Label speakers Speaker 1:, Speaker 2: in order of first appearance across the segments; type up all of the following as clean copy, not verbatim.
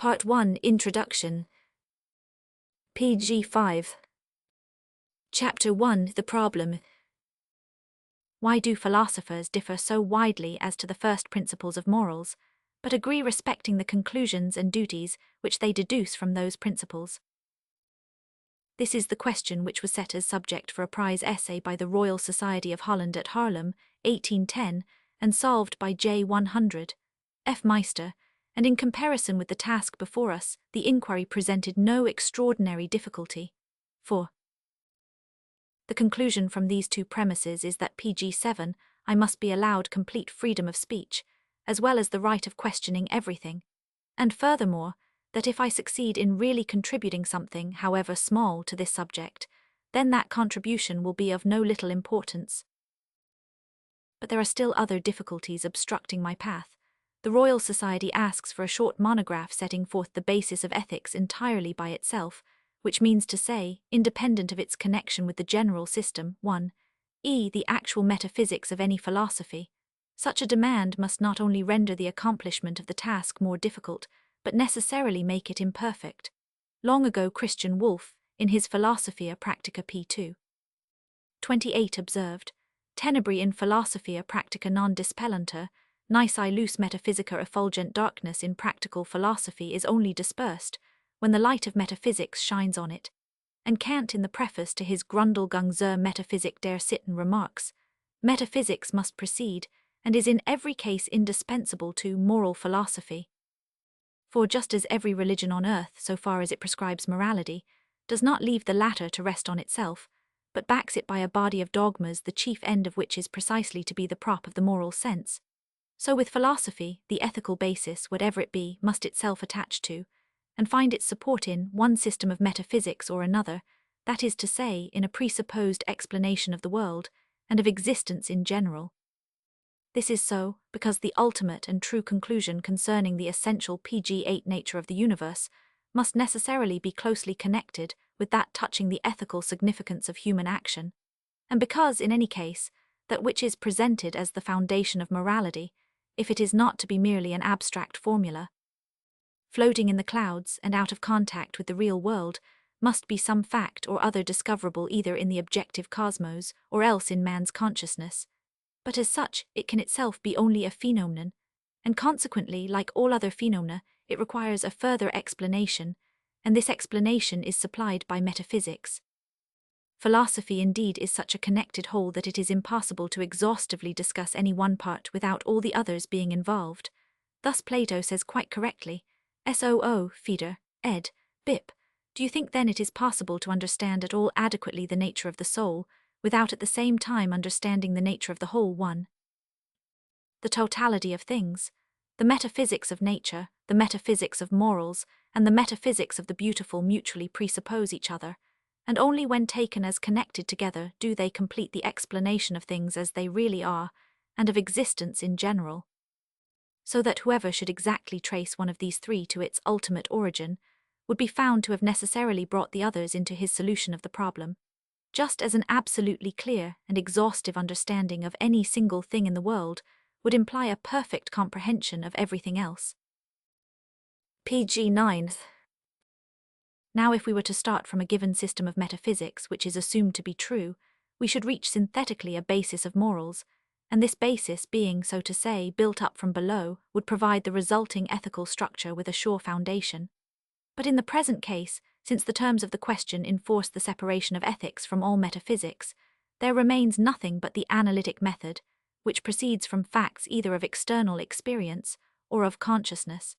Speaker 1: Part 1 Introduction. pg 5. Chapter 1 The Problem. Why do philosophers differ so widely as to the first principles of morals, but agree respecting the conclusions and duties which they deduce from those principles? This is the question which was set as subject for a prize essay by the Royal Society of Holland at Haarlem, 1810, and solved by J. 100, F. Meister, and in comparison with the task before us, the inquiry presented no extraordinary difficulty. 4. The conclusion from these two premises is that pg 7, I must be allowed complete freedom of speech, as well as the right of questioning everything, and furthermore, that if I succeed in really contributing something, however small, to this subject, then that contribution will be of no little importance. But there are still other difficulties obstructing my path. The Royal Society asks for a short monograph setting forth the basis of ethics entirely by itself, which means to say, independent of its connection with the general system. 1. The actual metaphysics of any philosophy. Such a demand must not only render the accomplishment of the task more difficult, but necessarily make it imperfect. Long ago Christian Wolff, in his Philosophia Practica p. 28 observed, Tenebri in Philosophia Practica non dispellantur, nisi luce metaphysica effulgent darkness in practical philosophy is only dispersed when the light of metaphysics shines on it, and Kant in the preface to his Grundlegung zur Metaphysik der Sitten remarks, metaphysics must precede, and is in every case indispensable to moral philosophy. For just as every religion on earth, so far as it prescribes morality, does not leave the latter to rest on itself, but backs it by a body of dogmas the chief end of which is precisely to be the prop of the moral sense, so with philosophy, the ethical basis, whatever it be, must itself attach to, and find its support in, one system of metaphysics or another, that is to say, in a presupposed explanation of the world, and of existence in general. This is so, because the ultimate and true conclusion concerning the essential pg 8 nature of the universe must necessarily be closely connected with that touching the ethical significance of human action, and because, in any case, that which is presented as the foundation of morality, if it is not to be merely an abstract formula, floating in the clouds and out of contact with the real world, must be some fact or other discoverable either in the objective cosmos or else in man's consciousness. But as such, it can itself be only a phenomenon, and consequently, like all other phenomena, it requires a further explanation, and this explanation is supplied by metaphysics. Philosophy indeed is such a connected whole that it is impossible to exhaustively discuss any one part without all the others being involved. Thus Plato says quite correctly, Soo, Feeder, ed. Bip. Do you think then it is possible to understand at all adequately the nature of the soul, without at the same time understanding the nature of the whole? 1. The totality of things, the metaphysics of nature, the metaphysics of morals, and the metaphysics of the beautiful mutually presuppose each other, and only when taken as connected together do they complete the explanation of things as they really are, and of existence in general. So that whoever should exactly trace one of these three to its ultimate origin would be found to have necessarily brought the others into his solution of the problem, just as an absolutely clear and exhaustive understanding of any single thing in the world would imply a perfect comprehension of everything else. pg 9. Now if we were to start from a given system of metaphysics which is assumed to be true, we should reach synthetically a basis of morals, and this basis being, so to say, built up from below, would provide the resulting ethical structure with a sure foundation. But in the present case, since the terms of the question enforce the separation of ethics from all metaphysics, there remains nothing but the analytic method, which proceeds from facts either of external experience or of consciousness.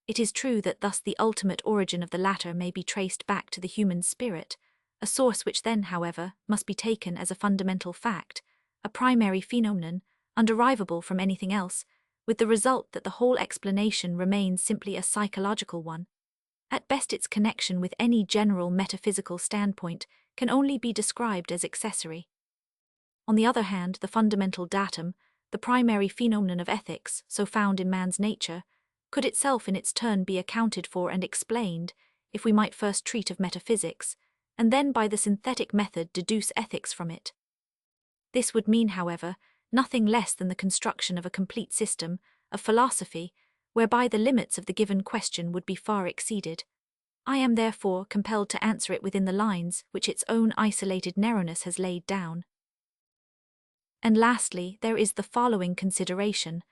Speaker 1: It is true that thus the ultimate origin of the latter may be traced back to the human spirit, a source which then, however, must be taken as a fundamental fact, a primary phenomenon, underivable from anything else, with the result that the whole explanation remains simply a psychological one. At best its connection with any general metaphysical standpoint can only be described as accessory. On the other hand, the fundamental datum, the primary phenomenon of ethics, so found in man's nature, could itself in its turn be accounted for and explained, if we might first treat of metaphysics, and then by the synthetic method deduce ethics from it. This would mean, however, nothing less than the construction of a complete system, of philosophy, whereby the limits of the given question would be far exceeded. I am therefore compelled to answer it within the lines which its own isolated narrowness has laid down. And lastly, there is the following consideration.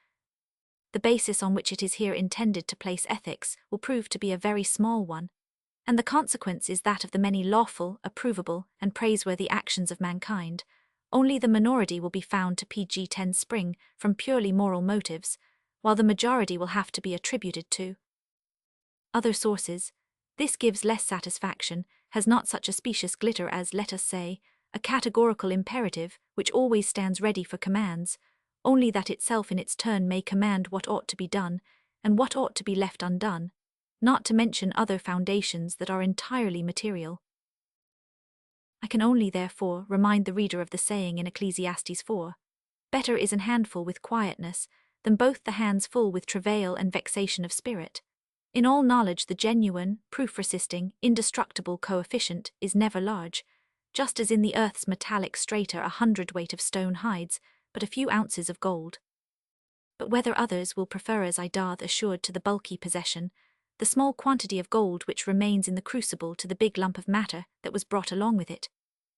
Speaker 1: The basis on which it is here intended to place ethics will prove to be a very small one, and the consequence is that of the many lawful, approvable, and praiseworthy actions of mankind, only the minority will be found to pg-10 spring from purely moral motives, while the majority will have to be attributed to other sources. This gives less satisfaction, has not such a specious glitter as, let us say, a categorical imperative which always stands ready for commands, only that itself in its turn may command what ought to be done, and what ought to be left undone, not to mention other foundations that are entirely material. I can only, therefore, remind the reader of the saying in Ecclesiastes 4, "Better is an handful with quietness, than both the hands full with travail and vexation of spirit." In all knowledge the genuine, proof-resisting, indestructible coefficient is never large, just as in the earth's metallic strata 100 weight of stone hides but a few ounces of gold. But whether others will prefer, as I doth assured, to the bulky possession, the small quantity of gold which remains in the crucible to the big lump of matter that was brought along with it,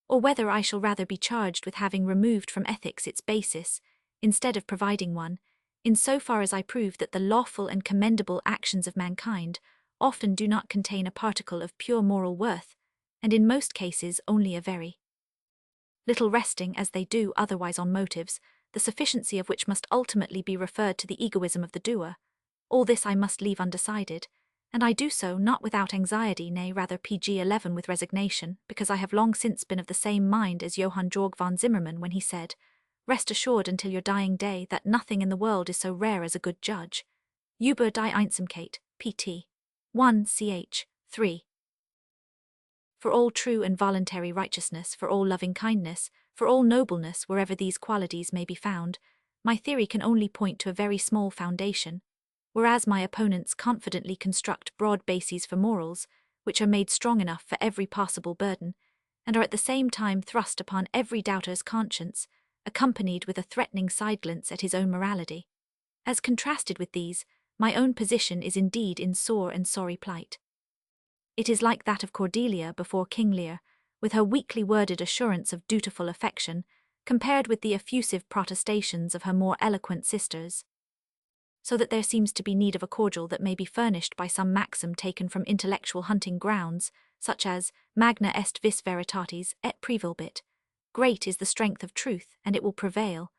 Speaker 1: or whether I shall rather be charged with having removed from ethics its basis, instead of providing one, in so far as I prove that the lawful and commendable actions of mankind often do not contain a particle of pure moral worth, and in most cases only a very little, resting as they do otherwise on motives, the sufficiency of which must ultimately be referred to the egoism of the doer. All this I must leave undecided, and I do so not without anxiety, nay rather pg-11 with resignation, because I have long since been of the same mind as Johann Georg von Zimmermann when he said, "Rest assured until your dying day that nothing in the world is so rare as a good judge." Über die Einsamkeit, pt. 1 ch. 3. For all true and voluntary righteousness, for all loving kindness, for all nobleness wherever these qualities may be found, my theory can only point to a very small foundation, whereas my opponents confidently construct broad bases for morals, which are made strong enough for every possible burden, and are at the same time thrust upon every doubter's conscience, accompanied with a threatening side-glance at his own morality. As contrasted with these, my own position is indeed in sore and sorry plight. It is like that of Cordelia before King Lear, with her weakly worded assurance of dutiful affection, compared with the effusive protestations of her more eloquent sisters. So that there seems to be need of a cordial that may be furnished by some maxim taken from intellectual hunting grounds, such as magna est vis veritatis et prevalebit. Great is the strength of truth, and it will prevail.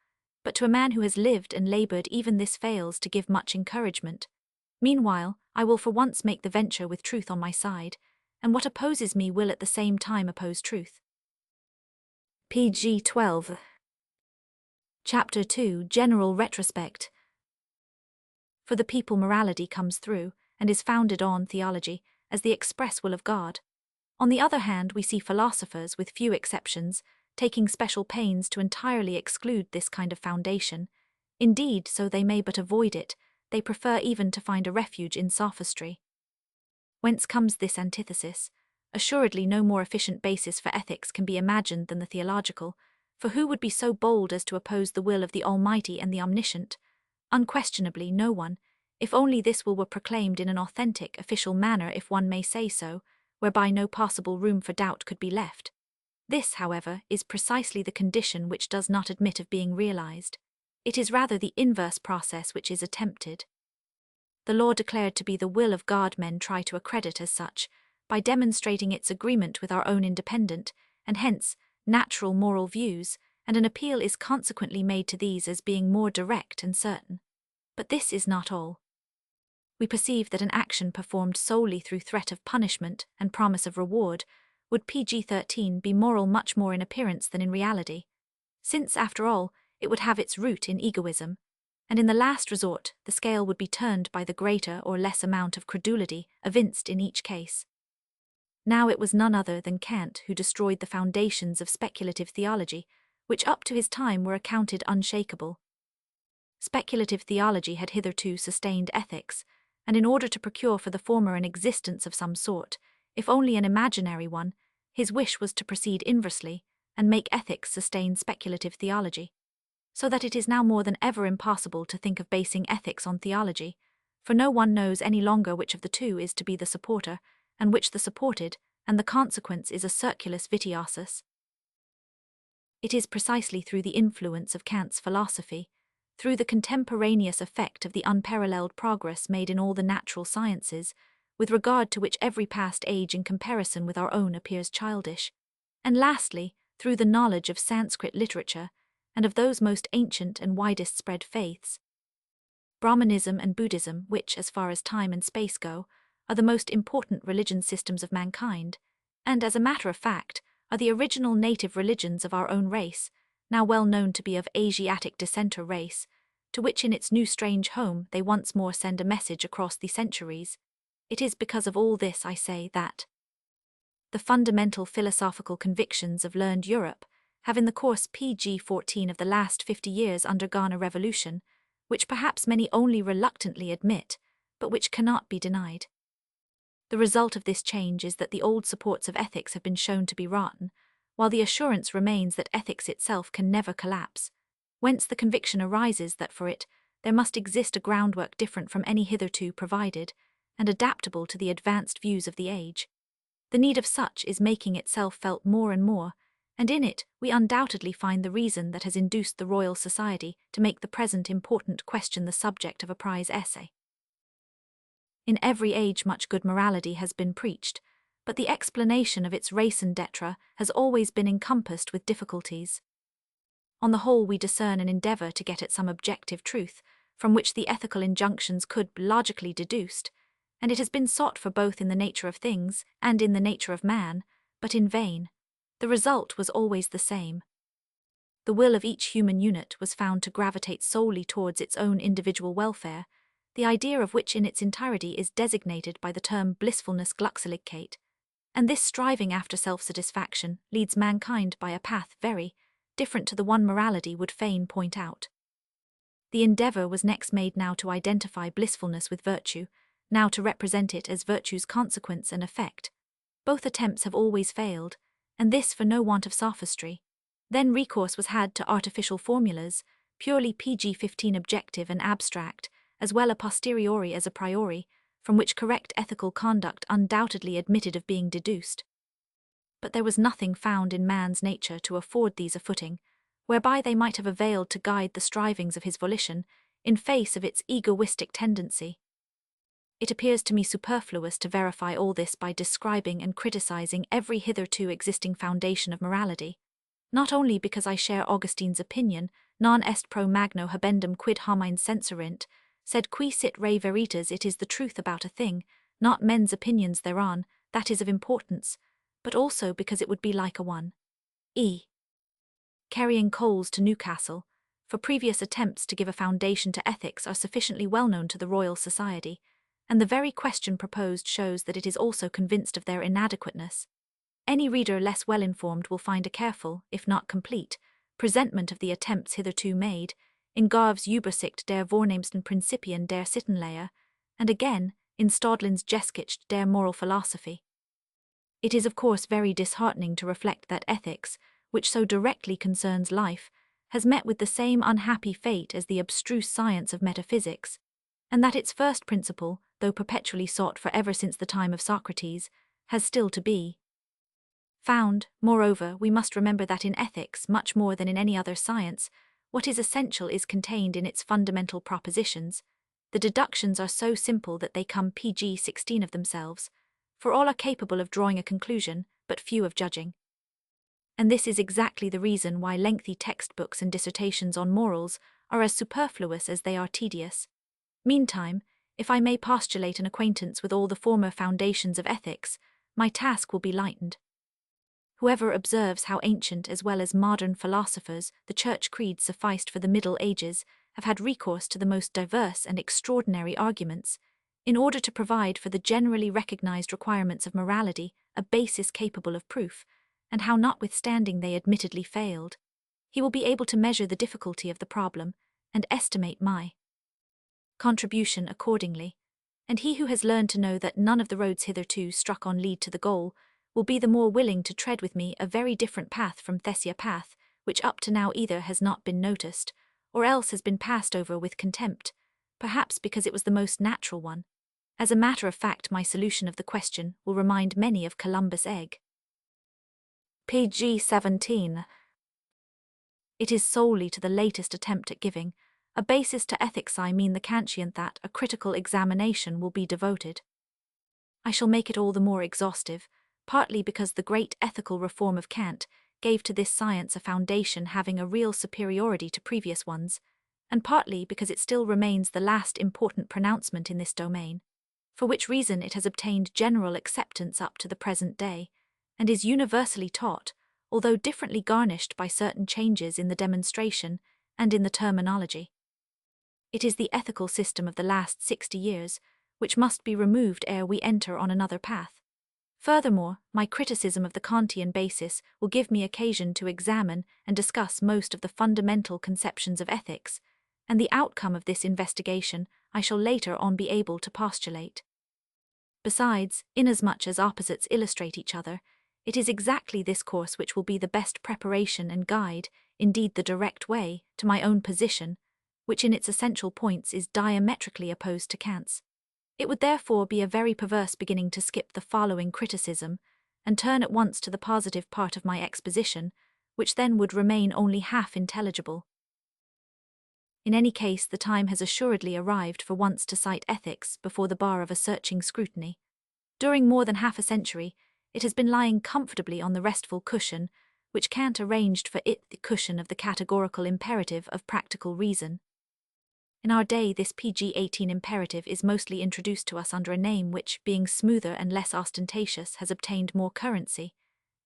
Speaker 1: But to a man who has lived and laboured even this fails to give much encouragement. Meanwhile, I will for once make the venture with truth on my side, and what opposes me will at the same time oppose truth. pg-12. Chapter 2, General Retrospect. For the people morality comes through, and is founded on theology, as the express will of God. On the other hand, we see philosophers, with few exceptions, taking special pains to entirely exclude this kind of foundation. Indeed, so they may but avoid it, they prefer even to find a refuge in sophistry. Whence comes this antithesis? Assuredly no more efficient basis for ethics can be imagined than the theological, for who would be so bold as to oppose the will of the Almighty and the Omniscient? Unquestionably no one, if only this will were proclaimed in an authentic, official manner, if one may say so, whereby no possible room for doubt could be left. This, however, is precisely the condition which does not admit of being realized. It is rather the inverse process which is attempted. The law declared to be the will of God men try to accredit as such, by demonstrating its agreement with our own independent, and hence, natural moral views, and an appeal is consequently made to these as being more direct and certain. But this is not all. We perceive that an action performed solely through threat of punishment and promise of reward would pg-13 be moral much more in appearance than in reality, since, after all, it would have its root in egoism, and in the last resort the scale would be turned by the greater or less amount of credulity evinced in each case. Now it was none other than Kant who destroyed the foundations of speculative theology, which up to his time were accounted unshakable. Speculative theology had hitherto sustained ethics, and in order to procure for the former an existence of some sort, if only an imaginary one, his wish was to proceed inversely, and make ethics sustain speculative theology. So that it is now more than ever impossible to think of basing ethics on theology, for no one knows any longer which of the two is to be the supporter, and which the supported, and the consequence is a circulus vitiosus. It is precisely through the influence of Kant's philosophy, through the contemporaneous effect of the unparalleled progress made in all the natural sciences, with regard to which every past age in comparison with our own appears childish, and lastly, through the knowledge of Sanskrit literature, and of those most ancient and widest spread faiths, Brahmanism and Buddhism, which, as far as time and space go, are the most important religion systems of mankind, and, as a matter of fact, are the original native religions of our own race, now well known to be of Asiatic descent or race, to which in its new strange home they once more send a message across the centuries. It is because of all this, I say, that the fundamental philosophical convictions of learned Europe have in the course pg 14 of the last 50 years undergone a revolution, which perhaps many only reluctantly admit, but which cannot be denied. The result of this change is that the old supports of ethics have been shown to be rotten, while the assurance remains that ethics itself can never collapse, whence the conviction arises that for it there must exist a groundwork different from any hitherto provided, and adaptable to the advanced views of the age. The need of such is making itself felt more and more, and in it we undoubtedly find the reason that has induced the Royal Society to make the present important question the subject of a prize essay. In every age much good morality has been preached, but the explanation of its raison d'etre has always been encompassed with difficulties. On the whole, we discern an endeavour to get at some objective truth, from which the ethical injunctions could be logically deduced, and it has been sought for both in the nature of things and in the nature of man, but in vain. The result was always the same. The will of each human unit was found to gravitate solely towards its own individual welfare, the idea of which in its entirety is designated by the term blissfulness Glückseligkeit, and this striving after self-satisfaction leads mankind by a path very different to the one morality would fain point out. The endeavour was next made now to identify blissfulness with virtue, now to represent it as virtue's consequence and effect. Both attempts have always failed, and this for no want of sophistry. Then recourse was had to artificial formulas, purely pg-15 objective and abstract, as well a posteriori as a priori, from which correct ethical conduct undoubtedly admitted of being deduced. But there was nothing found in man's nature to afford these a footing, whereby they might have availed to guide the strivings of his volition, in face of its egoistic tendency. It appears to me superfluous to verify all this by describing and criticizing every hitherto existing foundation of morality, not only because I share Augustine's opinion, non est pro magno habendum quid homines censurint, sed qui sit re veritas, it is the truth about a thing, not men's opinions thereon, that is of importance, but also because it would be like a one. Carrying coals to Newcastle, for previous attempts to give a foundation to ethics are sufficiently well known to the Royal Society, and the very question proposed shows that it is also convinced of their inadequateness. Any reader less well informed will find a careful, if not complete, presentment of the attempts hitherto made, in Garve's Übersicht der vornehmsten Principien der Sittenlehre, and again, in Stadlin's Geschichte der Moral Philosophy. It is of course very disheartening to reflect that ethics, which so directly concerns life, has met with the same unhappy fate as the abstruse science of metaphysics, and that its first principle, though perpetually sought for ever since the time of Socrates, has still to be found. Moreover, we must remember that in ethics, much more than in any other science, what is essential is contained in its fundamental propositions. The deductions are so simple that they come pg-16 of themselves, for all are capable of drawing a conclusion, but few of judging. And this is exactly the reason why lengthy textbooks and dissertations on morals are as superfluous as they are tedious. Meantime, if I may postulate an acquaintance with all the former foundations of ethics, my task will be lightened. Whoever observes how ancient as well as modern philosophers the Church creeds sufficed for the Middle Ages have had recourse to the most diverse and extraordinary arguments, in order to provide for the generally recognized requirements of morality a basis capable of proof, and how notwithstanding they admittedly failed, he will be able to measure the difficulty of the problem, and estimate my contribution accordingly, and he who has learned to know that none of the roads hitherto struck on lead to the goal will be the more willing to tread with me a very different path from Thesia path, which up to now either has not been noticed, or else has been passed over with contempt, perhaps because it was the most natural one. As a matter of fact, my solution of the question will remind many of Columbus' egg. PG 17. It is solely to the latest attempt at giving a basis to ethics I mean the Kantian that a critical examination will be devoted. I shall make it all the more exhaustive, partly because the great ethical reform of Kant gave to this science a foundation having a real superiority to previous ones, and partly because it still remains the last important pronouncement in this domain, for which reason it has obtained general acceptance up to the present day, and is universally taught, although differently garnished by certain changes in the demonstration and in the terminology. It is the ethical system of the last 60 years, which must be removed ere we enter on another path. Furthermore, my criticism of the Kantian basis will give me occasion to examine and discuss most of the fundamental conceptions of ethics, and the outcome of this investigation I shall later on be able to postulate. Besides, inasmuch as opposites illustrate each other, it is exactly this course which will be the best preparation and guide, indeed the direct way, to my own position, which in its essential points is diametrically opposed to Kant's. It would therefore be a very perverse beginning to skip the following criticism, and turn at once to the positive part of my exposition, which then would remain only half intelligible. In any case, the time has assuredly arrived for once to cite ethics before the bar of a searching scrutiny. During more than half a century, it has been lying comfortably on the restful cushion, which Kant arranged for it, the cushion of the categorical imperative of practical reason. In our day, this PG-18 imperative is mostly introduced to us under a name which, being smoother and less ostentatious, has obtained more currency.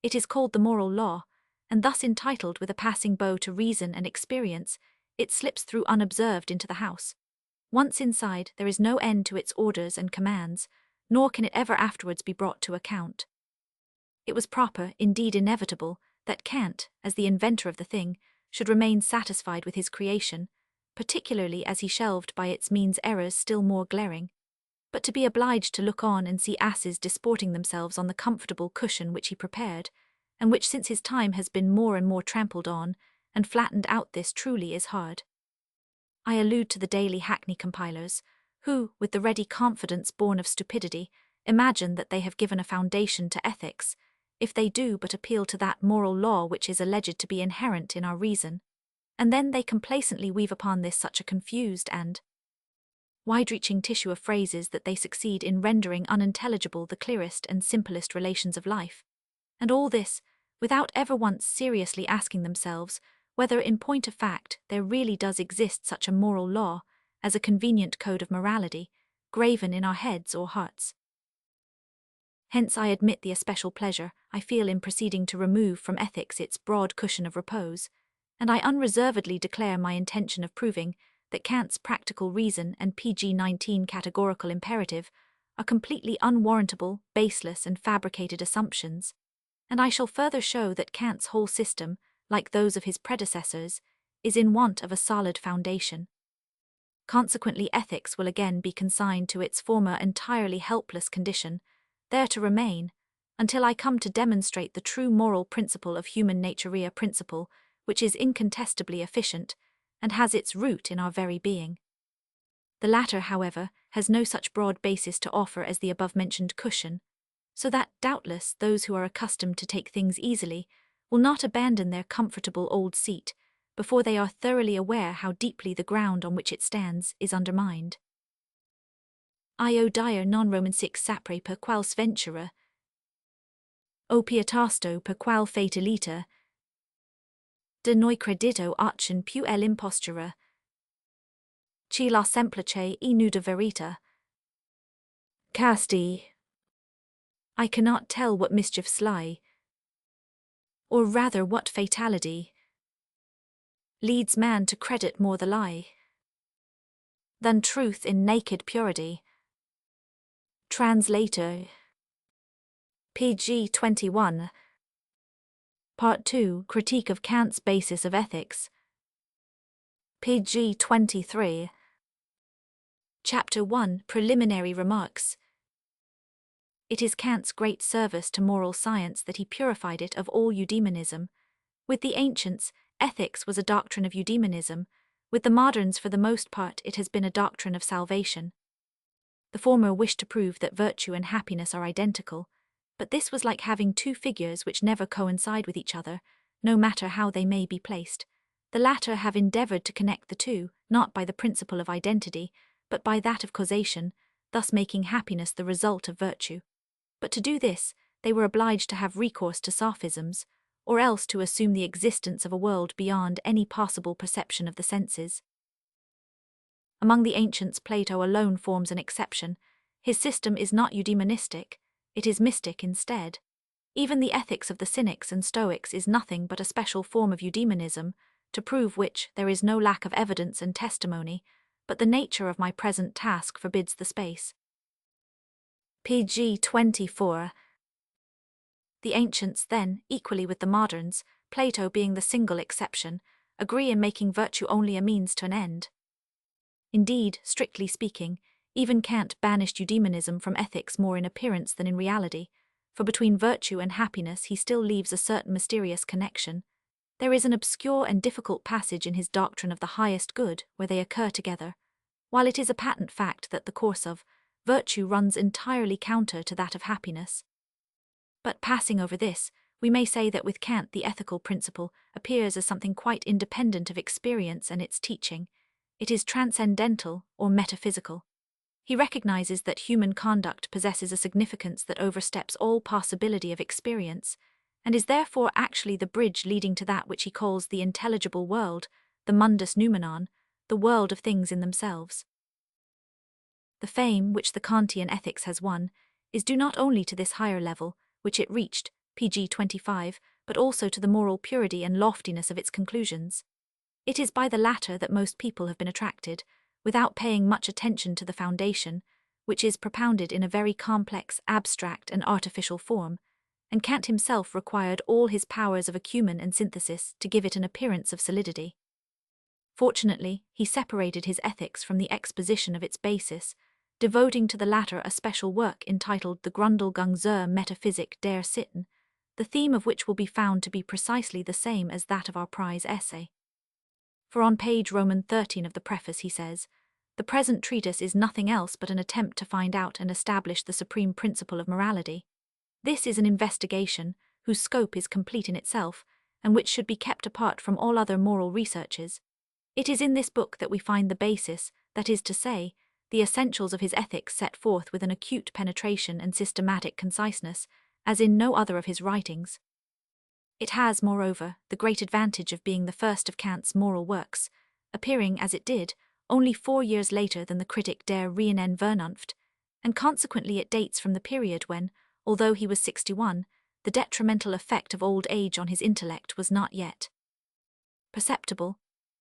Speaker 1: It is called the moral law, and thus entitled with a passing bow to reason and experience, it slips through unobserved into the house. Once inside, there is no end to its orders and commands, nor can it ever afterwards be brought to account. It was proper, indeed inevitable, that Kant, as the inventor of the thing, should remain satisfied with his creation, particularly as he shelved by its means errors still more glaring. But to be obliged to look on and see asses disporting themselves on the comfortable cushion which he prepared, and which since his time has been more and more trampled on, and flattened out, this truly is hard. I allude to the daily hackney compilers, who, with the ready confidence born of stupidity, imagine that they have given a foundation to ethics, if they do but appeal to that moral law which is alleged to be inherent in our reason, and then they complacently weave upon this such a confused and wide-reaching tissue of phrases that they succeed in rendering unintelligible the clearest and simplest relations of life, and all this without ever once seriously asking themselves whether in point of fact there really does exist such a moral law as a convenient code of morality, graven in our heads or hearts. Hence I admit the especial pleasure I feel in proceeding to remove from ethics its broad cushion of repose, and I unreservedly declare my intention of proving that Kant's practical reason and PG-19 categorical imperative are completely unwarrantable, baseless and fabricated assumptions, and I shall further show that Kant's whole system, like those of his predecessors, is in want of a solid foundation. Consequently, ethics will again be consigned to its former entirely helpless condition, there to remain, until I come to demonstrate the true moral principle of human nature, a principle which is incontestably efficient, and has its root in our very being. The latter, however, has no such broad basis to offer as the above-mentioned cushion, so that, doubtless, those who are accustomed to take things easily will not abandon their comfortable old seat before they are thoroughly aware how deeply the ground on which it stands is undermined. Io dire non Roman six sapere per qual sventura, o pietasto per qual fatalita, de noi credito archon più l'impostura, ci la semplice e nuda verita. Casti. I cannot tell what mischiefs lie, or rather what fatality leads man to credit more the lie than truth in naked purity. Translator. PG 21. Part 2, Critique of Kant's Basis of Ethics. PG 23. Chapter 1, Preliminary Remarks. It is Kant's great service to moral science that he purified it of all eudaimonism. With the ancients, ethics was a doctrine of eudaimonism, With the moderns, for the most part, it has been a doctrine of salvation. The former wished to prove that virtue and happiness are identical, but this was like having two figures which never coincide with each other, no matter how they may be placed. The latter have endeavored to connect the two, not by the principle of identity, but by that of causation, thus making happiness the result of virtue. But to do this, they were obliged to have recourse to sophisms, or else to assume the existence of a world beyond any possible perception of the senses. Among the ancients, Plato alone forms an exception. His system is not eudaimonistic, it is mystic instead. Even the ethics of the Cynics and Stoics is nothing but a special form of eudaimonism, to prove which there is no lack of evidence and testimony, but the nature of my present task forbids the space. pg 24. The ancients then, equally with the moderns, Plato being the single exception, agree in making virtue only a means to an end. Indeed, strictly speaking, even Kant banished eudaimonism from ethics more in appearance than in reality, for between virtue and happiness he still leaves a certain mysterious connection. There is an obscure and difficult passage in his doctrine of the highest good where they occur together, while it is a patent fact that the course of virtue runs entirely counter to that of happiness. But passing over this, we may say that with Kant the ethical principle appears as something quite independent of experience and its teaching. It is transcendental or metaphysical. He recognizes that human conduct possesses a significance that oversteps all possibility of experience, and is therefore actually the bridge leading to that which he calls the intelligible world, the mundus noumenon, the world of things in themselves. The fame which the Kantian ethics has won is due not only to this higher level, which it reached, pg 25, but also to the moral purity and loftiness of its conclusions. It is by the latter that most people have been attracted, without paying much attention to the foundation, which is propounded in a very complex, abstract, and artificial form, and Kant himself required all his powers of acumen and synthesis to give it an appearance of solidity. Fortunately, he separated his ethics from the exposition of its basis, devoting to the latter a special work entitled The Grundlegung zur Metaphysik der Sitten, the theme of which will be found to be precisely the same as that of our prize essay. For on page Roman 13 of the preface he says, "The present treatise is nothing else but an attempt to find out and establish the supreme principle of morality. This is an investigation whose scope is complete in itself, and which should be kept apart from all other moral researches. It is in this book that we find the basis, that is to say, the essentials of his ethics set forth with an acute penetration and systematic conciseness, as in no other of his writings. It has, moreover, the great advantage of being the first of Kant's moral works, appearing, as it did, only 4 years later than the Kritik der reinen Vernunft, and consequently it dates from the period when, although he was 61, the detrimental effect of old age on his intellect was not yet perceptible.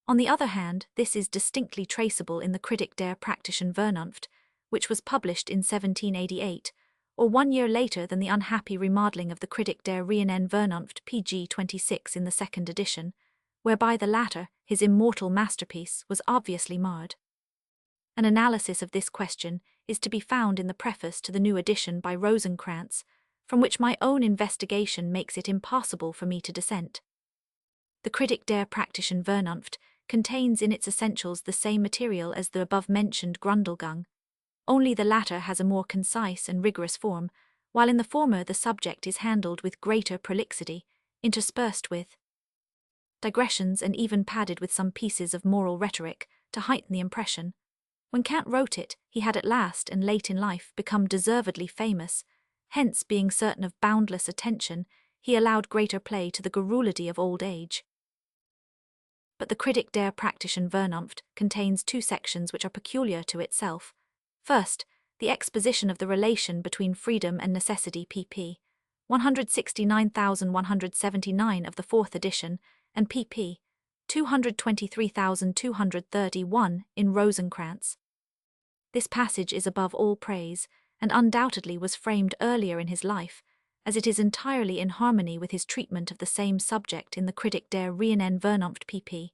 Speaker 1: On the other hand, this is distinctly traceable in the Kritik der praktischen Vernunft, which was published in 1788, or 1 year later than the unhappy remodeling of the Kritik der reinen Vernunft pg 26 in the second edition, whereby the latter, his immortal masterpiece, was obviously marred. An analysis of this question is to be found in the preface to the new edition by Rosenkranz, from which my own investigation makes it impossible for me to dissent. The Kritik der praktischen Vernunft contains in its essentials the same material as the above-mentioned Grundlegung, only the latter has a more concise and rigorous form, while in the former the subject is handled with greater prolixity, interspersed with digressions and even padded with some pieces of moral rhetoric to heighten the impression. When Kant wrote it, he had at last and late in life become deservedly famous, hence being certain of boundless attention, he allowed greater play to the garrulity of old age. But the Kritik der praktischen Vernunft contains 2 sections which are peculiar to itself. First, the exposition of the relation between freedom and necessity pp. 169,179 of the 4th edition, and pp. 223,231 in Rosenkranz. This passage is above all praise, and undoubtedly was framed earlier in his life, as it is entirely in harmony with his treatment of the same subject in the Kritik der reinen Vernunft pp.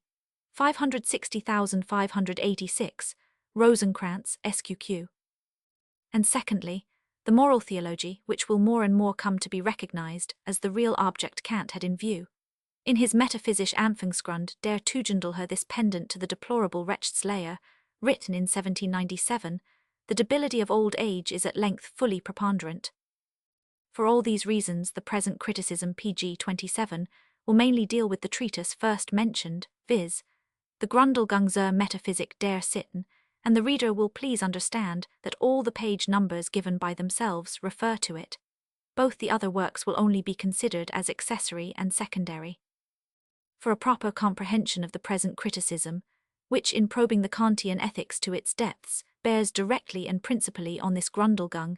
Speaker 1: 560,586, Rosenkranz, SQQ. And secondly, the moral theology, which will more and more come to be recognized as the real object Kant had in view. In his Metaphysisch Anfangsgrund der Tugendel this pendant to the deplorable Rechtslehre, written in 1797, the debility of old age is at length fully preponderant. For all these reasons, the present criticism pg 27 will mainly deal with the treatise first mentioned, viz., the Grundlegung zur Metaphysik der Sitten, and the reader will please understand that all the page numbers given by themselves refer to it. Both the other works will only be considered as accessory and secondary. For a proper comprehension of the present criticism, which in probing the Kantian ethics to its depths bears directly and principally on this Grundlegung,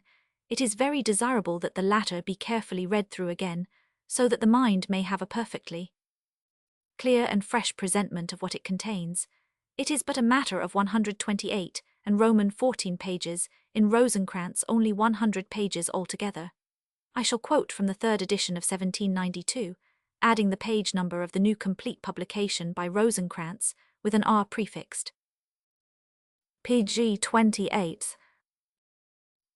Speaker 1: it is very desirable that the latter be carefully read through again, so that the mind may have a perfectly clear and fresh presentment of what it contains. It is but a matter of 128 and Roman 14 pages, in Rosenkranz only 100 pages altogether. I shall quote from the third edition of 1792, adding the page number of the new complete publication by Rosenkranz, with an R prefixed. pg 28.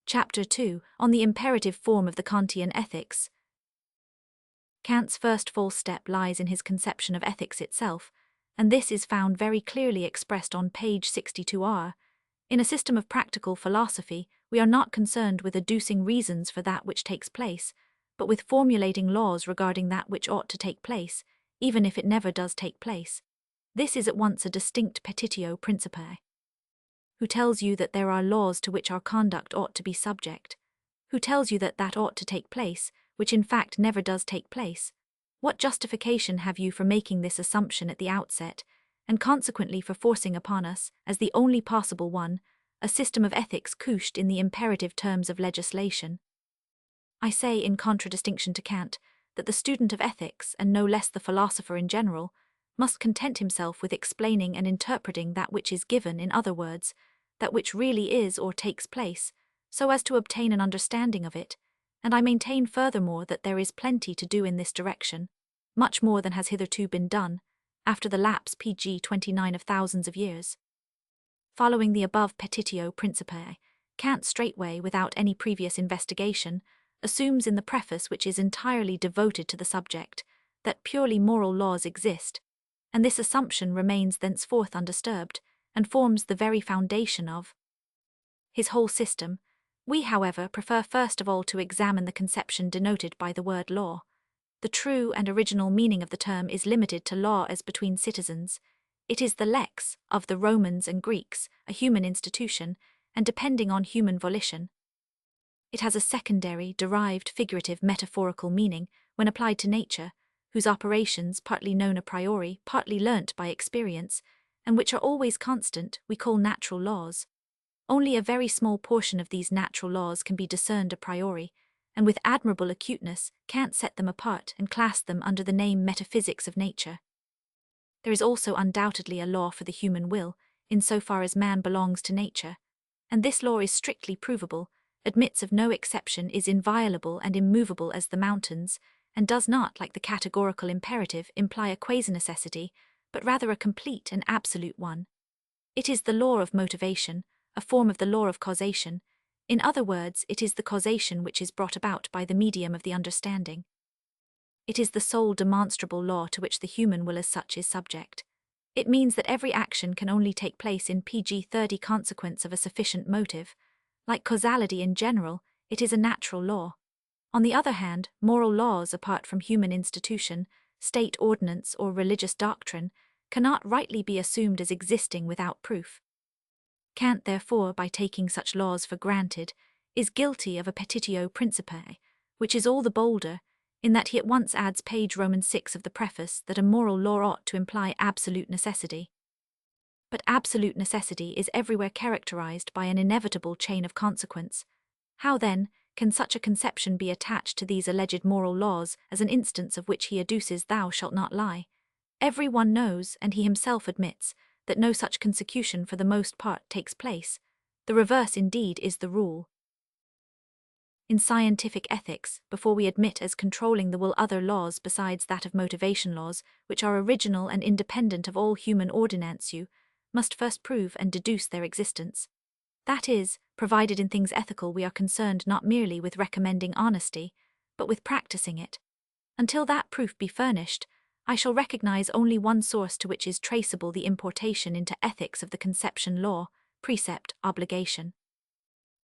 Speaker 1: Chapter 2, on the imperative form of the Kantian ethics. Kant's first false step lies in his conception of ethics itself, and this is found very clearly expressed on page 62r. In a system of practical philosophy, we are not concerned with adducing reasons for that which takes place, but with formulating laws regarding that which ought to take place, even if it never does take place. This is at once a distinct petitio principii. Who tells you that there are laws to which our conduct ought to be subject? Who tells you that that ought to take place, which in fact never does take place? What justification have you for making this assumption at the outset, and consequently for forcing upon us, as the only possible one, a system of ethics couched in the imperative terms of legislation? I say, in contradistinction to Kant, that the student of ethics, and no less the philosopher in general, must content himself with explaining and interpreting that which is given, in other words, that which really is or takes place, so as to obtain an understanding of it, and I maintain furthermore that there is plenty to do in this direction, much more than has hitherto been done, after the lapse pg 29 of thousands of years. Following the above petitio principii, Kant straightway, without any previous investigation, assumes in the preface, which is entirely devoted to the subject, that purely moral laws exist, and this assumption remains thenceforth undisturbed, and forms the very foundation of his whole system. We, however, prefer first of all to examine the conception denoted by the word law. The true and original meaning of the term is limited to law as between citizens. It is the lex of the Romans and Greeks, a human institution, and depending on human volition. It has a secondary, derived, figurative, metaphorical meaning when applied to nature, whose operations, partly known a priori, partly learnt by experience, and which are always constant, we call natural laws. Only a very small portion of these natural laws can be discerned a priori, and with admirable acuteness Kant set them apart and classed them under the name metaphysics of nature. There is also undoubtedly a law for the human will, in so far as man belongs to nature, and this law is strictly provable, admits of no exception, is inviolable and immovable as the mountains, and does not, like the categorical imperative, imply a quasi-necessity, but rather a complete and absolute one. It is the law of motivation, a form of the law of causation. In other words, it is the causation which is brought about by the medium of the understanding. It is the sole demonstrable law to which the human will as such is subject. It means that every action can only take place in pg 30 consequence of a sufficient motive. Like causality in general, it is a natural law. On the other hand, moral laws, apart from human institution, state ordinance, or religious doctrine, cannot rightly be assumed as existing without proof. Kant, therefore, by taking such laws for granted, is guilty of a petitio principii, which is all the bolder, in that he at once adds page Roman 6 of the preface that a moral law ought to imply absolute necessity. But absolute necessity is everywhere characterized by an inevitable chain of consequence. How, then, can such a conception be attached to these alleged moral laws as an instance of which he adduces "thou shalt not lie"? Every one knows, and he himself admits, that no such consecution for the most part takes place. The reverse indeed is the rule. In scientific ethics, before we admit as controlling the will other laws besides that of motivation laws, which are original and independent of all human ordinantia, must first prove and deduce their existence. That is, provided in things ethical we are concerned not merely with recommending honesty, but with practicing it. Until that proof be furnished, I shall recognize only one source to which is traceable the importation into ethics of the conception law, precept, obligation.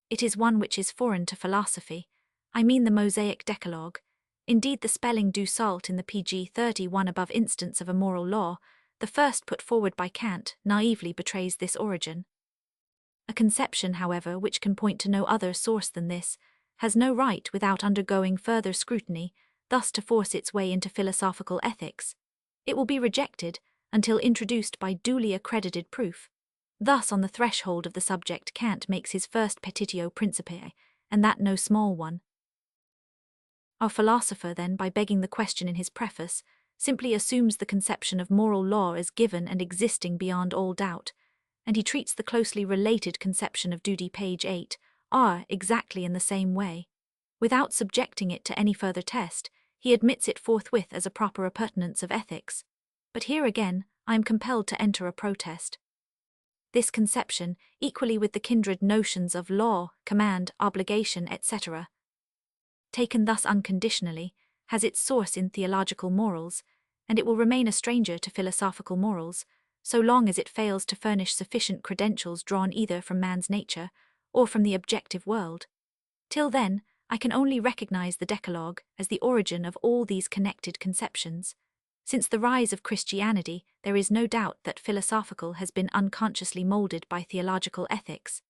Speaker 1: It is one which is foreign to philosophy. I mean the Mosaic Decalogue. Indeed, the spelling du salt in the pg 31 above instance of a moral law, the first put forward by Kant, naively betrays this origin. A conception, however, which can point to no other source than this, has no right, without undergoing further scrutiny, thus to force its way into philosophical ethics. It will be rejected until introduced by duly accredited proof. Thus, on the threshold of the subject, Kant makes his first petitio principii, and that no small one. Our philosopher, then, by begging the question in his preface, simply assumes the conception of moral law as given and existing beyond all doubt, and he treats the closely related conception of duty, page 8, exactly in the same way. Without subjecting it to any further test, he admits it forthwith as a proper appurtenance of ethics. But here again, I am compelled to enter a protest. This conception, equally with the kindred notions of law, command, obligation, etc., taken thus unconditionally, has its source in theological morals, and it will remain a stranger to philosophical morals, so long as it fails to furnish sufficient credentials drawn either from man's nature or from the objective world. Till then, I can only recognize the Decalogue as the origin of all these connected conceptions. Since the rise of Christianity, there is no doubt that philosophical has been unconsciously molded by theological ethics.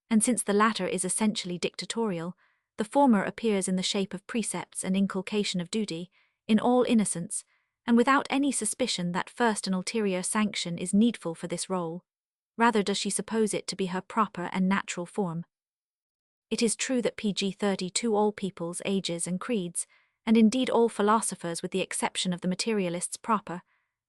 Speaker 1: And since the latter is essentially dictatorial, the former appears in the shape of precepts and inculcation of duty, in all innocence, and without any suspicion that first an ulterior sanction is needful for this role. Rather does she suppose it to be her proper and natural form. It is true that pg 32 all peoples, ages and creeds, and indeed all philosophers with the exception of the materialists proper,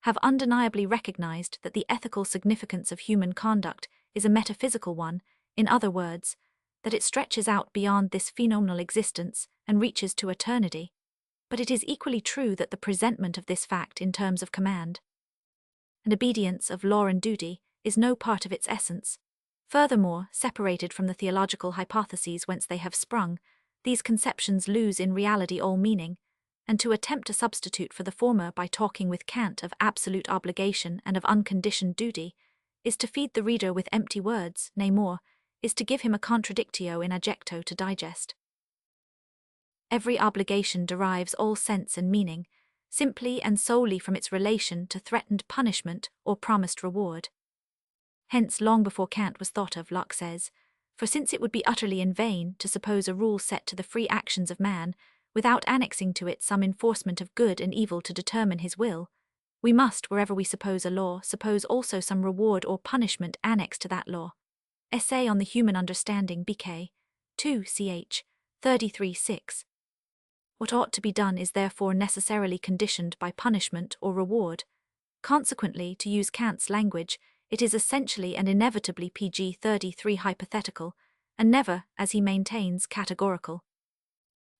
Speaker 1: have undeniably recognized that the ethical significance of human conduct is a metaphysical one, in other words, that it stretches out beyond this phenomenal existence and reaches to eternity. But it is equally true that the presentment of this fact in terms of command and obedience of law and duty is no part of its essence. Furthermore, separated from the theological hypotheses whence they have sprung, these conceptions lose in reality all meaning, and to attempt to substitute for the former by talking with Kant of absolute obligation and of unconditioned duty, is to feed the reader with empty words, nay more, is to give him a contradictio in adjecto to digest. Every obligation derives all sense and meaning, simply and solely from its relation to threatened punishment or promised reward. Hence, long before Kant was thought of, Locke says, for since it would be utterly in vain to suppose a rule set to the free actions of man, without annexing to it some enforcement of good and evil to determine his will, we must, wherever we suppose a law, suppose also some reward or punishment annexed to that law. Essay on the Human Understanding, BK 2 ch. 33:6. What ought to be done is therefore necessarily conditioned by punishment or reward. Consequently, to use Kant's language, it is essentially and inevitably pg 33 hypothetical, and never, as he maintains, categorical.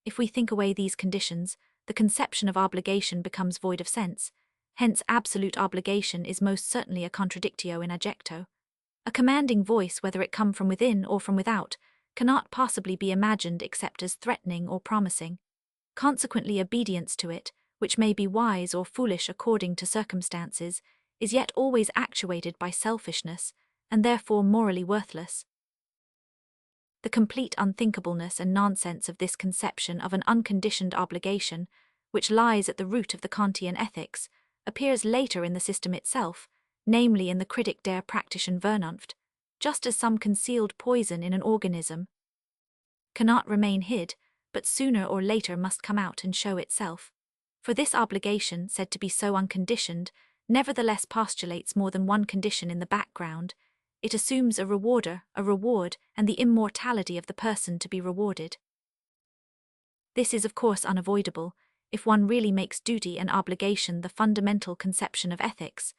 Speaker 1: If we think away these conditions, the conception of obligation becomes void of sense, hence absolute obligation is most certainly a contradictio in adjecto. A commanding voice, whether it come from within or from without, cannot possibly be imagined except as threatening or promising. Consequently, obedience to it, which may be wise or foolish according to circumstances, is yet always actuated by selfishness, and therefore morally worthless. The complete unthinkableness and nonsense of this conception of an unconditioned obligation, which lies at the root of the Kantian ethics, appears later in the system itself, namely in the Kritik der praktischen Vernunft, just as some concealed poison in an organism cannot remain hid, but sooner or later must come out and show itself. For this obligation, said to be so unconditioned, nevertheless postulates more than one condition in the background. It assumes a reward, and the immortality of the person to be rewarded. This is of course unavoidable, if one really makes duty and obligation the fundamental conception of ethics,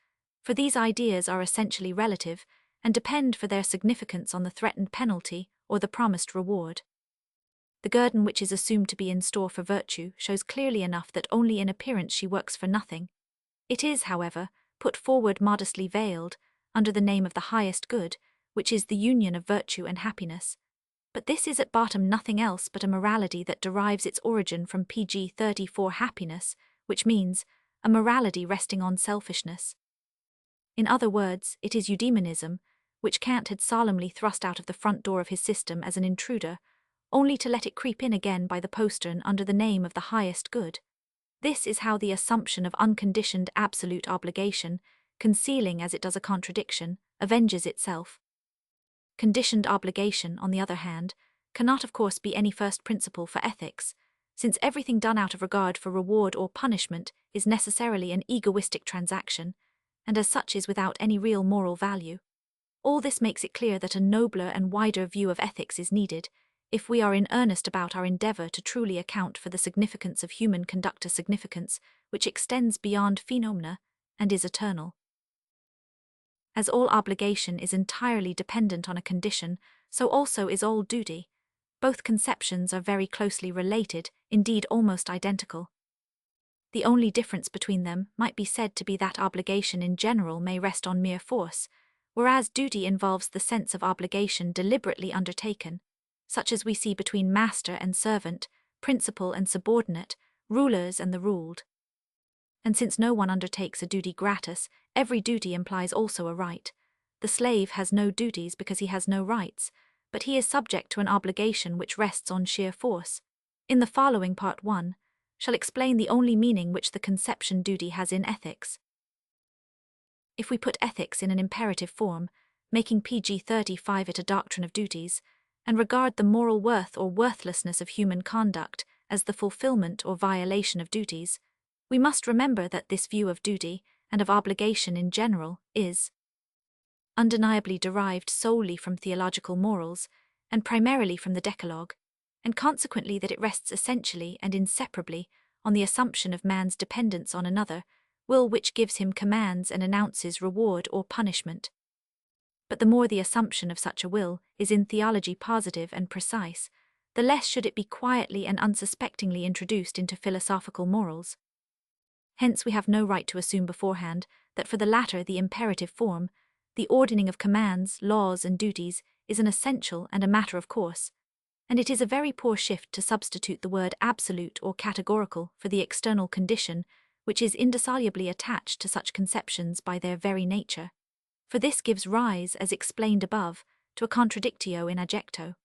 Speaker 1: for these ideas are essentially relative, and depend for their significance on the threatened penalty or the promised reward. The guerdon which is assumed to be in store for virtue shows clearly enough that only in appearance she works for nothing. It is, however, put forward modestly veiled, under the name of the highest good, which is the union of virtue and happiness. But this is at bottom nothing else but a morality that derives its origin from pg 34 happiness, which means, a morality resting on selfishness. In other words, it is eudaimonism, which Kant had solemnly thrust out of the front door of his system as an intruder, only to let it creep in again by the postern under the name of the highest good. This is how the assumption of unconditioned absolute obligation, concealing as it does a contradiction, avenges itself. Conditioned obligation, on the other hand, cannot of course be any first principle for ethics, since everything done out of regard for reward or punishment is necessarily an egoistic transaction, and as such is without any real moral value. All this makes it clear that a nobler and wider view of ethics is needed, if we are in earnest about our endeavor to truly account for the significance of human conduct, a significance which extends beyond phenomena and is eternal. As all obligation is entirely dependent on a condition, so also is all duty. Both conceptions are very closely related, indeed almost identical. The only difference between them might be said to be that obligation in general may rest on mere force, whereas duty involves the sense of obligation deliberately undertaken, such as we see between master and servant, principal and subordinate, rulers and the ruled. And since no one undertakes a duty gratis, every duty implies also a right. The slave has no duties because he has no rights, but he is subject to an obligation which rests on sheer force. In the following Part 1, shall explain the only meaning which the conception duty has in ethics. If we put ethics in an imperative form, making pg 35 it a doctrine of duties, and regard the moral worth or worthlessness of human conduct as the fulfillment or violation of duties, we must remember that this view of duty, and of obligation in general, is undeniably derived solely from theological morals, and primarily from the Decalogue, and consequently that it rests essentially and inseparably on the assumption of man's dependence on another, will which gives him commands and announces reward or punishment. But the more the assumption of such a will is in theology positive and precise, the less should it be quietly and unsuspectingly introduced into philosophical morals. Hence we have no right to assume beforehand that for the latter, the imperative form, the ordaining of commands, laws, and duties, is an essential and a matter of course, and it is a very poor shift to substitute the word absolute or categorical for the external condition which is indissolubly attached to such conceptions by their very nature, for this gives rise, as explained above, to a contradictio in adjecto.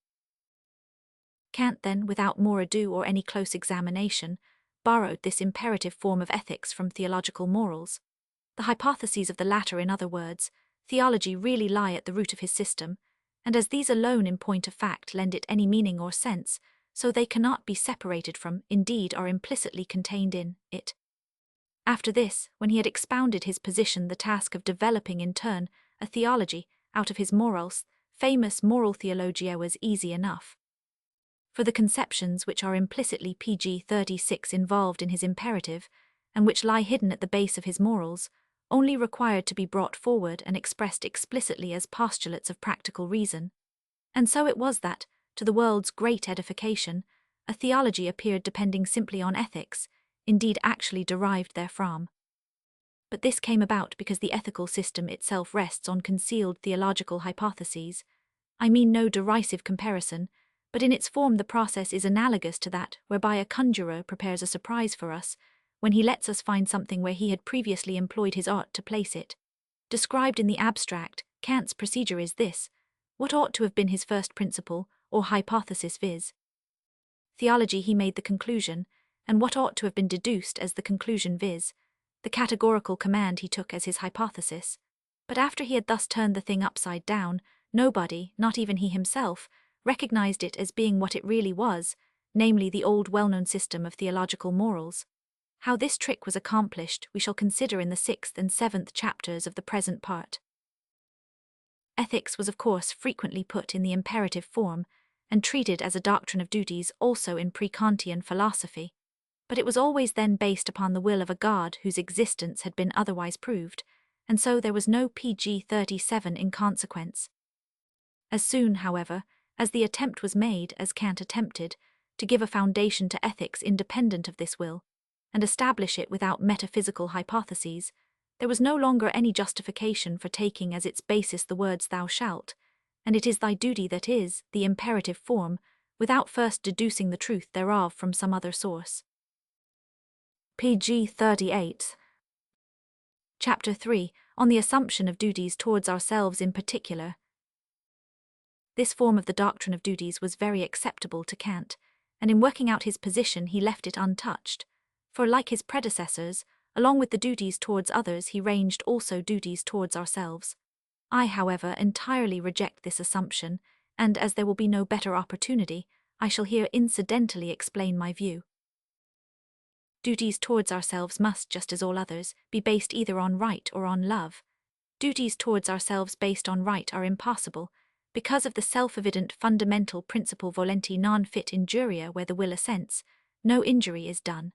Speaker 1: Kant then, without more ado or any close examination, borrowed this imperative form of ethics from theological morals. The hypotheses of the latter, in other words, theology, really lie at the root of his system, and as these alone in point of fact lend it any meaning or sense, so they cannot be separated from, indeed are implicitly contained in, it. After this, when he had expounded his position, the task of developing in turn a theology out of his morals, famous moral theologia, was easy enough. For the conceptions which are implicitly pg 36 involved in his imperative, and which lie hidden at the base of his morals, only required to be brought forward and expressed explicitly as postulates of practical reason. And so it was that, to the world's great edification, a theology appeared depending simply on ethics, indeed actually derived therefrom. But this came about because the ethical system itself rests on concealed theological hypotheses. I mean no derisive comparison, but in its form the process is analogous to that whereby a conjurer prepares a surprise for us, when he lets us find something where he had previously employed his art to place it. Described in the abstract, Kant's procedure is this: what ought to have been his first principle, or hypothesis, viz. theology, he made the conclusion, and what ought to have been deduced as the conclusion, viz. the categorical command, he took as his hypothesis. But after he had thus turned the thing upside down, nobody, not even he himself, recognized it as being what it really was, namely the old well-known system of theological morals. How this trick was accomplished we shall consider in the 6th and 7th chapters of the present part. Ethics was of course frequently put in the imperative form, and treated as a doctrine of duties also in pre-Kantian philosophy, but it was always then based upon the will of a God whose existence had been otherwise proved, and so there was no pg 37 in consequence. As soon, however, as the attempt was made, as Kant attempted, to give a foundation to ethics independent of this will, and establish it without metaphysical hypotheses, there was no longer any justification for taking as its basis the words "thou shalt," and it is thy duty that is, the imperative form, without first deducing the truth thereof from some other source. pg 38. Chapter 3, on the assumption of duties towards ourselves in particular. This form of the doctrine of duties was very acceptable to Kant, and in working out his position he left it untouched, for like his predecessors, along with the duties towards others he ranged also duties towards ourselves. I, however, entirely reject this assumption, and as there will be no better opportunity, I shall here incidentally explain my view. Duties towards ourselves must, just as all others, be based either on right or on love. Duties towards ourselves based on right are impossible, because of the self-evident fundamental principle volenti non fit injuria, where the will assents, no injury is done.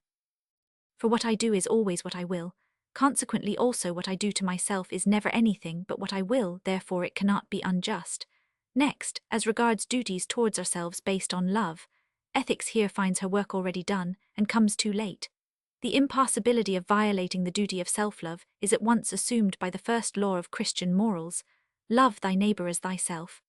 Speaker 1: For what I do is always what I will, consequently also what I do to myself is never anything but what I will, therefore it cannot be unjust. Next, as regards duties towards ourselves based on love, ethics here finds her work already done, and comes too late. The impossibility of violating the duty of self-love is at once assumed by the first law of Christian morals: love thy neighbor as thyself.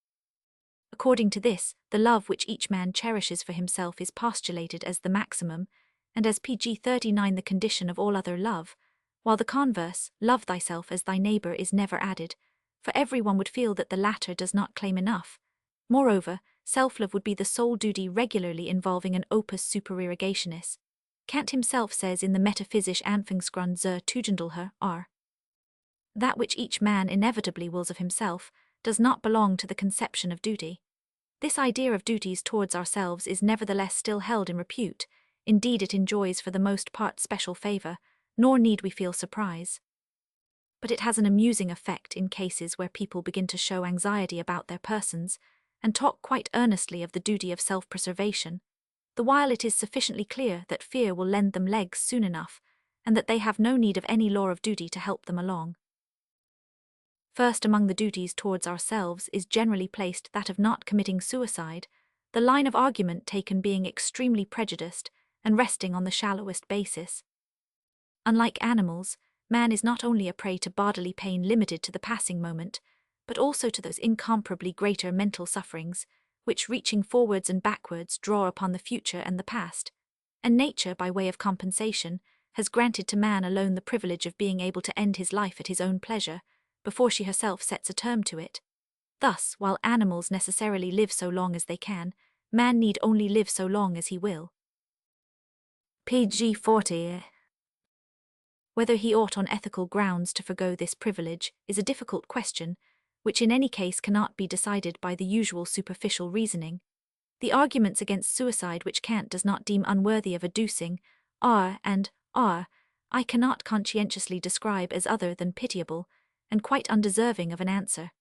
Speaker 1: According to this, the love which each man cherishes for himself is postulated as the maximum, and as pg 39 the condition of all other love, while the converse, love thyself as thy neighbor, is never added, for everyone would feel that the latter does not claim enough. Moreover, self-love would be the sole duty regularly involving an opus supererogationis. Kant himself says in the Metaphysisch Anfangsgrund zur Tugendlehre, R. That which each man inevitably wills of himself does not belong to the conception of duty. This idea of duties towards ourselves is nevertheless still held in repute, indeed it enjoys for the most part special favour, nor need we feel surprise. But it has an amusing effect in cases where people begin to show anxiety about their persons, and talk quite earnestly of the duty of self-preservation, the while it is sufficiently clear that fear will lend them legs soon enough, and that they have no need of any law of duty to help them along. First among the duties towards ourselves is generally placed that of not committing suicide, the line of argument taken being extremely prejudiced and resting on the shallowest basis. Unlike animals, man is not only a prey to bodily pain limited to the passing moment, but also to those incomparably greater mental sufferings, which reaching forwards and backwards draw upon the future and the past, and nature, by way of compensation, has granted to man alone the privilege of being able to end his life at his own pleasure, before she herself sets a term to it. Thus, while animals necessarily live so long as they can, man need only live so long as he will. pg 40. Whether he ought on ethical grounds to forgo this privilege is a difficult question, which in any case cannot be decided by the usual superficial reasoning. The arguments against suicide which Kant does not deem unworthy of adducing are, and are, I cannot conscientiously describe as other than pitiable, and quite undeserving of an answer.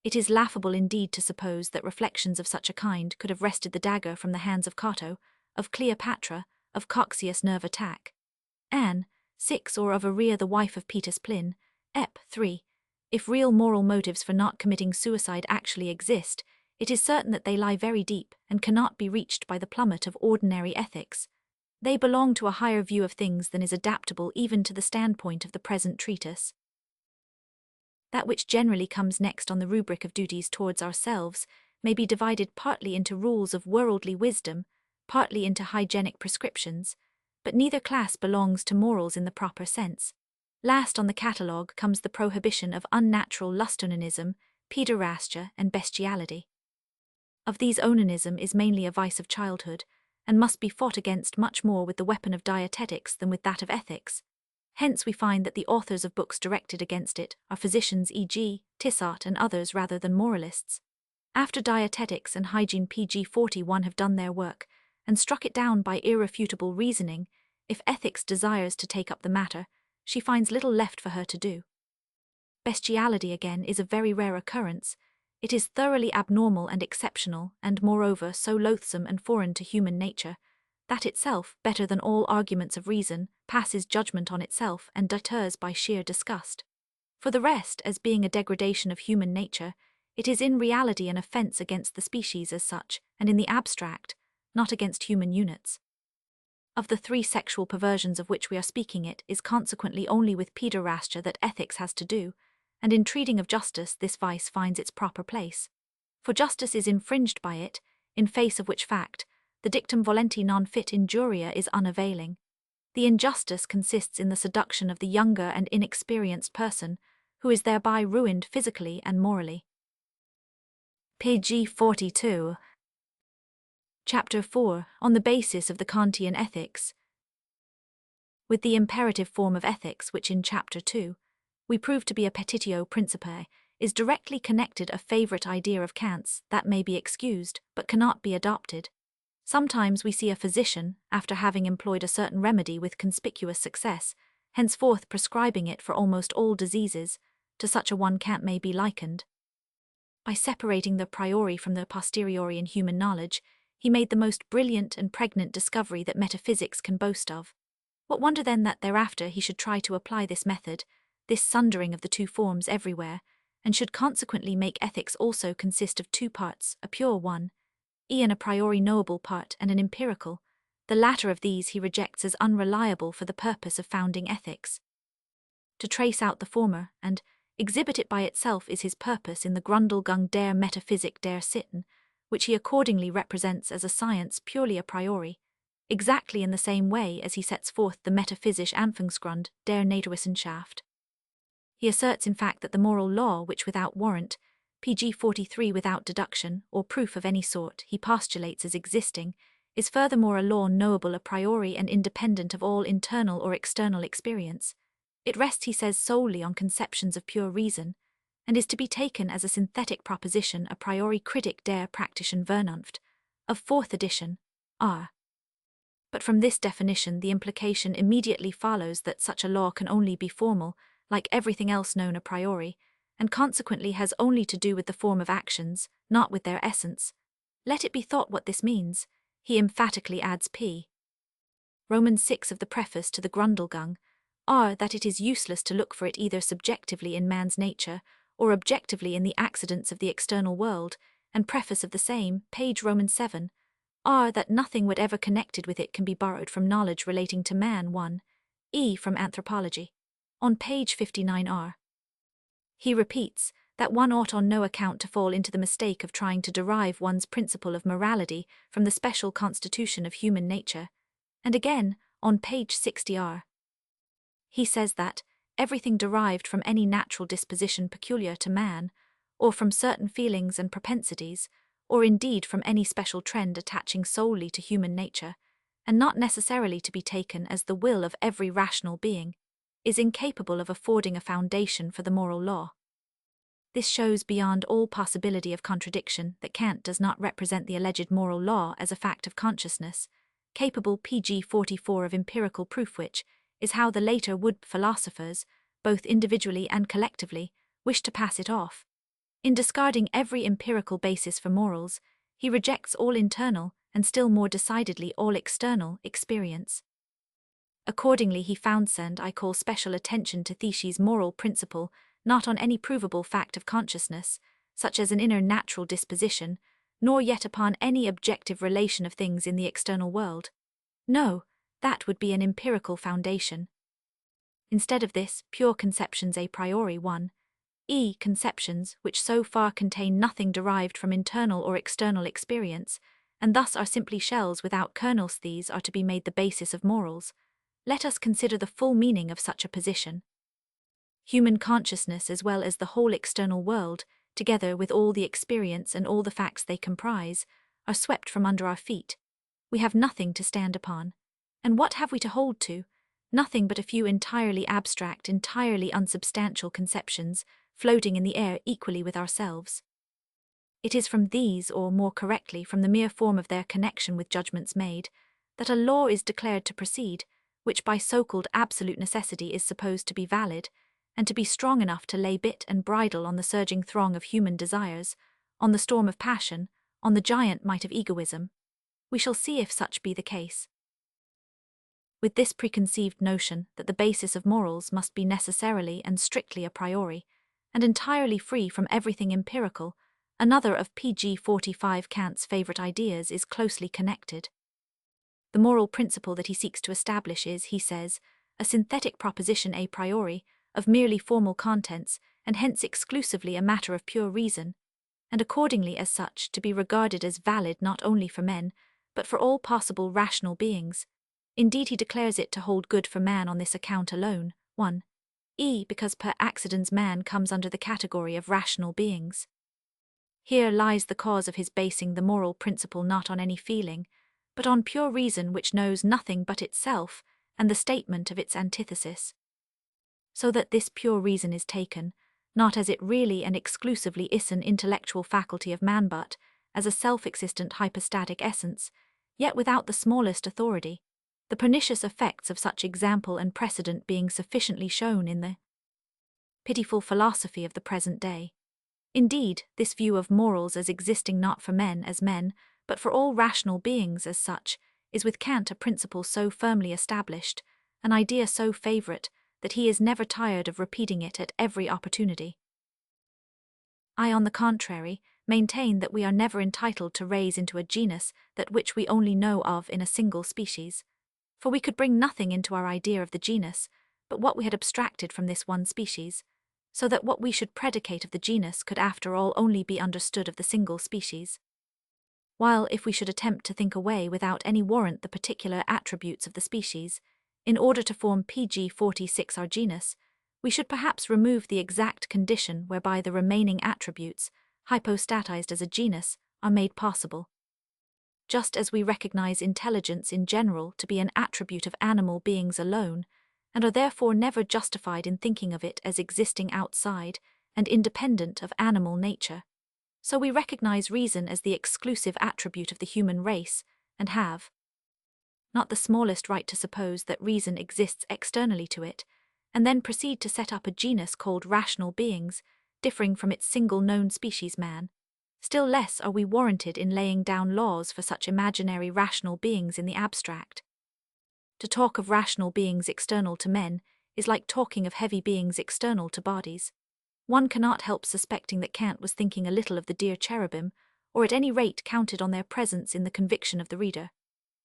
Speaker 1: It is laughable indeed to suppose that reflections of such a kind could have wrested the dagger from the hands of Cato, of Cleopatra, of Cocceius' nerve attack, Anne, 6, or of Aurea the wife of Petus Plin, Ep. 3. If real moral motives for not committing suicide actually exist, it is certain that they lie very deep and cannot be reached by the plummet of ordinary ethics. They belong to a higher view of things than is adaptable even to the standpoint of the present treatise. That which generally comes next on the rubric of duties towards ourselves may be divided partly into rules of worldly wisdom, partly into hygienic prescriptions, but neither class belongs to morals in the proper sense. Last on the catalogue comes the prohibition of unnatural lustonanism, pederastia, and bestiality. Of these onanism is mainly a vice of childhood, and must be fought against much more with the weapon of dietetics than with that of ethics. Hence we find that the authors of books directed against it are physicians, e.g., Tissot and others, rather than moralists. After dietetics and hygiene pg 41 have done their work, and struck it down by irrefutable reasoning, if ethics desires to take up the matter, she finds little left for her to do. Bestiality, again, is a very rare occurrence. It is thoroughly abnormal and exceptional, and moreover so loathsome and foreign to human nature, that itself, better than all arguments of reason, passes judgment on itself and deters by sheer disgust. For the rest, as being a degradation of human nature, it is in reality an offence against the species as such, and in the abstract, not against human units. Of the three sexual perversions of which we are speaking, it is consequently only with pederastia that ethics has to do, and in treating of justice this vice finds its proper place. For justice is infringed by it, in face of which fact, the dictum volenti non fit injuria is unavailing. The injustice consists in the seduction of the younger and inexperienced person, who is thereby ruined physically and morally. Page 42. Chapter 4, on the basis of the Kantian ethics. With the imperative form of ethics, which in Chapter 2, we prove to be a petitio principii, is directly connected a favorite idea of Kant's that may be excused, but cannot be adopted. Sometimes we see a physician, after having employed a certain remedy with conspicuous success, henceforth prescribing it for almost all diseases. To such a one Kant may be likened. By separating the priori from the posteriori in human knowledge, he made the most brilliant and pregnant discovery that metaphysics can boast of. What wonder then that thereafter he should try to apply this method, this sundering of the two forms everywhere, and should consequently make ethics also consist of two parts, a pure one, an a priori knowable part and an empirical. The latter of these he rejects as unreliable for the purpose of founding ethics. To trace out the former and exhibit it by itself is his purpose in the Grundlegung der Metaphysik der Sitten, which he accordingly represents as a science purely a priori, exactly in the same way as he sets forth the metaphysische Anfangsgrund der Naturwissenschaft. He asserts in fact that the moral law which without warrant, pg 43 without deduction or proof of any sort he postulates as existing, is furthermore a law knowable a priori and independent of all internal or external experience. It rests, he says, solely on conceptions of pure reason, and is to be taken as a synthetic proposition a priori critic der praktischen Vernunft, of 4th edition, R. But from this definition the implication immediately follows that such a law can only be formal, like everything else known a priori, and consequently has only to do with the form of actions, not with their essence. Let it be thought what this means. He emphatically adds p. Romans 6 of the preface to the Grundlegung, are that it is useless to look for it either subjectively in man's nature or objectively in the accidents of the external world, and preface of the same, page Romans 7, are that nothing whatever connected with it can be borrowed from knowledge relating to man 1, from anthropology. On page 59r. He repeats that one ought on no account to fall into the mistake of trying to derive one's principle of morality from the special constitution of human nature, and again, on page 60r. He says that everything derived from any natural disposition peculiar to man, or from certain feelings and propensities, or indeed from any special trend attaching solely to human nature, and not necessarily to be taken as the will of every rational being, is incapable of affording a foundation for the moral law. This shows beyond all possibility of contradiction that Kant does not represent the alleged moral law as a fact of consciousness, capable pg 44 of empirical proof, which is how the later would philosophers, both individually and collectively, wish to pass it off. In discarding every empirical basis for morals, he rejects all internal, and still more decidedly all external, experience. Accordingly he founds and I call special attention to Thiesch's moral principle, not on any provable fact of consciousness, such as an inner natural disposition, nor yet upon any objective relation of things in the external world. No, that would be an empirical foundation. Instead of this, pure conceptions a priori 1, conceptions which so far contain nothing derived from internal or external experience, and thus are simply shells without kernels, these are to be made the basis of morals. Let us consider the full meaning of such a position. Human consciousness as well as the whole external world, together with all the experience and all the facts they comprise, are swept from under our feet. We have nothing to stand upon. And what have we to hold to? Nothing but a few entirely abstract, entirely unsubstantial conceptions, floating in the air equally with ourselves. It is from these, or more correctly from the mere form of their connection with judgments made, that a law is declared to proceed, which by so-called absolute necessity is supposed to be valid, and to be strong enough to lay bit and bridle on the surging throng of human desires, on the storm of passion, on the giant might of egoism. We shall see if such be the case. With this preconceived notion that the basis of morals must be necessarily and strictly a priori, and entirely free from everything empirical, another of pg 45 Kant's favorite ideas is closely connected. The moral principle that he seeks to establish is, he says, a synthetic proposition a priori, of merely formal contents, and hence exclusively a matter of pure reason, and accordingly as such to be regarded as valid not only for men, but for all possible rational beings. Indeed, he declares it to hold good for man on this account alone. 1. Because per accidens man comes under the category of rational beings. Here lies the cause of his basing the moral principle not on any feeling, but on pure reason which knows nothing but itself and the statement of its antithesis. So that this pure reason is taken, not as it really and exclusively is an intellectual faculty of man but as a self-existent hypostatic essence, yet without the smallest authority, the pernicious effects of such example and precedent being sufficiently shown in the pitiful philosophy of the present day. Indeed, this view of morals as existing not for men as men, but for all rational beings as such, is with Kant a principle so firmly established, an idea so favourite, that he is never tired of repeating it at every opportunity. I, on the contrary, maintain that we are never entitled to raise into a genus that which we only know of in a single species, for we could bring nothing into our idea of the genus but what we had abstracted from this one species, so that what we should predicate of the genus could after all only be understood of the single species. While if we should attempt to think away without any warrant the particular attributes of the species, in order to form pg 46 our genus, we should perhaps remove the exact condition whereby the remaining attributes, hypostatized as a genus, are made possible. Just as we recognize intelligence in general to be an attribute of animal beings alone, and are therefore never justified in thinking of it as existing outside and independent of animal nature, so we recognize reason as the exclusive attribute of the human race, and have not the smallest right to suppose that reason exists externally to it, and then proceed to set up a genus called rational beings, differing from its single known species man. Still less are we warranted in laying down laws for such imaginary rational beings in the abstract. To talk of rational beings external to men is like talking of heavy beings external to bodies. One cannot help suspecting that Kant was thinking a little of the dear cherubim, or at any rate counted on their presence in the conviction of the reader.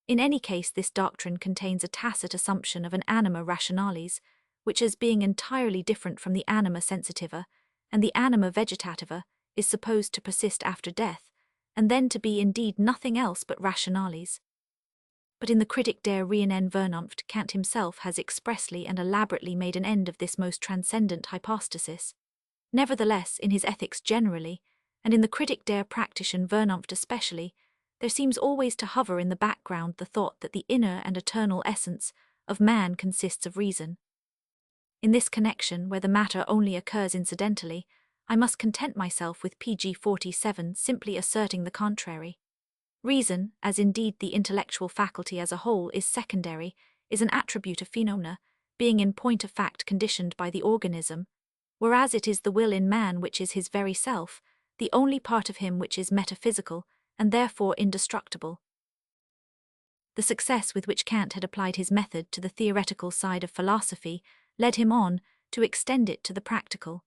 Speaker 1: In any case, this doctrine contains a tacit assumption of an anima rationalis, which as being entirely different from the anima sensitiva, and the anima vegetativa, is supposed to persist after death, and then to be indeed nothing else but rationalis. But in the Kritik der reinen Vernunft, Kant himself has expressly and elaborately made an end of this most transcendent hypostasis. Nevertheless, in his ethics generally, and in the Kritik der praktischen Vernunft especially, there seems always to hover in the background the thought that the inner and eternal essence of man consists of reason. In this connection, where the matter only occurs incidentally, I must content myself with pg 47 simply asserting the contrary. Reason, as indeed the intellectual faculty as a whole is secondary, is an attribute of phenomena, being in point of fact conditioned by the organism, whereas it is the will in man which is his very self, the only part of him which is metaphysical, and therefore indestructible. The success with which Kant had applied his method to the theoretical side of philosophy led him on to extend it to the practical.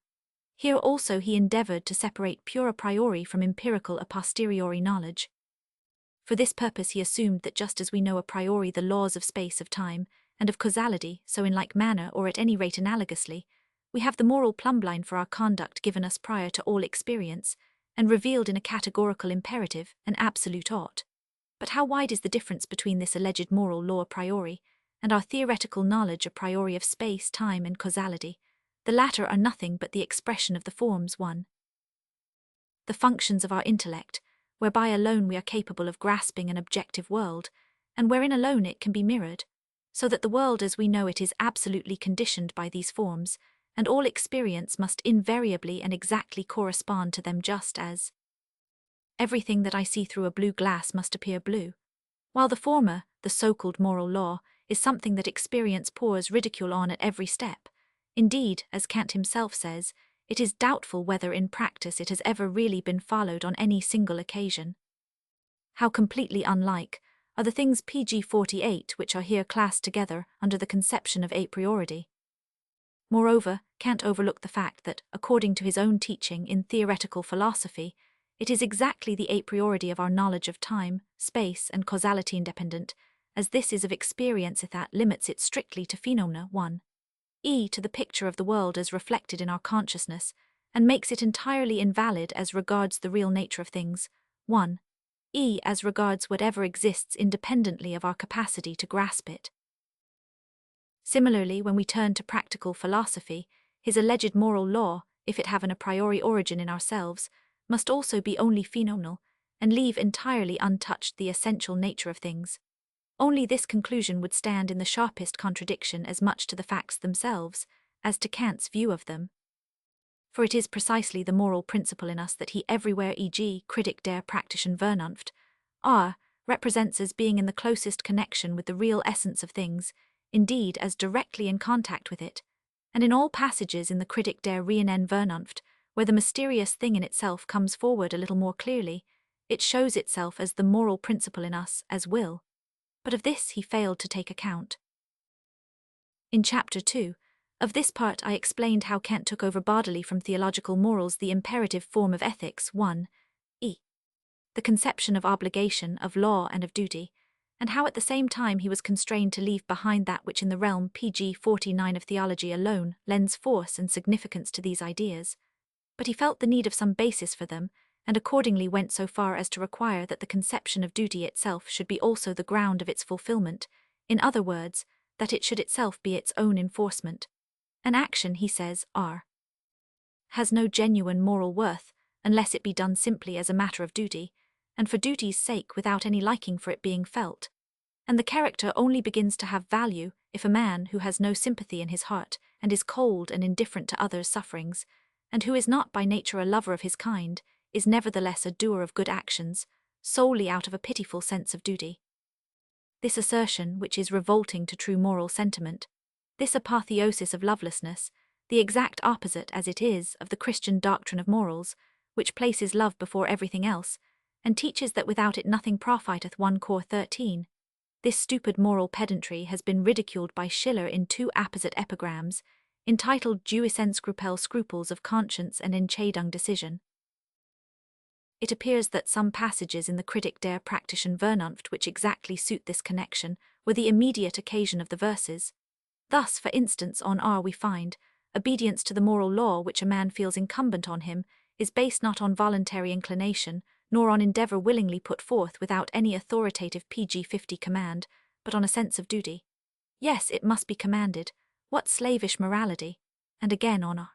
Speaker 1: Here also he endeavored to separate pure a priori from empirical a posteriori knowledge. For this purpose he assumed that just as we know a priori the laws of space, of time, and of causality, so in like manner, or at any rate analogously, we have the moral plumbline for our conduct given us prior to all experience, and revealed in a categorical imperative, an absolute ought. But how wide is the difference between this alleged moral law a priori, and our theoretical knowledge a priori of space, time, and causality? The latter are nothing but the expression of the forms 1. The functions of our intellect, whereby alone we are capable of grasping an objective world, and wherein alone it can be mirrored, so that the world as we know it is absolutely conditioned by these forms, and all experience must invariably and exactly correspond to them, just as everything that I see through a blue glass must appear blue, while the former, the so-called moral law, is something that experience pours ridicule on at every step. Indeed, as Kant himself says, it is doubtful whether in practice it has ever really been followed on any single occasion. How completely unlike are the things pg 48 which are here classed together under the conception of a priority. Moreover, Kant overlooked the fact that, according to his own teaching in theoretical philosophy, it is exactly the a priority of our knowledge of time, space, and causality independent, as this is of experience that limits it strictly to phenomena 1. To the picture of the world as reflected in our consciousness, and makes it entirely invalid as regards the real nature of things 1. E as regards whatever exists independently of our capacity to grasp it. Similarly, when we turn to practical philosophy, his alleged moral law, if it have an a priori origin in ourselves, must also be only phenomenal, and leave entirely untouched the essential nature of things. Only this conclusion would stand in the sharpest contradiction as much to the facts themselves as to Kant's view of them. For it is precisely the moral principle in us that he everywhere, e.g., critic der praktischen Vernunft, represents as being in the closest connection with the real essence of things, indeed as directly in contact with it, and in all passages in the critic der reinen Vernunft, where the mysterious thing in itself comes forward a little more clearly, it shows itself as the moral principle in us as will. But of this he failed to take account. In Chapter 2, of this part I explained how Kant took over bodily from theological morals the imperative form of ethics 1, e. the conception of obligation, of law and of duty, and how at the same time he was constrained to leave behind that which in the realm pg 49 of theology alone lends force and significance to these ideas. But he felt the need of some basis for them, and accordingly went so far as to require that the conception of duty itself should be also the ground of its fulfillment, in other words, that it should itself be its own enforcement. An action, he says, has no genuine moral worth, unless it be done simply as a matter of duty, and for duty's sake without any liking for it being felt. And the character only begins to have value if a man who has no sympathy in his heart, and is cold and indifferent to others' sufferings, and who is not by nature a lover of his kind, is nevertheless a doer of good actions, solely out of a pitiful sense of duty. This assertion, which is revolting to true moral sentiment, this apotheosis of lovelessness, the exact opposite as it is of the Christian doctrine of morals, which places love before everything else, and teaches that without it nothing profiteth 1 Cor 13. This stupid moral pedantry has been ridiculed by Schiller in 2 apposite epigrams, entitled Gewissensskrupel Scruples of Conscience and Entscheidung Decision. It appears that some passages in the Kritik der praktischen Vernunft which exactly suit this connection were the immediate occasion of the verses. Thus, for instance, on we find, obedience to the moral law which a man feels incumbent on him is based not on voluntary inclination, nor on endeavour willingly put forth without any authoritative pg 50 command, but on a sense of duty. Yes, it must be commanded. What slavish morality! And again on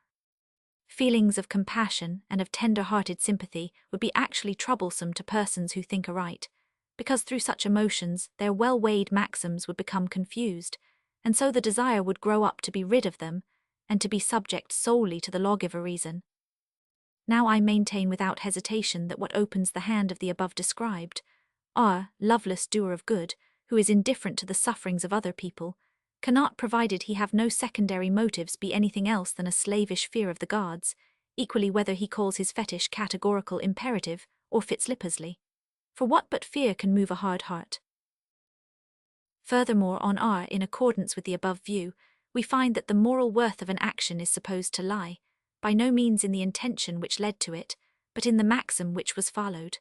Speaker 1: feelings of compassion and of tender-hearted sympathy would be actually troublesome to persons who think aright, because through such emotions their well-weighed maxims would become confused, and so the desire would grow up to be rid of them, and to be subject solely to the lawgiver reason. Now I maintain without hesitation that what opens the hand of the above described, loveless doer of good, who is indifferent to the sufferings of other people, cannot, provided he have no secondary motives, be anything else than a slavish fear of the gods, equally whether he calls his fetish categorical imperative or Fitzlippersley. For what but fear can move a hard heart? Furthermore, on in accordance with the above view, we find that the moral worth of an action is supposed to lie, by no means in the intention which led to it, but in the maxim which was followed.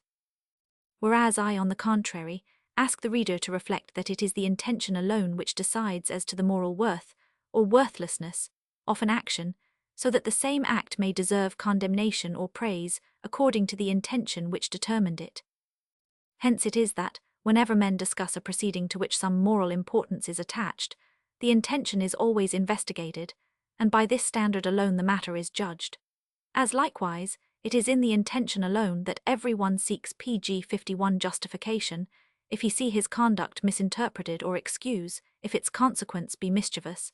Speaker 1: Whereas I, on the contrary, ask the reader to reflect that it is the intention alone which decides as to the moral worth, or worthlessness, of an action, so that the same act may deserve condemnation or praise according to the intention which determined it. Hence it is that, whenever men discuss a proceeding to which some moral importance is attached, the intention is always investigated, and by this standard alone the matter is judged. As likewise, it is in the intention alone that every one seeks pg 51 justification, if he see his conduct misinterpreted, or excuse, if its consequence be mischievous.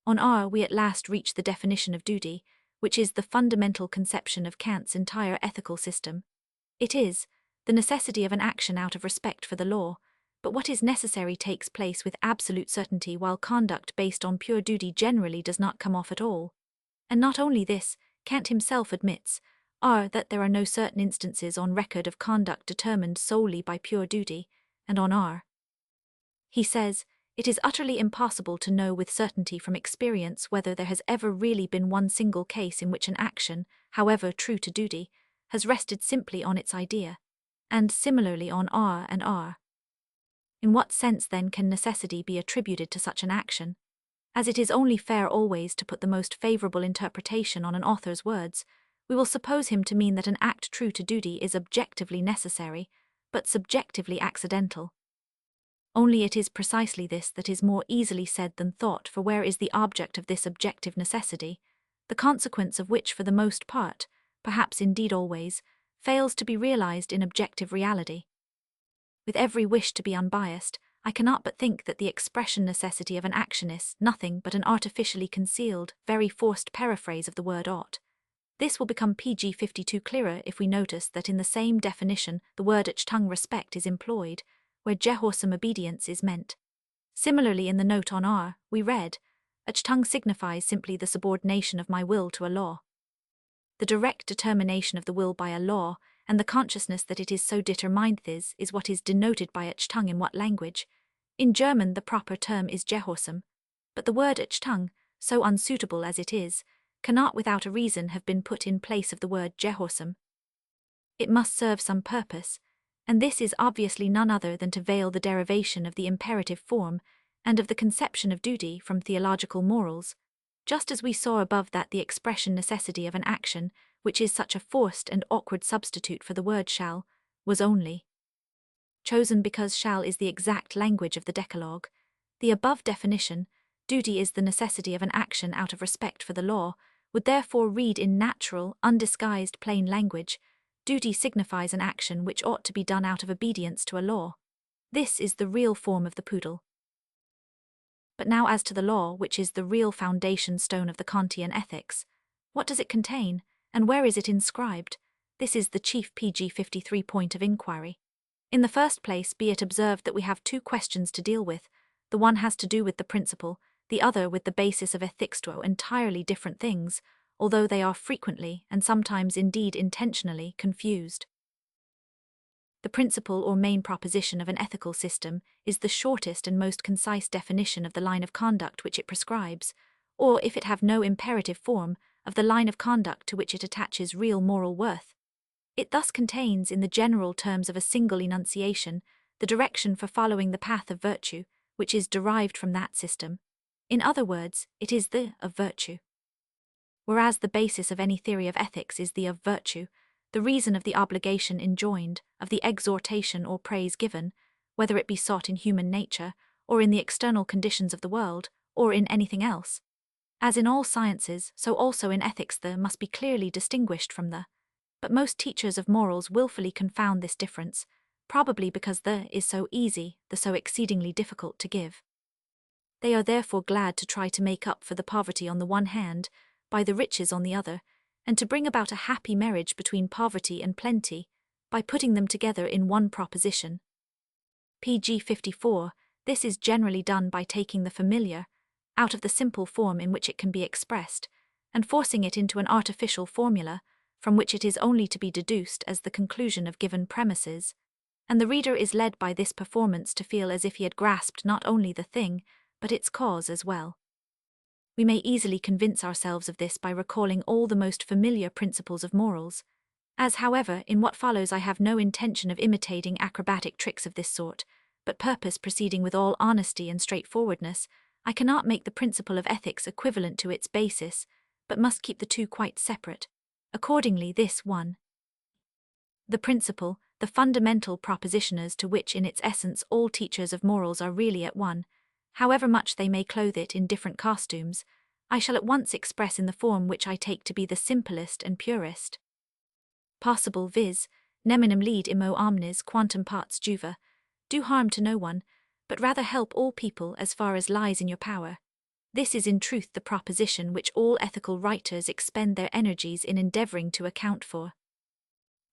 Speaker 1: On we at last reach the definition of duty, which is the fundamental conception of Kant's entire ethical system. It is the necessity of an action out of respect for the law, but what is necessary takes place with absolute certainty, while conduct based on pure duty generally does not come off at all. And not only this, Kant himself admits, that there are no certain instances on record of conduct determined solely by pure duty, and on he says, it is utterly impossible to know with certainty from experience whether there has ever really been one single case in which an action, however true to duty, has rested simply on its idea, and similarly on and In what sense then can necessity be attributed to such an action? As it is only fair always to put the most favourable interpretation on an author's words, we will suppose him to mean that an act true to duty is objectively necessary, but subjectively accidental. Only it is precisely this that is more easily said than thought, for where is the object of this objective necessity, the consequence of which for the most part, perhaps indeed always, fails to be realized in objective reality? With every wish to be unbiased, I cannot but think that the expression necessity of an action is nothing but an artificially concealed, very forced paraphrase of the word ought. This will become pg 52 clearer if we notice that in the same definition the word achtung respect is employed, where gehorsam obedience is meant. Similarly, in the note on R, we read, achtung signifies simply the subordination of my will to a law. The direct determination of the will by a law, and the consciousness that it is so determined is what is denoted by achtung in what language. In German the proper term is gehorsam, but the word achtung, so unsuitable as it is, cannot without a reason have been put in place of the word gehorsam. It must serve some purpose, and this is obviously none other than to veil the derivation of the imperative form and of the conception of duty from theological morals, just as we saw above that the expression necessity of an action, which is such a forced and awkward substitute for the word shall, was only chosen because shall is the exact language of the Decalogue. The above definition, duty is the necessity of an action out of respect for the law, would therefore read in natural, undisguised plain language, duty signifies an action which ought to be done out of obedience to a law. This is the real form of the poodle. But now as to the law, which is the real foundation stone of the Kantian ethics. What does it contain, and where is it inscribed? This is the chief pg 53 point of inquiry. In the first place, be it observed that we have two questions to deal with. The one has to do with the principle, the other with the basis of ethics, two entirely different things, although they are frequently, and sometimes indeed intentionally, confused. The principle or main proposition of an ethical system is the shortest and most concise definition of the line of conduct which it prescribes, or, if it have no imperative form, of the line of conduct to which it attaches real moral worth. It thus contains, in the general terms of a single enunciation, the direction for following the path of virtue, which is derived from that system. In other words, it is the of virtue. Whereas the basis of any theory of ethics is the of virtue, the reason of the obligation enjoined, of the exhortation or praise given, whether it be sought in human nature, or in the external conditions of the world, or in anything else. As in all sciences, so also in ethics the must be clearly distinguished from the. But most teachers of morals wilfully confound this difference, probably because the is so easy, the so exceedingly difficult to give. They are therefore glad to try to make up for the poverty on the one hand, by the riches on the other, and to bring about a happy marriage between poverty and plenty, by putting them together in one proposition. Pg 54, this is generally done by taking the familiar, out of the simple form in which it can be expressed, and forcing it into an artificial formula, from which it is only to be deduced as the conclusion of given premises, and the reader is led by this performance to feel as if he had grasped not only the thing, but its cause as well. We may easily convince ourselves of this by recalling all the most familiar principles of morals. As, however, in what follows I have no intention of imitating acrobatic tricks of this sort, but purpose proceeding with all honesty and straightforwardness, I cannot make the principle of ethics equivalent to its basis, but must keep the two quite separate. Accordingly, this one, the principle, the fundamental proposition as to which in its essence all teachers of morals are really at one, however much they may clothe it in different costumes, I shall at once express in the form which I take to be the simplest and purest possible, viz., neminem lead immo omnes quantum parts juva, do harm to no one, but rather help all people as far as lies in your power. This is in truth the proposition which all ethical writers expend their energies in endeavouring to account for.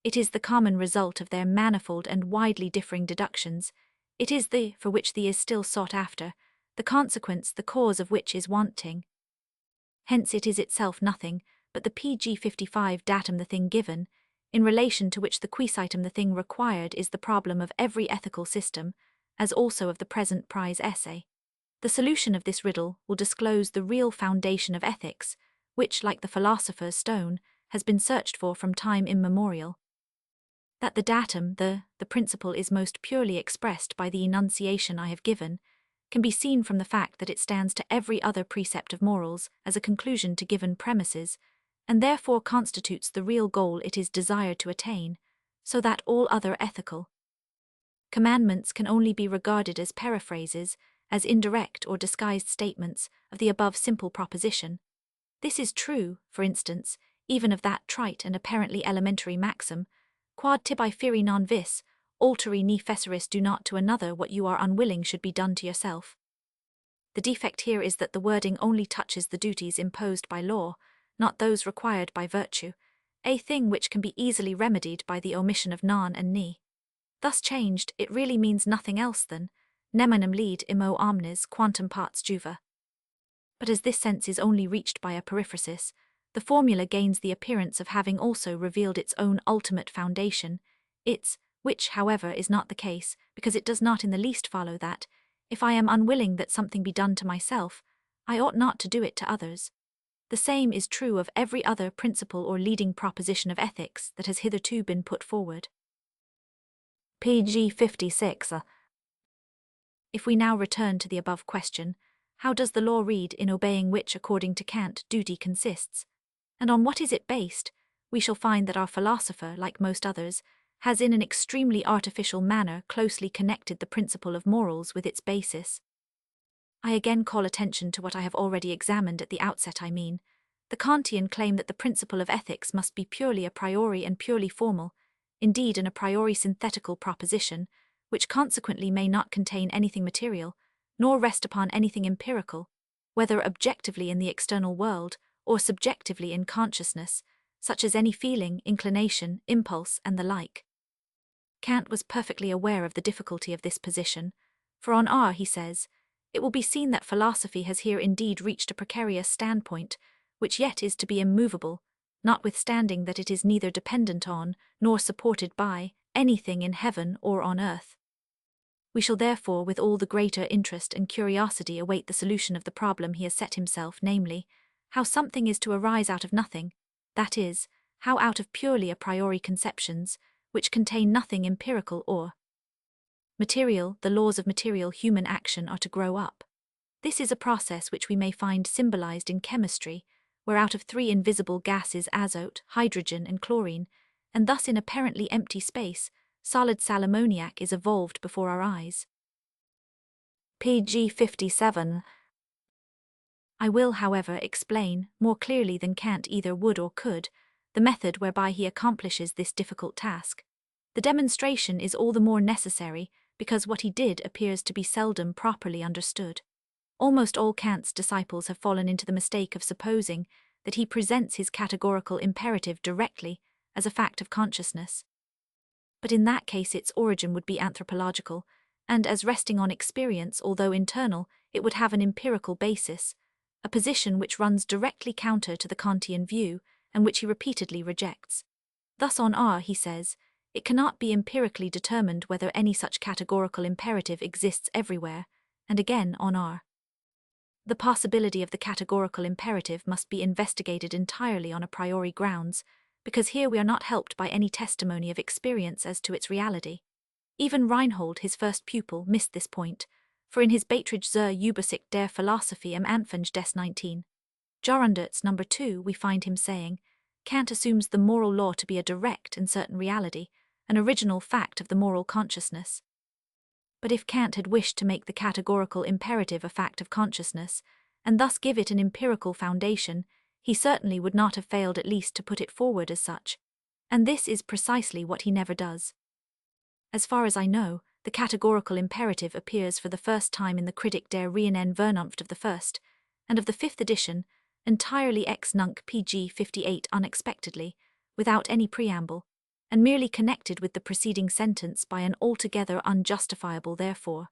Speaker 1: It is the common result of their manifold and widely differing deductions. It is the for which the is still sought after, the consequence the cause of which is wanting. Hence it is itself nothing, but the pg 55 datum the thing given, in relation to which the quisitum the thing required is the problem of every ethical system, as also of the present prize essay. The solution of this riddle will disclose the real foundation of ethics, which, like the philosopher's stone, has been searched for from time immemorial. That the datum, the principle is most purely expressed by the enunciation I have given, can be seen from the fact that it stands to every other precept of morals as a conclusion to given premises, and therefore constitutes the real goal it is desired to attain, so that all other ethical commandments can only be regarded as paraphrases, as indirect or disguised statements of the above simple proposition. This is true, for instance, even of that trite and apparently elementary maxim, quod tibi feri non vis, alteri ni feceris, do not to another what you are unwilling should be done to yourself. The defect here is that the wording only touches the duties imposed by law, not those required by virtue, a thing which can be easily remedied by the omission of non and ni. Thus changed, it really means nothing else than nemanem lead imo omnes quantum parts juva. But as this sense is only reached by a periphrasis, the formula gains the appearance of having also revealed its own ultimate foundation, which, however, is not the case, because it does not in the least follow that, if I am unwilling that something be done to myself, I ought not to do it to others. The same is true of every other principle or leading proposition of ethics that has hitherto been put forward. Pg 56. If we now return to the above question, how does the law read in obeying which, according to Kant, duty consists, and on what is it based, we shall find that our philosopher, like most others, has in an extremely artificial manner closely connected the principle of morals with its basis. I again call attention to what I have already examined at the outset. I mean, the Kantian claim that the principle of ethics must be purely a priori and purely formal, indeed an a priori synthetical proposition, which consequently may not contain anything material, nor rest upon anything empirical, whether objectively in the external world, or subjectively in consciousness, such as any feeling, inclination, impulse, and the like. Kant was perfectly aware of the difficulty of this position, for on R, he says, it will be seen that philosophy has here indeed reached a precarious standpoint, which yet is to be immovable, notwithstanding that it is neither dependent on, nor supported by, anything in heaven or on earth. We shall therefore with all the greater interest and curiosity await the solution of the problem he has set himself, namely, how something is to arise out of nothing, that is, how out of purely a priori conceptions, which contain nothing empirical or material, the laws of material human action are to grow up. This is a process which we may find symbolized in chemistry, where out of three invisible gases, azote, hydrogen, and chlorine, and thus in apparently empty space, solid sal ammoniac is evolved before our eyes. Pg 57. I will, however, explain, more clearly than Kant either would or could, the method whereby he accomplishes this difficult task. The demonstration is all the more necessary because what he did appears to be seldom properly understood. Almost all Kant's disciples have fallen into the mistake of supposing that he presents his categorical imperative directly as a fact of consciousness. But in that case its origin would be anthropological, and as resting on experience, although internal, it would have an empirical basis, a position which runs directly counter to the Kantian view, and which he repeatedly rejects. Thus on R, he says, it cannot be empirically determined whether any such categorical imperative exists everywhere, and again on R. The possibility of the categorical imperative must be investigated entirely on a priori grounds, because here we are not helped by any testimony of experience as to its reality. Even Reinhold, his first pupil, missed this point, for in his Beiträge zur Übersicht der Philosophie am Anfang des 19. Jahrhunderts No. 2 we find him saying, Kant assumes the moral law to be a direct and certain reality, an original fact of the moral consciousness. But if Kant had wished to make the categorical imperative a fact of consciousness, and thus give it an empirical foundation, he certainly would not have failed at least to put it forward as such. And this is precisely what he never does. As far as I know, the categorical imperative appears for the first time in the Kritik der reinen Vernunft of the first, and of the fifth edition, entirely ex nunc Pg 58 unexpectedly, without any preamble, and merely connected with the preceding sentence by an altogether unjustifiable therefore.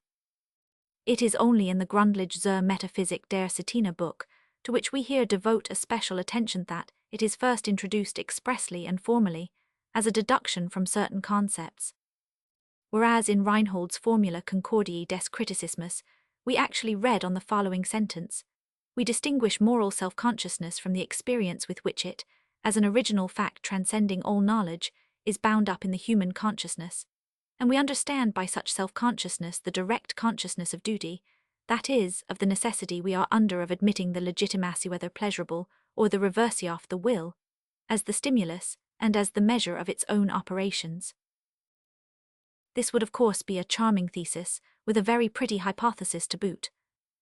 Speaker 1: It is only in the Grundlage zur Metaphysik der Cetina book, to which we here devote a special attention, that it is first introduced expressly and formally, as a deduction from certain concepts. Whereas in Reinhold's Formula Concordii des Criticismus, we actually read on the following sentence, we distinguish moral self-consciousness from the experience with which it, as an original fact transcending all knowledge, is bound up in the human consciousness, and we understand by such self-consciousness the direct consciousness of duty, that is, of the necessity we are under of admitting the legitimacy whether pleasurable, or the reversi of the will, as the stimulus, and as the measure of its own operations. This would of course be a charming thesis, with a very pretty hypothesis to boot.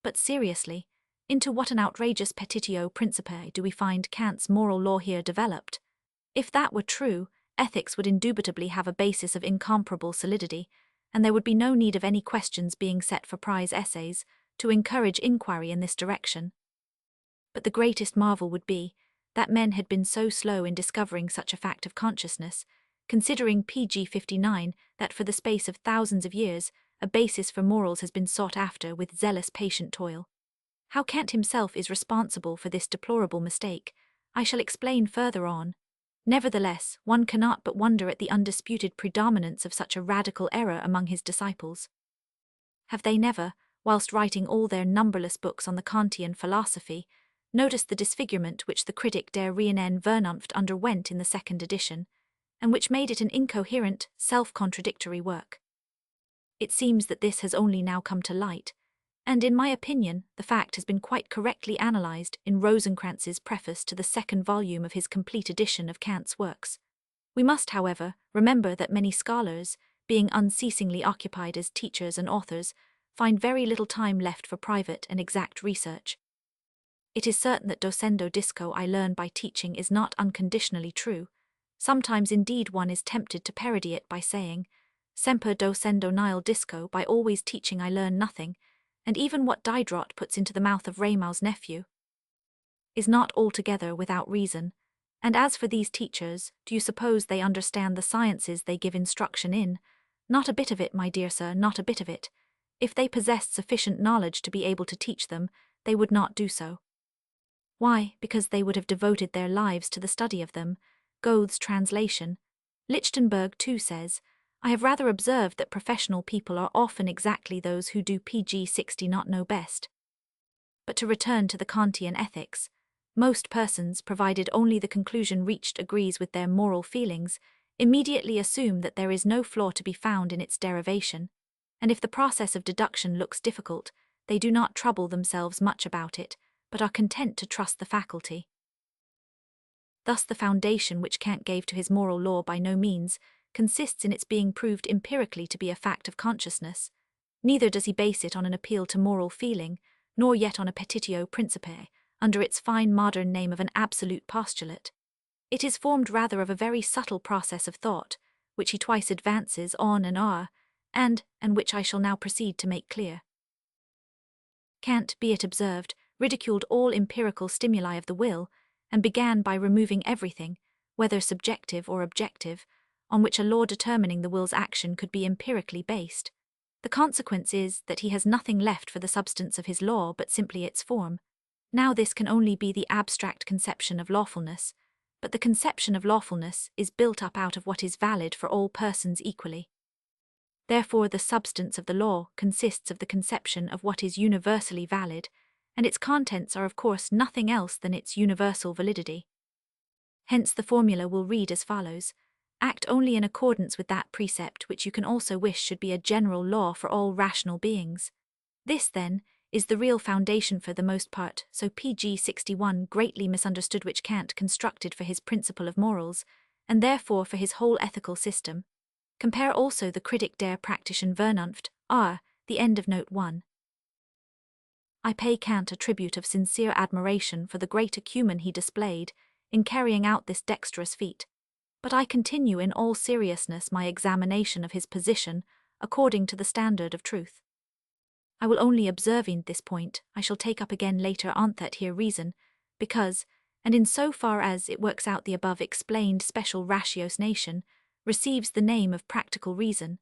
Speaker 1: But seriously, into what an outrageous petitio principii do we find Kant's moral law here developed? If that were true, ethics would indubitably have a basis of incomparable solidity, and there would be no need of any questions being set for prize essays to encourage inquiry in this direction. But the greatest marvel would be that men had been so slow in discovering such a fact of consciousness, considering pg 59 that for the space of thousands of years a basis for morals has been sought after with zealous patient toil. How Kant himself is responsible for this deplorable mistake, I shall explain further on. Nevertheless, one cannot but wonder at the undisputed predominance of such a radical error among his disciples. Have they never, whilst writing all their numberless books on the Kantian philosophy, noticed the disfigurement which the critic der reinen Vernunft underwent in the second edition, and which made it an incoherent, self-contradictory work? It seems that this has only now come to light, and in my opinion the fact has been quite correctly analysed in Rosenkranz's preface to the second volume of his complete edition of Kant's works. We must, however, remember that many scholars, being unceasingly occupied as teachers and authors, find very little time left for private and exact research. It is certain that docendo disco I learn by teaching is not unconditionally true. Sometimes indeed one is tempted to parody it by saying, semper docendo nihil disco, by always teaching I learn nothing, and even what Diderot puts into the mouth of Raymau's nephew is not altogether without reason. And as for these teachers, do you suppose they understand the sciences they give instruction in? Not a bit of it, my dear sir, not a bit of it. If they possessed sufficient knowledge to be able to teach them, they would not do so. Why? Because they would have devoted their lives to the study of them. Goethe's translation. Lichtenberg too says, I have rather observed that professional people are often exactly those who do pg 60 not know best. But to return to the Kantian ethics, most persons, provided only the conclusion reached agrees with their moral feelings, immediately assume that there is no flaw to be found in its derivation, and if the process of deduction looks difficult, they do not trouble themselves much about it, but are content to trust the faculty. Thus the foundation which Kant gave to his moral law by no means consists in its being proved empirically to be a fact of consciousness. Neither does he base it on an appeal to moral feeling, nor yet on a petitio principii, under its fine modern name of an absolute postulate. It is formed rather of a very subtle process of thought, which he twice advances on and and which I shall now proceed to make clear. Kant, be it observed, ridiculed all empirical stimuli of the will, and began by removing everything, whether subjective or objective, on which a law determining the will's action could be empirically based. The consequence is that he has nothing left for the substance of his law but simply its form. Now this can only be the abstract conception of lawfulness, but the conception of lawfulness is built up out of what is valid for all persons equally. Therefore the substance of the law consists of the conception of what is universally valid, and its contents are of course nothing else than its universal validity. Hence the formula will read as follows: act only in accordance with that precept which you can also wish should be a general law for all rational beings. This, then, is the real foundation for the most part, so pg 61 greatly misunderstood, which Kant constructed for his principle of morals, and therefore for his whole ethical system. Compare also the Kritik der praktischen Vernunft, the end of note 1. I pay Kant a tribute of sincere admiration for the great acumen he displayed in carrying out this dexterous feat, but I continue in all seriousness my examination of his position according to the standard of truth. I will only observing this point I shall take up again later on that here reason, because, and in so far as it works out the above explained special ratiocination, receives the name of practical reason.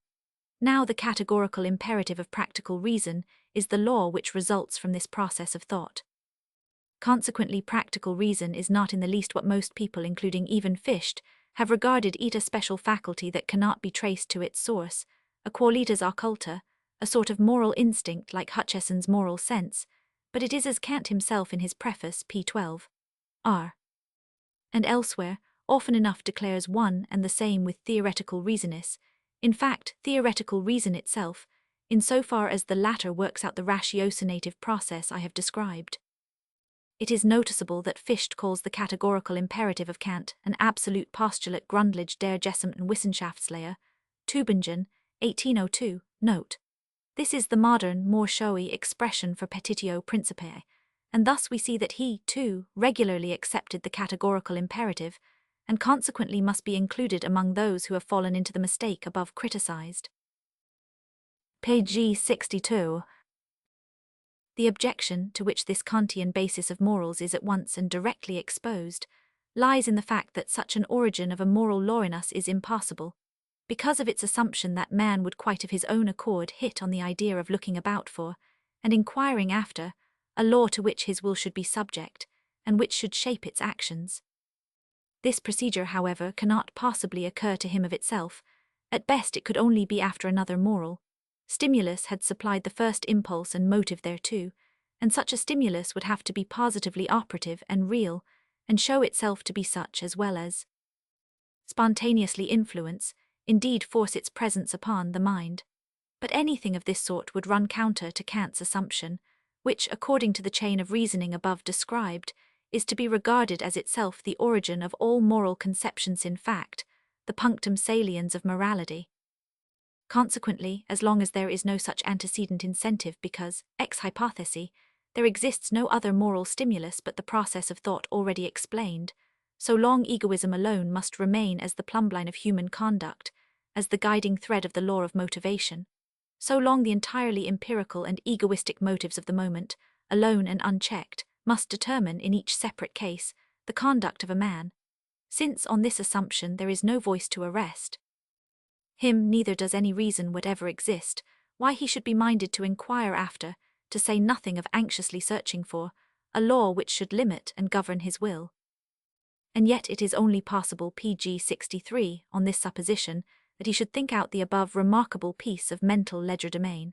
Speaker 1: Now the categorical imperative of practical reason is the law which results from this process of thought. Consequently, practical reason is not in the least what most people, including even Fichte, have regarded it a special faculty that cannot be traced to its source, a qualitas occulta, a sort of moral instinct like Hutcheson's moral sense, but it is as Kant himself in his preface p12 and elsewhere often enough declares one and the same with theoretical reasonis. In fact, theoretical reason itself, in so far as the latter works out the ratiocinative process I have described. It is noticeable that Fichte calls the categorical imperative of Kant an absolute postulate Grundlage der gesamten Wissenschaftslehre, Tübingen, 1802, note. This is the modern, more showy expression for petitio principii, and thus we see that he, too, regularly accepted the categorical imperative, and consequently must be included among those who have fallen into the mistake above criticized. Page 62. The objection to which this Kantian basis of morals is at once and directly exposed lies in the fact that such an origin of a moral law in us is impossible, because of its assumption that man would quite of his own accord hit on the idea of looking about for, and inquiring after, a law to which his will should be subject, and which should shape its actions. This procedure, however, cannot possibly occur to him of itself. At best it could only be after another moral stimulus had supplied the first impulse and motive thereto, and such a stimulus would have to be positively operative and real, and show itself to be such as well as spontaneously influence, indeed force its presence upon, the mind. But anything of this sort would run counter to Kant's assumption, which, according to the chain of reasoning above described, is to be regarded as itself the origin of all moral conceptions, in fact, the punctum saliens of morality. Consequently, as long as there is no such antecedent incentive because, ex hypothesi, there exists no other moral stimulus but the process of thought already explained, so long egoism alone must remain as the plumbline of human conduct, as the guiding thread of the law of motivation, so long the entirely empirical and egoistic motives of the moment, alone and unchecked, must determine in each separate case the conduct of a man, since on this assumption there is no voice to arrest him, neither does any reason whatever exist why he should be minded to inquire after, to say nothing of anxiously searching for, a law which should limit and govern his will. And yet it is only possible, pg 63, on this supposition, that he should think out the above remarkable piece of mental legerdemain.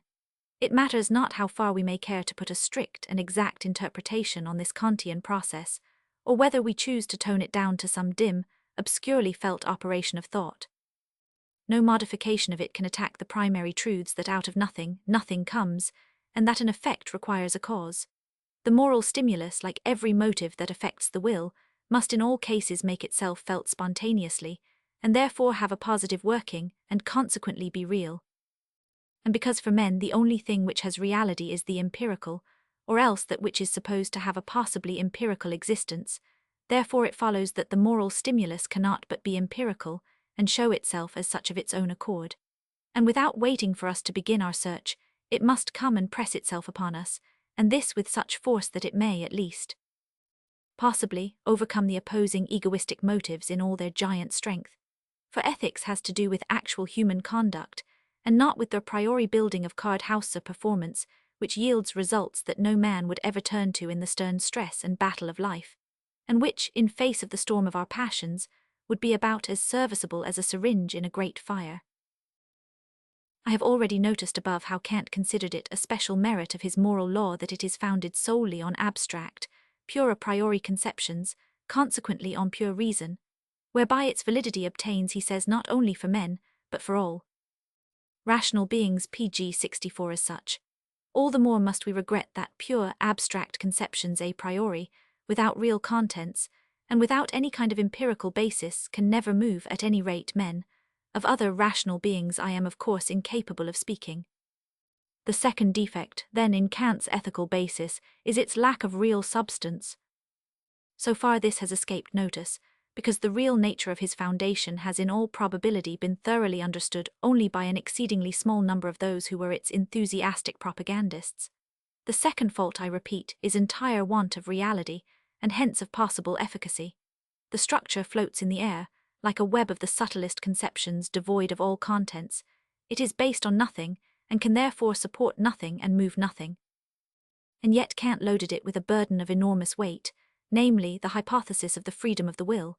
Speaker 1: It matters not how far we may care to put a strict and exact interpretation on this Kantian process, or whether we choose to tone it down to some dim, obscurely felt operation of thought. No modification of it can attack the primary truths that out of nothing, nothing comes, and that an effect requires a cause. The moral stimulus, like every motive that affects the will, must in all cases make itself felt spontaneously, and therefore have a positive working, and consequently be real. And because for men the only thing which has reality is the empirical, or else that which is supposed to have a possibly empirical existence, therefore it follows that the moral stimulus cannot but be empirical, and show itself as such of its own accord. And without waiting for us to begin our search, it must come and press itself upon us, and this with such force that it may, at least, possibly, overcome the opposing egoistic motives in all their giant strength. For ethics has to do with actual human conduct, and not with the a priori building of card-house performance, which yields results that no man would ever turn to in the stern stress and battle of life, and which, in face of the storm of our passions, would be about as serviceable as a syringe in a great fire. I have already noticed above how Kant considered it a special merit of his moral law that it is founded solely on abstract, pure a priori conceptions, consequently on pure reason, whereby its validity obtains, he says, not only for men, but for all rational beings, pg 64 as such. All the more must we regret that pure abstract conceptions a priori, without real contents, and without any kind of empirical basis, can never move, at any rate men. Of other rational beings I am of course incapable of speaking. The second defect, then, in Kant's ethical basis, is its lack of real substance. So far this has escaped notice, because the real nature of his foundation has in all probability been thoroughly understood only by an exceedingly small number of those who were its enthusiastic propagandists. The second fault, I repeat, is entire want of reality, and hence of possible efficacy. The structure floats in the air, like a web of the subtlest conceptions devoid of all contents. It is based on nothing, and can therefore support nothing and move nothing. And yet Kant loaded it with a burden of enormous weight, namely the hypothesis of the freedom of the will.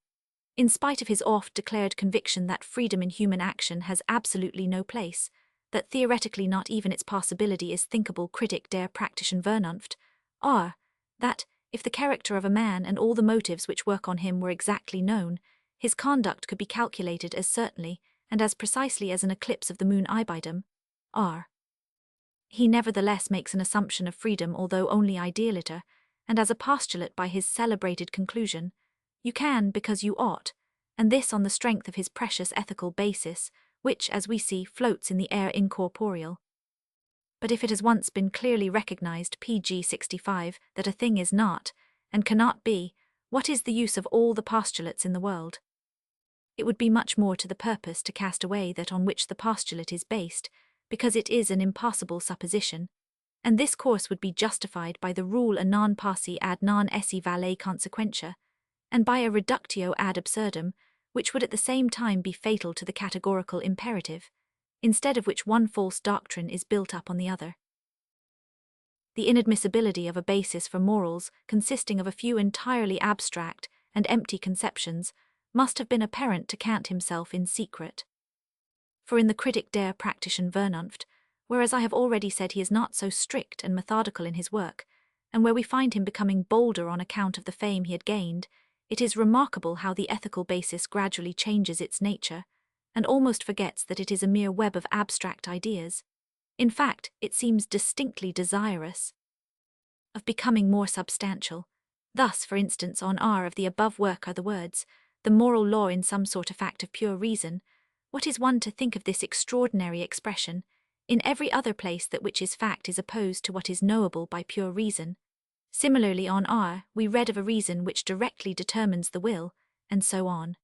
Speaker 1: In spite of his oft-declared conviction that freedom in human action has absolutely no place, that theoretically not even its possibility is thinkable, Kritik der praktischen Vernunft, are, that, if the character of a man and all the motives which work on him were exactly known, his conduct could be calculated as certainly and as precisely as an eclipse of the moon ibidem, are. He nevertheless makes an assumption of freedom, although only idealiter, and as a postulate by his celebrated conclusion, "You can because you ought," and this on the strength of his precious ethical basis, which, as we see, floats in the air incorporeal. But if it has once been clearly recognized, pg 65, that a thing is not, and cannot be, what is the use of all the postulates in the world? It would be much more to the purpose to cast away that on which the postulate is based, because it is an impossible supposition, and this course would be justified by the rule a non posse ad non esse vale consequentia, and by a reductio ad absurdum, which would at the same time be fatal to the categorical imperative, instead of which one false doctrine is built up on the other. The inadmissibility of a basis for morals consisting of a few entirely abstract and empty conceptions must have been apparent to Kant himself in secret. For in the Kritik der praktischen Vernunft, whereas I have already said he is not so strict and methodical in his work, and where we find him becoming bolder on account of the fame he had gained, it is remarkable how the ethical basis gradually changes its nature, and almost forgets that it is a mere web of abstract ideas. In fact, it seems distinctly desirous of becoming more substantial. Thus, for instance, on R of the above work are the words, "The moral law in some sort of fact of pure reason." What is one to think of this extraordinary expression? In every other place that which is fact is opposed to what is knowable by pure reason. Similarly on R, we read of a reason which directly determines the will, and so on.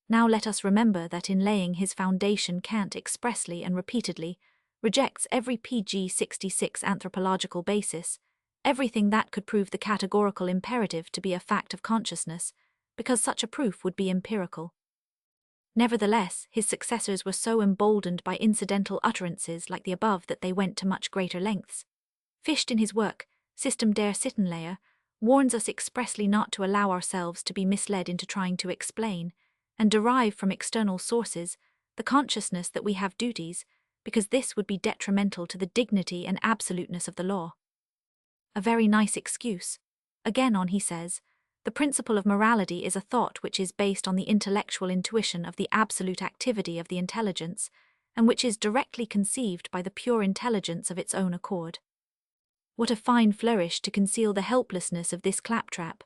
Speaker 1: Now let us remember that in laying his foundation Kant expressly and repeatedly rejects every pg 66 anthropological basis, everything that could prove the categorical imperative to be a fact of consciousness, because such a proof would be empirical. Nevertheless, his successors were so emboldened by incidental utterances like the above that they went to much greater lengths. Fichte in his work, System der Sittenlehre, warns us expressly not to allow ourselves to be misled into trying to explain, and derive from external sources, the consciousness that we have duties, because this would be detrimental to the dignity and absoluteness of the law. A very nice excuse. Again on he says, "The principle of morality is a thought which is based on the intellectual intuition of the absolute activity of the intelligence, and which is directly conceived by the pure intelligence of its own accord." What a fine flourish to conceal the helplessness of this claptrap!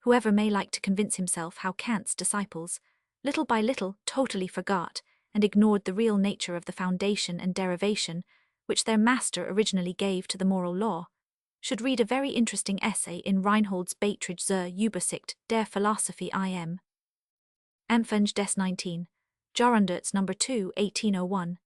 Speaker 1: Whoever may like to convince himself how Kant's disciples, little by little, totally forgot and ignored the real nature of the foundation and derivation which their master originally gave to the moral law, should read a very interesting essay in Reinhold's Beiträge zur Übersicht der Philosophie im. Anfang des 19. Jahrhunderts No. 2, 1801.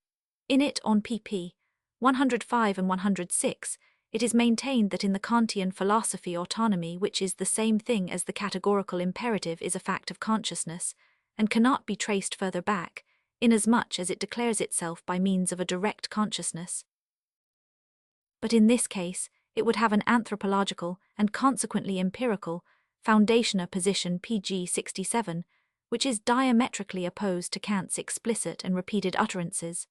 Speaker 1: In it, on pp. 105 and 106, it is maintained that in the Kantian philosophy autonomy, which is the same thing as the categorical imperative, is a fact of consciousness, and cannot be traced further back, inasmuch as it declares itself by means of a direct consciousness. But in this case, it would have an anthropological, and consequently empirical, foundationer position pg 67, which is diametrically opposed to Kant's explicit and repeated utterances.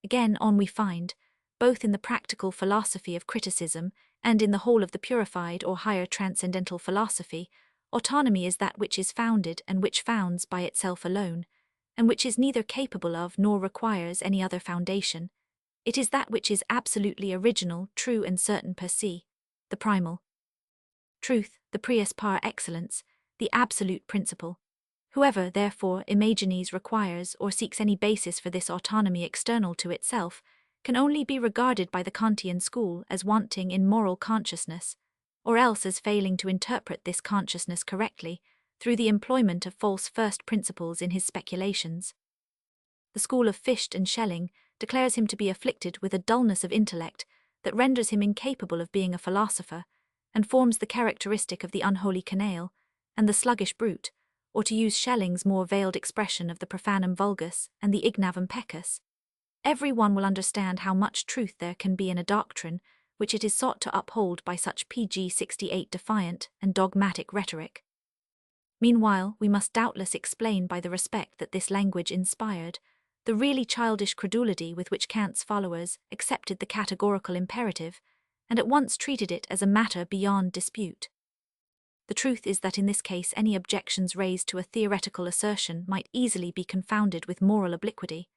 Speaker 1: Again on we find, both in the practical philosophy of criticism and in the whole of the purified or higher transcendental philosophy, autonomy is that which is founded and which founds by itself alone, and which is neither capable of nor requires any other foundation. It is that which is absolutely original, true and certain per se, the primal truth, the prius par excellence, the absolute principle. Whoever, therefore, imagines, requires, or seeks any basis for this autonomy external to itself, can only be regarded by the Kantian school as wanting in moral consciousness, or else as failing to interpret this consciousness correctly, through the employment of false first principles in his speculations. The school of Fichte and Schelling declares him to be afflicted with a dullness of intellect that renders him incapable of being a philosopher, and forms the characteristic of the unholy canaille, and the sluggish brute, or to use Schelling's more veiled expression of the profanum vulgus and the ignavum pecus. Every one will understand how much truth there can be in a doctrine which it is sought to uphold by such pg 68 defiant and dogmatic rhetoric. Meanwhile, we must doubtless explain by the respect that this language inspired, the really childish credulity with which Kant's followers accepted the categorical imperative, and at once treated it as a matter beyond dispute. The truth is that in this case any objections raised to a theoretical assertion might easily be confounded with moral obliquity,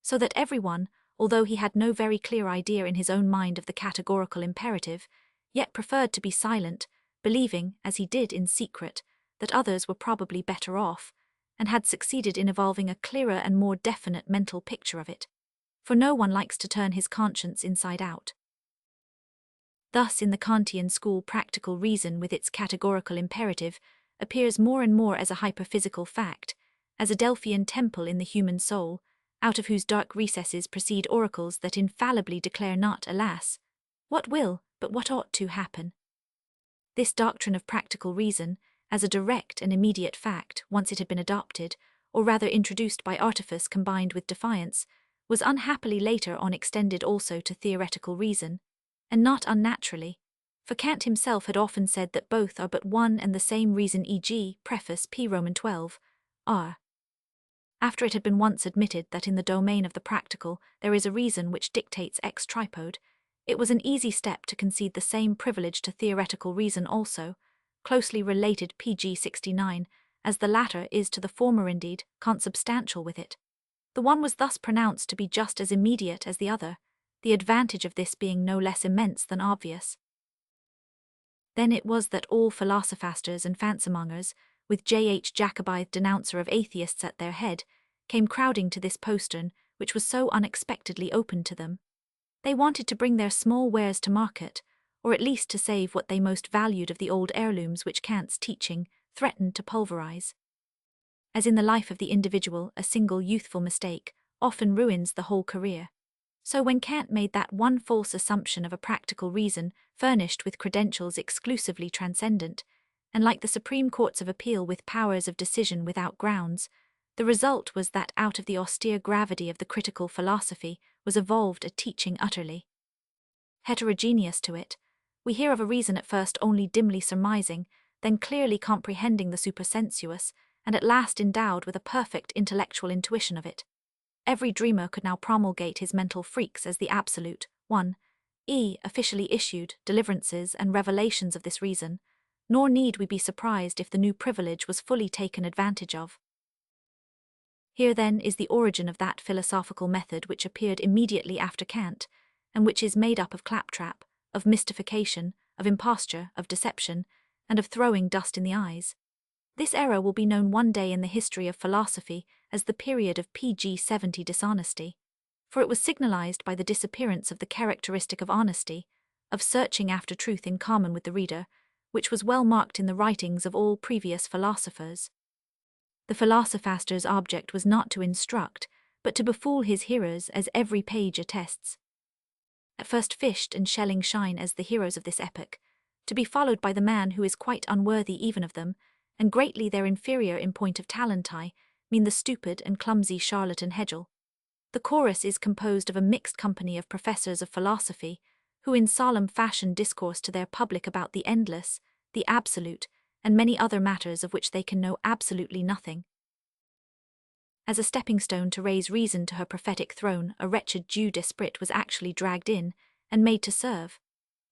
Speaker 1: so that everyone, although he had no very clear idea in his own mind of the categorical imperative, yet preferred to be silent, believing, as he did in secret, that others were probably better off, and had succeeded in evolving a clearer and more definite mental picture of it. For no one likes to turn his conscience inside out. Thus, in the Kantian school, practical reason with its categorical imperative appears more and more as a hyperphysical fact, as a Delphian temple in the human soul, out of whose dark recesses proceed oracles that infallibly declare not, alas, what will, but what ought to happen. This doctrine of practical reason, as a direct and immediate fact, once it had been adopted, or rather introduced by artifice combined with defiance, was unhappily later on extended also to theoretical reason, and not unnaturally, for Kant himself had often said that both are but one and the same reason, e.g., Preface P. Roman 12, R. After it had been once admitted that in the domain of the practical there is a reason which dictates ex tripod, it was an easy step to concede the same privilege to theoretical reason also, closely related pg 69, as the latter is to the former, indeed, consubstantial with it. The one was thus pronounced to be just as immediate as the other, the advantage of this being no less immense than obvious. Then it was that all philosophasters and fancymongers, with J.H. Jacobite, denouncer of atheists, at their head, came crowding to this postern, which was so unexpectedly opened to them. They wanted to bring their small wares to market, or at least to save what they most valued of the old heirlooms which Kant's teaching threatened to pulverize. As in the life of the individual, a single youthful mistake often ruins the whole career. So when Kant made that one false assumption of a practical reason furnished with credentials exclusively transcendent, and like the Supreme Courts of Appeal with powers of decision without grounds, the result was that out of the austere gravity of the critical philosophy was evolved a teaching utterly heterogeneous to it. We hear of a reason at first only dimly surmising, then clearly comprehending the supersensuous, and at last endowed with a perfect intellectual intuition of it. Every dreamer could now promulgate his mental freaks as the absolute, officially issued deliverances and revelations of this reason, nor need we be surprised if the new privilege was fully taken advantage of. Here then is the origin of that philosophical method which appeared immediately after Kant, and which is made up of claptrap, of mystification, of imposture, of deception, and of throwing dust in the eyes. This era will be known one day in the history of philosophy as the period of pg 70 dishonesty, for it was signalized by the disappearance of the characteristic of honesty, of searching after truth in common with the reader, which was well marked in the writings of all previous philosophers. The philosophaster's object was not to instruct, but to befool his hearers, as every page attests. At first Fichte and Schelling shine as the heroes of this epoch, to be followed by the man who is quite unworthy even of them, and greatly their inferior in point of talenti, mean the stupid and clumsy charlatan Hegel. The chorus is composed of a mixed company of professors of philosophy, who in solemn fashion discourse to their public about the endless, the absolute, and many other matters of which they can know absolutely nothing. As a stepping stone to raise reason to her prophetic throne, a wretched Jew d'esprit was actually dragged in, and made to serve.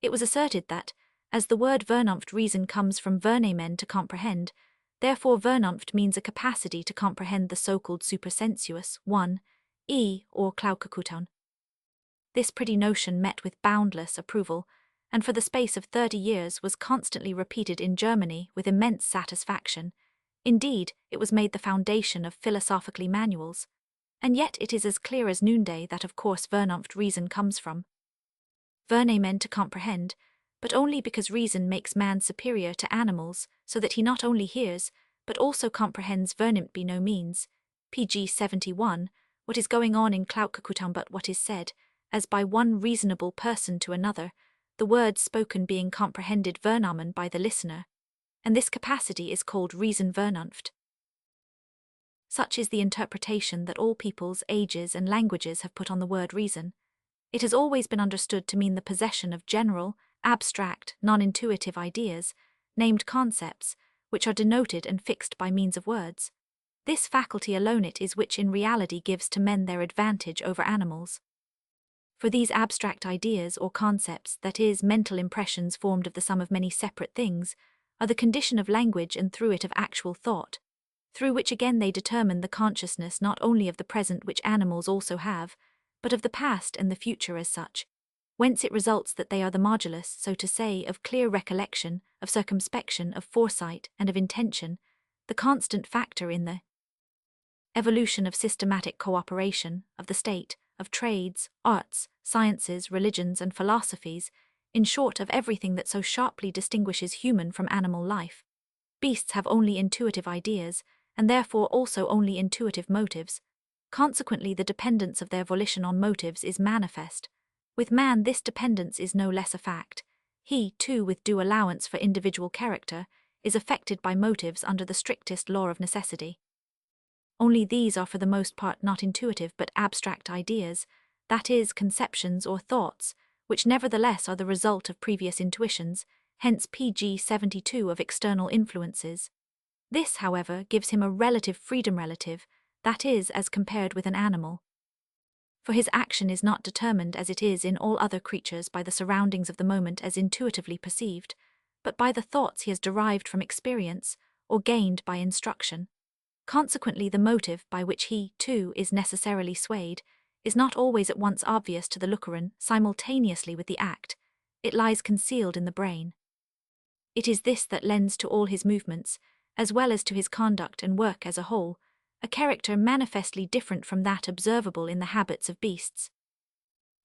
Speaker 1: It was asserted that, as the word Vernunft reason comes from vernemen to comprehend, therefore Vernunft means a capacity to comprehend the so-called supersensuous, or Klaukakutan. This pretty notion met with boundless approval, and for the space of 30 years was constantly repeated in Germany with immense satisfaction. Indeed, it was made the foundation of philosophically manuals, and yet it is as clear as noonday that of course Vernunft reason comes from vernemen to comprehend, but only because reason makes man superior to animals, so that he not only hears, but also comprehends vernimmt by no means, pg 71, what is going on in Klaukakutan, but what is said, as by one reasonable person to another, the words spoken being comprehended vernamen by the listener, and this capacity is called reason Vernunft. Such is the interpretation that all peoples, ages, and languages have put on the word reason. It has always been understood to mean the possession of general, abstract, non-intuitive ideas, named concepts, which are denoted and fixed by means of words. This faculty alone it is which in reality gives to men their advantage over animals. For these abstract ideas or concepts, that is, mental impressions formed of the sum of many separate things, are the condition of language and through it of actual thought, through which again they determine the consciousness not only of the present which animals also have, but of the past and the future as such. whence it results that they are the modulus, so to say, of clear recollection, of circumspection, of foresight, and of intention, the constant factor in the evolution of systematic cooperation, of the state, of trades, arts, sciences, religions, and philosophies, in short, of everything that so sharply distinguishes human from animal life. Beasts have only intuitive ideas, and therefore also only intuitive motives. Consequently, the dependence of their volition on motives is manifest. With man, this dependence is no less a fact. He, too, with due allowance for individual character, is affected by motives under the strictest law of necessity. Only these are for the most part not intuitive but abstract ideas, that is, conceptions or thoughts, which nevertheless are the result of previous intuitions, hence pg 72 of external influences. This, however, gives him a relative freedom relative, that is, as compared with an animal. For his action is not determined as it is in all other creatures by the surroundings of the moment as intuitively perceived, but by the thoughts he has derived from experience or gained by instruction. Consequently, the motive by which he, too, is necessarily swayed is not always at once obvious to the looker-on simultaneously with the act. It lies concealed in the brain. It is this that lends to all his movements, as well as to his conduct and work as a whole, a character manifestly different from that observable in the habits of beasts.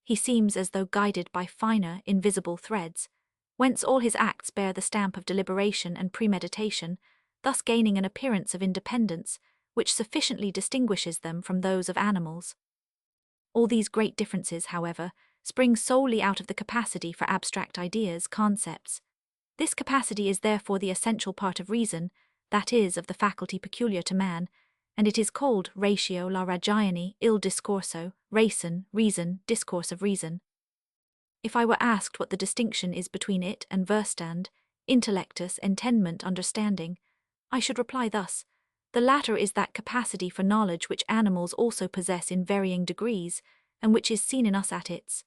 Speaker 1: He seems as though guided by finer, invisible threads, whence all his acts bear the stamp of deliberation and premeditation, thus gaining an appearance of independence, which sufficiently distinguishes them from those of animals. All these great differences, however, spring solely out of the capacity for abstract ideas, concepts. This capacity is therefore the essential part of reason, that is, of the faculty peculiar to man, and it is called ratio la ragione il discorso, reason, discourse of reason. If I were asked what the distinction is between it and Verstand, intellectus, entendment, understanding, I should reply thus: the latter is that capacity for knowledge which animals also possess in varying degrees, and which is seen in us at its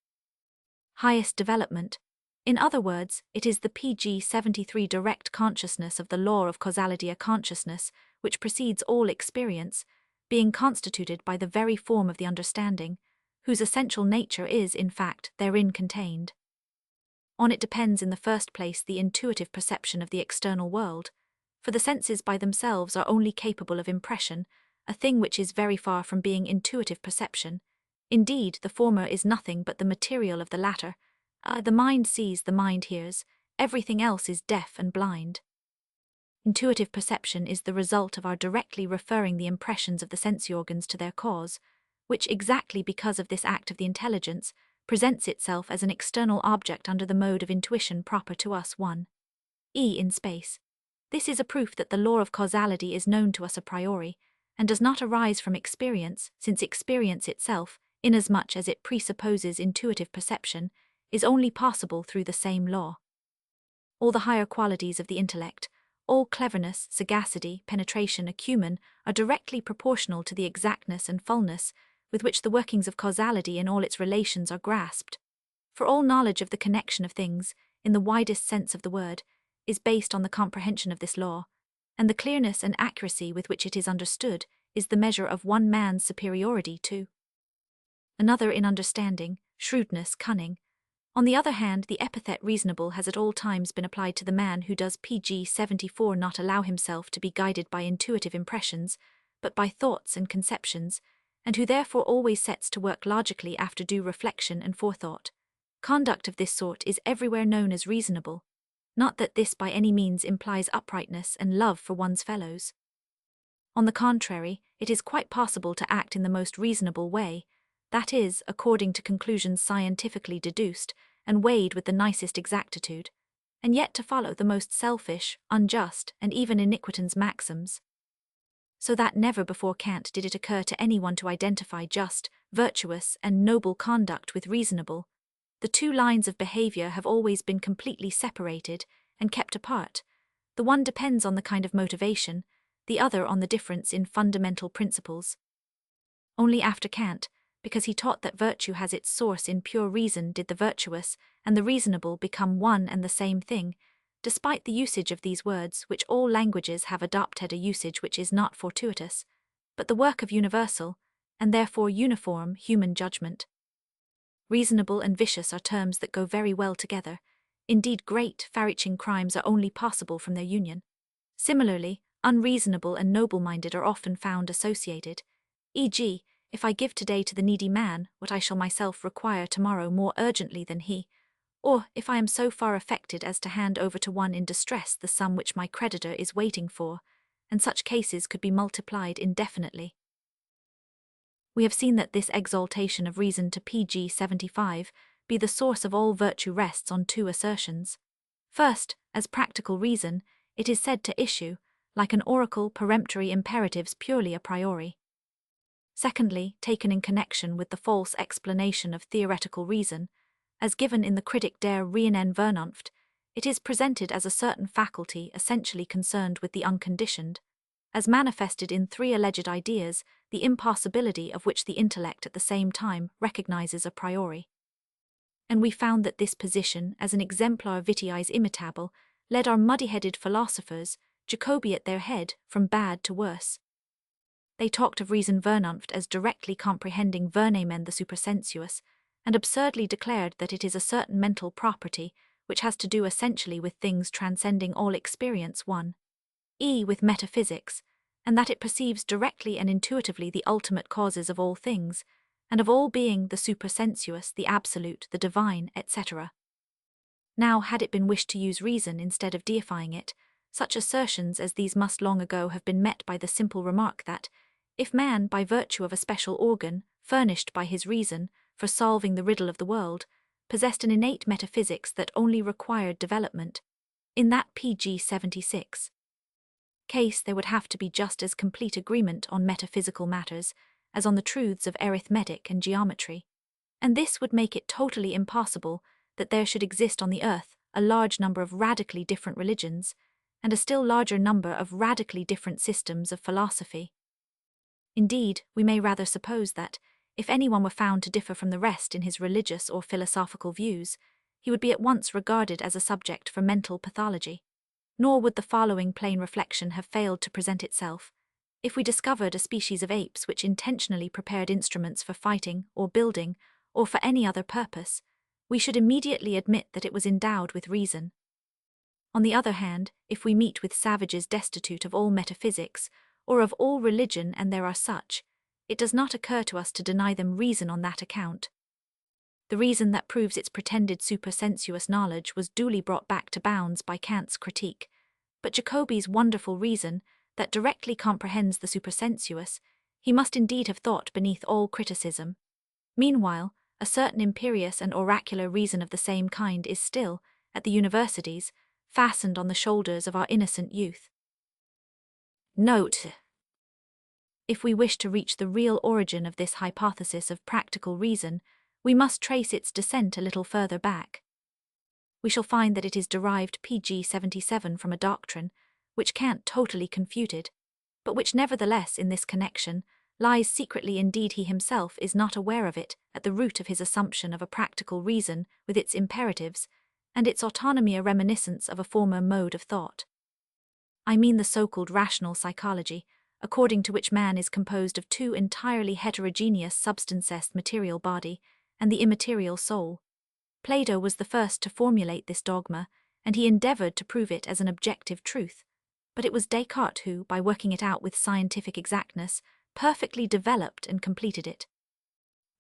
Speaker 1: highest development. In other words, it is the pg 73 direct consciousness of the law of causality, a consciousness which precedes all experience, being constituted by the very form of the understanding, whose essential nature is, in fact, therein contained. On it depends in the first place the intuitive perception of the external world, for the senses by themselves are only capable of impression, a thing which is very far from being intuitive perception. Indeed, the former is nothing but the material of the latter. The mind sees, the mind hears, everything else is deaf and blind. Intuitive perception is the result of our directly referring the impressions of the sense organs to their cause, which, exactly because of this act of the intelligence, presents itself as an external object under the mode of intuition proper to us 1. In space. This is a proof that the law of causality is known to us a priori, and does not arise from experience, since experience itself, inasmuch as it presupposes intuitive perception, is only possible through the same law. All the higher qualities of the intellect, all cleverness, sagacity, penetration, acumen, are directly proportional to the exactness and fullness with which the workings of causality in all its relations are grasped. For all knowledge of the connection of things, in the widest sense of the word, is based on the comprehension of this law, and the clearness and accuracy with which it is understood is the measure of one man's superiority to another in understanding, shrewdness, cunning. On the other hand, the epithet reasonable has at all times been applied to the man who does pg 74 not allow himself to be guided by intuitive impressions, but by thoughts and conceptions, and who therefore always sets to work logically after due reflection and forethought. Conduct of this sort is everywhere known as reasonable. Not that this by any means implies uprightness and love for one's fellows. On the contrary, it is quite possible to act in the most reasonable way, that is, according to conclusions scientifically deduced and weighed with the nicest exactitude, and yet to follow the most selfish, unjust, and even iniquitous maxims. So that never before Kant did it occur to anyone to identify just, virtuous, and noble conduct with reasonable. The two lines of behavior have always been completely separated and kept apart. The one depends on the kind of motivation, the other on the difference in fundamental principles. Only after Kant, because he taught that virtue has its source in pure reason, did the virtuous and the reasonable become one and the same thing, despite the usage of these words, which all languages have adopted a usage which is not fortuitous, but the work of universal, and therefore uniform, human judgment. Reasonable and vicious are terms that go very well together. Indeed, great, far-reaching crimes are only possible from their union. Similarly, unreasonable and noble-minded are often found associated. E.g., if I give today to the needy man what I shall myself require tomorrow more urgently than he, or if I am so far affected as to hand over to one in distress the sum which my creditor is waiting for, and such cases could be multiplied indefinitely. We have seen that this exaltation of reason to pg 75 be the source of all virtue rests on two assertions. First, as practical reason, it is said to issue, like an oracle, peremptory imperatives purely a priori. Secondly, taken in connection with the false explanation of theoretical reason, as given in the Critic der reinen Vernunft, it is presented as a certain faculty essentially concerned with the unconditioned, as manifested in three alleged ideas, the impossibility of which the intellect at the same time recognizes a priori. And we found that this position, as an exemplar vitiis imitable, led our muddy-headed philosophers, Jacobi at their head, from bad to worse. They talked of reason Vernunft as directly comprehending vernamen the supersensuous, and absurdly declared that it is a certain mental property which has to do essentially with things transcending all experience with metaphysics, and that it perceives directly and intuitively the ultimate causes of all things, and of all being the supersensuous, the absolute, the divine, etc. Now, had it been wished to use reason instead of deifying it, such assertions as these must long ago have been met by the simple remark that, if man, by virtue of a special organ, furnished by his reason, for solving the riddle of the world, possessed an innate metaphysics that only required development, in that pg 76 case there would have to be just as complete agreement on metaphysical matters as on the truths of arithmetic and geometry, and this would make it totally impossible that there should exist on the earth a large number of radically different religions, and a still larger number of radically different systems of philosophy. Indeed, we may rather suppose that, if anyone were found to differ from the rest in his religious or philosophical views, he would be at once regarded as a subject for mental pathology. Nor would the following plain reflection have failed to present itself. If we discovered a species of apes which intentionally prepared instruments for fighting or building or for any other purpose, we should immediately admit that it was endowed with reason. On the other hand, if we meet with savages destitute of all metaphysics or of all religion, and there are such, it does not occur to us to deny them reason on that account. The reason that proves its pretended supersensuous knowledge was duly brought back to bounds by Kant's critique, but Jacobi's wonderful reason, that directly comprehends the supersensuous, he must indeed have thought beneath all criticism. Meanwhile, a certain imperious and oracular reason of the same kind is still, at the universities, fastened on the shoulders of our innocent youth. Note: if we wish to reach the real origin of this hypothesis of practical reason, we must trace its descent a little further back. We shall find that it is derived pg 77 from a doctrine, which Kant totally confuted, but which nevertheless in this connection lies secretly, indeed he himself is not aware of it, at the root of his assumption of a practical reason with its imperatives, and its autonomy a reminiscence of a former mode of thought. I mean the so-called rational psychology, according to which man is composed of two entirely heterogeneous substances, material body and the immaterial soul. Plato was the first to formulate this dogma, and he endeavored to prove it as an objective truth, but it was Descartes who, by working it out with scientific exactness, perfectly developed and completed it.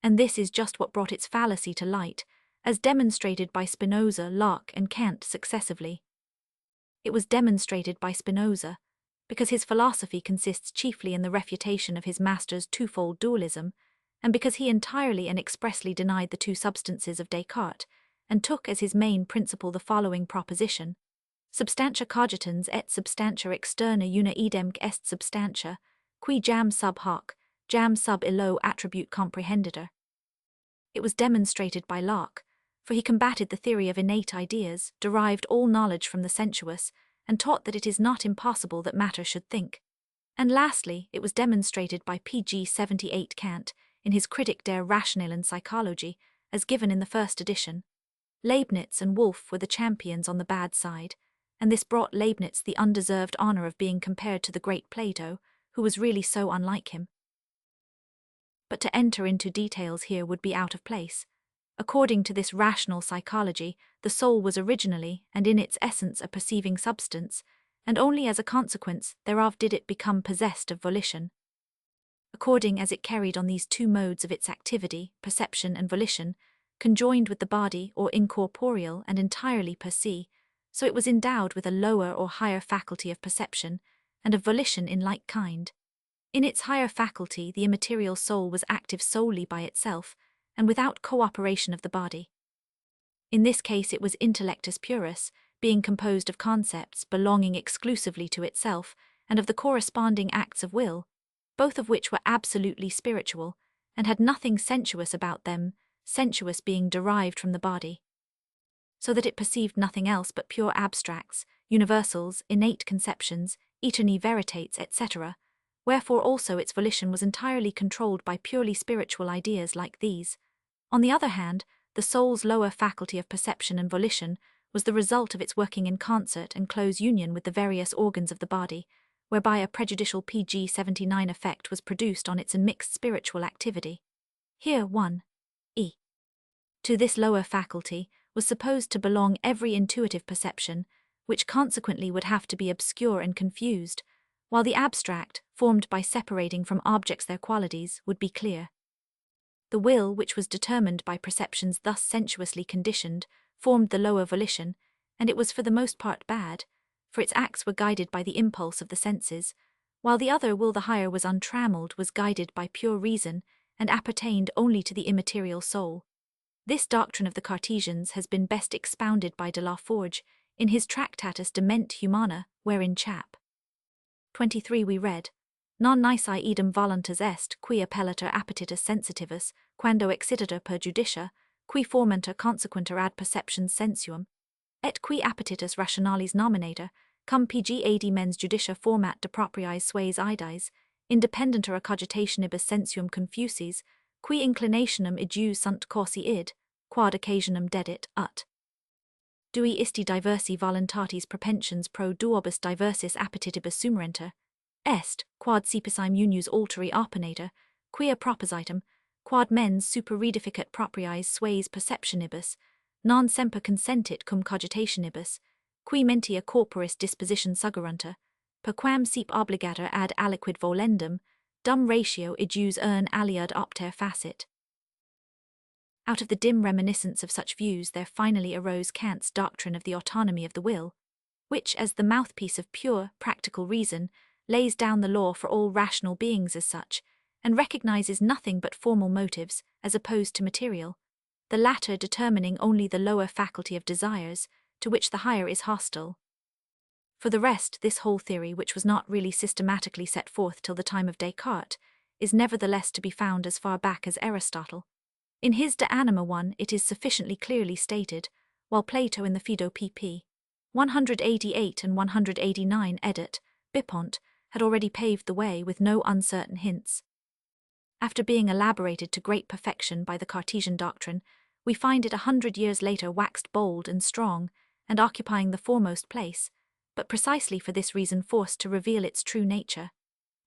Speaker 1: And this is just what brought its fallacy to light, as demonstrated by Spinoza, Locke, and Kant successively. It was demonstrated by Spinoza, because his philosophy consists chiefly in the refutation of his master's twofold dualism, and because he entirely and expressly denied the two substances of Descartes, and took as his main principle the following proposition: substantia cogitans et substantia externa una idem est substantia, qui jam sub hoc, jam sub illo attribute comprehenditor. It was demonstrated by Locke, for he combated the theory of innate ideas, derived all knowledge from the sensuous, and taught that it is not impossible that matter should think. And lastly, it was demonstrated by pg 78 Kant, in his Critic der rationalen Psychologie, as given in the first edition. Leibniz and Wolff were the champions on the bad side, and this brought Leibniz the undeserved honor of being compared to the great Plato, who was really so unlike him. But to enter into details here would be out of place. According to this rational psychology, the soul was originally and in its essence a perceiving substance, and only as a consequence thereof did it become possessed of volition. According as it carried on these two modes of its activity, perception and volition, conjoined with the body or incorporeal and entirely per se, so it was endowed with a lower or higher faculty of perception, and of volition in like kind. In its higher faculty the immaterial soul was active solely by itself, and without cooperation of the body. In this case it was intellectus purus, being composed of concepts belonging exclusively to itself, and of the corresponding acts of will, both of which were absolutely spiritual, and had nothing sensuous about them, sensuous being derived from the body. So that it perceived nothing else but pure abstracts, universals, innate conceptions, aeterni veritates, etc., wherefore also its volition was entirely controlled by purely spiritual ideas like these. On the other hand, the soul's lower faculty of perception and volition was the result of its working in concert and close union with the various organs of the body, whereby a prejudicial PG-79 effect was produced on its unmixed spiritual activity. Here 1. E. To this lower faculty was supposed to belong every intuitive perception, which consequently would have to be obscure and confused, while the abstract, formed by separating from objects their qualities, would be clear. The will, which was determined by perceptions thus sensuously conditioned, formed the lower volition, and it was for the most part bad, for its acts were guided by the impulse of the senses, while the other will, the higher, was untrammeled, was guided by pure reason, and appertained only to the immaterial soul. This doctrine of the Cartesians has been best expounded by de la Forge in his Tractatus de Mente Humana, wherein chap. 23 we read, Non nisi idem voluntas est, qui appellator appetitus sensitivus, quando excitator per judicia, qui formentor consequentur ad perceptions sensuum, et qui appetitus rationalis nominator, cum pg ad mens judicia format de propriis sues idies, independentur a cogitationibus sensuum confusis, qui inclinationem ejus sunt causi id, quad occasionum dedit, ut. Dui isti diversi voluntatis propensions pro duobus diversis appetitibus sumerenter, est, quad sipisime unius alteri opinator, quia propositum, quad mens superredificat propriis sues perceptionibus, non semper consentit cum cogitationibus, qui mentia corporis disposition suggerunter, per quam sip obligator ad aliquid volendum, dum ratio ejus aliud opter facit. Out of the dim reminiscence of such views there finally arose Kant's doctrine of the autonomy of the will, which, as the mouthpiece of pure, practical reason, lays down the law for all rational beings as such, and recognizes nothing but formal motives, as opposed to material, the latter determining only the lower faculty of desires, to which the higher is hostile. For the rest, this whole theory, which was not really systematically set forth till the time of Descartes, is nevertheless to be found as far back as Aristotle. In his De Anima 1 it is sufficiently clearly stated, while Plato in the Phaedo pp. 188 and 189 edit. Bipont had already paved the way with no uncertain hints. After being elaborated to great perfection by the Cartesian doctrine, we find it 100 years later waxed bold and strong, and occupying the foremost place, but precisely for this reason forced to reveal its true nature.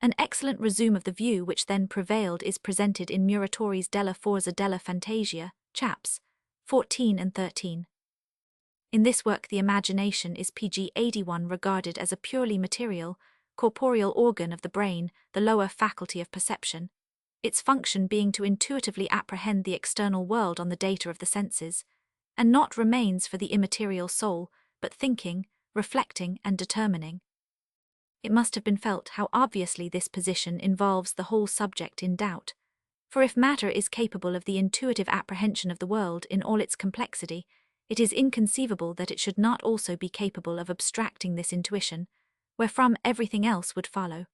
Speaker 1: An excellent resume of the view which then prevailed is presented in Muratori's Della Forza della Fantasia, chaps. 14 and 13. In this work the imagination is pg 81 regarded as a purely material, corporeal organ of the brain, the lower faculty of perception, its function being to intuitively apprehend the external world on the data of the senses, and not remains for the immaterial soul, but thinking, reflecting and determining. It must have been felt how obviously this position involves the whole subject in doubt, for if matter is capable of the intuitive apprehension of the world in all its complexity, it is inconceivable that it should not also be capable of abstracting this intuition, wherefrom everything else would follow.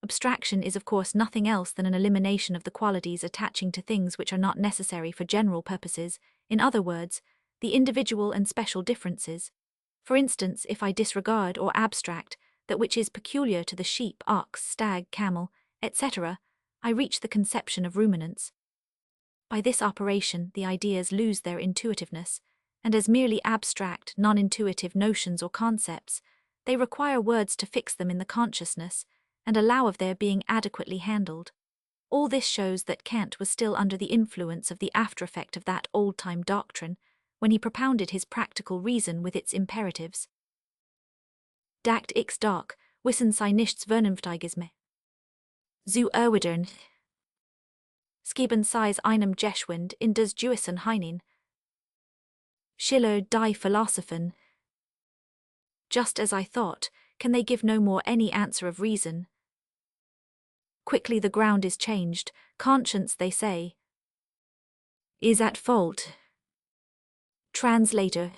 Speaker 1: Abstraction is of course nothing else than an elimination of the qualities attaching to things which are not necessary for general purposes, in other words, the individual and special differences. For instance, if I disregard or abstract that which is peculiar to the sheep, ox, stag, camel, etc., I reach the conception of ruminants. By this operation the ideas lose their intuitiveness, and as merely abstract, non-intuitive notions or concepts, they require words to fix them in the consciousness, and allow of their being adequately handled. All this shows that Kant was still under the influence of the after-effect of that old-time doctrine when he propounded his practical reason with its imperatives. Dacht ich doch, wissen Sie nichts Vernünftiges. Zu erwidern. Scheben Sie's einem Geschwind in des Gewissen hinein. Schiller die Philosophen. Just as I thought, can they give no more any answer of reason? Quickly the ground is changed, conscience, they say, is at fault. Translator.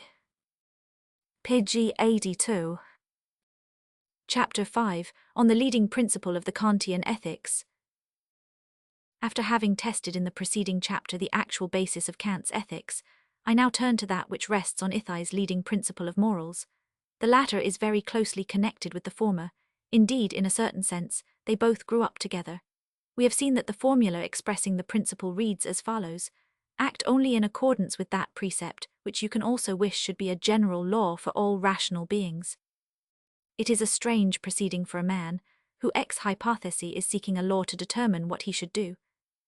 Speaker 1: Pg 82. Chapter 5, on the leading principle of the Kantian ethics. After having tested in the preceding chapter the actual basis of Kant's ethics, I now turn to that which rests on Ithai's leading principle of morals. The latter is very closely connected with the former. Indeed, in a certain sense, they both grew up together. We have seen that the formula expressing the principle reads as follows: act only in accordance with that precept which you can also wish should be a general law for all rational beings. It is a strange proceeding for a man, who ex hypothesi is seeking a law to determine what he should do,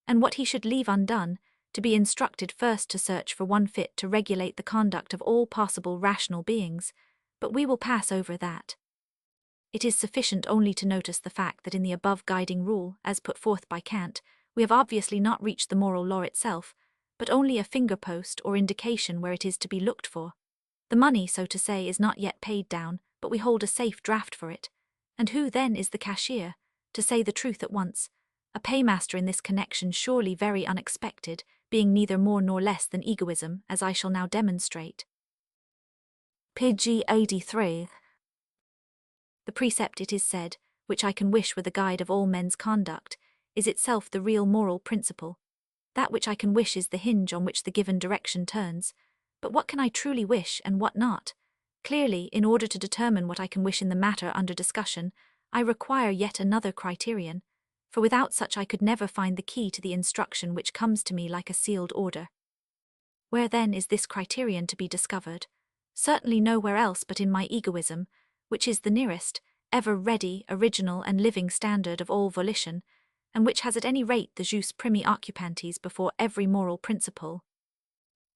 Speaker 1: and what he should leave undone, to be instructed first to search for one fit to regulate the conduct of all possible rational beings, but we will pass over that. It is sufficient only to notice the fact that in the above guiding rule, as put forth by Kant, we have obviously not reached the moral law itself, but only a finger-post or indication where it is to be looked for. The money, so to say, is not yet paid down, but we hold a safe draft for it. And who then is the cashier? To say the truth at once, a paymaster in this connection surely very unexpected, being neither more nor less than egoism, as I shall now demonstrate. Pg 83. The precept, it is said, which I can wish were the guide of all men's conduct, is itself the real moral principle. That which I can wish is the hinge on which the given direction turns. But what can I truly wish and what not? Clearly, in order to determine what I can wish in the matter under discussion, I require yet another criterion, for without such I could never find the key to the instruction which comes to me like a sealed order. Where then is this criterion to be discovered? Certainly nowhere else but in my egoism, which is the nearest, ever ready, original and living standard of all volition, and which has at any rate the jus primi occupantes before every moral principle.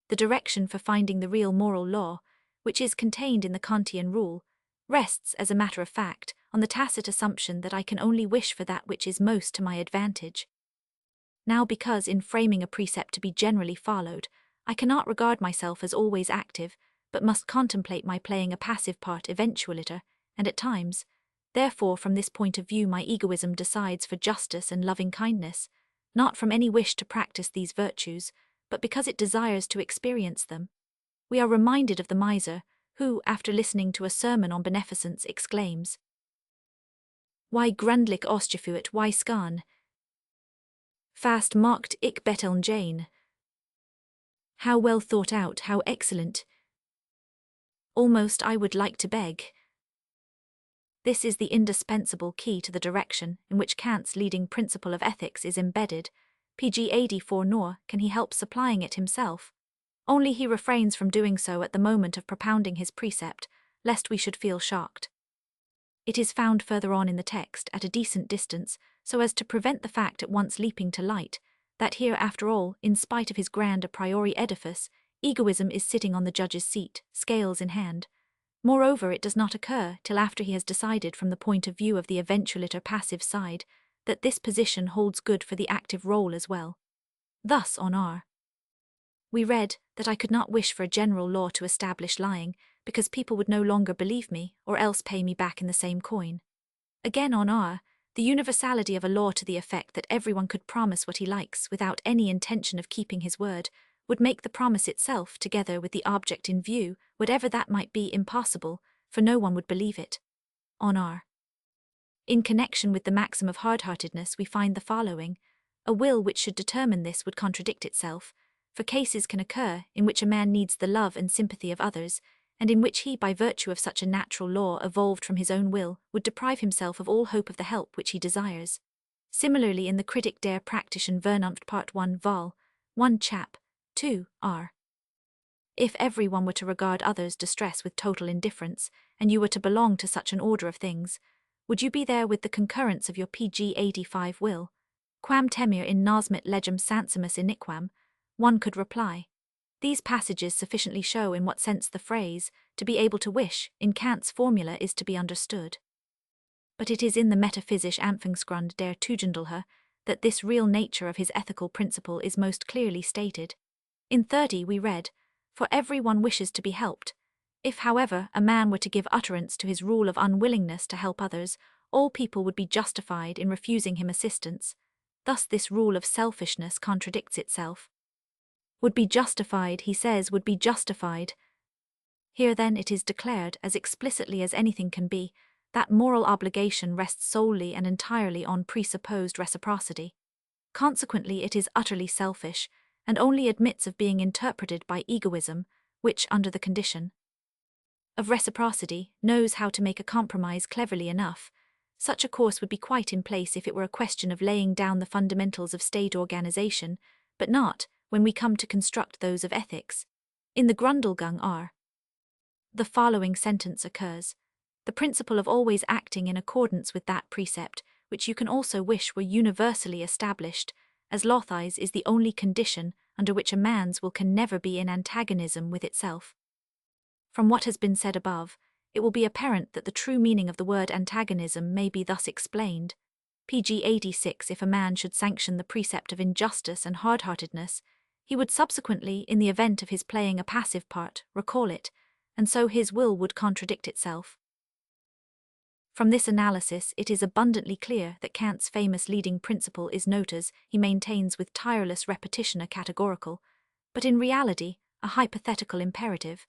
Speaker 1: The direction for finding the real moral law, which is contained in the Kantian rule, rests, as a matter of fact, on the tacit assumption that I can only wish for that which is most to my advantage. Now, because in framing a precept to be generally followed, I cannot regard myself as always active, but must contemplate my playing a passive part eventualiter, and at times, therefore from this point of view my egoism decides for justice and loving kindness, not from any wish to practice these virtues, but because it desires to experience them. We are reminded of the miser, who, after listening to a sermon on beneficence, exclaims, "Why grundlich ausgeführt, why scan? Fast marked ich betteln Jane. How well thought out, how excellent. Almost I would like to beg." This is the indispensable key to the direction in which Kant's leading principle of ethics is embedded. Pg 84, nor can he help supplying it himself. Only he refrains from doing so at the moment of propounding his precept, lest we should feel shocked. It is found further on in the text, at a decent distance, so as to prevent the fact at once leaping to light, that here, after all, in spite of his grand a priori edifice, egoism is sitting on the judge's seat, scales in hand. Moreover, it does not occur till after he has decided from the point of view of the eventualiter passive side, that this position holds good for the active role as well. Thus, on R. We read that I could not wish for a general law to establish lying, because people would no longer believe me, or else pay me back in the same coin. Again on R, the universality of a law to the effect that everyone could promise what he likes without any intention of keeping his word, would make the promise itself, together with the object in view, whatever that might be, impossible, for no one would believe it. On R. In connection with the maxim of hard-heartedness we find the following: a will which should determine this would contradict itself, for cases can occur in which a man needs the love and sympathy of others, and in which he, by virtue of such a natural law evolved from his own will, would deprive himself of all hope of the help which he desires. Similarly in the Kritik der praktischen Vernunft Part 1 Vol. 1 Chap. 2 R. If every one were to regard others' distress with total indifference, and you were to belong to such an order of things, would you be there with the concurrence of your Pg 85 will? Quam temere in nosmit legem sansimus iniquam, one could reply. These passages sufficiently show in what sense the phrase, to be able to wish, in Kant's formula is to be understood. But it is in the metaphysisch Anfangsgrund der Tugendlehre that this real nature of his ethical principle is most clearly stated. In 30 we read, "For every one wishes to be helped. If, however, a man were to give utterance to his rule of unwillingness to help others, all people would be justified in refusing him assistance. Thus this rule of selfishness contradicts itself. Would be justified, he says, would be justified. Here then it is declared, as explicitly as anything can be, that moral obligation rests solely and entirely on presupposed reciprocity. Consequently it is utterly selfish, and only admits of being interpreted by egoism, which, under the condition of reciprocity, knows how to make a compromise cleverly enough. Such a course would be quite in place if it were a question of laying down the fundamentals of state organization, but not when we come to construct those of ethics. In the Grundlegung R, the following sentence occurs: "The principle of always acting in accordance with that precept, which you can also wish were universally established, as Lothais is the only condition under which a man's will can never be in antagonism with itself." From what has been said above, it will be apparent that the true meaning of the word antagonism may be thus explained. Pg 86. If a man should sanction the precept of injustice and hard-heartedness, he would subsequently, in the event of his playing a passive part, recall it, and so his will would contradict itself. From this analysis it is abundantly clear that Kant's famous leading principle is notas, he maintains with tireless repetition a categorical, but in reality a hypothetical imperative,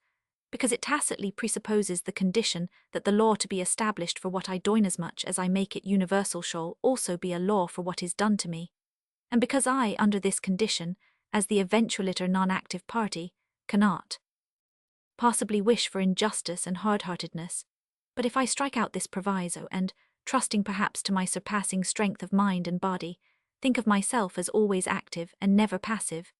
Speaker 1: because it tacitly presupposes the condition that the law to be established for what I do inasmuch as I make it universal shall also be a law for what is done to me, and because I, under this condition, as the eventualiter non-active party, cannot possibly wish for injustice and hard-heartedness. But if I strike out this proviso and, trusting perhaps to my surpassing strength of mind and body, think of myself as always active and never passive,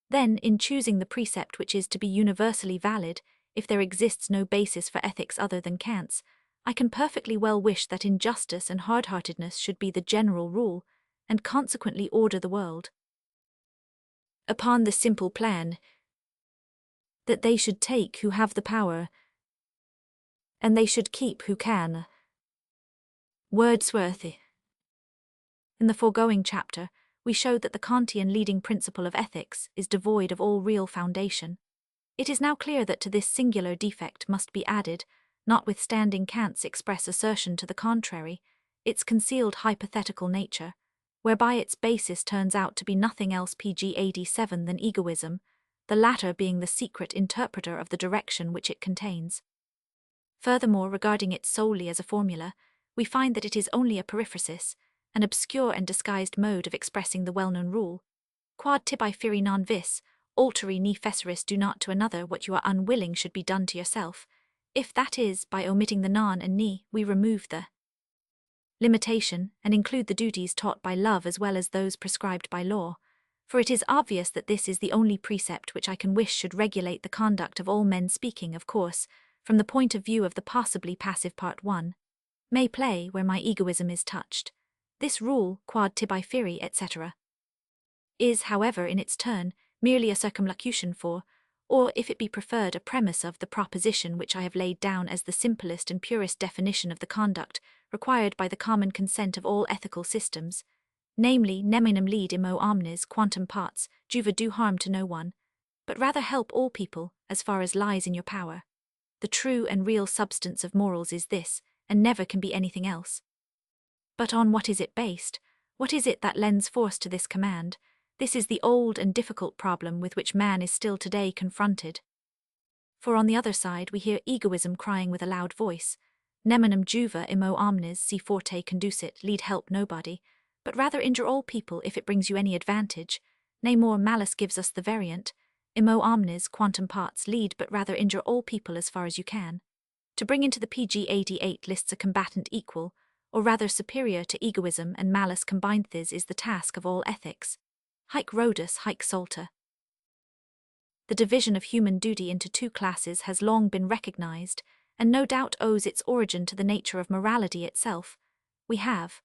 Speaker 1: then, in choosing the precept which is to be universally valid, if there exists no basis for ethics other than Kant's, I can perfectly well wish that injustice and hard-heartedness should be the general rule, and consequently order the world upon the simple plan that they should take who have the power, and they should keep who can. Wordsworth. In the foregoing chapter, we showed that the Kantian leading principle of ethics is devoid of all real foundation. It is now clear that to this singular defect must be added, notwithstanding Kant's express assertion to the contrary, its concealed hypothetical nature, whereby its basis turns out to be nothing else Pg 87 than egoism, the latter being the secret interpreter of the direction which it contains. Furthermore, regarding it solely as a formula, we find that it is only a periphrasis, an obscure and disguised mode of expressing the well-known rule, quod tibi feri non vis, alteri ni feceris, do not to another what you are unwilling should be done to yourself. If that is, by omitting the non and ni, we remove the limitation, and include the duties taught by love as well as those prescribed by law, for it is obvious that this is the only precept which I can wish should regulate the conduct of all men, speaking, of course, from the point of view of the possibly passive part 1, may play where my egoism is touched. This rule, quod tibi feri, etc., is, however, in its turn, merely a circumlocution for, or, if it be preferred, a premise of the proposition which I have laid down as the simplest and purest definition of the conduct required by the common consent of all ethical systems, namely, neminem lead imo omnes quantum parts, juva do harm to no one, but rather help all people, as far as lies in your power. The true and real substance of morals is this, and never can be anything else. But on what is it based? What is it that lends force to this command? This is the old and difficult problem with which man is still today confronted. For on the other side we hear egoism crying with a loud voice, neminem juva imo omnes si forte conducit, lead help nobody, but rather injure all people if it brings you any advantage. Nay more, malice gives us the variant, imo omnes quantum parts, lead but rather injure all people as far as you can. To bring into the Pg 88 lists a combatant equal, or rather superior to egoism and malice combined. This is the task of all ethics. Haec rodus, haec salta. The division of human duty into two classes has long been recognized, and no doubt owes its origin to the nature of morality itself. We have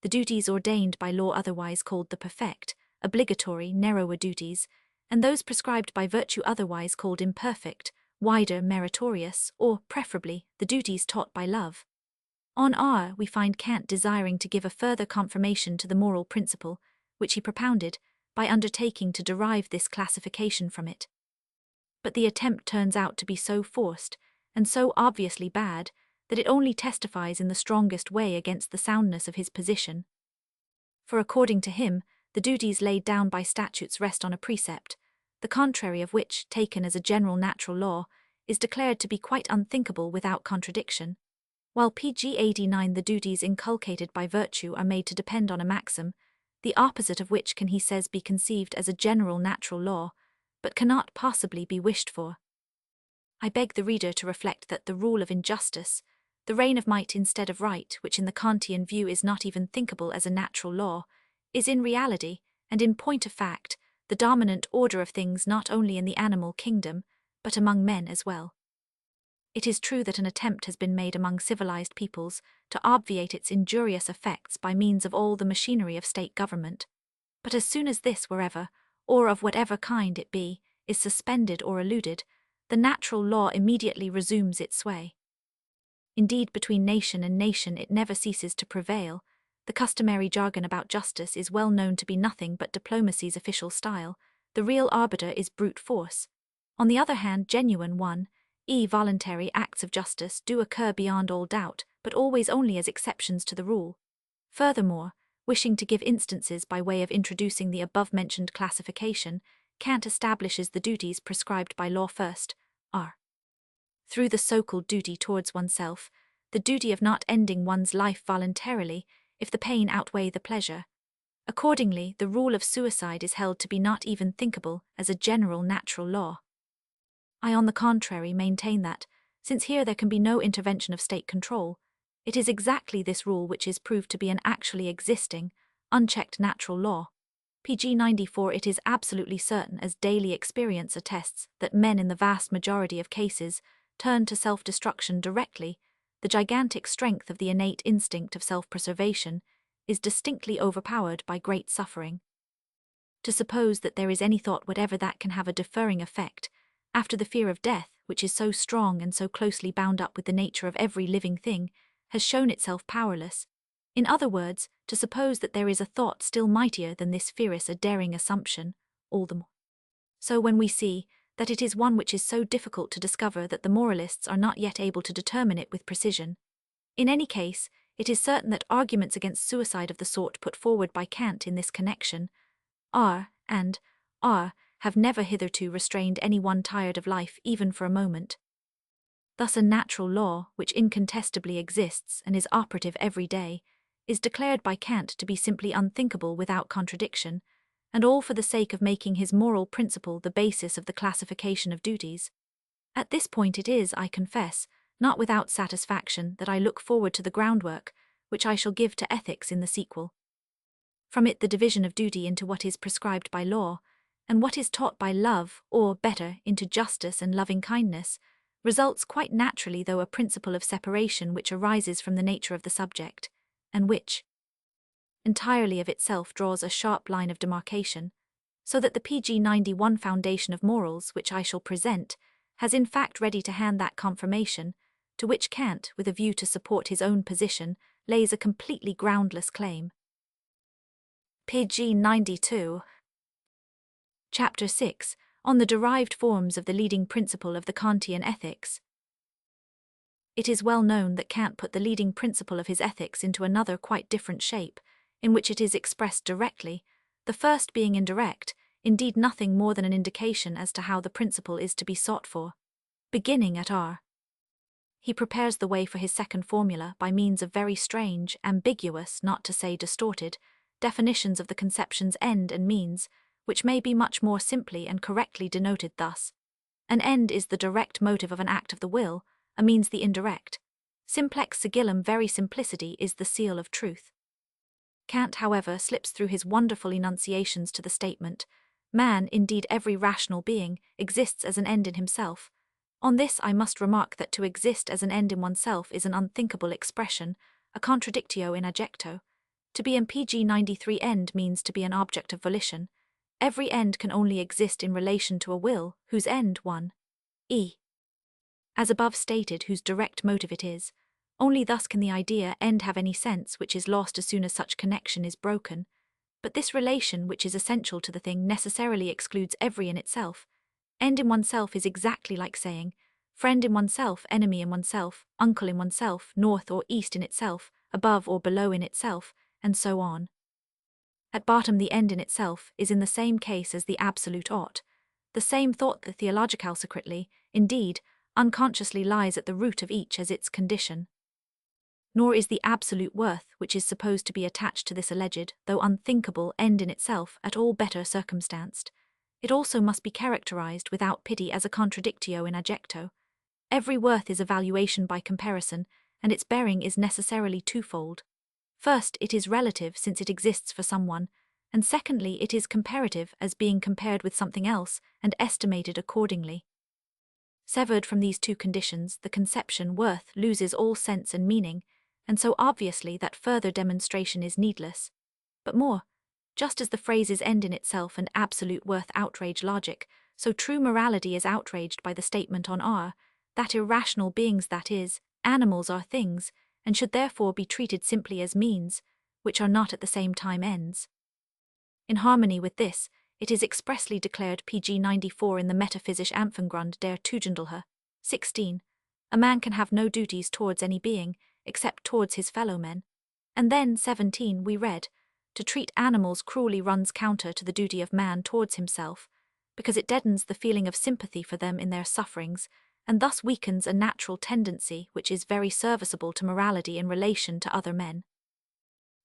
Speaker 1: the duties ordained by law otherwise called the perfect, obligatory, narrower duties, and those prescribed by virtue otherwise called imperfect, wider, meritorious, or, preferably, the duties taught by love. On R, we find Kant desiring to give a further confirmation to the moral principle, which he propounded, by undertaking to derive this classification from it. But the attempt turns out to be so forced, and so obviously bad, that it only testifies in the strongest way against the soundness of his position. For according to him, the duties laid down by statutes rest on a precept, the contrary of which, taken as a general natural law, is declared to be quite unthinkable without contradiction. While pg 89 the duties inculcated by virtue are made to depend on a maxim, the opposite of which can, he says, be conceived as a general natural law, but cannot possibly be wished for. I beg the reader to reflect that the rule of injustice, the reign of might instead of right, which in the Kantian view is not even thinkable as a natural law, is in reality, and in point of fact, the dominant order of things not only in the animal kingdom, but among men as well. It is true that an attempt has been made among civilized peoples to obviate its injurious effects by means of all the machinery of state government, but as soon as this wherever, or of whatever kind it be, is suspended or eluded, the natural law immediately resumes its sway. Indeed, between nation and nation it never ceases to prevail. The customary jargon about justice is well known to be nothing but diplomacy's official style. The real arbiter is brute force. On the other hand, genuine voluntary acts of justice do occur beyond all doubt, but always only as exceptions to the rule. Furthermore, wishing to give instances by way of introducing the above-mentioned classification, Kant establishes the duties prescribed by law first, are. Through the so-called duty towards oneself, the duty of not ending one's life voluntarily, if the pain outweigh the pleasure. Accordingly, the rule of suicide is held to be not even thinkable as a general natural law. I, on the contrary, maintain that, since here there can be no intervention of state control, it is exactly this rule which is proved to be an actually existing, unchecked natural law. pg 94 It is absolutely certain, as daily experience attests, that men in the vast majority of cases turn to self-destruction directly. The gigantic strength of the innate instinct of self-preservation is distinctly overpowered by great suffering. To suppose that there is any thought whatever that can have a deferring effect, after the fear of death, which is so strong and so closely bound up with the nature of every living thing, has shown itself powerless. In other words, to suppose that there is a thought still mightier than this fear is a daring assumption, all the more so when we see that it is one which is so difficult to discover that the moralists are not yet able to determine it with precision. In any case, it is certain that arguments against suicide of the sort put forward by Kant in this connection are have never hitherto restrained any one tired of life even for a moment. Thus a natural law, which incontestably exists and is operative every day, is declared by Kant to be simply unthinkable without contradiction, and all for the sake of making his moral principle the basis of the classification of duties. At this point it is, I confess, not without satisfaction that I look forward to the groundwork which I shall give to ethics in the sequel. From it the division of duty into what is prescribed by law, and what is taught by love, or, better, into justice and loving-kindness, results quite naturally, though, a principle of separation which arises from the nature of the subject, and which entirely of itself draws a sharp line of demarcation, so that the pg 91 foundation of morals which I shall present has in fact ready to hand that confirmation, to which Kant, with a view to support his own position, lays a completely groundless claim. pg 92. Chapter 6, on the derived forms of the leading principle of the Kantian ethics. It is well known that Kant put the leading principle of his ethics into another quite different shape, in which it is expressed directly, the first being indirect, indeed nothing more than an indication as to how the principle is to be sought for. Beginning at R, he prepares the way for his second formula by means of very strange, ambiguous, not to say distorted, definitions of the conceptions end and means, which may be much more simply and correctly denoted thus. An end is the direct motive of an act of the will, a means the indirect. Simplex sigillum veri simplicity is the seal of truth. Kant, however, slips through his wonderful enunciations to the statement, man, indeed every rational being, exists as an end in himself. On this I must remark that to exist as an end in oneself is an unthinkable expression, a contradictio in adjecto. To be an PG93 end means to be an object of volition. Every end can only exist in relation to a will, whose end, 1. E. As above stated, whose direct motive it is. Only thus can the idea end have any sense, which is lost as soon as such connection is broken. But this relation, which is essential to the thing, necessarily excludes every in itself. End in oneself is exactly like saying, friend in oneself, enemy in oneself, uncle in oneself, north or east in itself, above or below in itself, and so on. At bottom, the end in itself is in the same case as the absolute ought. The same thought that theological secretly, indeed, unconsciously lies at the root of each as its condition. Nor is the absolute worth, which is supposed to be attached to this alleged, though unthinkable, end in itself at all better circumstanced. It also must be characterized without pity as a contradictio in adjecto. Every worth is a valuation by comparison, and its bearing is necessarily twofold. First, it is relative, since it exists for someone, and secondly, it is comparative, as being compared with something else, and estimated accordingly. Severed from these two conditions, the conception worth loses all sense and meaning, and so obviously that further demonstration is needless. But more, just as the phrases end in itself and absolute worth outrage logic, so true morality is outraged by the statement on R, that irrational beings, that is, animals, are things, and should therefore be treated simply as means, which are not at the same time ends. In harmony with this, it is expressly declared PG94 in the Metaphysische Anfanggrund der Tugendlehre, 16, a man can have no duties towards any being, except towards his fellow men. And then, 17, we read, to treat animals cruelly runs counter to the duty of man towards himself, because it deadens the feeling of sympathy for them in their sufferings, and thus weakens a natural tendency which is very serviceable to morality in relation to other men.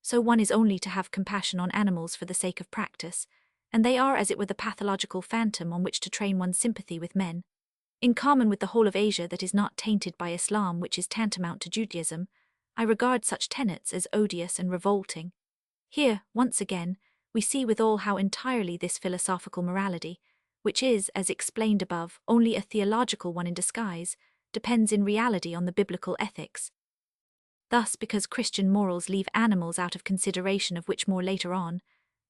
Speaker 1: So one is only to have compassion on animals for the sake of practice, and they are as it were the pathological phantom on which to train one's sympathy with men. In common with the whole of Asia that is not tainted by Islam, which is tantamount to Judaism, I regard such tenets as odious and revolting. Here, once again, we see withal how entirely this philosophical morality, which is, as explained above, only a theological one in disguise, depends in reality on the biblical ethics. Thus, because Christian morals leave animals out of consideration, of which more later on,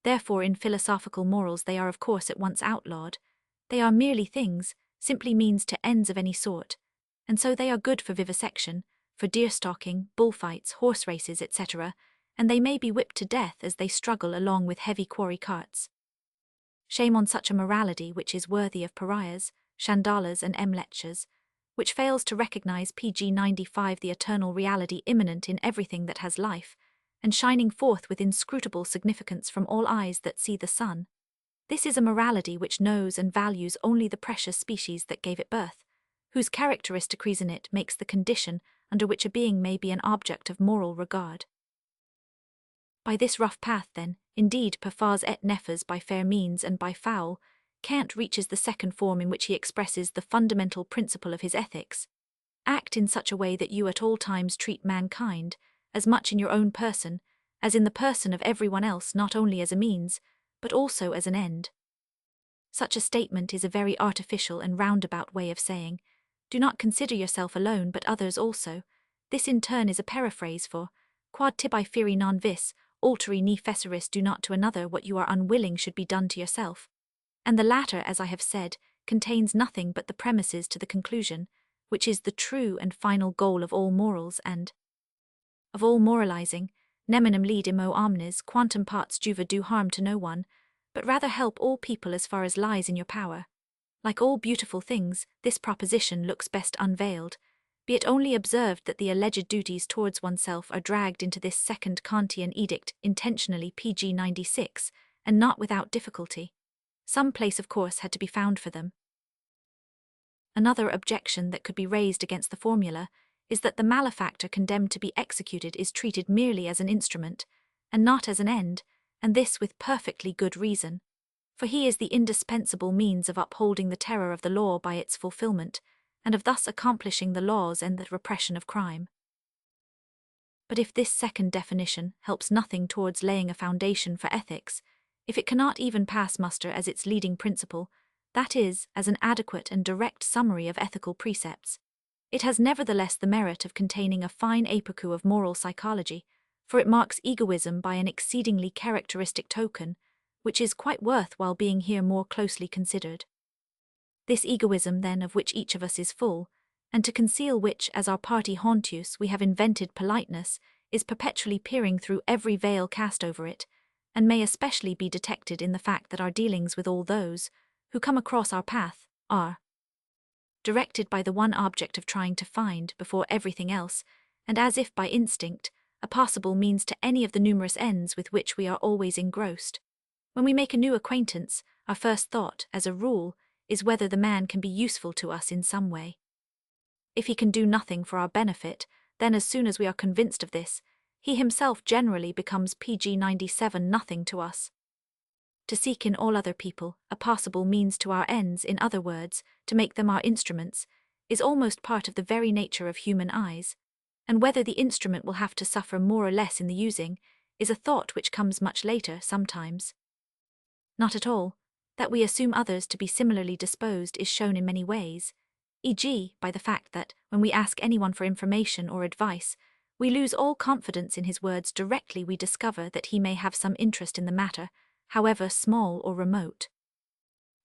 Speaker 1: therefore in philosophical morals they are of course at once outlawed. They are merely things, simply means to ends of any sort, and so they are good for vivisection, for deer-stalking, bullfights, horse races, etc., and they may be whipped to death as they struggle along with heavy quarry carts. Shame on such a morality which is worthy of pariahs, chandalas and mlechers, which fails to recognize PG95 the eternal reality immanent in everything that has life, and shining forth with inscrutable significance from all eyes that see the sun. This is a morality which knows and values only the precious species that gave it birth, whose characteristic reason it makes the condition under which a being may be an object of moral regard. By this rough path, then, indeed, perfars et nefas by fair means and by foul, Kant reaches the second form in which he expresses the fundamental principle of his ethics. Act in such a way that you at all times treat mankind, as much in your own person, as in the person of everyone else, not only as a means, but also as an end. Such a statement is a very artificial and roundabout way of saying, do not consider yourself alone but others also. This in turn is a paraphrase for, quod tibi feri non vis, alteri ni feceris, do not to another what you are unwilling should be done to yourself. And the latter, as I have said, contains nothing but the premises to the conclusion, which is the true and final goal of all morals and of all moralizing, neminem lead imo omnes quantum parts juva, do harm to no one, but rather help all people as far as lies in your power. Like all beautiful things, this proposition looks best unveiled, be it only observed that the alleged duties towards oneself are dragged into this second Kantian edict intentionally PG96, and not without difficulty. Some place of course had to be found for them. Another objection that could be raised against the formula is that the malefactor condemned to be executed is treated merely as an instrument, and not as an end, and this with perfectly good reason. For he is the indispensable means of upholding the terror of the law by its fulfillment, and of thus accomplishing the laws and the repression of crime. But if this second definition helps nothing towards laying a foundation for ethics, if it cannot even pass muster as its leading principle, that is, as an adequate and direct summary of ethical precepts, it has nevertheless the merit of containing a fine apocrypha of moral psychology, for it marks egoism by an exceedingly characteristic token, which is quite worthwhile being here more closely considered. This egoism, then, of which each of us is full, and to conceal which, as our party hauntus, we have invented politeness, is perpetually peering through every veil cast over it, and may especially be detected in the fact that our dealings with all those who come across our path are directed by the one object of trying to find, before everything else, and as if by instinct, a possible means to any of the numerous ends with which we are always engrossed. When we make a new acquaintance, our first thought, as a rule, is whether the man can be useful to us in some way. If he can do nothing for our benefit, then as soon as we are convinced of this, he himself generally becomes PG 97 nothing to us. To seek in all other people a possible means to our ends, in other words, to make them our instruments, is almost part of the very nature of human eyes, and whether the instrument will have to suffer more or less in the using, is a thought which comes much later, sometimes. Not at all. That we assume others to be similarly disposed is shown in many ways, e.g., by the fact that, when we ask anyone for information or advice, we lose all confidence in his words directly we discover that he may have some interest in the matter, however small or remote.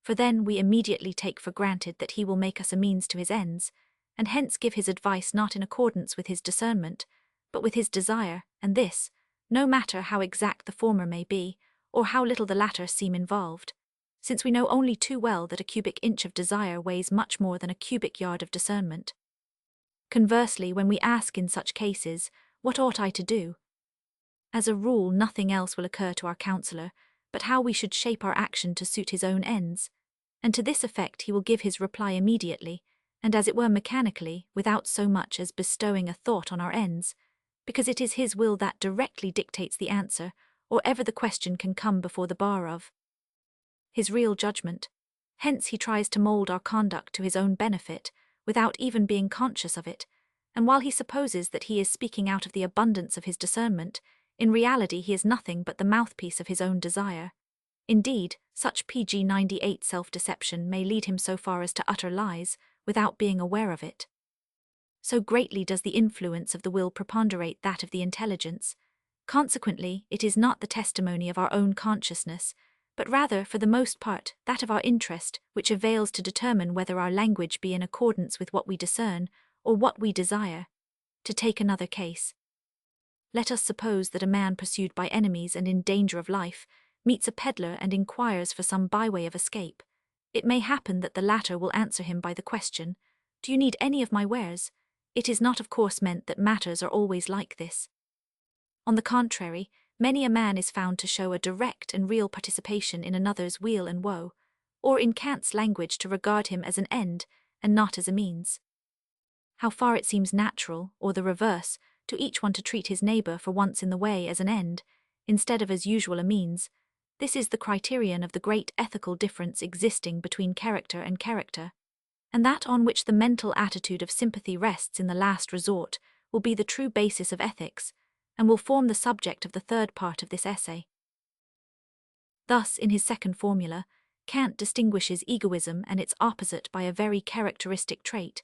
Speaker 1: For then we immediately take for granted that he will make us a means to his ends, and hence give his advice not in accordance with his discernment, but with his desire, and this, no matter how exact the former may be, or how little the latter seem involved, since we know only too well that a cubic inch of desire weighs much more than a cubic yard of discernment. Conversely, when we ask in such cases, "What ought I to do?" as a rule nothing else will occur to our counsellor, but how we should shape our action to suit his own ends, and to this effect he will give his reply immediately, and as it were mechanically, without so much as bestowing a thought on our ends, because it is his will that directly dictates the answer, or ever the question can come before the bar of his real judgment. Hence he tries to mould our conduct to his own benefit, without even being conscious of it, and while he supposes that he is speaking out of the abundance of his discernment, in reality he is nothing but the mouthpiece of his own desire. Indeed, such PG 98 self-deception may lead him so far as to utter lies, without being aware of it. So greatly does the influence of the will preponderate that of the intelligence. Consequently, it is not the testimony of our own consciousness, but rather, for the most part, that of our interest, which avails to determine whether our language be in accordance with what we discern, or what we desire. To take another case. Let us suppose that a man pursued by enemies and in danger of life meets a peddler and inquires for some byway of escape. It may happen that the latter will answer him by the question, "Do you need any of my wares?" It is not of course meant that matters are always like this. On the contrary, many a man is found to show a direct and real participation in another's weal and woe, or in Kant's language to regard him as an end and not as a means. How far it seems natural, or the reverse, to each one to treat his neighbour for once in the way as an end, instead of as usual a means, this is the criterion of the great ethical difference existing between character and character, and that on which the mental attitude of sympathy rests in the last resort will be the true basis of ethics, and will form the subject of the third part of this essay. Thus, in his second formula, Kant distinguishes egoism and its opposite by a very characteristic trait,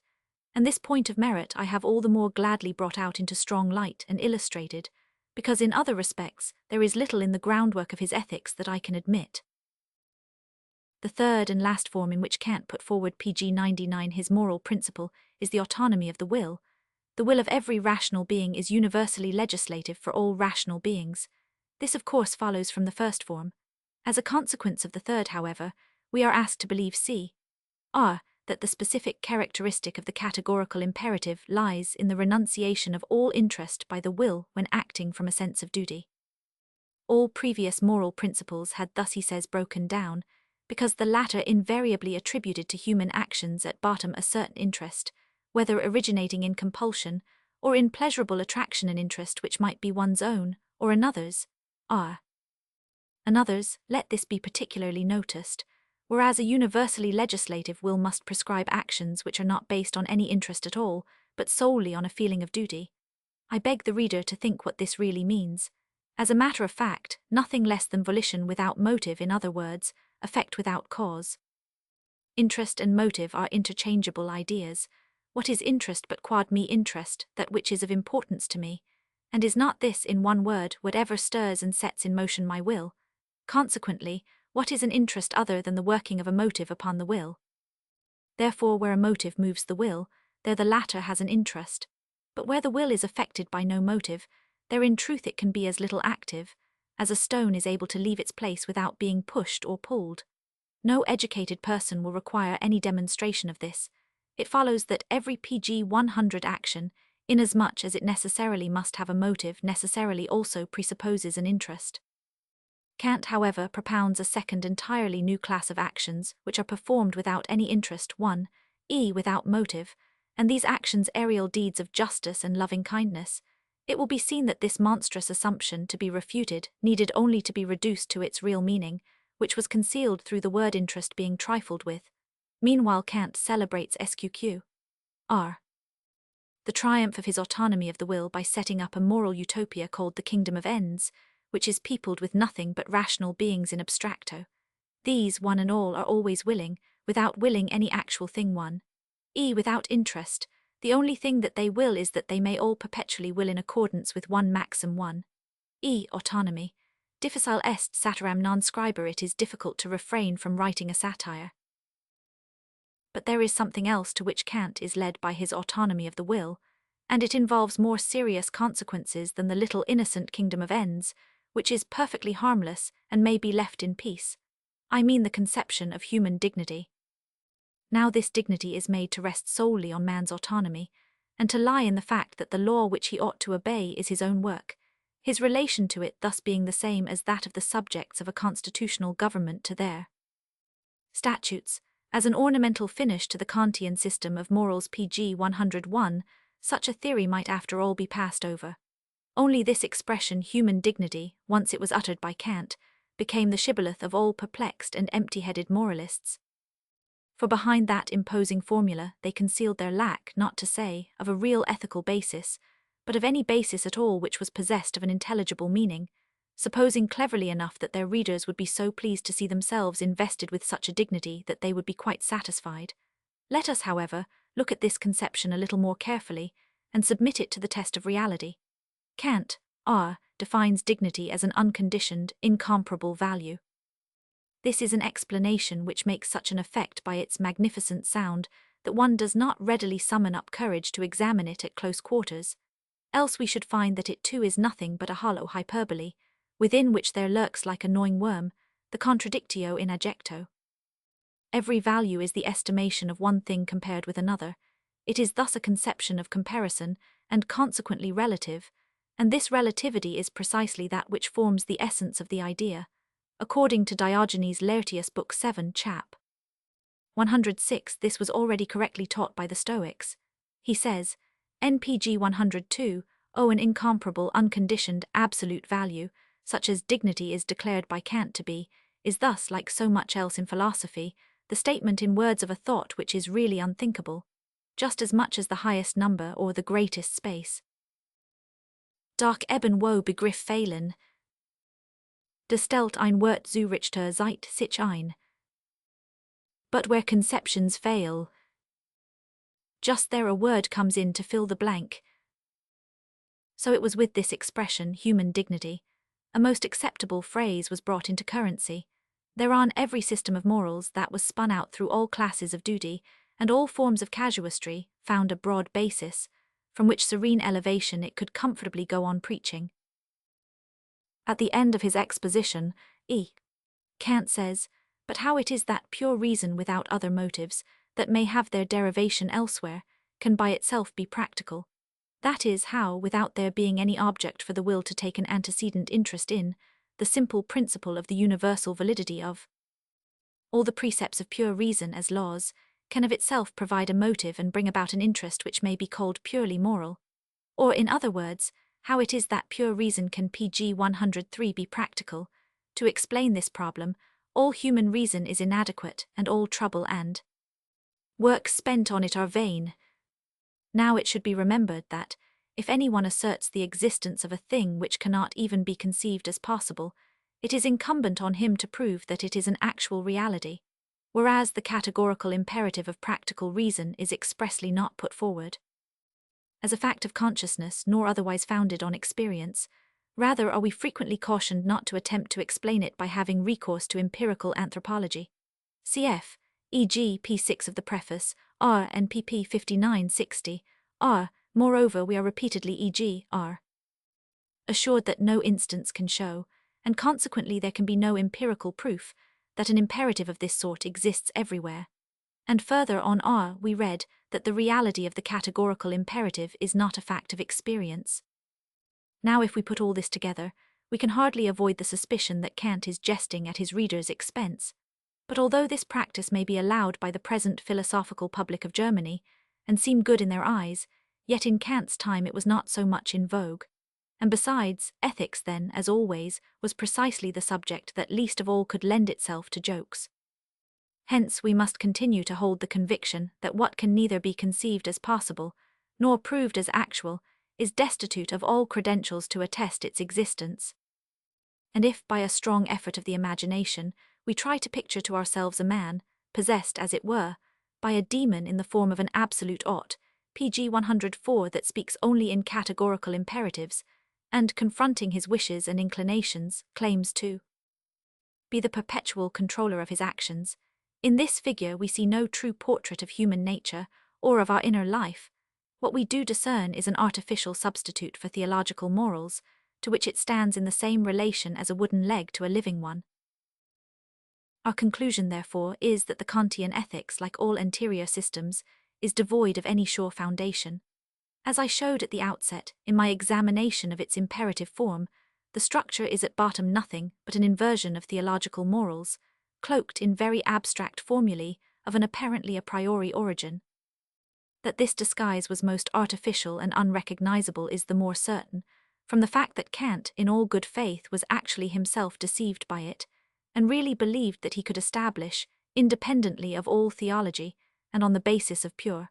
Speaker 1: and this point of merit I have all the more gladly brought out into strong light and illustrated, because in other respects there is little in the groundwork of his ethics that I can admit. The third and last form in which Kant put forward PG 99 his moral principle is the autonomy of the will. The will of every rational being is universally legislative for all rational beings. This of course follows from the first form. As a consequence of the third, however, we are asked to believe c.r. that the specific characteristic of the categorical imperative lies in the renunciation of all interest by the will when acting from a sense of duty. All previous moral principles had thus, he says, broken down, because the latter invariably attributed to human actions at bottom a certain interest, whether originating in compulsion, or in pleasurable attraction and interest which might be one's own, or another's, another's, let this be particularly noticed, whereas a universally legislative will must prescribe actions which are not based on any interest at all, but solely on a feeling of duty. I beg the reader to think what this really means. As a matter of fact, nothing less than volition without motive, in other words, effect without cause. Interest and motive are interchangeable ideas. What is interest but quod me interest, that which is of importance to me? And is not this, in one word, whatever stirs and sets in motion my will? Consequently, what is an interest other than the working of a motive upon the will? Therefore, where a motive moves the will, there the latter has an interest. But where the will is affected by no motive, there in truth it can be as little active, as a stone is able to leave its place without being pushed or pulled. No educated person will require any demonstration of this. It follows that every pg 100 action, inasmuch as it necessarily must have a motive, necessarily also presupposes an interest. Kant, however, propounds a second entirely new class of actions which are performed without any interest, 1, without motive, and these actions aerial deeds of justice and loving kindness. It will be seen that this monstrous assumption, to be refuted, needed only to be reduced to its real meaning, which was concealed through the word interest being trifled with. Meanwhile Kant celebrates SQQ. R. The triumph of his autonomy of the will by setting up a moral utopia called the kingdom of ends, which is peopled with nothing but rational beings in abstracto. These, one and all, are always willing, without willing any actual thing, one. Without interest, the only thing that they will is that they may all perpetually will in accordance with one maxim, one. Autonomy. Difficile est satiram non scriber, it is difficult to refrain from writing a satire. But there is something else to which Kant is led by his autonomy of the will, and it involves more serious consequences than the little innocent kingdom of ends, which is perfectly harmless and may be left in peace. I mean the conception of human dignity. Now this dignity is made to rest solely on man's autonomy, and to lie in the fact that the law which he ought to obey is his own work, his relation to it thus being the same as that of the subjects of a constitutional government to their statutes. As an ornamental finish to the Kantian system of morals pg 101, such a theory might after all be passed over. Only this expression human dignity, once it was uttered by Kant, became the shibboleth of all perplexed and empty-headed moralists. For behind that imposing formula they concealed their lack, not to say, of a real ethical basis, but of any basis at all which was possessed of an intelligible meaning, supposing cleverly enough that their readers would be so pleased to see themselves invested with such a dignity that they would be quite satisfied. Let us, however, look at this conception a little more carefully, and submit it to the test of reality. Kant, R., defines dignity as an unconditioned, incomparable value. This is an explanation which makes such an effect by its magnificent sound that one does not readily summon up courage to examine it at close quarters. Else we should find that it too is nothing but a hollow hyperbole, within which there lurks like a gnawing worm, the contradictio in adjecto. Every value is the estimation of one thing compared with another. It is thus a conception of comparison, and consequently relative, and this relativity is precisely that which forms the essence of the idea, according to Diogenes Laertius Book 7 chap. 106. This was already correctly taught by the Stoics. He says, NPG 102, an incomparable, unconditioned, absolute value, such as dignity is declared by Kant to be, is thus, like so much else in philosophy, the statement in words of a thought which is really unthinkable, just as much as the highest number or the greatest space. Dark eben wo Begriff fehlen. Stellt ein Wort zu Richter Zeit sich ein. But where conceptions fail, just there a word comes in to fill the blank. So it was with this expression, human dignity. A most acceptable phrase was brought into currency. Thereon every system of morals that was spun out through all classes of duty and all forms of casuistry found a broad basis, from which serene elevation it could comfortably go on preaching. At the end of his exposition, Kant says, but how it is that pure reason without other motives, that may have their derivation elsewhere, can by itself be practical. That is, how, without there being any object for the will to take an antecedent interest in, the simple principle of the universal validity of all the precepts of pure reason as laws, can of itself provide a motive and bring about an interest which may be called purely moral. Or, in other words, how it is that pure reason can pg 103 be practical. To explain this problem, all human reason is inadequate and all trouble and work spent on it are vain. Now it should be remembered that, if anyone asserts the existence of a thing which cannot even be conceived as possible, it is incumbent on him to prove that it is an actual reality, whereas the categorical imperative of practical reason is expressly not put forward. as a fact of consciousness nor otherwise founded on experience. Rather are we frequently cautioned not to attempt to explain it by having recourse to empirical anthropology. Cf. e.g. p6 of the preface, r. and pp 59-60, r. Moreover, we are repeatedly e.g. r. assured that no instance can show, and consequently there can be no empirical proof, that an imperative of this sort exists everywhere. And further on r. we read that the reality of the categorical imperative is not a fact of experience. Now if we put all this together, we can hardly avoid the suspicion that Kant is jesting at his readers' expense. But although this practice may be allowed by the present philosophical public of Germany, and seem good in their eyes, yet in Kant's time it was not so much in vogue. And besides, ethics then, as always, was precisely the subject that least of all could lend itself to jokes. Hence we must continue to hold the conviction that what can neither be conceived as possible, nor proved as actual, is destitute of all credentials to attest its existence. And if, by a strong effort of the imagination, we try to picture to ourselves a man, possessed, as it were, by a demon in the form of an absolute ought, pg 104, that speaks only in categorical imperatives, and, confronting his wishes and inclinations, claims to be the perpetual controller of his actions, in this figure we see no true portrait of human nature or of our inner life. What we do discern is an artificial substitute for theological morals, to which it stands in the same relation as a wooden leg to a living one. Our conclusion, therefore, is that the Kantian ethics, like all anterior systems, is devoid of any sure foundation. As I showed at the outset, in my examination of its imperative form, the structure is at bottom nothing but an inversion of theological morals, cloaked in very abstract formulae of an apparently a priori origin. That this disguise was most artificial and unrecognizable is the more certain, from the fact that Kant, in all good faith, was actually himself deceived by it, and really believed that he could establish, independently of all theology, and on the basis of pure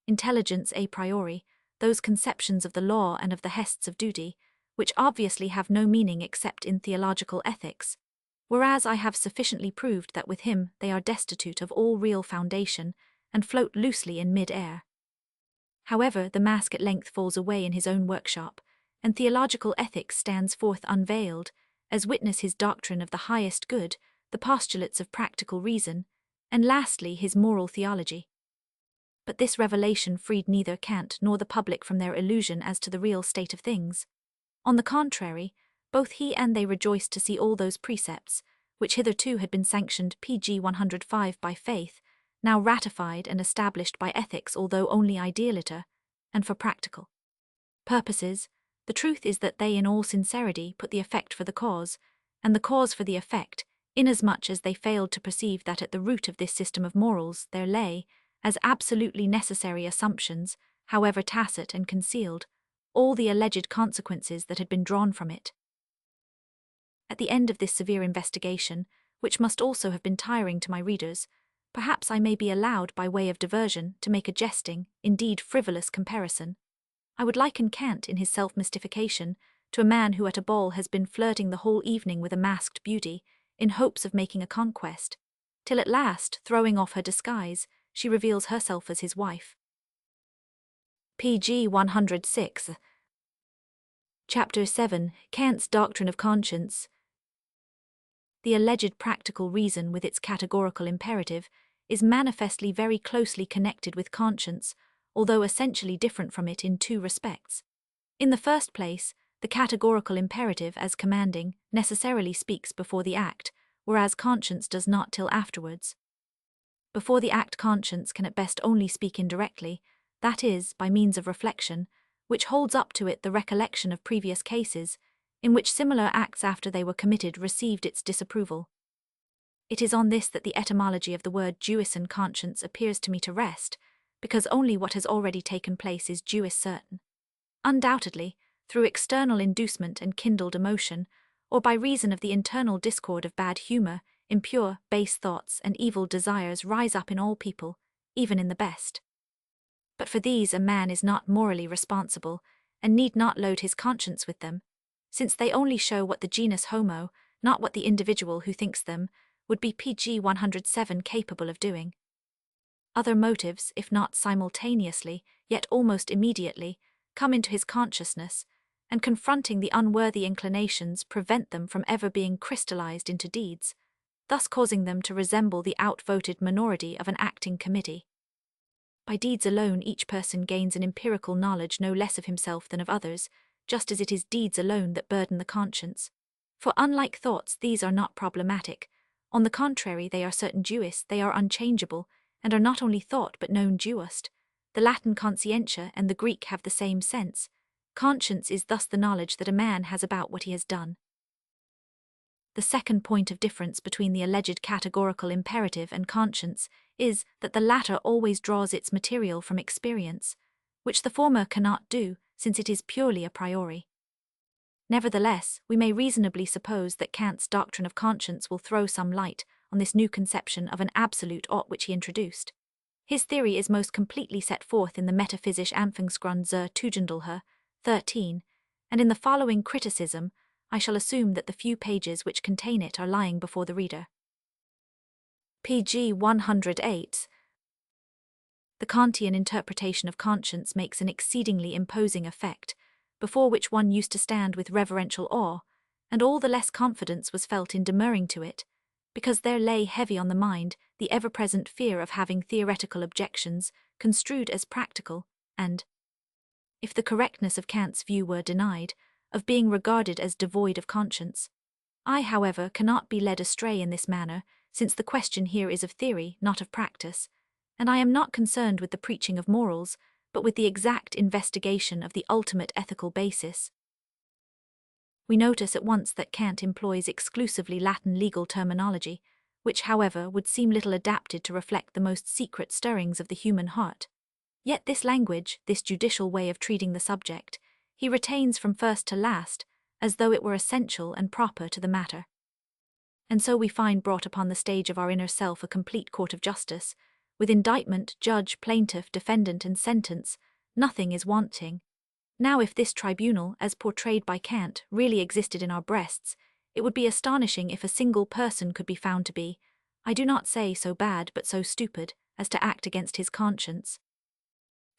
Speaker 1: intelligence a priori, those conceptions of the law and of the hests of duty, which obviously have no meaning except in theological ethics, whereas I have sufficiently proved that with him they are destitute of all real foundation, and float loosely in mid-air. However, the mask at length falls away in his own workshop, and theological ethics stands forth unveiled, as witness his doctrine of the highest good, the postulates of practical reason, and lastly his moral theology. But this revelation freed neither Kant nor the public from their illusion as to the real state of things. On the contrary, both he and they rejoiced to see all those precepts, which hitherto had been sanctioned pg 105 by faith, now ratified and established by ethics, although only idealiter, and for practical purposes. The truth is that they in all sincerity put the effect for the cause, and the cause for the effect, inasmuch as they failed to perceive that at the root of this system of morals there lay, as absolutely necessary assumptions, however tacit and concealed, all the alleged consequences that had been drawn from it. At the end of this severe investigation, which must also have been tiring to my readers, perhaps I may be allowed by way of diversion to make a jesting, indeed frivolous comparison. I would liken Kant in his self-mystification to a man who at a ball has been flirting the whole evening with a masked beauty, in hopes of making a conquest, till at last, throwing off her disguise, she reveals herself as his wife. pg 106. Chapter 7, Kant's Doctrine of Conscience. The alleged practical reason with its categorical imperative is manifestly very closely connected with conscience, although essentially different from it in two respects. In the first place, the categorical imperative, as commanding, necessarily speaks before the act, whereas conscience does not till afterwards. Before the act, conscience can at best only speak indirectly, that is, by means of reflection, which holds up to it the recollection of previous cases, in which similar acts after they were committed received its disapproval. It is on this that the etymology of the word Jewison conscience appears to me to rest, because only what has already taken place is Jewis certain. Undoubtedly, through external inducement and kindled emotion, or by reason of the internal discord of bad humour, impure, base thoughts and evil desires rise up in all people, even in the best. But for these a man is not morally responsible, and need not load his conscience with them, since they only show what the genus homo, not what the individual who thinks them, would be pg 107 capable of doing. Other motives, if not simultaneously, yet almost immediately, come into his consciousness, and confronting the unworthy inclinations prevent them from ever being crystallized into deeds, thus causing them to resemble the outvoted minority of an acting committee. By deeds alone each person gains an empirical knowledge no less of himself than of others, just as it is deeds alone that burden the conscience. For unlike thoughts, these are not problematic. On the contrary, they are certain duis, they are unchangeable, and are not only thought but known duost. The Latin conscientia and the Greek have the same sense. Conscience is thus the knowledge that a man has about what he has done. The second point of difference between the alleged categorical imperative and conscience is that the latter always draws its material from experience, which the former cannot do, since it is purely a priori. Nevertheless, we may reasonably suppose that Kant's doctrine of conscience will throw some light on this new conception of an absolute ought which he introduced. His theory is most completely set forth in the Metaphysische Anfangsgrund zur Tugendlehre, 13, and in the following criticism, I shall assume that the few pages which contain it are lying before the reader. pg 108. The Kantian interpretation of conscience makes an exceedingly imposing effect, before which one used to stand with reverential awe, and all the less confidence was felt in demurring to it, because there lay heavy on the mind the ever-present fear of having theoretical objections construed as practical, and, if the correctness of Kant's view were denied, of being regarded as devoid of conscience. I, however, cannot be led astray in this manner, since the question here is of theory, not of practice, and I am not concerned with the preaching of morals, but with the exact investigation of the ultimate ethical basis. We notice at once that Kant employs exclusively Latin legal terminology, which, however, would seem little adapted to reflect the most secret stirrings of the human heart. Yet this language, this judicial way of treating the subject, he retains from first to last, as though it were essential and proper to the matter. And so we find brought upon the stage of our inner self a complete court of justice, with indictment, judge, plaintiff, defendant, and sentence. Nothing is wanting. Now if this tribunal, as portrayed by Kant, really existed in our breasts, it would be astonishing if a single person could be found to be, I do not say so bad but so stupid, as to act against his conscience.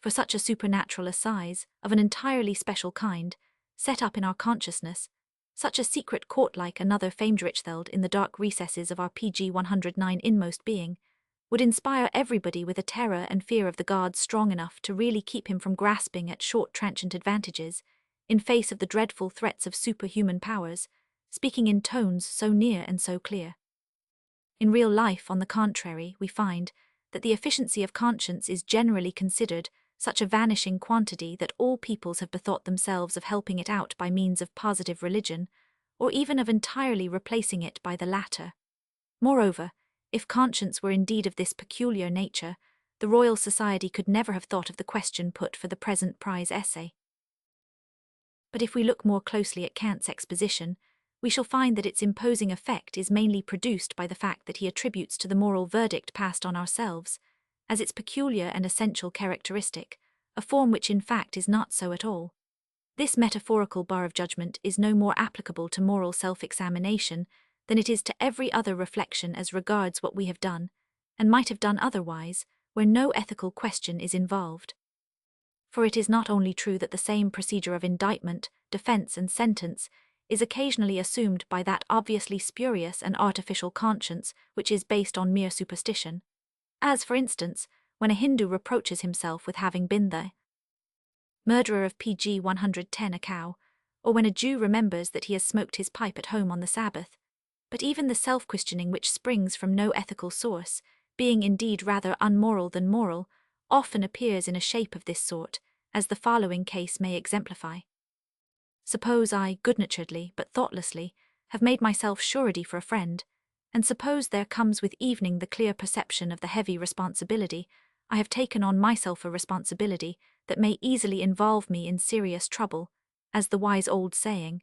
Speaker 1: For such a supernatural assize, of an entirely special kind, set up in our consciousness, such a secret court like another famed Richtheld in the dark recesses of our pg 109 inmost being, would inspire everybody with a terror and fear of the gods strong enough to really keep him from grasping at short transient advantages, in face of the dreadful threats of superhuman powers, speaking in tones so near and so clear. In real life, on the contrary, we find that the efficiency of conscience is generally considered such a vanishing quantity that all peoples have bethought themselves of helping it out by means of positive religion, or even of entirely replacing it by the latter. Moreover, if conscience were indeed of this peculiar nature, the Royal Society could never have thought of the question put for the present prize essay. But if we look more closely at Kant's exposition, we shall find that its imposing effect is mainly produced by the fact that he attributes to the moral verdict passed on ourselves, as its peculiar and essential characteristic, a form which in fact is not so at all. This metaphorical bar of judgment is no more applicable to moral self-examination than it is to every other reflection as regards what we have done, and might have done otherwise, where no ethical question is involved. For it is not only true that the same procedure of indictment, defense, and sentence is occasionally assumed by that obviously spurious and artificial conscience which is based on mere superstition, as, for instance, when a Hindu reproaches himself with having been the murderer of pg 110 a cow, or when a Jew remembers that he has smoked his pipe at home on the Sabbath. But even the self-questioning which springs from no ethical source, being indeed rather unmoral than moral, often appears in a shape of this sort, as the following case may exemplify. Suppose I, good-naturedly but thoughtlessly, have made myself surety for a friend, and suppose there comes with evening the clear perception of the heavy responsibility I have taken on myself, a responsibility that may easily involve me in serious trouble, as the wise old saying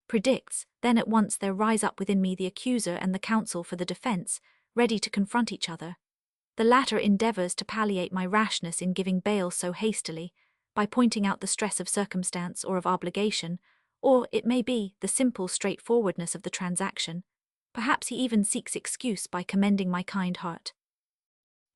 Speaker 1: predicts, then at once there rise up within me the accuser and the counsel for the defense, ready to confront each other. The latter endeavors to palliate my rashness in giving bail so hastily, by pointing out the stress of circumstance or of obligation, or, it may be, the simple straightforwardness of the transaction. Perhaps he even seeks excuse by commending my kind heart.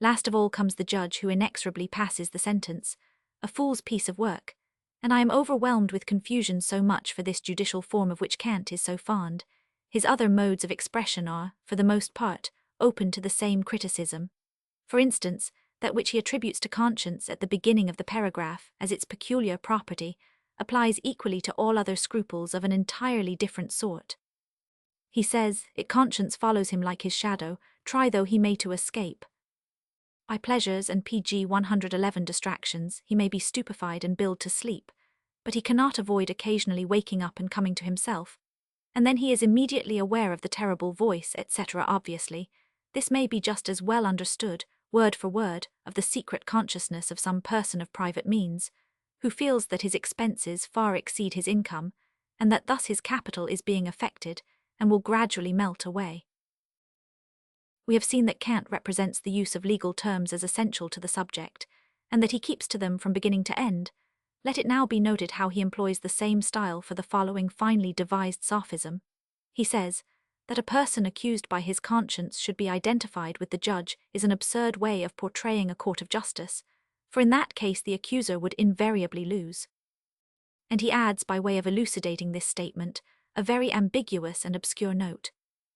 Speaker 1: Last of all comes the judge who inexorably passes the sentence, a fool's piece of work, and I am overwhelmed with confusion so much for this judicial form of which Kant is so fond. His other modes of expression are, for the most part, open to the same criticism. For instance, that which he attributes to conscience at the beginning of the paragraph as its peculiar property applies equally to all other scruples of an entirely different sort. He says, conscience follows him like his shadow, try though he may to escape. By pleasures and pg 111 distractions he may be stupefied and billed to sleep, but he cannot avoid occasionally waking up and coming to himself, and then he is immediately aware of the terrible voice, etc. Obviously, this may be just as well understood, word for word, of the secret consciousness of some person of private means, who feels that his expenses far exceed his income, and that thus his capital is being affected, and will gradually melt away. We have seen that Kant represents the use of legal terms as essential to the subject, and that he keeps to them from beginning to end. Let it now be noted how he employs the same style for the following finely devised sophism. He says, that a person accused by his conscience should be identified with the judge is an absurd way of portraying a court of justice, for in that case the accuser would invariably lose. And he adds, by way of elucidating this statement, a very ambiguous and obscure note.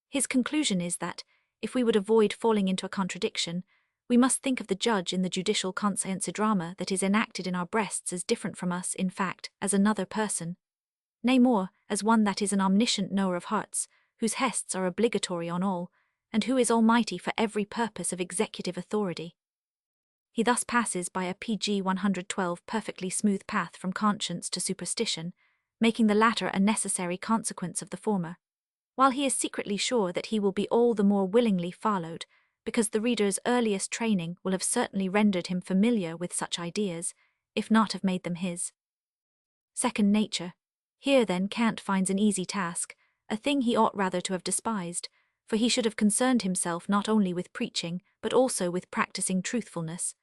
Speaker 1: His conclusion is that, if we would avoid falling into a contradiction, we must think of the judge in the judicial consciencedrama that is enacted in our breasts as different from us, in fact, as another person. Nay more, as one that is an omniscient knower of hearts, whose hests are obligatory on all, and who is almighty for every purpose of executive authority. He thus passes by a pg 112 perfectly smooth path from conscience to superstition, making the latter a necessary consequence of the former, while he is secretly sure that he will be all the more willingly followed, because the reader's earliest training will have certainly rendered him familiar with such ideas, if not have made them his. Second nature. Here then Kant finds an easy task, a thing he ought rather to have despised, for he should have concerned himself not only with preaching, but also with practicing truthfulness.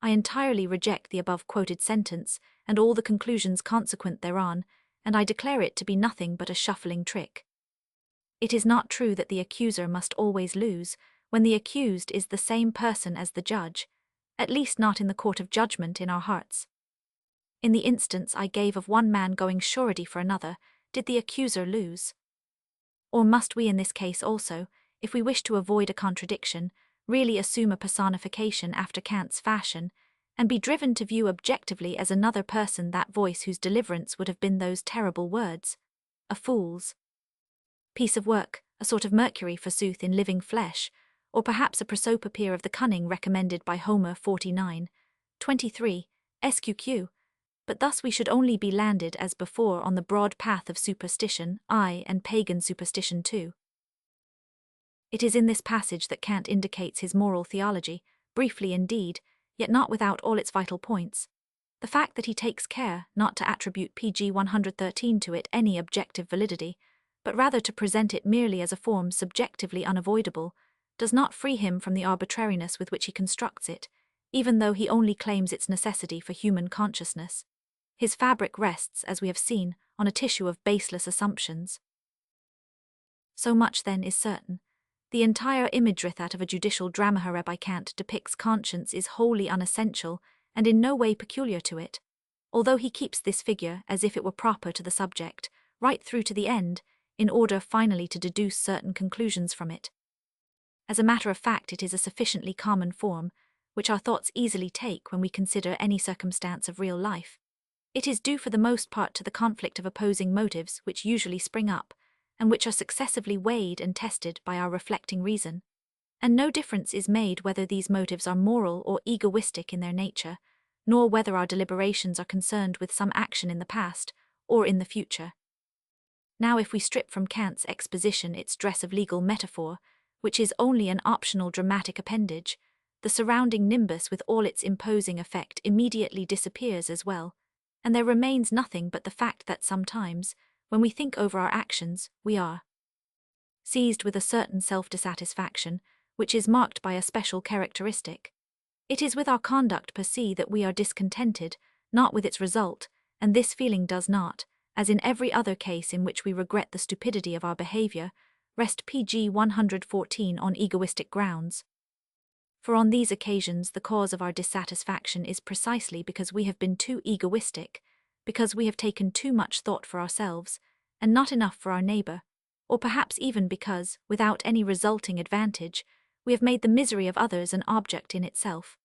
Speaker 1: I entirely reject the above-quoted sentence, and all the conclusions consequent thereon, and I declare it to be nothing but a shuffling trick. It is not true that the accuser must always lose, when the accused is the same person as the judge, at least not in the court of judgment in our hearts. In the instance I gave of one man going surety for another, did the accuser lose? Or must we in this case also, if we wish to avoid a contradiction, really assume a personification after Kant's fashion, and be driven to view objectively as another person that voice whose deliverance would have been those terrible words, a fool's piece of work, a sort of Mercury forsooth in living flesh, or perhaps a prosopopeia of the cunning recommended by Homer 49:23, SQQ, but thus we should only be landed as before on the broad path of superstition, and pagan superstition too. It is in this passage that Kant indicates his moral theology, briefly indeed, yet not without all its vital points. The fact that he takes care not to attribute pg 113 to it any objective validity, but rather to present it merely as a form subjectively unavoidable, does not free him from the arbitrariness with which he constructs it, even though he only claims its necessity for human consciousness. His fabric rests, as we have seen, on a tissue of baseless assumptions. So much, then, is certain. The entire imagery that of a judicial drama by Kant depicts conscience is wholly unessential and in no way peculiar to it, although he keeps this figure as if it were proper to the subject, right through to the end, in order finally to deduce certain conclusions from it. As a matter of fact, it is a sufficiently common form, which our thoughts easily take when we consider any circumstance of real life. It is due for the most part to the conflict of opposing motives which usually spring up, and which are successively weighed and tested by our reflecting reason. And no difference is made whether these motives are moral or egoistic in their nature, nor whether our deliberations are concerned with some action in the past or in the future. Now if we strip from Kant's exposition its dress of legal metaphor, which is only an optional dramatic appendage, the surrounding nimbus with all its imposing effect immediately disappears as well, and there remains nothing but the fact that sometimes, when we think over our actions, we are seized with a certain self-dissatisfaction, which is marked by a special characteristic. It is with our conduct per se that we are discontented, not with its result, and this feeling does not, as in every other case in which we regret the stupidity of our behavior, rest pg 114 on egoistic grounds. For on these occasions the cause of our dissatisfaction is precisely because we have been too egoistic, because we have taken too much thought for ourselves, and not enough for our neighbour, or perhaps even because, without any resulting advantage, we have made the misery of others an object in itself.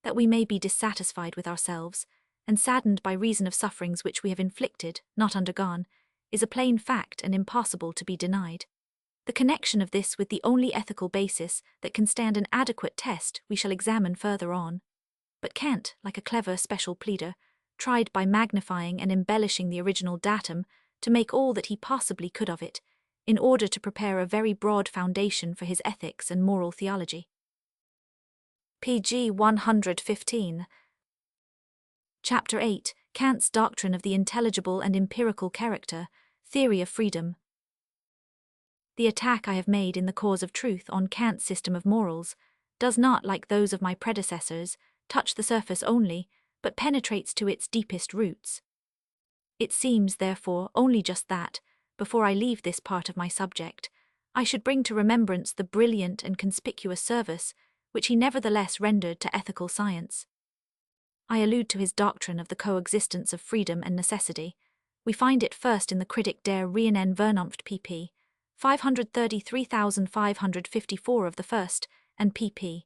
Speaker 1: That we may be dissatisfied with ourselves, and saddened by reason of sufferings which we have inflicted, not undergone, is a plain fact and impossible to be denied. The connection of this with the only ethical basis that can stand an adequate test we shall examine further on. But Kant, like a clever special pleader, tried by magnifying and embellishing the original datum to make all that he possibly could of it, in order to prepare a very broad foundation for his ethics and moral theology. Pg 115. Chapter 8, Kant's Doctrine of the Intelligible and Empirical Character, Theory of Freedom. The attack I have made in the cause of truth on Kant's system of morals does not, like those of my predecessors, touch the surface only, but penetrates to its deepest roots. It seems, therefore, only just that, before I leave this part of my subject, I should bring to remembrance the brilliant and conspicuous service which he nevertheless rendered to ethical science. I allude to his doctrine of the coexistence of freedom and necessity. We find it first in the Kritik der reinen Vernunft pp. 533,554 of the first, and pp.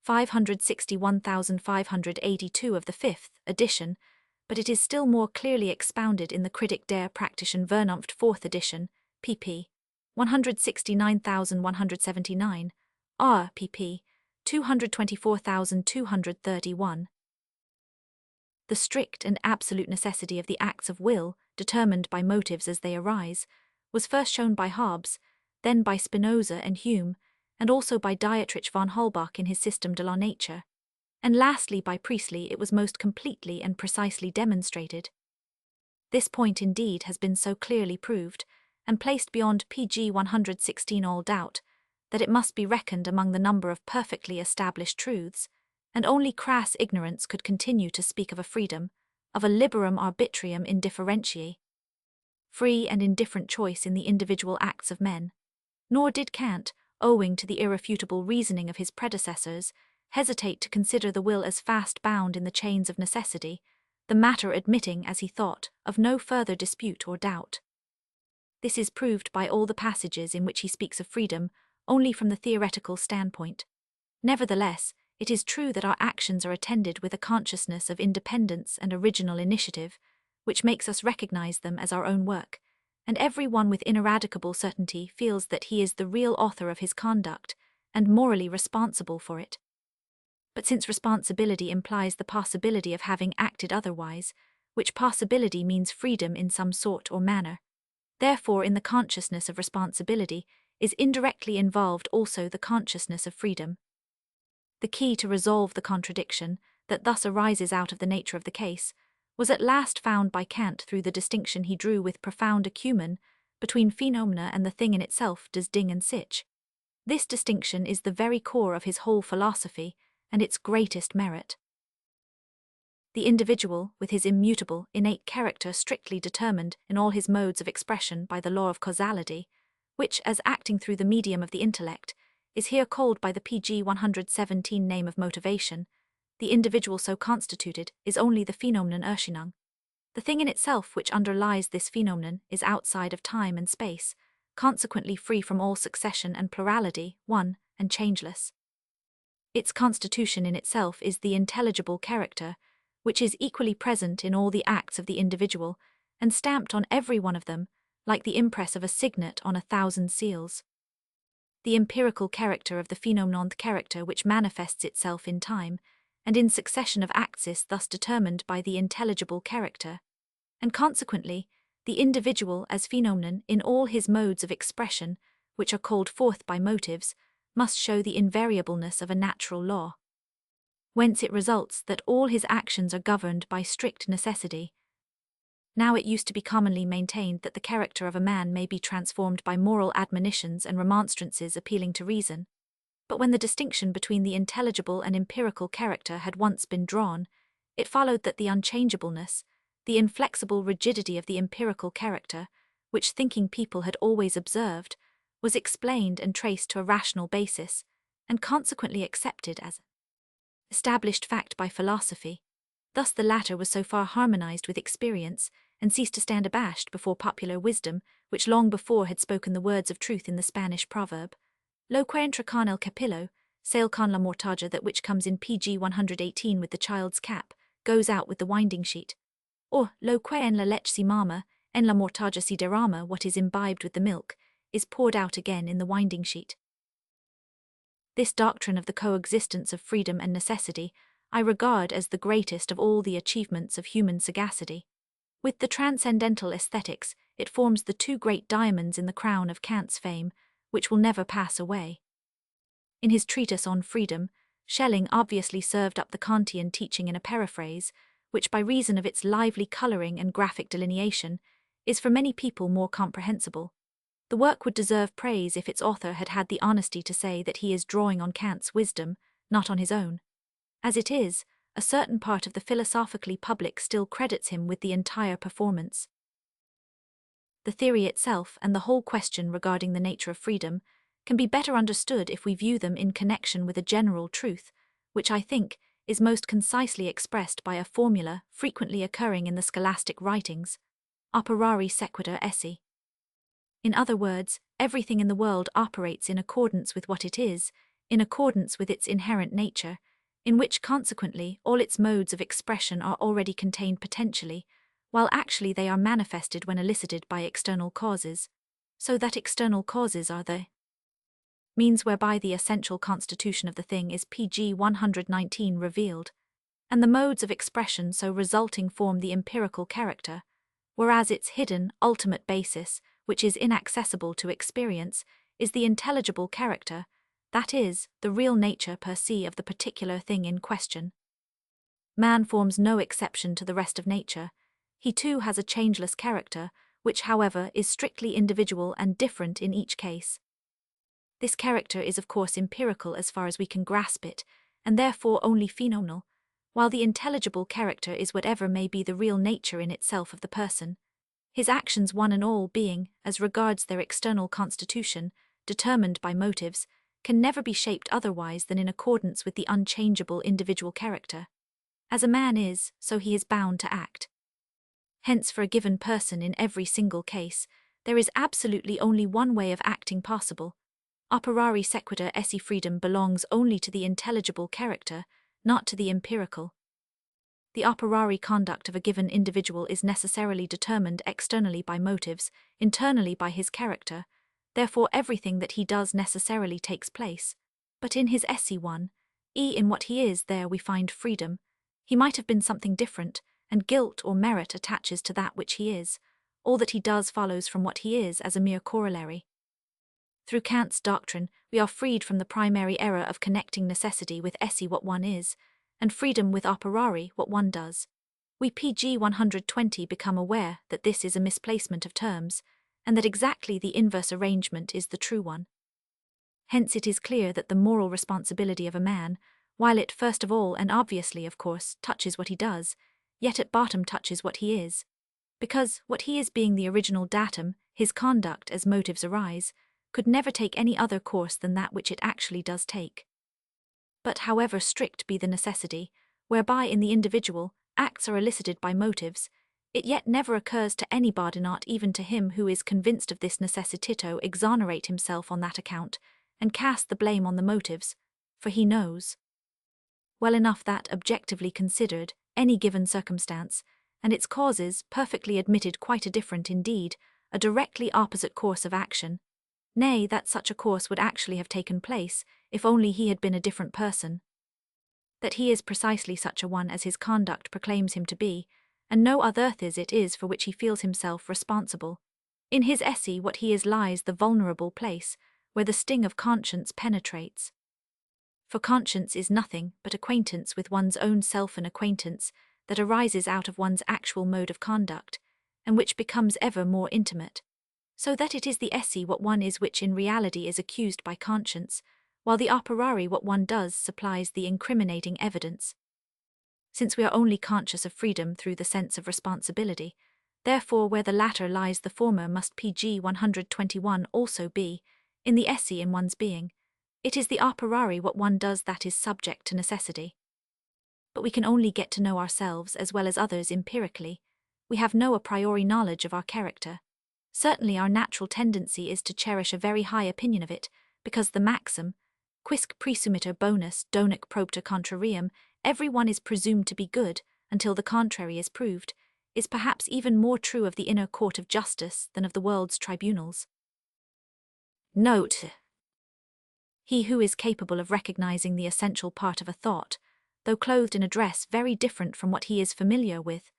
Speaker 1: 561,582 of the fifth edition, but it is still more clearly expounded in the Kritik der praktischen Vernunft fourth edition, pp. 169,179, r. pp. 224,231. The strict and absolute necessity of the acts of will, determined by motives as they arise, was first shown by Hobbes, then by Spinoza and Hume, and also by Dietrich von Holbach in his System de la Nature, and lastly by Priestley it was most completely and precisely demonstrated. This point indeed has been so clearly proved, and placed beyond pg 116 all doubt, that it must be reckoned among the number of perfectly established truths, and only crass ignorance could continue to speak of a freedom, of a liberum arbitrium indifferentiae, free and indifferent choice in the individual acts of men. Nor did Kant, owing to the irrefutable reasoning of his predecessors, hesitate to consider the will as fast bound in the chains of necessity, the matter admitting, as he thought, of no further dispute or doubt. This is proved by all the passages in which he speaks of freedom only from the theoretical standpoint. Nevertheless, it is true that our actions are attended with a consciousness of independence and original initiative, which makes us recognize them as our own work, and every one with ineradicable certainty feels that he is the real author of his conduct, and morally responsible for it. But since responsibility implies the possibility of having acted otherwise, which possibility means freedom in some sort or manner, therefore in the consciousness of responsibility is indirectly involved also the consciousness of freedom. The key to resolve the contradiction that thus arises out of the nature of the case was at last found by Kant through the distinction he drew with profound acumen between phenomena and the thing in itself, das Ding an sich. This distinction is the very core of his whole philosophy and its greatest merit. The individual, with his immutable, innate character strictly determined in all his modes of expression by the law of causality, which, as acting through the medium of the intellect, is here called by the pg 117 name of motivation, the individual so constituted is only the phenomenon Erscheinung. The thing in itself which underlies this phenomenon is outside of time and space, consequently free from all succession and plurality, one, and changeless. Its constitution in itself is the intelligible character, which is equally present in all the acts of the individual, and stamped on every one of them, like the impress of a signet on 1,000 seals. The empirical character of the phenomenonth character which manifests itself in time, and in succession of acts is thus determined by the intelligible character, and consequently the individual as phenomenon in all his modes of expression, which are called forth by motives, must show the invariableness of a natural law. Whence it results that all his actions are governed by strict necessity. Now it used to be commonly maintained that the character of a man may be transformed by moral admonitions and remonstrances appealing to reason. But when the distinction between the intelligible and empirical character had once been drawn, it followed that the unchangeableness, the inflexible rigidity of the empirical character, which thinking people had always observed, was explained and traced to a rational basis, and consequently accepted as established fact by philosophy. Thus the latter was so far harmonized with experience, and ceased to stand abashed before popular wisdom, which long before had spoken the words of truth in the Spanish proverb, Lo que entra con el capillo, sale con la mortaja, that which comes in pg 118 with the child's cap, goes out with the winding sheet. Or, lo que en la leche si mama, en la mortaja si derrama, what is imbibed with the milk, is poured out again in the winding sheet. This doctrine of the coexistence of freedom and necessity I regard as the greatest of all the achievements of human sagacity. With the transcendental aesthetics, it forms the two great diamonds in the crown of Kant's fame, which will never pass away. In his treatise on freedom, Schelling obviously served up the Kantian teaching in a paraphrase, which by reason of its lively colouring and graphic delineation, is for many people more comprehensible. The work would deserve praise if its author had had the honesty to say that he is drawing on Kant's wisdom, not on his own. As it is, a certain part of the philosophically public still credits him with the entire performance. The theory itself and the whole question regarding the nature of freedom can be better understood if we view them in connection with a general truth, which I think is most concisely expressed by a formula frequently occurring in the scholastic writings, operari sequitur esse. In other words, everything in the world operates in accordance with what it is, in accordance with its inherent nature, in which consequently all its modes of expression are already contained potentially, while actually they are manifested when elicited by external causes, so that external causes are the means whereby the essential constitution of the thing is pg 119 revealed, and the modes of expression so resulting form the empirical character, whereas its hidden, ultimate basis, which is inaccessible to experience, is the intelligible character, that is, the real nature per se of the particular thing in question. Man forms no exception to the rest of nature. He too has a changeless character, which however is strictly individual and different in each case. This character is of course empirical as far as we can grasp it, and therefore only phenomenal, while the intelligible character is whatever may be the real nature in itself of the person, his actions one and all being, as regards their external constitution, determined by motives, can never be shaped otherwise than in accordance with the unchangeable individual character. As a man is, so he is bound to act. Hence for a given person in every single case, there is absolutely only one way of acting possible. Operari sequitur esse. Freedom belongs only to the intelligible character, not to the empirical. The operari conduct of a given individual is necessarily determined externally by motives, internally by his character, therefore everything that he does necessarily takes place. But in his esse one, in what he is, there we find freedom. He might have been something different, and guilt or merit attaches to that which he is. All that he does follows from what he is as a mere corollary. Through Kant's doctrine, we are freed from the primary error of connecting necessity with esse what one is, and freedom with operari what one does. We pg 120 become aware that this is a misplacement of terms, and that exactly the inverse arrangement is the true one. Hence it is clear that the moral responsibility of a man, while it first of all and obviously of course touches what he does, yet at bottom touches what he is. Because, what he is being the original datum, his conduct as motives arise, could never take any other course than that which it actually does take. But however strict be the necessity, whereby in the individual, acts are elicited by motives, it yet never occurs to anybody, not even to him who is convinced of this necessitito, exonerate himself on that account, and cast the blame on the motives, for he knows well enough that, objectively considered, any given circumstance, and its causes perfectly admitted quite a different indeed, a directly opposite course of action, nay, that such a course would actually have taken place, if only he had been a different person. That he is precisely such a one as his conduct proclaims him to be, and no other it is for which he feels himself responsible. In his esse what he is lies the vulnerable place, where the sting of conscience penetrates. For conscience is nothing but acquaintance with one's own self, an acquaintance that arises out of one's actual mode of conduct, and which becomes ever more intimate, so that it is the esse what one is which in reality is accused by conscience, while the operari what one does supplies the incriminating evidence. Since we are only conscious of freedom through the sense of responsibility, therefore where the latter lies the former must pg 121 also be, in the esse in one's being, It is the a priori what one does that is subject to necessity. But we can only get to know ourselves as well as others empirically. We have no a priori knowledge of our character. Certainly our natural tendency is to cherish a very high opinion of it, because the maxim, quisque presumiter bonus donec propter contrarium, every one is presumed to be good until the contrary is proved, is perhaps even more true of the inner court of justice than of the world's tribunals. Note: he who is capable of recognizing the essential part of a thought, though clothed in a dress very different from what he is familiar with,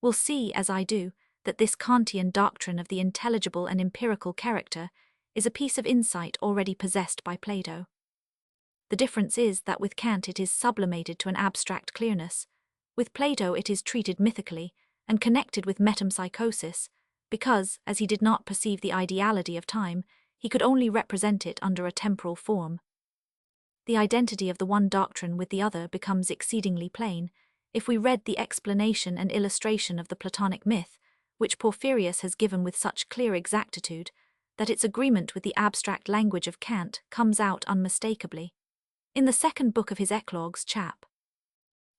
Speaker 1: will see, as I do, that this Kantian doctrine of the intelligible and empirical character is a piece of insight already possessed by Plato. The difference is that with Kant it is sublimated to an abstract clearness. With Plato it is treated mythically and connected with metempsychosis, because, as he did not perceive the ideality of time, he could only represent it under a temporal form. The identity of the one doctrine with the other becomes exceedingly plain if we read the explanation and illustration of the Platonic myth, which Porphyrius has given with such clear exactitude that its agreement with the abstract language of Kant comes out unmistakably. In the second book of his Eclogues, chap.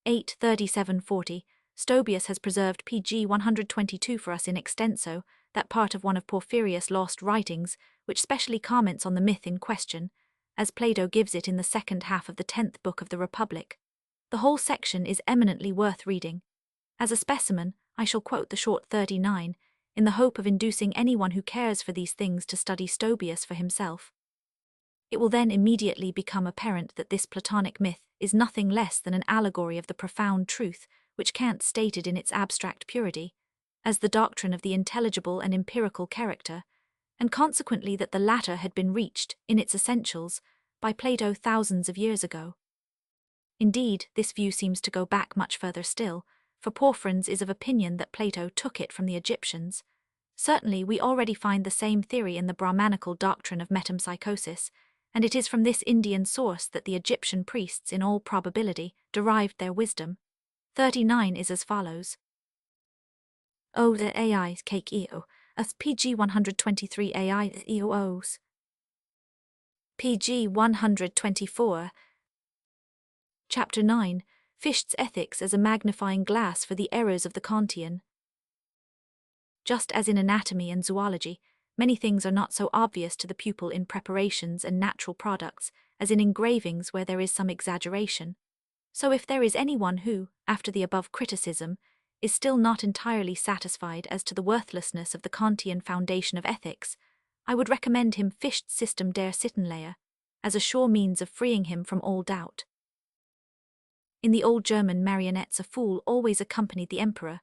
Speaker 1: 8:37-40, Stobius has preserved pg 122 for us in extenso, that part of one of Porphyrius' lost writings which specially comments on the myth in question, as Plato gives it in the second half of the 10th book of the Republic. The whole section is eminently worth reading. As a specimen, I shall quote the short 39, in the hope of inducing anyone who cares for these things to study Stobius for himself. It will then immediately become apparent that this Platonic myth is nothing less than an allegory of the profound truth which Kant stated in its abstract purity, as the doctrine of the intelligible and empirical character, and consequently that the latter had been reached, in its essentials, by Plato thousands of years ago. Indeed, this view seems to go back much further still, for Porphyrius is of opinion that Plato took it from the Egyptians. Certainly we already find the same theory in the Brahmanical doctrine of metempsychosis, and it is from this Indian source that the Egyptian priests, in all probability, derived their wisdom. 39 is as follows. O the AI cake eo, as pg 123 AI eos. pg 124. Chapter 9, Fichte's Ethics as a magnifying glass for the errors of the Kantian. Just as in anatomy and zoology, many things are not so obvious to the pupil in preparations and natural products as in engravings where there is some exaggeration. So if there is anyone who, after the above criticism, is still not entirely satisfied as to the worthlessness of the Kantian foundation of ethics, I would recommend him Fichte's System der Sittenlehre, as a sure means of freeing him from all doubt. In the old German marionettes a fool always accompanied the emperor,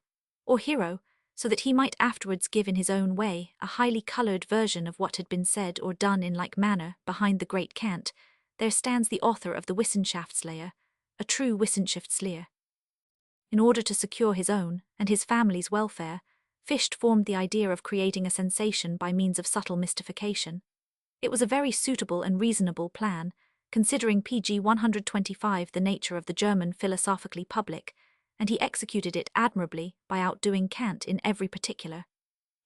Speaker 1: or hero, so that he might afterwards give in his own way a highly coloured version of what had been said or done in like manner behind the great Kant. There stands the author of the Wissenschaftslehre, a true Wissenschaftslehre. In order to secure his own and his family's welfare, Fichte formed the idea of creating a sensation by means of subtle mystification. It was a very suitable and reasonable plan, considering pg 125 the nature of the German philosophically public, and he executed it admirably by outdoing Kant in every particular.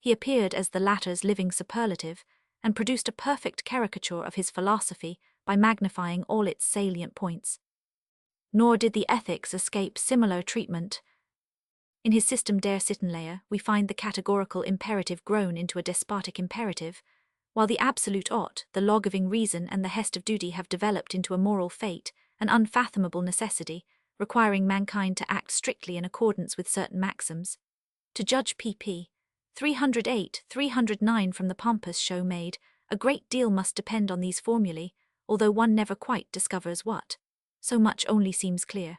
Speaker 1: He appeared as the latter's living superlative, and produced a perfect caricature of his philosophy by magnifying all its salient points. Nor did the ethics escape similar treatment. In his System der Sittenlehre we find the categorical imperative grown into a despotic imperative, while the absolute ought, the logiving reason and the hest of duty have developed into a moral fate, an unfathomable necessity, requiring mankind to act strictly in accordance with certain maxims. To judge pp. 308-309 from the pompous show made, a great deal must depend on these formulae, although one never quite discovers what. So much only seems clear.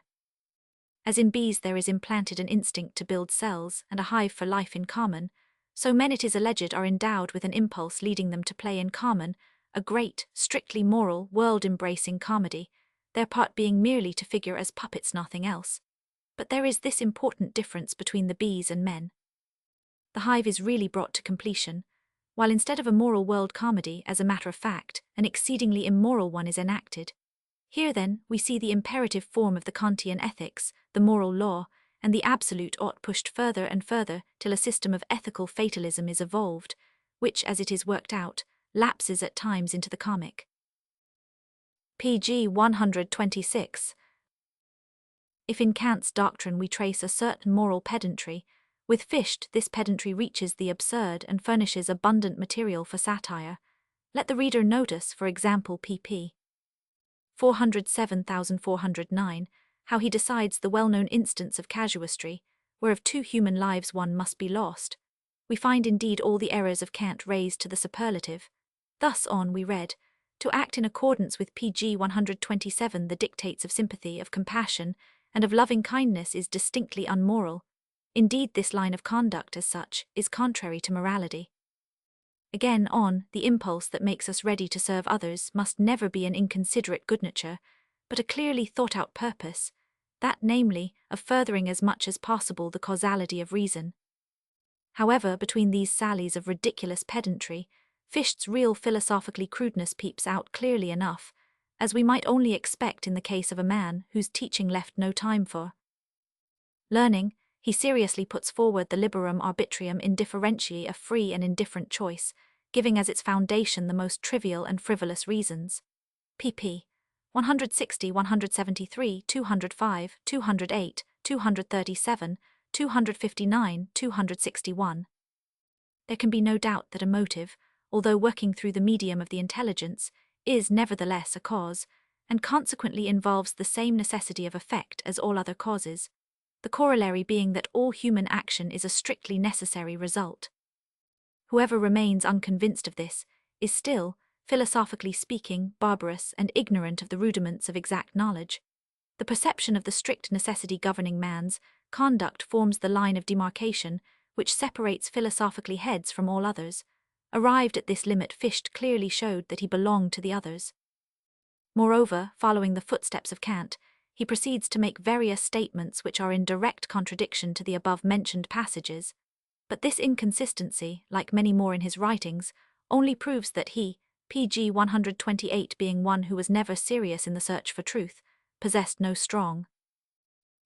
Speaker 1: As in bees there is implanted an instinct to build cells and a hive for life in common, so men it is alleged are endowed with an impulse leading them to play in common a great, strictly moral, world-embracing comedy, their part being merely to figure as puppets, nothing else. But there is this important difference between the bees and men. The hive is really brought to completion, while instead of a moral world comedy, as a matter of fact, an exceedingly immoral one is enacted. Here then we see the imperative form of the Kantian ethics, the moral law, and the absolute ought pushed further and further till a system of ethical fatalism is evolved, which, as it is worked out, lapses at times into the comic. pg 126. If in Kant's doctrine we trace a certain moral pedantry, with Fichte this pedantry reaches the absurd and furnishes abundant material for satire. Let the reader notice, for example, pp. 407,409, how he decides the well-known instance of casuistry, where of two human lives one must be lost. We find indeed all the errors of Kant raised to the superlative. Thus on we read, to act in accordance with pg 127 the dictates of sympathy, of compassion, and of loving kindness is distinctly unmoral. Indeed, this line of conduct as such is contrary to morality. Again on, the impulse that makes us ready to serve others must never be an inconsiderate good nature, but a clearly thought-out purpose, that namely, of furthering as much as possible the causality of reason. However, between these sallies of ridiculous pedantry, Fichte's real philosophically crudeness peeps out clearly enough, as we might only expect in the case of a man whose teaching left no time for learning. He seriously puts forward the liberum arbitrium indifferentiae, a free and indifferent choice, giving as its foundation the most trivial and frivolous reasons. pp. 160, 173, 205, 208, 237, 259, 261. There can be no doubt that a motive, although working through the medium of the intelligence, is nevertheless a cause, and consequently involves the same necessity of effect as all other causes, the corollary being that all human action is a strictly necessary result. Whoever remains unconvinced of this is still, philosophically speaking, barbarous and ignorant of the rudiments of exact knowledge. The perception of the strict necessity governing man's conduct forms the line of demarcation which separates philosophically heads from all others. Arrived at this limit, Fichte clearly showed that he belonged to the others. Moreover, following the footsteps of Kant, he proceeds to make various statements which are in direct contradiction to the above-mentioned passages, but this inconsistency, like many more in his writings, only proves that he, pg 128 being one who was never serious in the search for truth, possessed no strong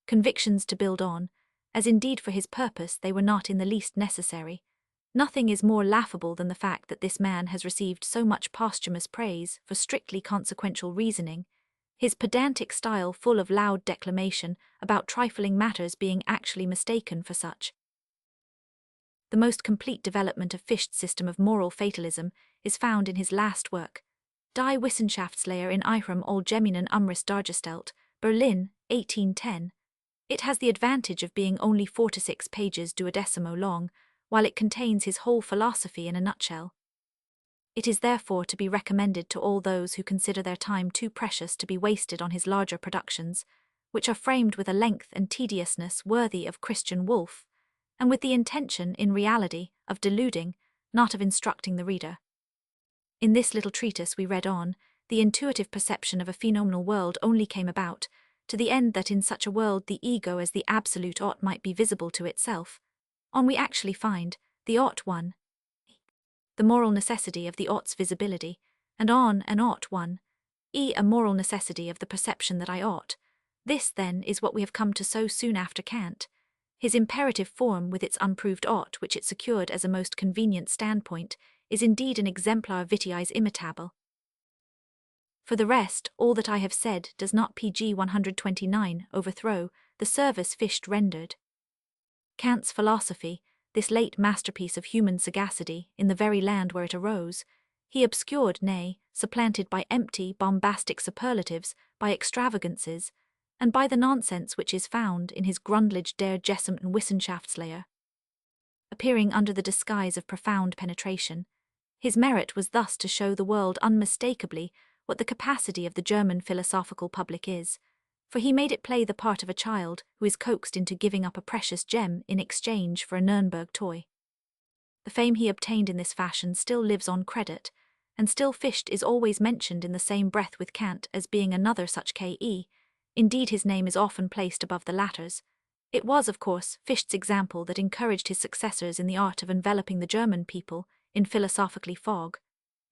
Speaker 1: convictions to build on, as indeed for his purpose they were not in the least necessary. Nothing is more laughable than the fact that this man has received so much posthumous praise for strictly consequential reasoning, his pedantic style full of loud declamation about trifling matters being actually mistaken for such. The most complete development of Fichte's system of moral fatalism is found in his last work, Die Wissenschaftslehre in ihrem allgemeinen Umriss dargestellt, Berlin, 1810. It has the advantage of being only 4 to 6 pages duodecimo long, while it contains his whole philosophy in a nutshell. It is therefore to be recommended to all those who consider their time too precious to be wasted on his larger productions, which are framed with a length and tediousness worthy of Christian Wolfe, and with the intention, in reality, of deluding, not of instructing the reader. In this little treatise we read on, the intuitive perception of a phenomenal world only came about, to the end that in such a world the ego as the absolute ought might be visible to itself. On we actually find the ought one, the moral necessity of the ought's visibility, and on an ought one, a moral necessity of the perception that I ought. This, then, is what we have come to so soon after Kant. His imperative form, with its unproved ought which it secured as a most convenient standpoint, is indeed an exemplar vitiis imitable. For the rest, all that I have said does not pg 129 overthrow the service Fichte rendered. Kant's philosophy, this late masterpiece of human sagacity in the very land where it arose, he obscured, nay, supplanted by empty, bombastic superlatives, by extravagances, and by the nonsense which is found in his Grundlage der gesamten Wissenschaftslehre. Appearing under the disguise of profound penetration, his merit was thus to show the world unmistakably what the capacity of the German philosophical public is, for he made it play the part of a child who is coaxed into giving up a precious gem in exchange for a Nuremberg toy. The fame he obtained in this fashion still lives on credit, and still Fichte is always mentioned in the same breath with Kant as being another such K.E. Indeed, his name is often placed above the latter's. It was, of course, Fichte's example that encouraged his successors in the art of enveloping the German people in philosophically fog.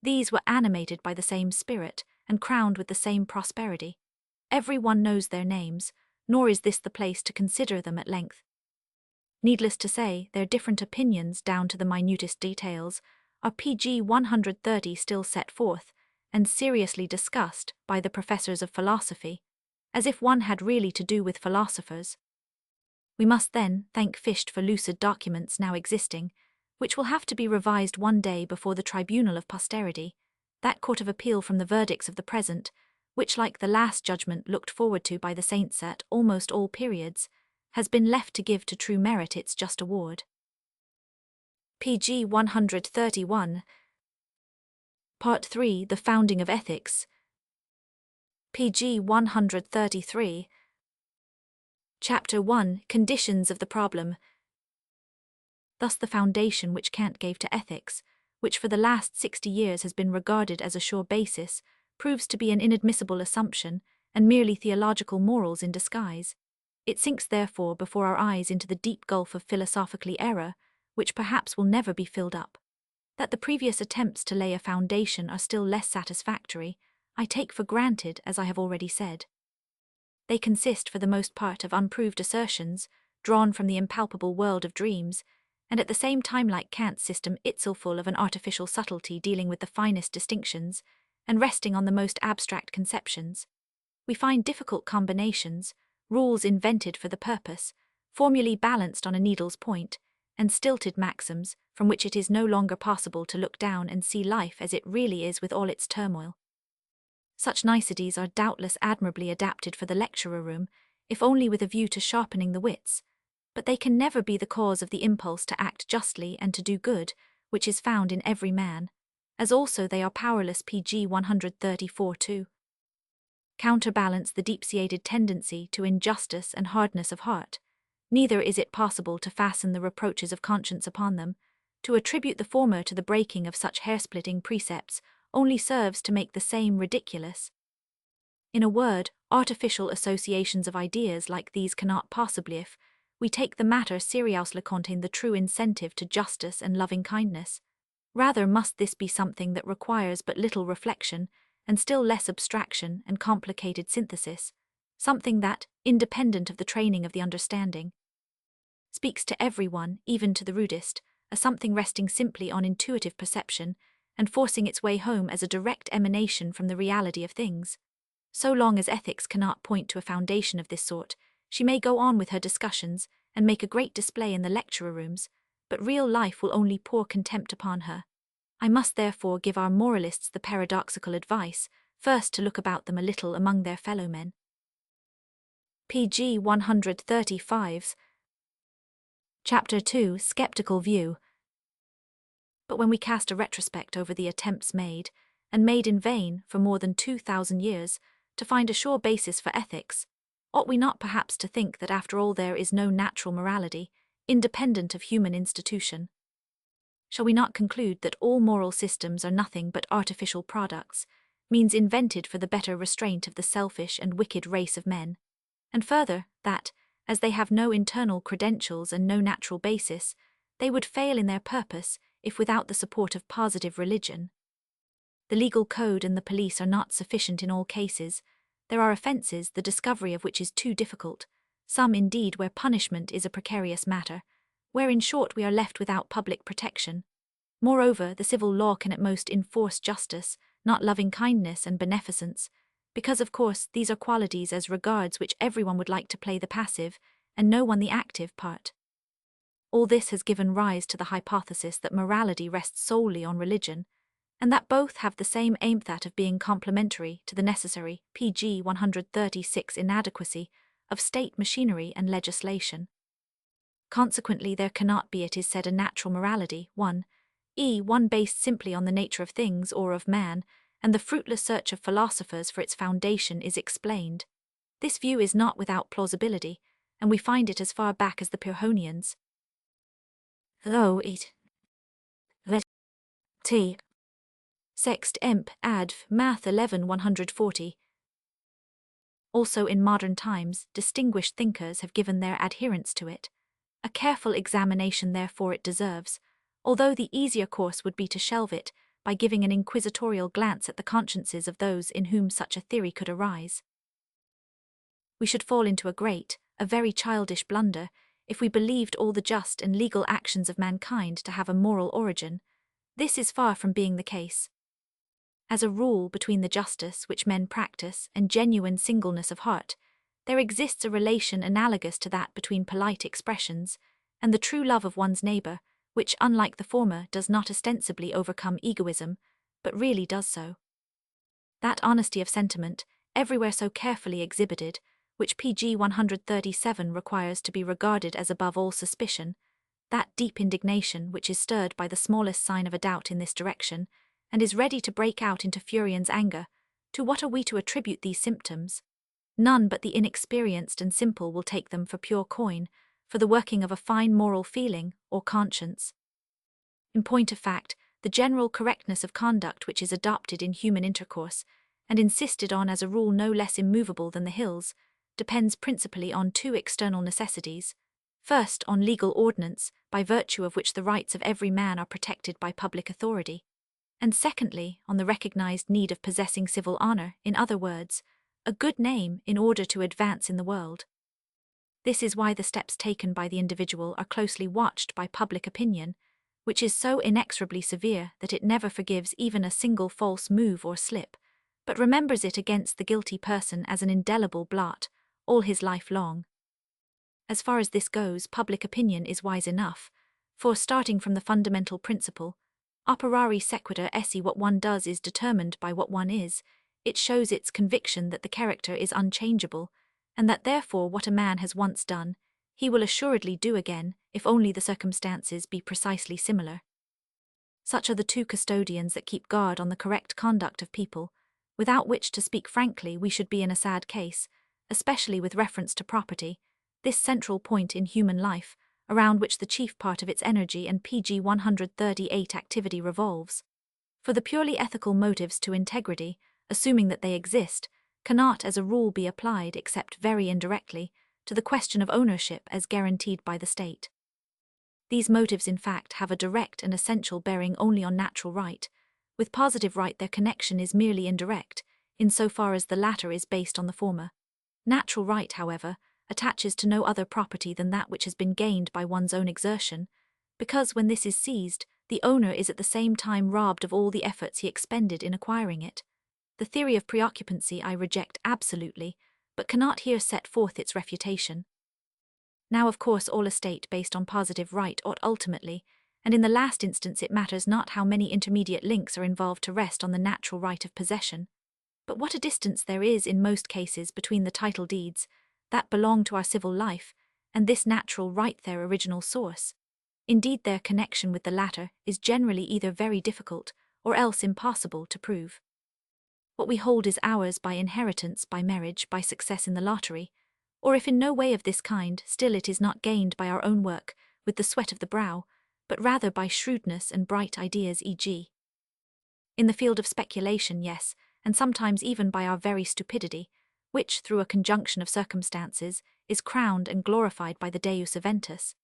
Speaker 1: These were animated by the same spirit and crowned with the same prosperity. Every one knows their names, nor is this the place to consider them at length. Needless to say, their different opinions, down to the minutest details, are pg 130 still set forth, and seriously discussed by the professors of philosophy, as if one had really to do with philosophers. We must then thank Fichte for lucid documents now existing, which will have to be revised one day before the tribunal of posterity, that court of appeal from the verdicts of the present, which, like the last judgment looked forward to by the saints at almost all periods, has been left to give to true merit its just award. pg 131. Part 3. The Founding of Ethics. pg 133. Chapter 1. Conditions of the Problem. Thus the foundation which Kant gave to ethics, which for the last 60 years has been regarded as a sure basis, proves to be an inadmissible assumption and merely theological morals in disguise. It sinks therefore before our eyes into the deep gulf of philosophically error, which perhaps will never be filled up. That the previous attempts to lay a foundation are still less satisfactory, I take for granted, as I have already said. They consist for the most part of unproved assertions, drawn from the impalpable world of dreams, and at the same time, like Kant's system, itself full of an artificial subtlety dealing with the finest distinctions, and resting on the most abstract conceptions. We find difficult combinations, rules invented for the purpose, formulae balanced on a needle's point, and stilted maxims from which it is no longer possible to look down and see life as it really is with all its turmoil. Such niceties are doubtless admirably adapted for the lecturer room, if only with a view to sharpening the wits, but they can never be the cause of the impulse to act justly and to do good, which is found in every man, as also they are powerless pg 134 to counterbalance the deep-seated tendency to injustice and hardness of heart. Neither is it possible to fasten the reproaches of conscience upon them. To attribute the former to the breaking of such hair-splitting precepts only serves to make the same ridiculous. In a word, artificial associations of ideas like these cannot possibly, if we take the matter seriously, contain the true incentive to justice and loving kindness. Rather must this be something that requires but little reflection, and still less abstraction and complicated synthesis, something that, independent of the training of the understanding, speaks to everyone, even to the rudest, as something resting simply on intuitive perception, and forcing its way home as a direct emanation from the reality of things. So long as ethics cannot point to a foundation of this sort, she may go on with her discussions and make a great display in the lecturer rooms, but real life will only pour contempt upon her. I must therefore give our moralists the paradoxical advice, first to look about them a little among their fellow-men. pg 135. Chapter 2. Skeptical View. But when we cast a retrospect over the attempts made, and made in vain for more than 2,000 years, to find a sure basis for ethics, ought we not perhaps to think that after all there is no natural morality, independent of human institution? Shall we not conclude that all moral systems are nothing but artificial products, means invented for the better restraint of the selfish and wicked race of men? And further, that, as they have no internal credentials and no natural basis, they would fail in their purpose if without the support of positive religion. The legal code and the police are not sufficient in all cases. There are offences the discovery of which is too difficult, some indeed where punishment is a precarious matter, where in short we are left without public protection. Moreover, the civil law can at most enforce justice, not loving kindness and beneficence, because of course these are qualities as regards which everyone would like to play the passive, and no one the active part. All this has given rise to the hypothesis that morality rests solely on religion, and that both have the same aim, that of being complementary to the necessary pg 136 inadequacy of state machinery and legislation. Consequently there cannot be, it is said, a natural morality, one based simply on the nature of things or of man, and the fruitless search of philosophers for its foundation is explained. This view is not without plausibility, and we find it as far back as the Pyrrhonians. Though it let t sext emp adv math 11 140. Also in modern times, distinguished thinkers have given their adherence to it. A careful examination therefore it deserves, although the easier course would be to shelve it by giving an inquisitorial glance at the consciences of those in whom such a theory could arise. We should fall into a very childish blunder, if we believed all the just and legal actions of mankind to have a moral origin. This is far from being the case. As a rule, between the justice which men practice and genuine singleness of heart, there exists a relation analogous to that between polite expressions and the true love of one's neighbor, which, unlike the former, does not ostensibly overcome egoism, but really does so. That honesty of sentiment, everywhere so carefully exhibited, which PG 137 requires to be regarded as above all suspicion, that deep indignation which is stirred by the smallest sign of a doubt in this direction, and is ready to break out into Furian's anger, to what are we to attribute these symptoms? None but the inexperienced and simple will take them for pure coin, for the working of a fine moral feeling or conscience. In point of fact, the general correctness of conduct which is adopted in human intercourse, and insisted on as a rule no less immovable than the hills, depends principally on two external necessities. First, on legal ordinance, by virtue of which the rights of every man are protected by public authority. And secondly, on the recognized need of possessing civil honor, in other words, a good name in order to advance in the world. This is why the steps taken by the individual are closely watched by public opinion, which is so inexorably severe that it never forgives even a single false move or slip, but remembers it against the guilty person as an indelible blot, all his life long. As far as this goes, public opinion is wise enough, for starting from the fundamental principle, operari sequitur esse, what one does is determined by what one is, it shows its conviction that the character is unchangeable, and that therefore what a man has once done, he will assuredly do again, if only the circumstances be precisely similar. Such are the two custodians that keep guard on the correct conduct of people, without which, to speak frankly, we should be in a sad case, especially with reference to property, this central point in human life, around which the chief part of its energy and PG 138 activity revolves. For the purely ethical motives to integrity, assuming that they exist, cannot as a rule be applied except very indirectly to the question of ownership as guaranteed by the state. These motives in fact have a direct and essential bearing only on natural right. With positive right their connection is merely indirect, in so far as the latter is based on the former. Natural right, however, attaches to no other property than that which has been gained by one's own exertion, because when this is seized, the owner is at the same time robbed of all the efforts he expended in acquiring it. The theory of preoccupancy I reject absolutely, but cannot here set forth its refutation. Now, of course, all estate based on positive right ought ultimately, and in the last instance it matters not how many intermediate links are involved, to rest on the natural right of possession. But what a distance there is in most cases between the title deeds that belong to our civil life, and this natural right, their original source. Indeed, their connection with the latter is generally either very difficult, or else impossible to prove. What we hold is ours by inheritance, by marriage, by success in the lottery, or if in no way of this kind, still it is not gained by our own work, with the sweat of the brow, but rather by shrewdness and bright ideas, e.g. in the field of speculation, yes, and sometimes even by our very stupidity, which, through a conjunction of circumstances, is crowned and glorified by the Deus Eventus.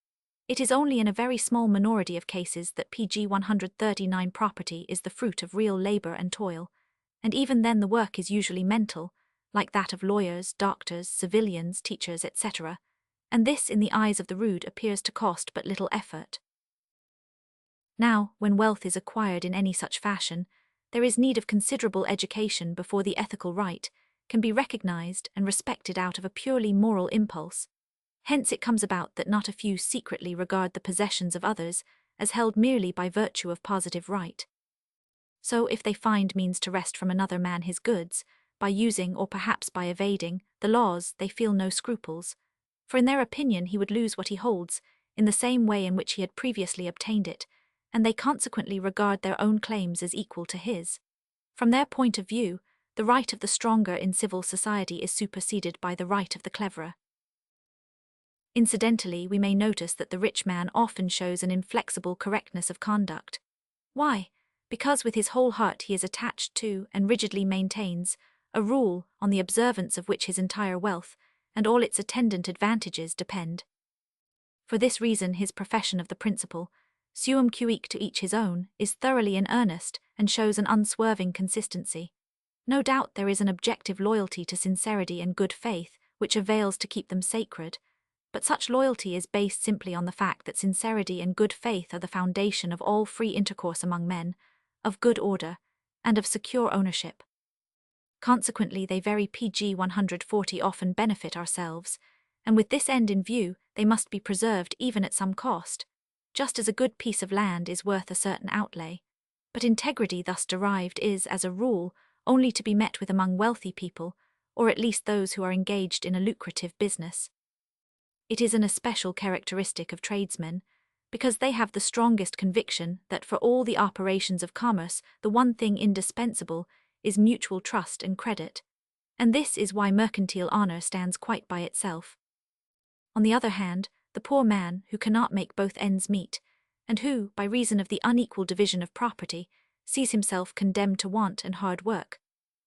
Speaker 1: It is only in a very small minority of cases that PG 139 property is the fruit of real labor and toil, and even then the work is usually mental, like that of lawyers, doctors, civilians, teachers, etc., and this in the eyes of the rude appears to cost but little effort. Now, when wealth is acquired in any such fashion, there is need of considerable education before the ethical right can be recognized and respected out of a purely moral impulse. Hence it comes about that not a few secretly regard the possessions of others as held merely by virtue of positive right. So if they find means to wrest from another man his goods, by using or perhaps by evading the laws, they feel no scruples, for in their opinion he would lose what he holds in the same way in which he had previously obtained it, and they consequently regard their own claims as equal to his. From their point of view, the right of the stronger in civil society is superseded by the right of the cleverer. Incidentally, we may notice that the rich man often shows an inflexible correctness of conduct. Why? Because with his whole heart he is attached to and rigidly maintains a rule on the observance of which his entire wealth and all its attendant advantages depend. For this reason his profession of the principle, suum cuique to each his own, is thoroughly in earnest and shows an unswerving consistency. No doubt there is an objective loyalty to sincerity and good faith which avails to keep them sacred, but such loyalty is based simply on the fact that sincerity and good faith are the foundation of all free intercourse among men, of good order, and of secure ownership. Consequently, they very PG 140 often benefit ourselves, and with this end in view, they must be preserved even at some cost, just as a good piece of land is worth a certain outlay. But integrity thus derived is, as a rule, only to be met with among wealthy people, or at least those who are engaged in a lucrative business. It is an especial characteristic of tradesmen, because they have the strongest conviction that for all the operations of commerce the one thing indispensable is mutual trust and credit, and this is why mercantile honor stands quite by itself. On the other hand, the poor man who cannot make both ends meet, and who, by reason of the unequal division of property, sees himself condemned to want and hard work,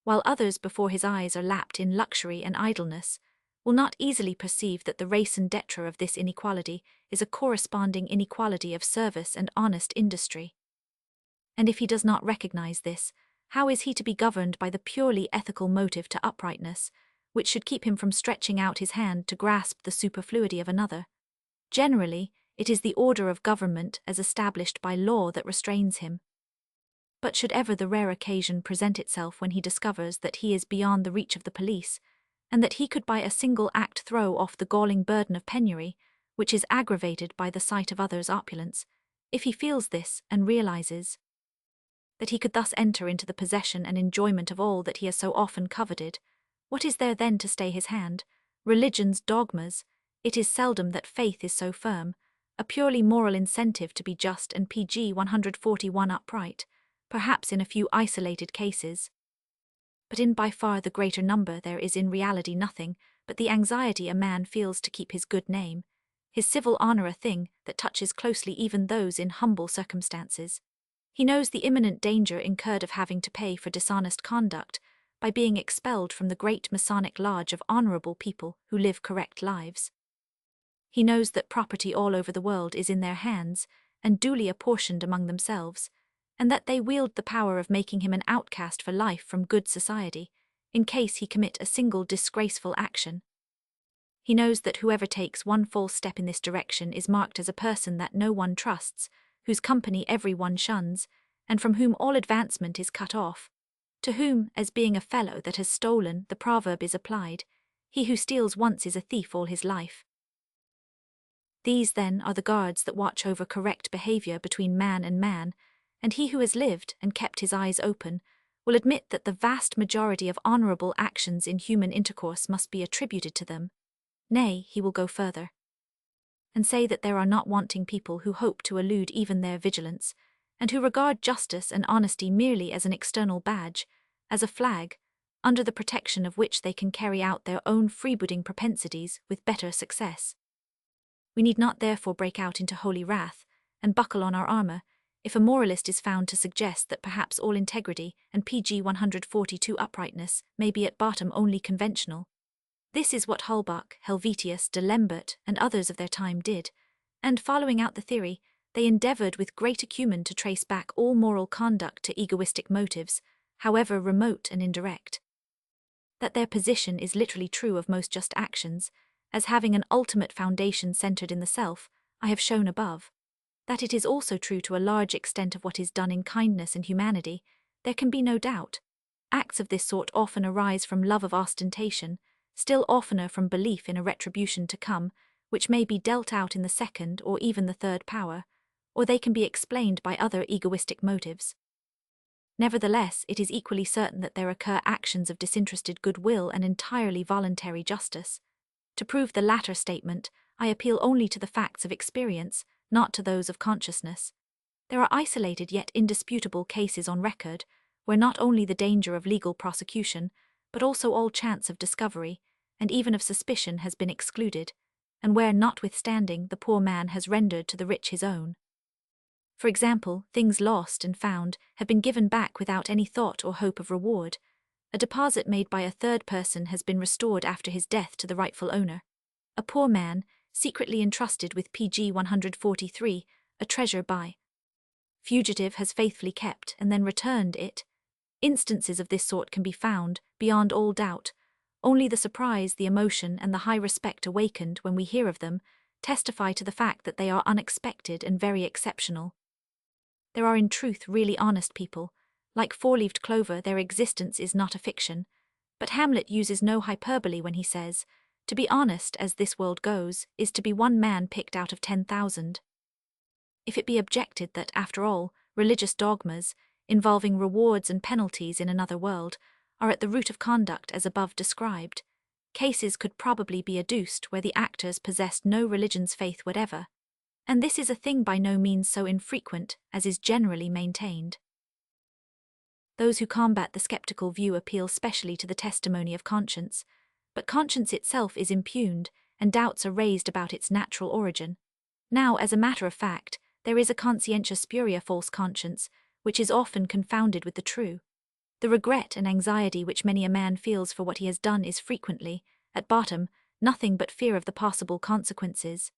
Speaker 1: while others before his eyes are lapped in luxury and idleness, will not easily perceive that the raison d'etre of this inequality is a corresponding inequality of service and honest industry. And if he does not recognize this, how is he to be governed by the purely ethical motive to uprightness, which should keep him from stretching out his hand to grasp the superfluity of another? Generally, it is the order of government as established by law that restrains him. But should ever the rare occasion present itself when he discovers that he is beyond the reach of the police, and that he could by a single act throw off the galling burden of penury, which is aggravated by the sight of others' opulence, if he feels this and realizes that he could thus enter into the possession and enjoyment of all that he has so often coveted, what is there then to stay his hand? Religion's dogmas, it is seldom that faith is so firm, a purely moral incentive to be just and PG 141 upright, perhaps in a few isolated cases. But in by far the greater number there is in reality nothing but the anxiety a man feels to keep his good name, his civil honor, a thing that touches closely even those in humble circumstances. He knows the imminent danger incurred of having to pay for dishonest conduct by being expelled from the great Masonic lodge of honorable people who live correct lives. He knows that property all over the world is in their hands and duly apportioned among themselves, and that they wield the power of making him an outcast for life from good society, in case he commit a single disgraceful action. He knows that whoever takes one false step in this direction is marked as a person that no one trusts, whose company every one shuns, and from whom all advancement is cut off, to whom, as being a fellow that has stolen, the proverb is applied, he who steals once is a thief all his life. These, then, are the guards that watch over correct behavior between man, and he who has lived and kept his eyes open will admit that the vast majority of honorable actions in human intercourse must be attributed to them. Nay, he will go further, and say that there are not wanting people who hope to elude even their vigilance, and who regard justice and honesty merely as an external badge, as a flag, under the protection of which they can carry out their own freebooting propensities with better success. We need not therefore break out into holy wrath, and buckle on our armor, if a moralist is found to suggest that perhaps all integrity and PG 142 uprightness may be at bottom only conventional. This is what Holbach, Helvetius, de Lembert, and others of their time did, and following out the theory, they endeavored with great acumen to trace back all moral conduct to egoistic motives, however remote and indirect. That their position is literally true of most just actions, as having an ultimate foundation centered in the self, I have shown above. That it is also true to a large extent of what is done in kindness and humanity, there can be no doubt. Acts of this sort often arise from love of ostentation, still oftener from belief in a retribution to come, which may be dealt out in the second or even the third power, or they can be explained by other egoistic motives. Nevertheless, it is equally certain that there occur actions of disinterested goodwill and entirely voluntary justice. To prove the latter statement, I appeal only to the facts of experience, not to those of consciousness. There are isolated yet indisputable cases on record, where not only the danger of legal prosecution, but also all chance of discovery, and even of suspicion has been excluded, and where, notwithstanding, the poor man has rendered to the rich his own. For example, things lost and found have been given back without any thought or hope of reward. A deposit made by a third person has been restored after his death to the rightful owner. A poor man, secretly entrusted with PG 143, a treasure by fugitive has faithfully kept and then returned it. Instances of this sort can be found, beyond all doubt. Only the surprise, the emotion, and the high respect awakened when we hear of them testify to the fact that they are unexpected and very exceptional. There are in truth really honest people, Like four-leaved clover, their existence is not a fiction, but Hamlet uses no hyperbole when he says, "To be honest, as this world goes, is to be one man picked out of 10,000. If it be objected that, after all, religious dogmas, involving rewards and penalties in another world, are at the root of conduct as above described, cases could probably be adduced where the actors possessed no religion's faith whatever, and this is a thing by no means so infrequent as is generally maintained." Those who combat the skeptical view appeal specially to the testimony of conscience, but conscience itself is impugned, and doubts are raised about its natural origin. Now, as a matter of fact, there is a conscientia spuria false conscience, which is often confounded with the true. The regret and anxiety which many a man feels for what he has done is frequently, at bottom, nothing but fear of the possible consequences.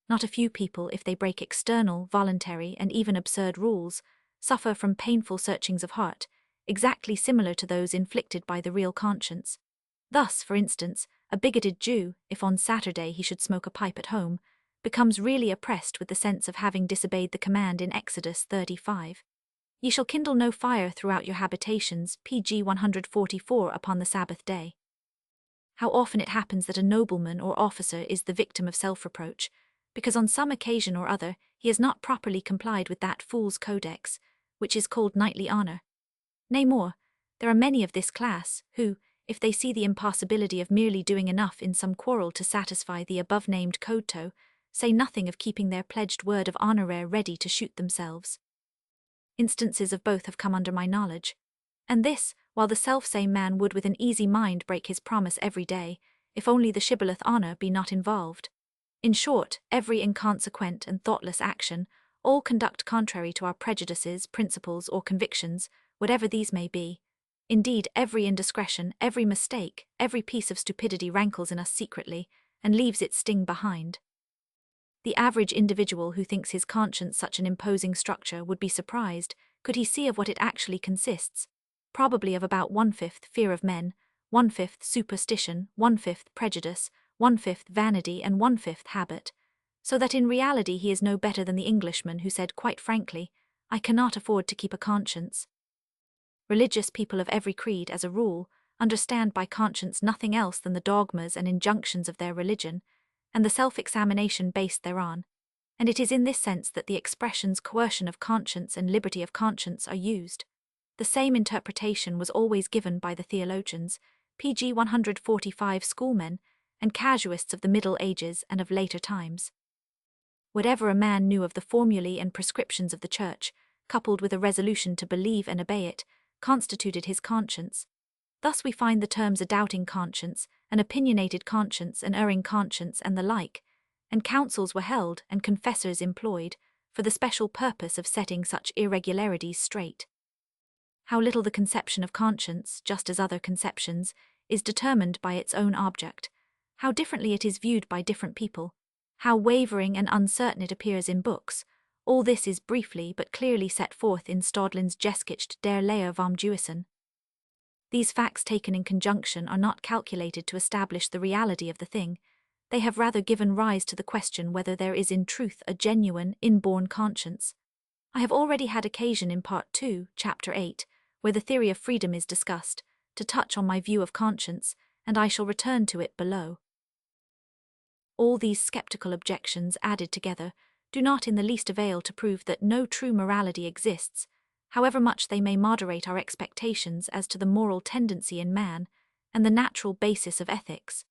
Speaker 1: Not a few people, if they break external, voluntary, and even absurd rules, suffer from painful searchings of heart, exactly similar to those inflicted by the real conscience. Thus, for instance, a bigoted Jew, if on Saturday he should smoke a pipe at home, becomes really oppressed with the sense of having disobeyed the command in Exodus 35. "Ye shall kindle no fire throughout your habitations," pg 144, upon the Sabbath day. How often it happens that a nobleman or officer is the victim of self-reproach, because on some occasion or other he has not properly complied with that fool's codex, which is called knightly honour. Nay more, there are many of this class, who, if they see the impossibility of merely doing enough in some quarrel to satisfy the above-named code-toe, say nothing of keeping their pledged word of honour ready to shoot themselves. Instances of both have come under my knowledge, and this, while the self-same man would with an easy mind break his promise every day, if only the shibboleth honour be not involved. In short, every inconsequent and thoughtless action, all conduct contrary to our prejudices, principles, or convictions, whatever these may be. Indeed, every indiscretion, every mistake, every piece of stupidity rankles in us secretly, and leaves its sting behind. The average individual who thinks his conscience such an imposing structure would be surprised, could he see of what it actually consists, probably of about 1/5 fear of men, 1/5 superstition, 1/5 prejudice, 1/5 vanity, and 1/5 habit, so that in reality he is no better than the Englishman who said quite frankly, "I cannot afford to keep a conscience." Religious people of every creed, as a rule, understand by conscience nothing else than the dogmas and injunctions of their religion, and the self-examination based thereon, and it is in this sense that the expressions coercion of conscience and liberty of conscience are used. The same interpretation was always given by the theologians, pg 145 schoolmen, and casuists of the Middle Ages and of later times. Whatever a man knew of the formulae and prescriptions of the Church, coupled with a resolution to believe and obey it, constituted his conscience. Thus we find the terms a doubting conscience, an opinionated conscience, an erring conscience, and the like, and councils were held and confessors employed for the special purpose of setting such irregularities straight. How little the conception of conscience, just as other conceptions, is determined by its own object, how differently it is viewed by different people, how wavering and uncertain it appears in books, all this is briefly but clearly set forth in Staudelin's Geschichte der Lehre vom Gewissen. These facts taken in conjunction are not calculated to establish the reality of the thing, they have rather given rise to the question whether there is in truth a genuine, inborn conscience. I have already had occasion in Part 2, Chapter 8, where the theory of freedom is discussed, to touch on my view of conscience, and I shall return to it below. All these skeptical objections added together do not in the least avail to prove that no true morality exists, however much they may moderate our expectations as to the moral tendency in man and the natural basis of ethics.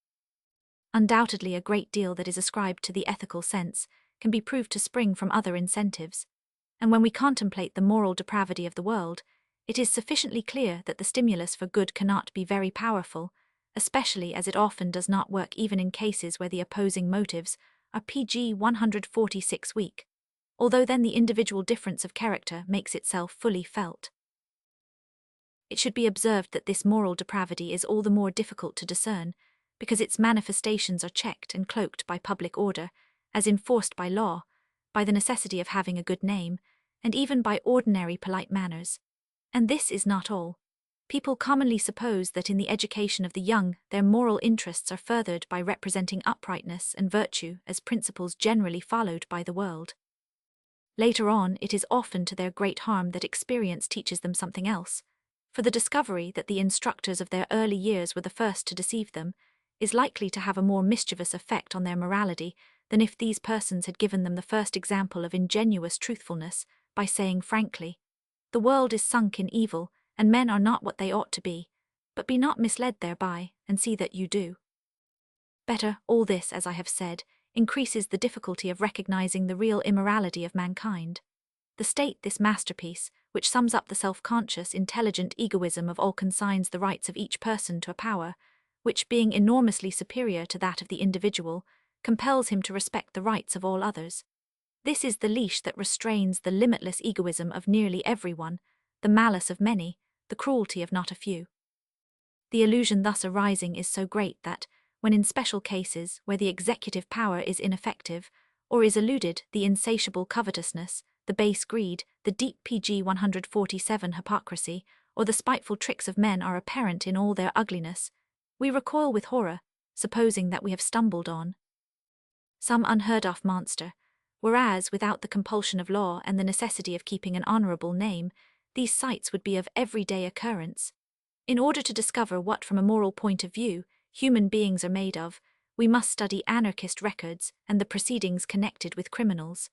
Speaker 1: Undoubtedly a great deal that is ascribed to the ethical sense can be proved to spring from other incentives, and when we contemplate the moral depravity of the world, it is sufficiently clear that the stimulus for good cannot be very powerful, especially as it often does not work even in cases where the opposing motives are pg 146 weak, although then the individual difference of character makes itself fully felt. It should be observed that this moral depravity is all the more difficult to discern, because its manifestations are checked and cloaked by public order, as enforced by law, by the necessity of having a good name, and even by ordinary polite manners. And this is not all. People commonly suppose that in the education of the young their moral interests are furthered by representing uprightness and virtue as principles generally followed by the world. Later on, it is often to their great harm that experience teaches them something else, for the discovery that the instructors of their early years were the first to deceive them is likely to have a more mischievous effect on their morality than if these persons had given them the first example of ingenuous truthfulness by saying frankly, "The world is sunk in evil, and men are not what they ought to be, but be not misled thereby, and see that you do." Better, all this, as I have said, increases the difficulty of recognizing the real immorality of mankind. The state, this masterpiece, which sums up the self-conscious, intelligent egoism of all, consigns the rights of each person to a power, which, being enormously superior to that of the individual, compels him to respect the rights of all others. This is the leash that restrains the limitless egoism of nearly everyone, the malice of many, the cruelty of not a few. The illusion thus arising is so great that, when in special cases where the executive power is ineffective, or is eluded, the insatiable covetousness, the base greed, the deep pg 147 hypocrisy, or the spiteful tricks of men are apparent in all their ugliness, we recoil with horror, supposing that we have stumbled on some unheard-of monster, whereas, without the compulsion of law and the necessity of keeping an honorable name, these sights would be of everyday occurrence. In order to discover what, from a moral point of view, human beings are made of, we must study anarchist records and the proceedings connected with criminals.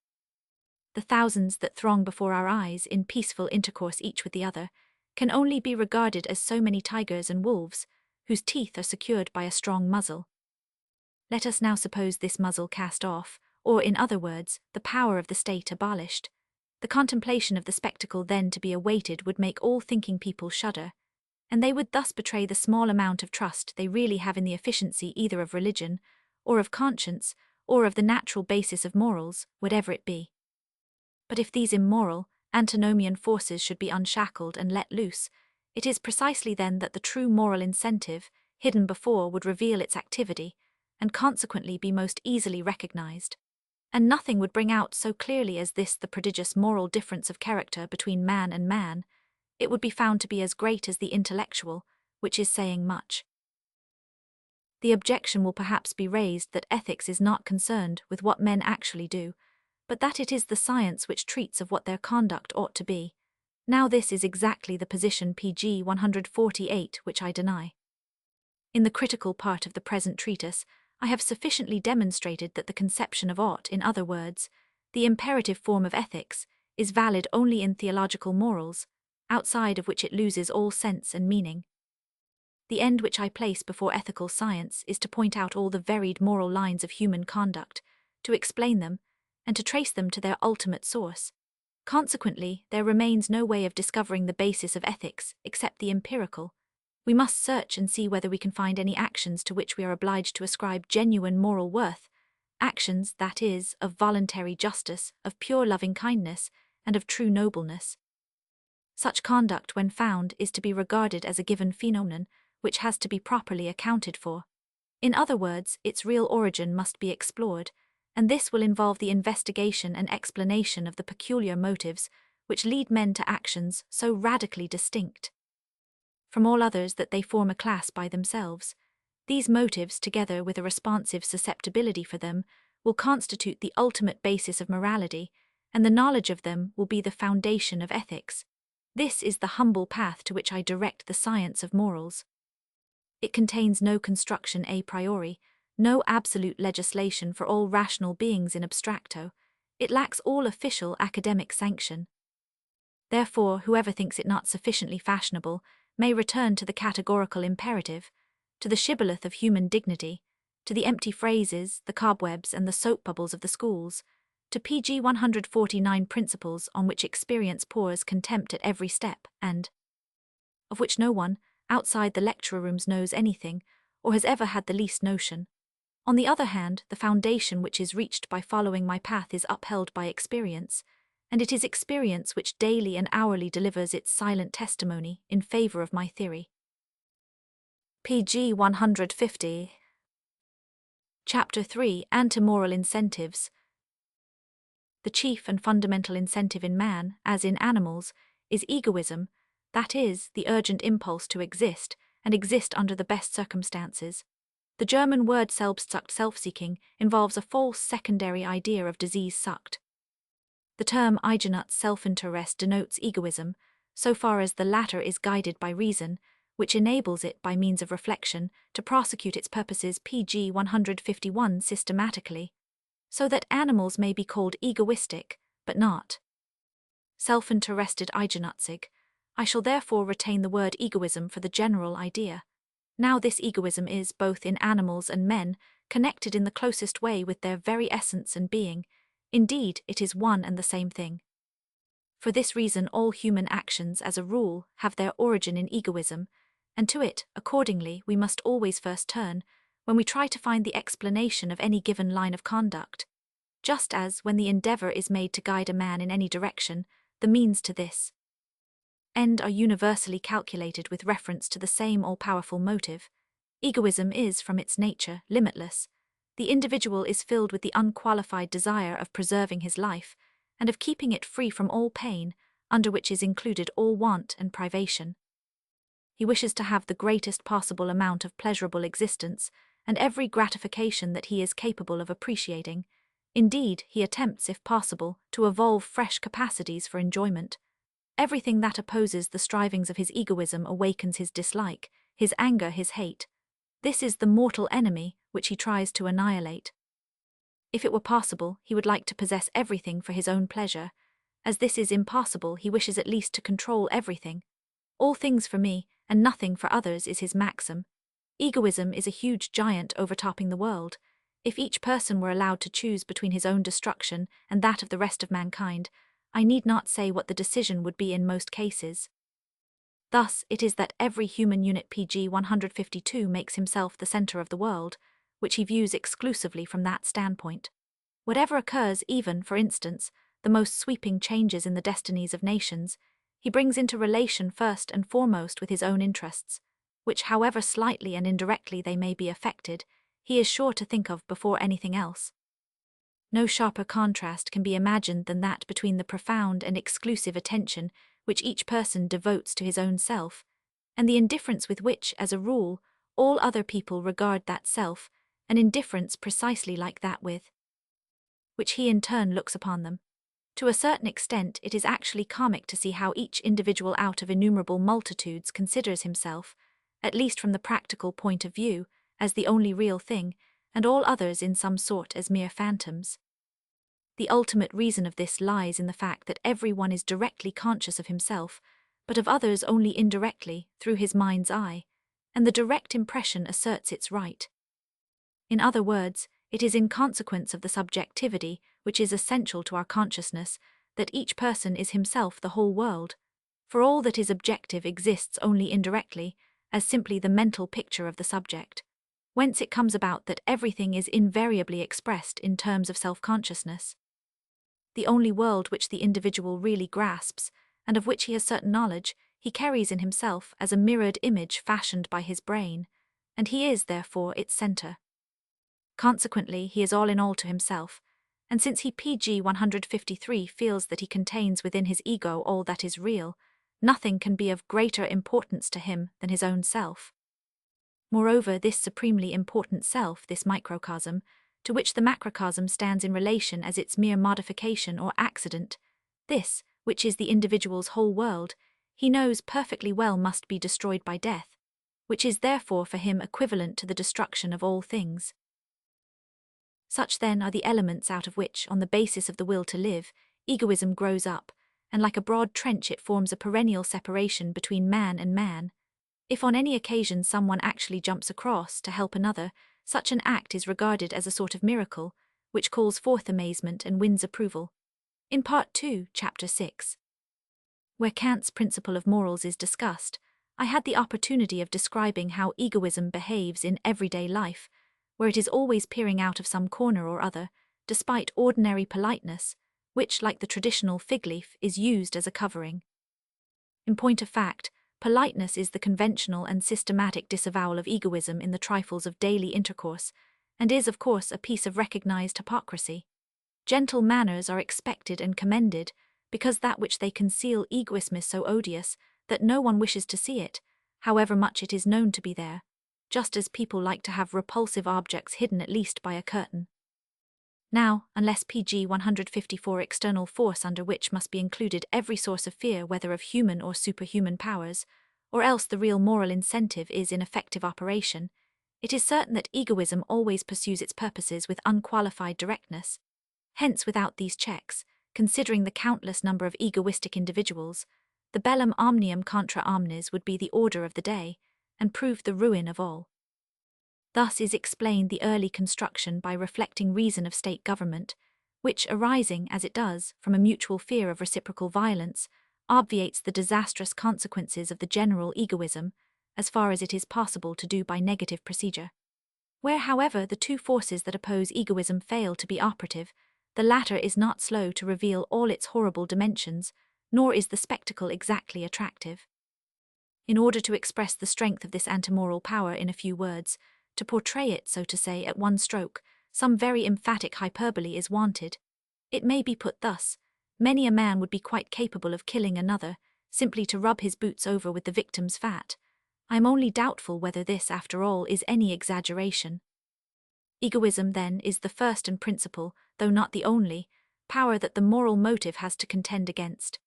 Speaker 1: The thousands that throng before our eyes in peaceful intercourse each with the other can only be regarded as so many tigers and wolves, whose teeth are secured by a strong muzzle. Let us now suppose this muzzle cast off, or, in other words, the power of the state abolished. The contemplation of the spectacle then to be awaited would make all thinking people shudder, and they would thus betray the small amount of trust they really have in the efficiency either of religion, or of conscience, or of the natural basis of morals, whatever it be. But if these immoral, antinomian forces should be unshackled and let loose, it is precisely then that the true moral incentive, hidden before, would reveal its activity, and consequently be most easily recognized. And nothing would bring out so clearly as this the prodigious moral difference of character between man and man. It would be found to be as great as the intellectual, which is saying much. The objection will perhaps be raised that ethics is not concerned with what men actually do, but that it is the science which treats of what their conduct ought to be. Now this is exactly the position pg 148 which I deny. In the critical part of the present treatise, I have sufficiently demonstrated that the conception of ought, in other words, the imperative form of ethics, is valid only in theological morals, outside of which it loses all sense and meaning. The end which I place before ethical science is to point out all the varied moral lines of human conduct, to explain them, and to trace them to their ultimate source. Consequently, there remains no way of discovering the basis of ethics except the empirical. We must search and see whether we can find any actions to which we are obliged to ascribe genuine moral worth, actions, that is, of voluntary justice, of pure loving-kindness, and of true nobleness. Such conduct, when found, is to be regarded as a given phenomenon, which has to be properly accounted for. In other words, its real origin must be explored, and this will involve the investigation and explanation of the peculiar motives which lead men to actions so radically distinct from all others that they form a class by themselves. These motives, together with a responsive susceptibility for them, will constitute the ultimate basis of morality, and the knowledge of them will be the foundation of ethics. This is the humble path to which I direct the science of morals. It contains no construction a priori, no absolute legislation for all rational beings in abstracto. It lacks all official academic sanction. Therefore, whoever thinks it not sufficiently fashionable may return to the categorical imperative, to the shibboleth of human dignity, to the empty phrases, the cobwebs, and the soap bubbles of the schools, to pg 149 principles on which experience pours contempt at every step, and of which no one, outside the lecture rooms, knows anything, or has ever had the least notion. On the other hand, the foundation which is reached by following my path is upheld by experience, and it is experience which daily and hourly delivers its silent testimony in favor of my theory. pg 150. Chapter 3, Antimoral Incentives. The chief and fundamental incentive in man, as in animals, is egoism, that is, the urgent impulse to exist, and exist under the best circumstances. The German word selbstsucht, self-seeking, involves a false secondary idea of disease-sucked. The term Eigenut's self-interest denotes egoism, so far as the latter is guided by reason, which enables it by means of reflection to prosecute its purposes pg 151 systematically, so that animals may be called egoistic, but not self-interested eigenutzig. I shall therefore retain the word egoism for the general idea. Now this egoism is, both in animals and men, connected in the closest way with their very essence and being. Indeed, it is one and the same thing. For this reason all human actions, as a rule, have their origin in egoism, and to it, accordingly, we must always first turn, when we try to find the explanation of any given line of conduct. Just as, when the endeavor is made to guide a man in any direction, the means to this end are universally calculated with reference to the same all-powerful motive. Egoism is, from its nature, limitless. The individual is filled with the unqualified desire of preserving his life, and of keeping it free from all pain, under which is included all want and privation. He wishes to have the greatest possible amount of pleasurable existence, and every gratification that he is capable of appreciating. Indeed, he attempts, if possible, to evolve fresh capacities for enjoyment. Everything that opposes the strivings of his egoism awakens his dislike, his anger, his hate. This is the mortal enemy which he tries to annihilate. If it were possible, he would like to possess everything for his own pleasure. As this is impossible, he wishes at least to control everything. All things for me, and nothing for others is his maxim. Egoism is a huge giant overtopping the world. If each person were allowed to choose between his own destruction and that of the rest of mankind, I need not say what the decision would be in most cases. Thus, it is that every human unit pg 152 makes himself the center of the world, which he views exclusively from that standpoint. Whatever occurs, even, for instance, the most sweeping changes in the destinies of nations, he brings into relation first and foremost with his own interests, which, however slightly and indirectly they may be affected, he is sure to think of before anything else. No sharper contrast can be imagined than that between the profound and exclusive attention which each person devotes to his own self, and the indifference with which, as a rule, all other people regard that self, an indifference precisely like that with which he in turn looks upon them. To a certain extent, it is actually comic to see how each individual out of innumerable multitudes considers himself, at least from the practical point of view, as the only real thing, and all others in some sort as mere phantoms. The ultimate reason of this lies in the fact that every one is directly conscious of himself, but of others only indirectly, through his mind's eye, and the direct impression asserts its right. In other words, it is in consequence of the subjectivity which is essential to our consciousness that each person is himself the whole world, for all that is objective exists only indirectly, as simply the mental picture of the subject. Whence it comes about that everything is invariably expressed in terms of self-consciousness. The only world which the individual really grasps, and of which he has certain knowledge, he carries in himself as a mirrored image fashioned by his brain, and he is, therefore, its center. Consequently, he is all in all to himself, and since he pg 153 feels that he contains within his ego all that is real, nothing can be of greater importance to him than his own self. Moreover, this supremely important self, this microcosm, to which the macrocosm stands in relation as its mere modification or accident, this, which is the individual's whole world, he knows perfectly well must be destroyed by death, which is therefore for him equivalent to the destruction of all things. Such then are the elements out of which, on the basis of the will to live, egoism grows up, and like a broad trench it forms a perennial separation between man and man. If on any occasion someone actually jumps across to help another, such an act is regarded as a sort of miracle, which calls forth amazement and wins approval. In Part 2, Chapter 6, where Kant's principle of morals is discussed, I had the opportunity of describing how egoism behaves in everyday life, where it is always peering out of some corner or other, despite ordinary politeness, which, like the traditional fig leaf, is used as a covering. In point of fact, politeness is the conventional and systematic disavowal of egoism in the trifles of daily intercourse, and is, of course, a piece of recognized hypocrisy. Gentle manners are expected and commended, because that which they conceal egoism is so odious that no one wishes to see it, however much it is known to be there, just as people like to have repulsive objects hidden at least by a curtain. Now, unless PG 154 external force under which must be included every source of fear whether of human or superhuman powers, or else the real moral incentive is in effective operation, it is certain that egoism always pursues its purposes with unqualified directness. Hence, without these checks, considering the countless number of egoistic individuals, the bellum omnium contra omnes would be the order of the day, and prove the ruin of all. Thus is explained the early construction by reflecting reason of state government, which, arising, as it does, from a mutual fear of reciprocal violence, obviates the disastrous consequences of the general egoism, as far as it is possible to do by negative procedure. Where, however, the two forces that oppose egoism fail to be operative, the latter is not slow to reveal all its horrible dimensions, nor is the spectacle exactly attractive. In order to express the strength of this antimoral power in a few words, to portray it, so to say, at one stroke, some very emphatic hyperbole is wanted. It may be put thus: many a man would be quite capable of killing another, simply to rub his boots over with the victim's fat. I am only doubtful whether this, after all, is any exaggeration. Egoism, then, is the first and principal, though not the only, power that the moral motive has to contend against.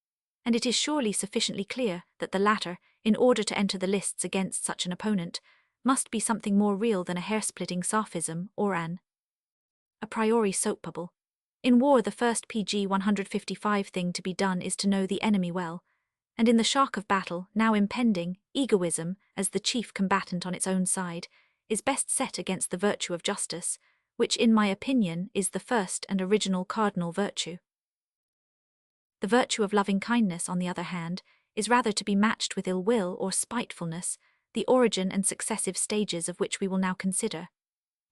Speaker 1: And it is surely sufficiently clear that the latter, in order to enter the lists against such an opponent, must be something more real than a hair-splitting sophism or an a priori soap bubble. In war, the first PG 155 thing to be done is to know the enemy well, and in the shock of battle, now impending, egoism, as the chief combatant on its own side, is best set against the virtue of justice, which, in my opinion, is the first and original cardinal virtue. The virtue of loving kindness, on the other hand, is rather to be matched with ill will or spitefulness, the origin and successive stages of which we will now consider.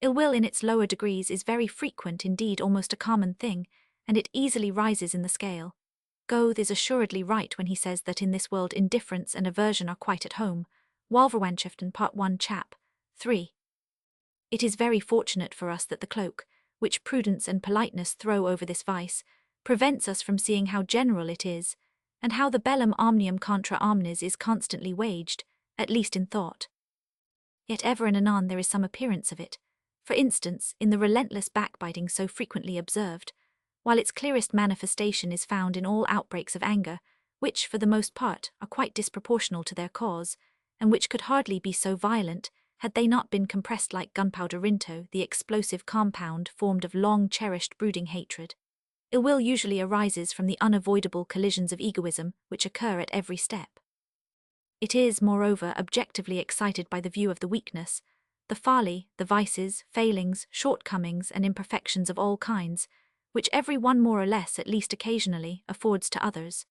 Speaker 1: Ill will in its lower degrees is very frequent, indeed almost a common thing, and it easily rises in the scale. Goethe is assuredly right when he says that in this world indifference and aversion are quite at home. Wolverwandschaften Part 1 Chap. 3. It is very fortunate for us that the cloak, which prudence and politeness throw over this vice, prevents us from seeing how general it is, and how the bellum omnium contra omnes is constantly waged, at least in thought. Yet ever and anon there is some appearance of it, for instance, in the relentless backbiting so frequently observed, while its clearest manifestation is found in all outbreaks of anger, which, for the most part, are quite disproportional to their cause, and which could hardly be so violent had they not been compressed like gunpowder rinto, the explosive compound formed of long-cherished brooding hatred. Ill will usually arises from the unavoidable collisions of egoism which occur at every step. It is, moreover, objectively excited by the view of the weakness, the folly, the vices, failings, shortcomings, and imperfections of all kinds, which every one more or less, at least occasionally, affords to others.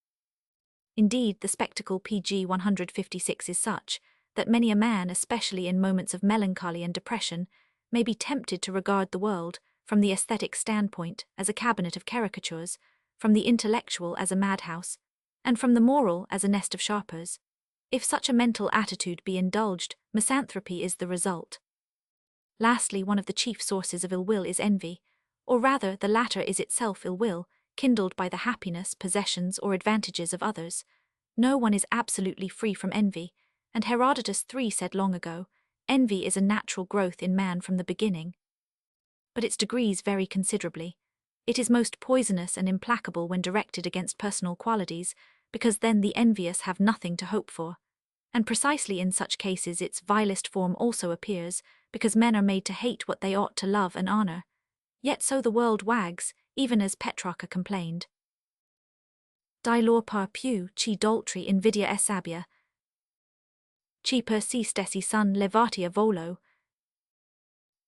Speaker 1: Indeed, the spectacle PG 156 is such that many a man, especially in moments of melancholy and depression, may be tempted to regard the world, from the aesthetic standpoint, as a cabinet of caricatures, from the intellectual as a madhouse, and from the moral as a nest of sharpers. If such a mental attitude be indulged, misanthropy is the result. Lastly, one of the chief sources of ill will is envy, or rather the latter is itself ill will, kindled by the happiness, possessions, or advantages of others. No one is absolutely free from envy, and Herodotus III said long ago, envy is a natural growth in man from the beginning. But its degrees vary considerably. It is most poisonous and implacable when directed against personal qualities, because then the envious have nothing to hope for. And precisely in such cases its vilest form also appears, because men are made to hate what they ought to love and honor. Yet so the world wags, even as Petrarca complained. Dilor par più chi doltri invidia essabia, chi per si stessi sun levati a volo,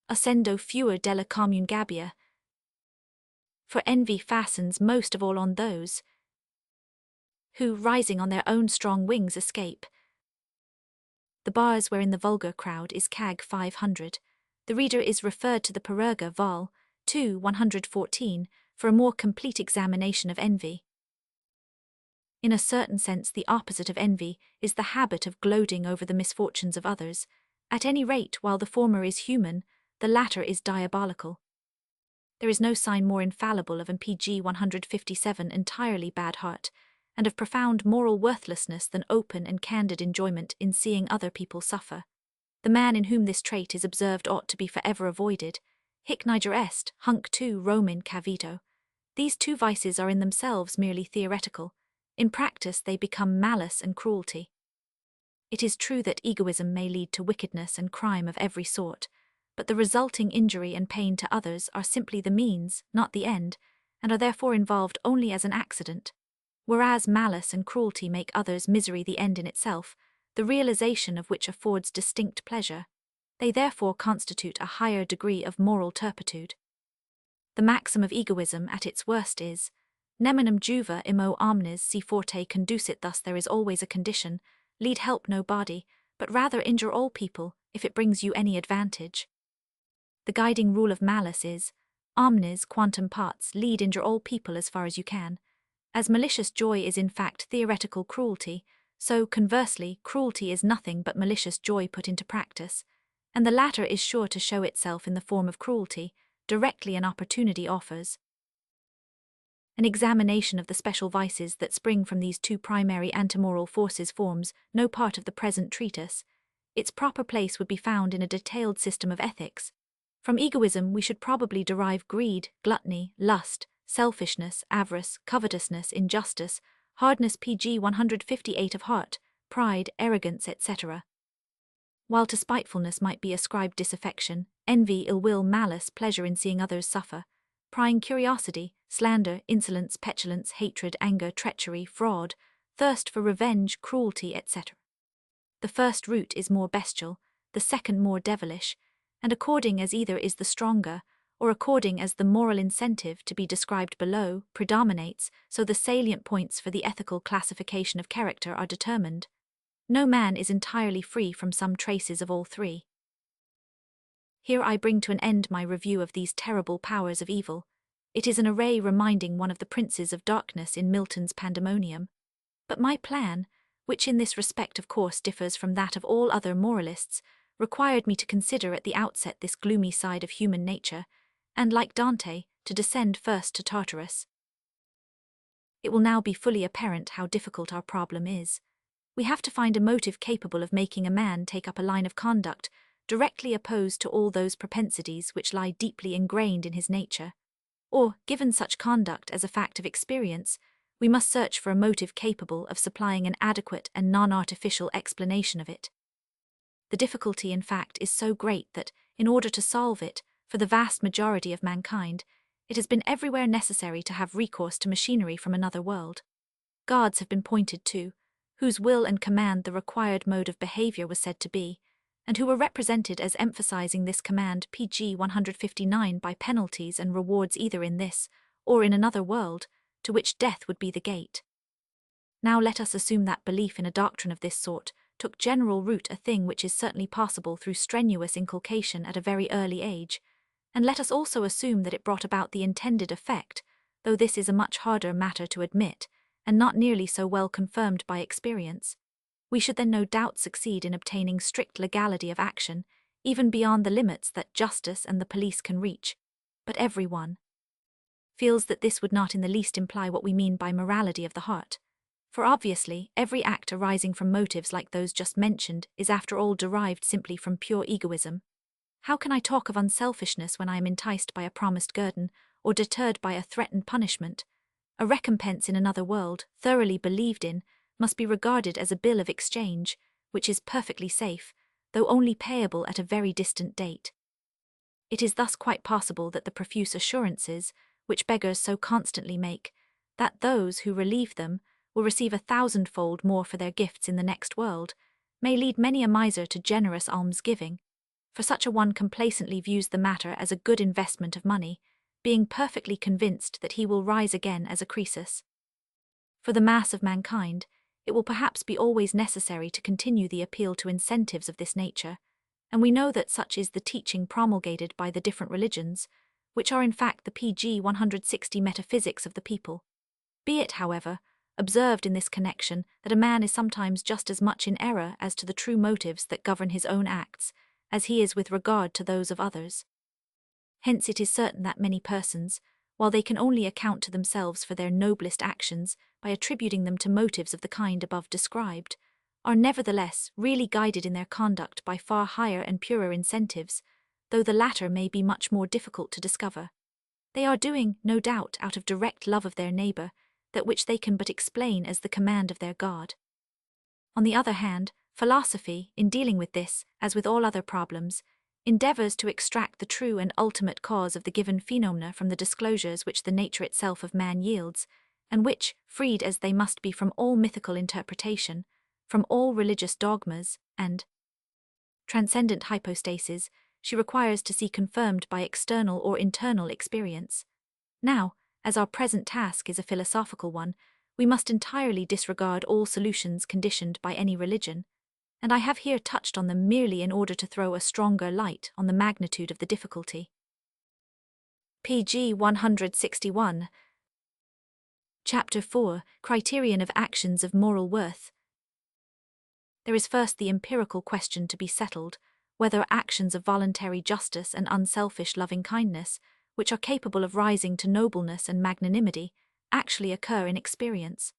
Speaker 1: ascendo furor della commune gabbia. For envy fastens most of all on those who, rising on their own strong wings, escape. The bars wherein the vulgar crowd is Cag 500. The reader is referred to the Perurga Vol. 2, 114, for a more complete examination of envy. In a certain sense, the opposite of envy is the habit of gloating over the misfortunes of others. At any rate, while the former is human, the latter is diabolical. There is no sign more infallible of an PG 157 entirely bad heart, and of profound moral worthlessness than open and candid enjoyment in seeing other people suffer. The man in whom this trait is observed ought to be forever avoided. Hic niger est, hunc tu Romin cavito. These two vices are in themselves merely theoretical. In practice they become malice and cruelty. It is true that egoism may lead to wickedness and crime of every sort, but the resulting injury and pain to others are simply the means, not the end, and are therefore involved only as an accident. Whereas malice and cruelty make others' misery the end in itself, the realization of which affords distinct pleasure, they therefore constitute a higher degree of moral turpitude. The maxim of egoism at its worst is, neminem juva imo omnes si forte conducit, thus there is always a condition, lead help no body, but rather injure all people, if it brings you any advantage. The guiding rule of malice is, omnes quantum parts, lead injure all people as far as you can. As malicious joy is in fact theoretical cruelty, so conversely cruelty is nothing but malicious joy put into practice, and the latter is sure to show itself in the form of cruelty, directly an opportunity offers. An examination of the special vices that spring from these two primary antimoral forces forms no part of the present treatise. Its proper place would be found in a detailed system of ethics. From egoism we should probably derive greed, gluttony, lust, selfishness, avarice, covetousness, injustice, hardness, pg 158 of heart, pride, arrogance, etc. While to spitefulness might be ascribed disaffection, envy, ill will, malice, pleasure in seeing others suffer, prying curiosity, slander, insolence, petulance, hatred, anger, treachery, fraud, thirst for revenge, cruelty, etc. The first root is more bestial, the second more devilish, and according as either is the stronger, or according as the moral incentive to be described below predominates, so the salient points for the ethical classification of character are determined. No man is entirely free from some traces of all three. Here I bring to an end my review of these terrible powers of evil. It is an array reminding one of the princes of darkness in Milton's Pandemonium. But my plan, which in this respect of course differs from that of all other moralists, required me to consider at the outset this gloomy side of human nature, and, like Dante, to descend first to Tartarus. It will now be fully apparent how difficult our problem is. We have to find a motive capable of making a man take up a line of conduct directly opposed to all those propensities which lie deeply ingrained in his nature. Or, given such conduct as a fact of experience, we must search for a motive capable of supplying an adequate and non-artificial explanation of it. The difficulty, in fact, is so great that, in order to solve it, for the vast majority of mankind, it has been everywhere necessary to have recourse to machinery from another world. Gods have been pointed to, whose will and command the required mode of behavior was said to be, and who were represented as emphasizing this command pg 159 by penalties and rewards either in this, or in another world, to which death would be the gate. Now let us assume that belief in a doctrine of this sort took general root, a thing which is certainly possible through strenuous inculcation at a very early age, and let us also assume that it brought about the intended effect, though this is a much harder matter to admit, and not nearly so well confirmed by experience. We should then no doubt succeed in obtaining strict legality of action, even beyond the limits that justice and the police can reach. But everyone feels that this would not in the least imply what we mean by morality of the heart. For obviously, every act arising from motives like those just mentioned is after all derived simply from pure egoism. How can I talk of unselfishness when I am enticed by a promised guerdon, or deterred by a threatened punishment? A recompense in another world, thoroughly believed in, must be regarded as a bill of exchange, which is perfectly safe, though only payable at a very distant date. It is thus quite possible that the profuse assurances, which beggars so constantly make, that those who relieve them will receive 1,000-fold more for their gifts in the next world, may lead many a miser to generous almsgiving, for such a one complacently views the matter as a good investment of money, being perfectly convinced that he will rise again as a Croesus. For the mass of mankind, it will perhaps be always necessary to continue the appeal to incentives of this nature, and we know that such is the teaching promulgated by the different religions, which are in fact the pg 160 metaphysics of the people. Be it, however, observed in this connection that a man is sometimes just as much in error as to the true motives that govern his own acts, as he is with regard to those of others. Hence it is certain that many persons, while they can only account to themselves for their noblest actions by attributing them to motives of the kind above described, are nevertheless really guided in their conduct by far higher and purer incentives, though the latter may be much more difficult to discover. They are doing, no doubt, out of direct love of their neighbor, that which they can but explain as the command of their God. On the other hand, philosophy, in dealing with this, as with all other problems, endeavors to extract the true and ultimate cause of the given phenomena from the disclosures which the nature itself of man yields, and which, freed as they must be from all mythical interpretation, from all religious dogmas, and transcendent hypostases, she requires to see confirmed by external or internal experience. Now, as our present task is a philosophical one, we must entirely disregard all solutions conditioned by any religion, and I have here touched on them merely in order to throw a stronger light on the magnitude of the difficulty. Pg 161. Chapter 4, Criterion of Actions of Moral Worth. There is first the empirical question to be settled, whether actions of voluntary justice and unselfish loving-kindness, which are capable of rising to nobleness and magnanimity, actually occur in experience.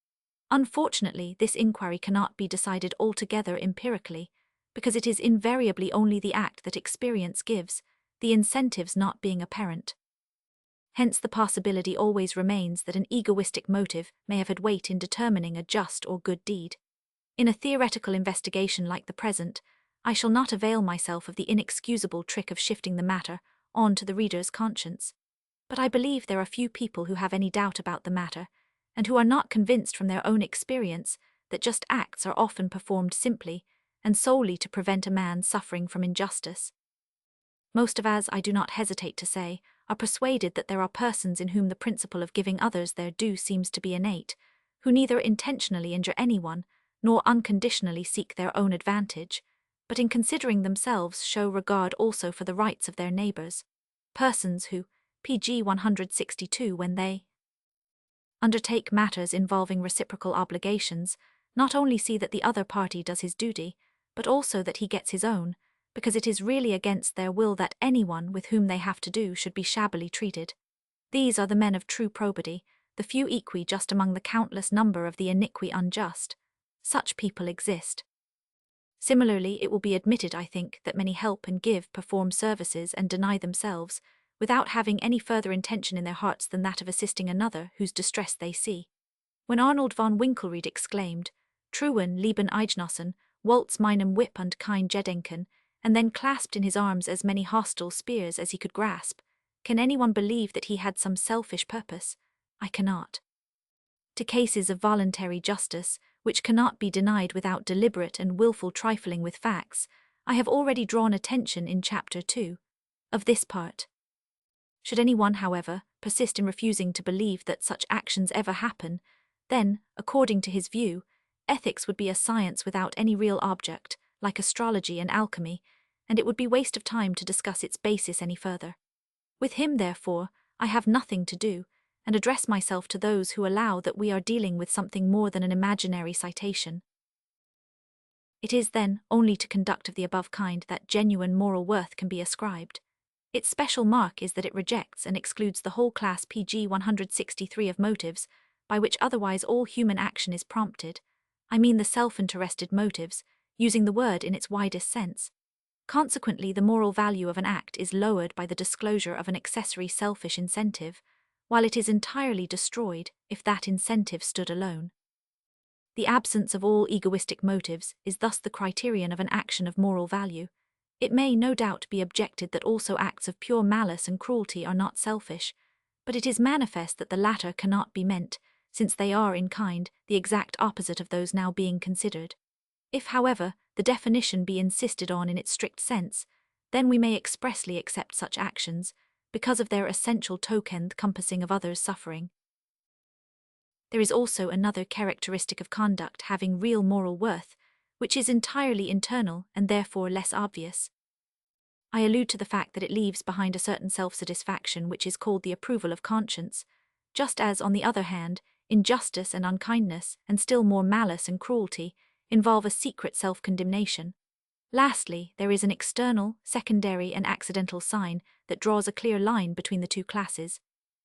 Speaker 1: Unfortunately, this inquiry cannot be decided altogether empirically, because it is invariably only the act that experience gives, the incentives not being apparent. Hence the possibility always remains that an egoistic motive may have had weight in determining a just or good deed. In a theoretical investigation like the present, I shall not avail myself of the inexcusable trick of shifting the matter on to the reader's conscience. But I believe there are few people who have any doubt about the matter, and who are not convinced from their own experience that just acts are often performed simply and solely to prevent a man suffering from injustice. Most of us, I do not hesitate to say, are persuaded that there are persons in whom the principle of giving others their due seems to be innate, who neither intentionally injure anyone, nor unconditionally seek their own advantage, but in considering themselves show regard also for the rights of their neighbors, persons who, pg 162, when they undertake matters involving reciprocal obligations, not only see that the other party does his duty, but also that he gets his own, because it is really against their will that anyone with whom they have to do should be shabbily treated. These are the men of true probity, the few equi just among the countless number of the iniqui unjust. Such people exist. Similarly, it will be admitted, I think, that many help and give, perform services and deny themselves, without having any further intention in their hearts than that of assisting another whose distress they see. When Arnold von Winkelried exclaimed, "Truhen, lieben Eidgenossen, waltz meinem Whip und kein Gedenken," and then clasped in his arms as many hostile spears as he could grasp, can anyone believe that he had some selfish purpose? I cannot. To cases of voluntary justice, which cannot be denied without deliberate and willful trifling with facts, I have already drawn attention in Chapter 2 of this part. Should anyone, however, persist in refusing to believe that such actions ever happen, then, according to his view, ethics would be a science without any real object, like astrology and alchemy, and it would be waste of time to discuss its basis any further. With him, therefore, I have nothing to do, and address myself to those who allow that we are dealing with something more than an imaginary citation. It is, then, only to conduct of the above kind that genuine moral worth can be ascribed. Its special mark is that it rejects and excludes the whole class pg 163 of motives, by which otherwise all human action is prompted. I mean the self-interested motives, using the word in its widest sense. Consequently, the moral value of an act is lowered by the disclosure of an accessory selfish incentive, while it is entirely destroyed if that incentive stood alone. The absence of all egoistic motives is thus the criterion of an action of moral value. It may, no doubt, be objected that also acts of pure malice and cruelty are not selfish, but it is manifest that the latter cannot be meant, since they are, in kind, the exact opposite of those now being considered. If, however, the definition be insisted on in its strict sense, then we may expressly accept such actions, because of their essential token compassing of others' suffering. There is also another characteristic of conduct having real moral worth, which is entirely internal and therefore less obvious. I allude to the fact that it leaves behind a certain self-satisfaction which is called the approval of conscience, just as, on the other hand, injustice and unkindness, and still more malice and cruelty, involve a secret self-condemnation. Lastly, there is an external, secondary and accidental sign that draws a clear line between the two classes.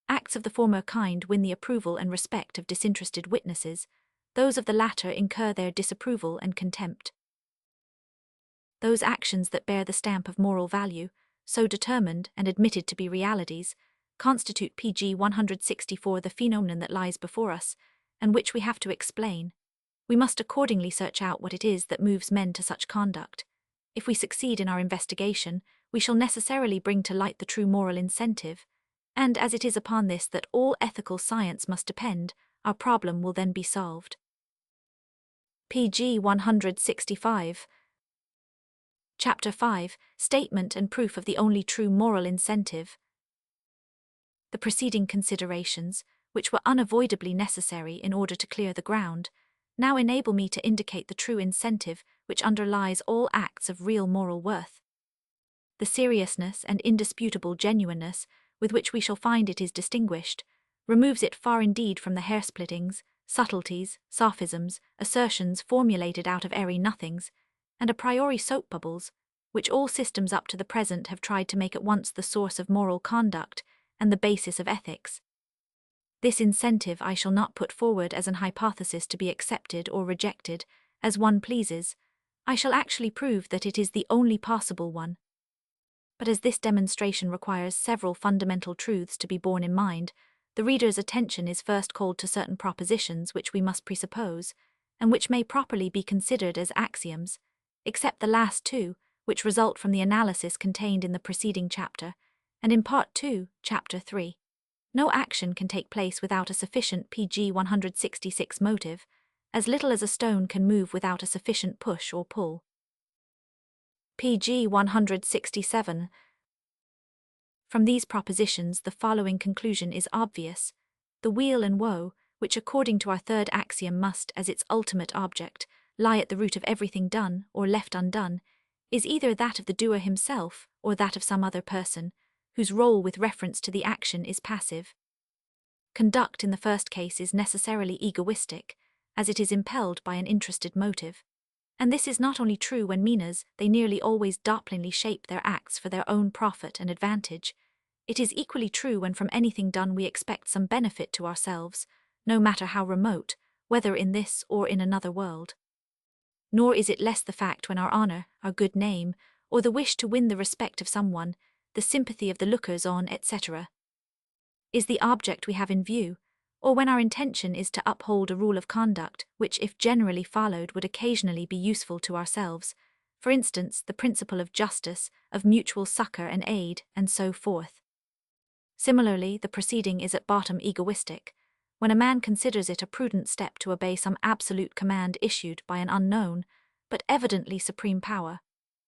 Speaker 1: Acts of the former kind win the approval and respect of disinterested witnesses, those of the latter incur their disapproval and contempt. Those actions that bear the stamp of moral value, so determined and admitted to be realities, constitute pg 164 the phenomenon that lies before us, and which we have to explain. We must accordingly search out what it is that moves men to such conduct. If we succeed in our investigation, we shall necessarily bring to light the true moral incentive, and as it is upon this that all ethical science must depend, our problem will then be solved. pg 165. Chapter 5, Statement and Proof of the Only True Moral Incentive. The preceding considerations, which were unavoidably necessary in order to clear the ground, now enable me to indicate the true incentive which underlies all acts of real moral worth. The seriousness and indisputable genuineness with which we shall find it is distinguished removes it far indeed from the hair-splittings, subtleties, sophisms, assertions formulated out of airy nothings, and a priori soap bubbles, which all systems up to the present have tried to make at once the source of moral conduct and the basis of ethics. This incentive I shall not put forward as an hypothesis to be accepted or rejected, as one pleases. I shall actually prove that it is the only possible one. But as this demonstration requires several fundamental truths to be borne in mind, the reader's attention is first called to certain propositions which we must presuppose, and which may properly be considered as axioms, except the last two, which result from the analysis contained in the preceding chapter, and in Part 2, Chapter 3. No action can take place without a sufficient pg 166 motive, as little as a stone can move without a sufficient push or pull. pg 167. From these propositions the following conclusion is obvious. The weal and woe, which according to our third axiom must, as its ultimate object, lie at the root of everything done or left undone, is either that of the doer himself or that of some other person, whose role with reference to the action is passive. Conduct in the first case is necessarily egoistic, as it is impelled by an interested motive. And this is not only true when meaners, they nearly always doppelingly shape their acts for their own profit and advantage. It is equally true when from anything done we expect some benefit to ourselves, no matter how remote, whether in this or in another world. Nor is it less the fact when our honour, our good name, or the wish to win the respect of someone, the sympathy of the lookers-on, etc., is the object we have in view, or when our intention is to uphold a rule of conduct which, if generally followed, would occasionally be useful to ourselves, for instance, the principle of justice, of mutual succour and aid, and so forth. Similarly, the proceeding is at bottom egoistic, when a man considers it a prudent step to obey some absolute command issued by an unknown, but evidently supreme power.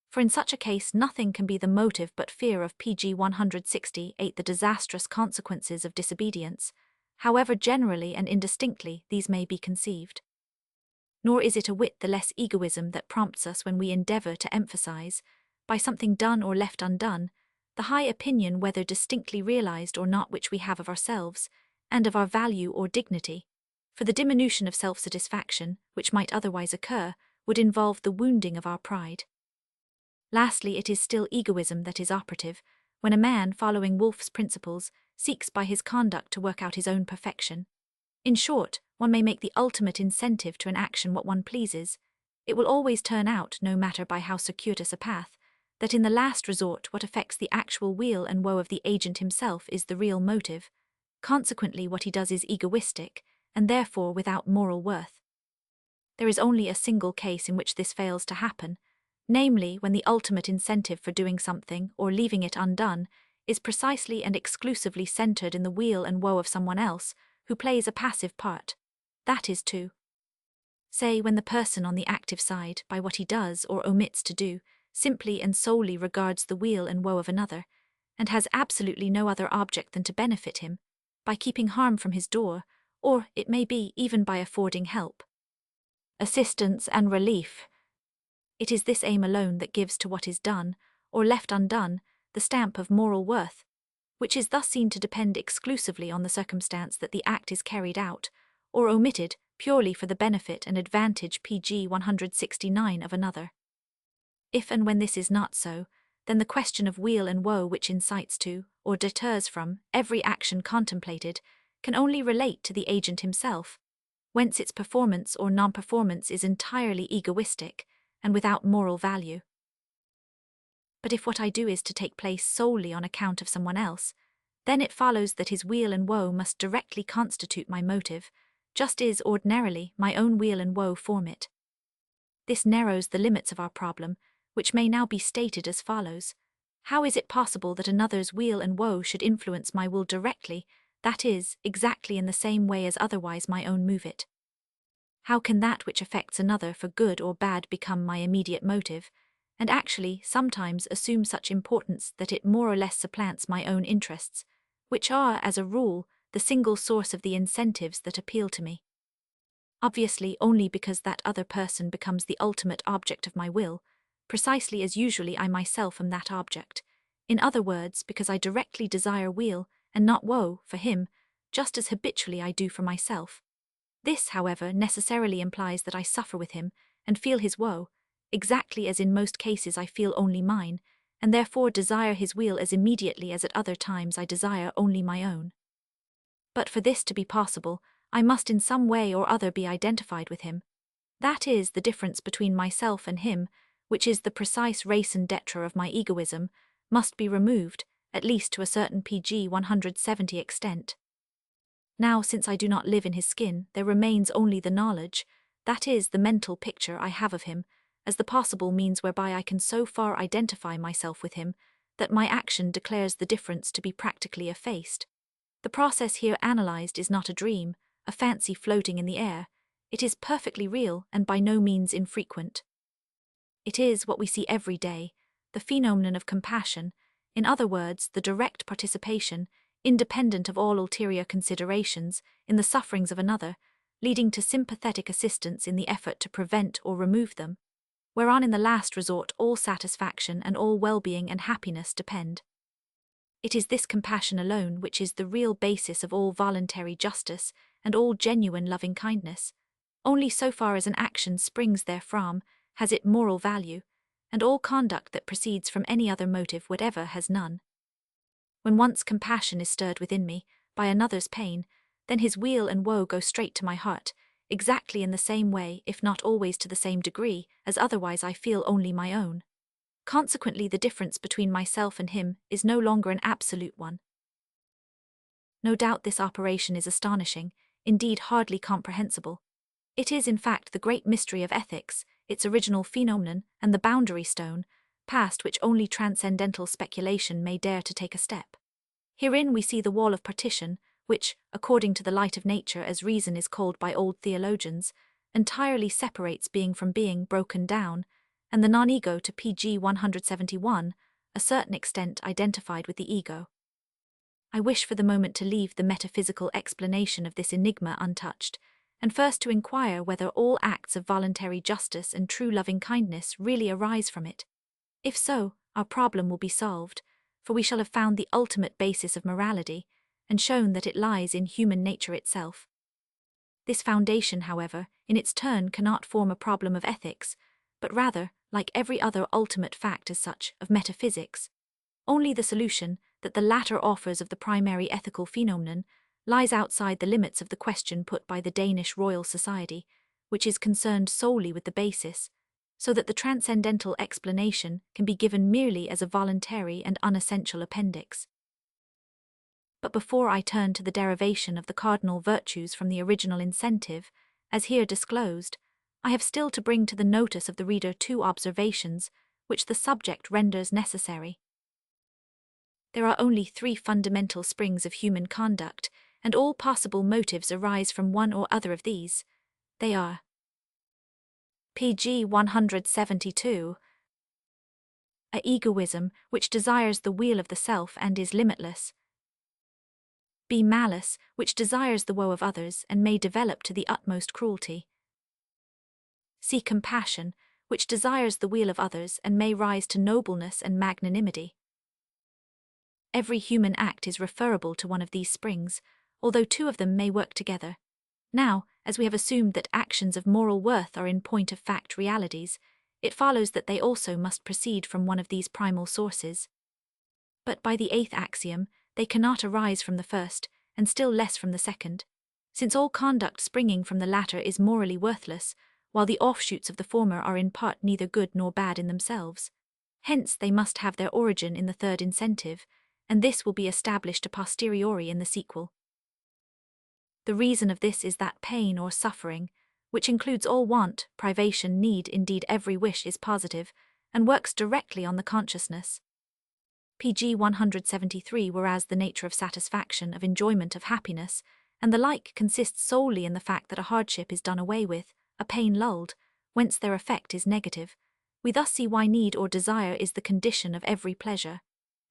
Speaker 1: For in such a case nothing can be the motive but fear of pg 168 the disastrous consequences of disobedience, however generally and indistinctly these may be conceived. Nor is it a whit the less egoism that prompts us when we endeavour to emphasize, by something done or left undone, the high opinion whether distinctly realized or not which we have of ourselves, and of our value or dignity, for the diminution of self-satisfaction, which might otherwise occur, would involve the wounding of our pride. Lastly, it is still egoism that is operative, when a man, following Wolff's principles, seeks by his conduct to work out his own perfection. In short, one may make the ultimate incentive to an action what one pleases. It will always turn out, no matter by how circuitous a path, that in the last resort what affects the actual weal and woe of the agent himself is the real motive. Consequently, what he does is egoistic, and therefore without moral worth. There is only a single case in which this fails to happen, namely when the ultimate incentive for doing something or leaving it undone is precisely and exclusively centered in the weal and woe of someone else who plays a passive part. That is to say, when the person on the active side, by what he does or omits to do, simply and solely regards the weal and woe of another, and has absolutely no other object than to benefit him, by keeping harm from his door, or, it may be, even by affording help, assistance and relief. It is this aim alone that gives to what is done, or left undone, the stamp of moral worth, which is thus seen to depend exclusively on the circumstance that the act is carried out, or omitted, purely for the benefit and advantage pg 169 of another. If and when this is not so, then the question of weal and woe which incites to, or deters from, every action contemplated, can only relate to the agent himself, whence its performance or non-performance is entirely egoistic, and without moral value. But if what I do is to take place solely on account of someone else, then it follows that his weal and woe must directly constitute my motive, just as ordinarily my own weal and woe form it. This narrows the limits of our problem, which may now be stated as follows. How is it possible that another's weal and woe should influence my will directly, that is, exactly in the same way as otherwise my own move it? How can that which affects another for good or bad become my immediate motive, and actually sometimes assume such importance that it more or less supplants my own interests, which are, as a rule, the single source of the incentives that appeal to me? Obviously only because that other person becomes the ultimate object of my will, precisely as usually I myself am that object. In other words, because I directly desire weal, and not woe, for him, just as habitually I do for myself. This, however, necessarily implies that I suffer with him, and feel his woe, exactly as in most cases I feel only mine, and therefore desire his weal as immediately as at other times I desire only my own. But for this to be possible, I must in some way or other be identified with him. That is, the difference between myself and him, which is the precise raison d'etre of my egoism, must be removed, at least to a certain pg 170 extent. Now, since I do not live in his skin, there remains only the knowledge, that is, the mental picture I have of him, as the possible means whereby I can so far identify myself with him, that my action declares the difference to be practically effaced. The process here analyzed is not a dream, a fancy floating in the air. It is perfectly real and by no means infrequent. It is what we see every day, the phenomenon of compassion, in other words, the direct participation, independent of all ulterior considerations, in the sufferings of another, leading to sympathetic assistance in the effort to prevent or remove them, whereon in the last resort all satisfaction and all well-being and happiness depend. It is this compassion alone which is the real basis of all voluntary justice and all genuine loving-kindness. Only so far as an action springs therefrom has it moral value, and all conduct that proceeds from any other motive whatever has none. When once compassion is stirred within me by another's pain, then his weal and woe go straight to my heart, exactly in the same way, if not always to the same degree, as otherwise I feel only my own. Consequently, the difference between myself and him is no longer an absolute one. No doubt this operation is astonishing, indeed hardly comprehensible. It is in fact the great mystery of ethics, its original phenomenon and the boundary stone, past which only transcendental speculation may dare to take a step. Herein we see the wall of partition, which, according to the light of nature as reason is called by old theologians, entirely separates being from being broken down, and the non-ego to pg 171, a certain extent identified with the ego. I wish for the moment to leave the metaphysical explanation of this enigma untouched, and first to inquire whether all acts of voluntary justice and true loving-kindness really arise from it. If so, our problem will be solved, for we shall have found the ultimate basis of morality, and shown that it lies in human nature itself. This foundation, however, in its turn cannot form a problem of ethics, but rather, like every other ultimate fact as such, of metaphysics. Only the solution that the latter offers of the primary ethical phenomenon lies outside the limits of the question put by the Danish Royal Society, which is concerned solely with the basis, so that the transcendental explanation can be given merely as a voluntary and unessential appendix. But before I turn to the derivation of the cardinal virtues from the original incentive, as here disclosed, I have still to bring to the notice of the reader two observations which the subject renders necessary. There are only three fundamental springs of human conduct, and all possible motives arise from one or other of these. They are pg 172, a egoism which desires the weal of the self and is limitless, b malice which desires the woe of others and may develop to the utmost cruelty, c compassion which desires the weal of others and may rise to nobleness and magnanimity. Every human act is referable to one of these springs, although two of them may work together. Now, as we have assumed that actions of moral worth are in point of fact realities, it follows that they also must proceed from one of these primal sources. But by the eighth axiom, they cannot arise from the first, and still less from the second, since all conduct springing from the latter is morally worthless, while the offshoots of the former are in part neither good nor bad in themselves. Hence they must have their origin in the third incentive, and this will be established a posteriori in the sequel. The reason of this is that pain or suffering, which includes all want, privation, need, indeed every wish, is positive, and works directly on the consciousness. Pg 173. Whereas the nature of satisfaction, of enjoyment, of happiness, and the like consists solely in the fact that a hardship is done away with, a pain lulled, whence their effect is negative, we thus see why need or desire is the condition of every pleasure.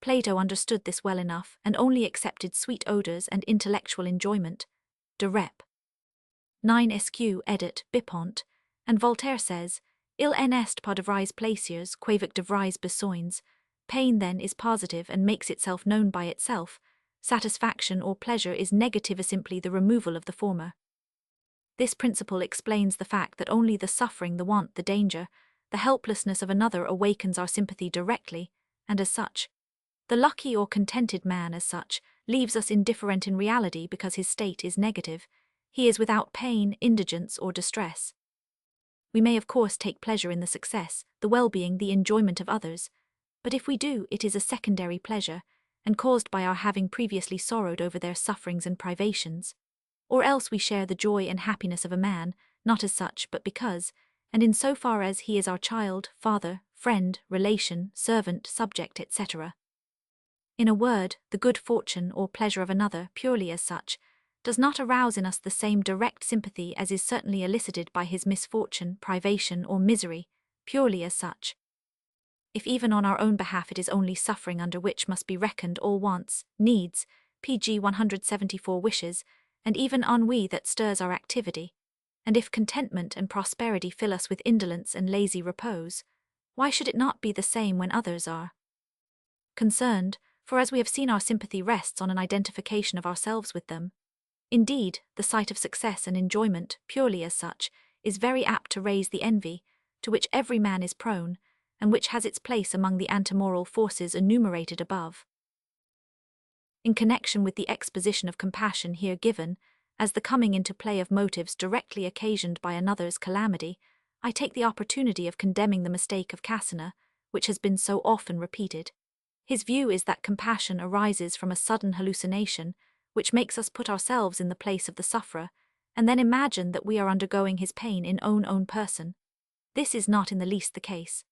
Speaker 1: Plato understood this well enough, and only accepted sweet odours and intellectual enjoyment. De Rep. 9 Sq. Edit. Bipont, and Voltaire says, Il en est pas de vrais plaisirs, quavic de vrais besoins. Pain then is positive and makes itself known by itself. Satisfaction or pleasure is negative, as simply the removal of the former. This principle explains the fact that only the suffering, the want, the danger, the helplessness of another awakens our sympathy directly, and as such, the lucky or contented man as such leaves us indifferent in reality because his state is negative. He is without pain, indigence, or distress. We may of course take pleasure in the success, the well-being, the enjoyment of others, but if we do, it is a secondary pleasure, and caused by our having previously sorrowed over their sufferings and privations. Or else we share the joy and happiness of a man, not as such but because, and in so far as he is our child, father, friend, relation, servant, subject, etc. In a word, the good fortune or pleasure of another, purely as such, does not arouse in us the same direct sympathy as is certainly elicited by his misfortune, privation, or misery, purely as such. If even on our own behalf it is only suffering under which must be reckoned all wants, needs, pg 174 wishes, and even ennui that stirs our activity, and if contentment and prosperity fill us with indolence and lazy repose, why should it not be the same when others are concerned? For as we have seen, our sympathy rests on an identification of ourselves with them. Indeed, the sight of success and enjoyment, purely as such, is very apt to raise the envy, to which every man is prone, and which has its place among the antemoral forces enumerated above. In connection with the exposition of compassion here given, as the coming into play of motives directly occasioned by another's calamity, I take the opportunity of condemning the mistake of Cassina, which has been so often repeated. His view is that compassion arises from a sudden hallucination, which makes us put ourselves in the place of the sufferer, and then imagine that we are undergoing his pain in own person. This is not in the least the case.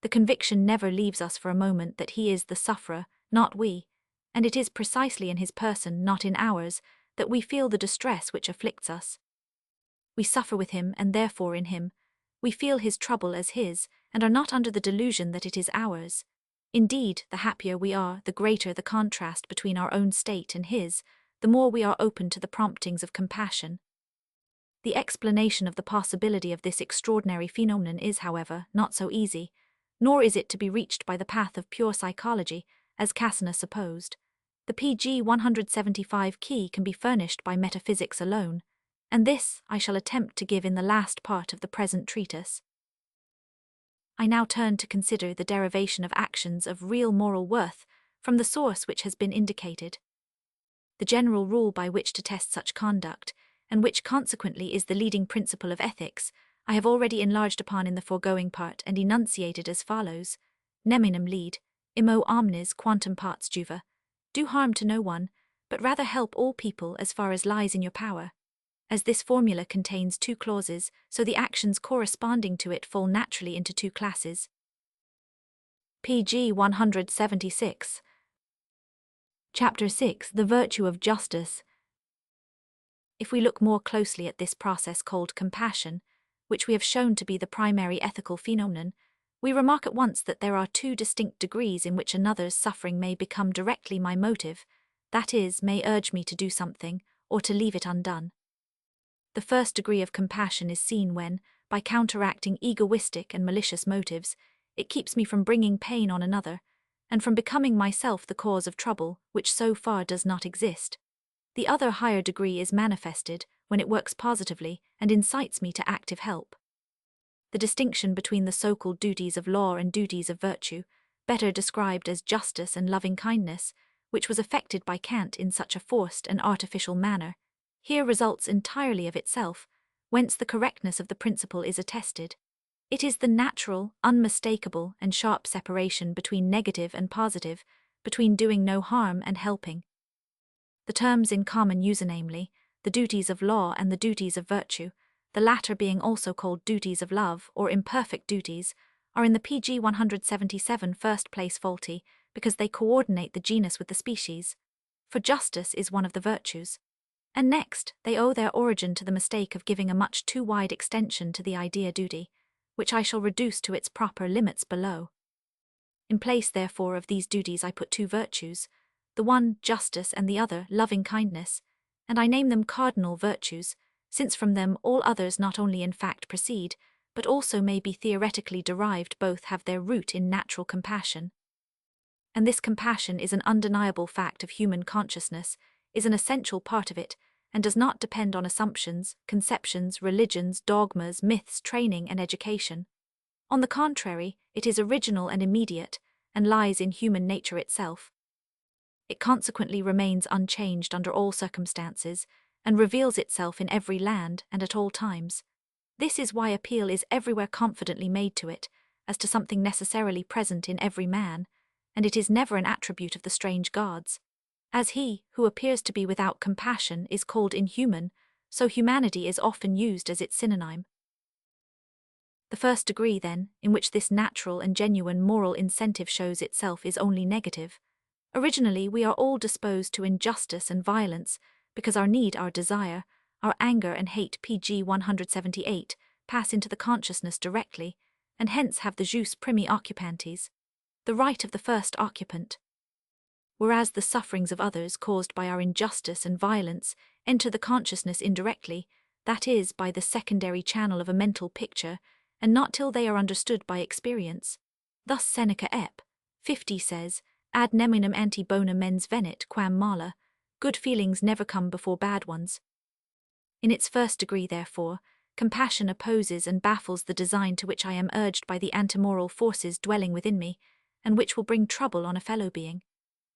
Speaker 1: The conviction never leaves us for a moment that he is the sufferer, not we, and it is precisely in his person, not in ours, that we feel the distress which afflicts us. We suffer with him and therefore in him. We feel his trouble as his, and are not under the delusion that it is ours. Indeed, the happier we are, the greater the contrast between our own state and his, the more we are open to the promptings of compassion. The explanation of the possibility of this extraordinary phenomenon is, however, not so easy, nor is it to be reached by the path of pure psychology, as Cassina supposed. The pg 175 key can be furnished by metaphysics alone, and this I shall attempt to give in the last part of the present treatise. I now turn to consider the derivation of actions of real moral worth from the source which has been indicated. The general rule by which to test such conduct, and which consequently is the leading principle of ethics, I have already enlarged upon in the foregoing part and enunciated as follows: Neminem lead, immo omnes quantum parts juva. Do harm to no one, but rather help all people as far as lies in your power. As this formula contains two clauses, so the actions corresponding to it fall naturally into two classes. Pg 176. Chapter 6. The Virtue of Justice. If we look more closely at this process called compassion, which we have shown to be the primary ethical phenomenon, we remark at once that there are two distinct degrees in which another's suffering may become directly my motive, that is, may urge me to do something, or to leave it undone. The first degree of compassion is seen when, by counteracting egoistic and malicious motives, it keeps me from bringing pain on another, and from becoming myself the cause of trouble, which so far does not exist. The other higher degree is manifested when it works positively and incites me to active help. The distinction between the so-called duties of law and duties of virtue, better described as justice and loving-kindness, which was effected by Kant in such a forced and artificial manner, here results entirely of itself, whence the correctness of the principle is attested. It is the natural, unmistakable, and sharp separation between negative and positive, between doing no harm and helping. The terms in common use, namely, the duties of law and the duties of virtue, the latter being also called duties of love or imperfect duties, are in the pg 177 first place faulty because they coordinate the genus with the species, for justice is one of the virtues. And next, they owe their origin to the mistake of giving a much too wide extension to the idea duty, which I shall reduce to its proper limits below. In place, therefore, of these duties I put two virtues, the one justice and the other loving kindness, and I name them cardinal virtues, since from them all others not only in fact proceed, but also may be theoretically derived. Both have their root in natural compassion. And this compassion is an undeniable fact of human consciousness, is an essential part of it, and does not depend on assumptions, conceptions, religions, dogmas, myths, training, and education. On the contrary, it is original and immediate, and lies in human nature itself. It consequently remains unchanged under all circumstances, and reveals itself in every land and at all times. This is why appeal is everywhere confidently made to it, as to something necessarily present in every man, and it is never an attribute of the strange gods. As he, who appears to be without compassion, is called inhuman, so humanity is often used as its synonym. The first degree, then, in which this natural and genuine moral incentive shows itself is only negative. Originally, we are all disposed to injustice and violence, because our need, our desire, our anger and hate pg 178 pass into the consciousness directly, and hence have the jus primi occupantes, the right of the first occupant. Whereas the sufferings of others caused by our injustice and violence enter the consciousness indirectly, that is, by the secondary channel of a mental picture, and not till they are understood by experience. Thus Seneca ep. 50 says, ad neminem ante bona mens venit quam mala, good feelings never come before bad ones. In its first degree, therefore, compassion opposes and baffles the design to which I am urged by the antimoral forces dwelling within me, and which will bring trouble on a fellow being.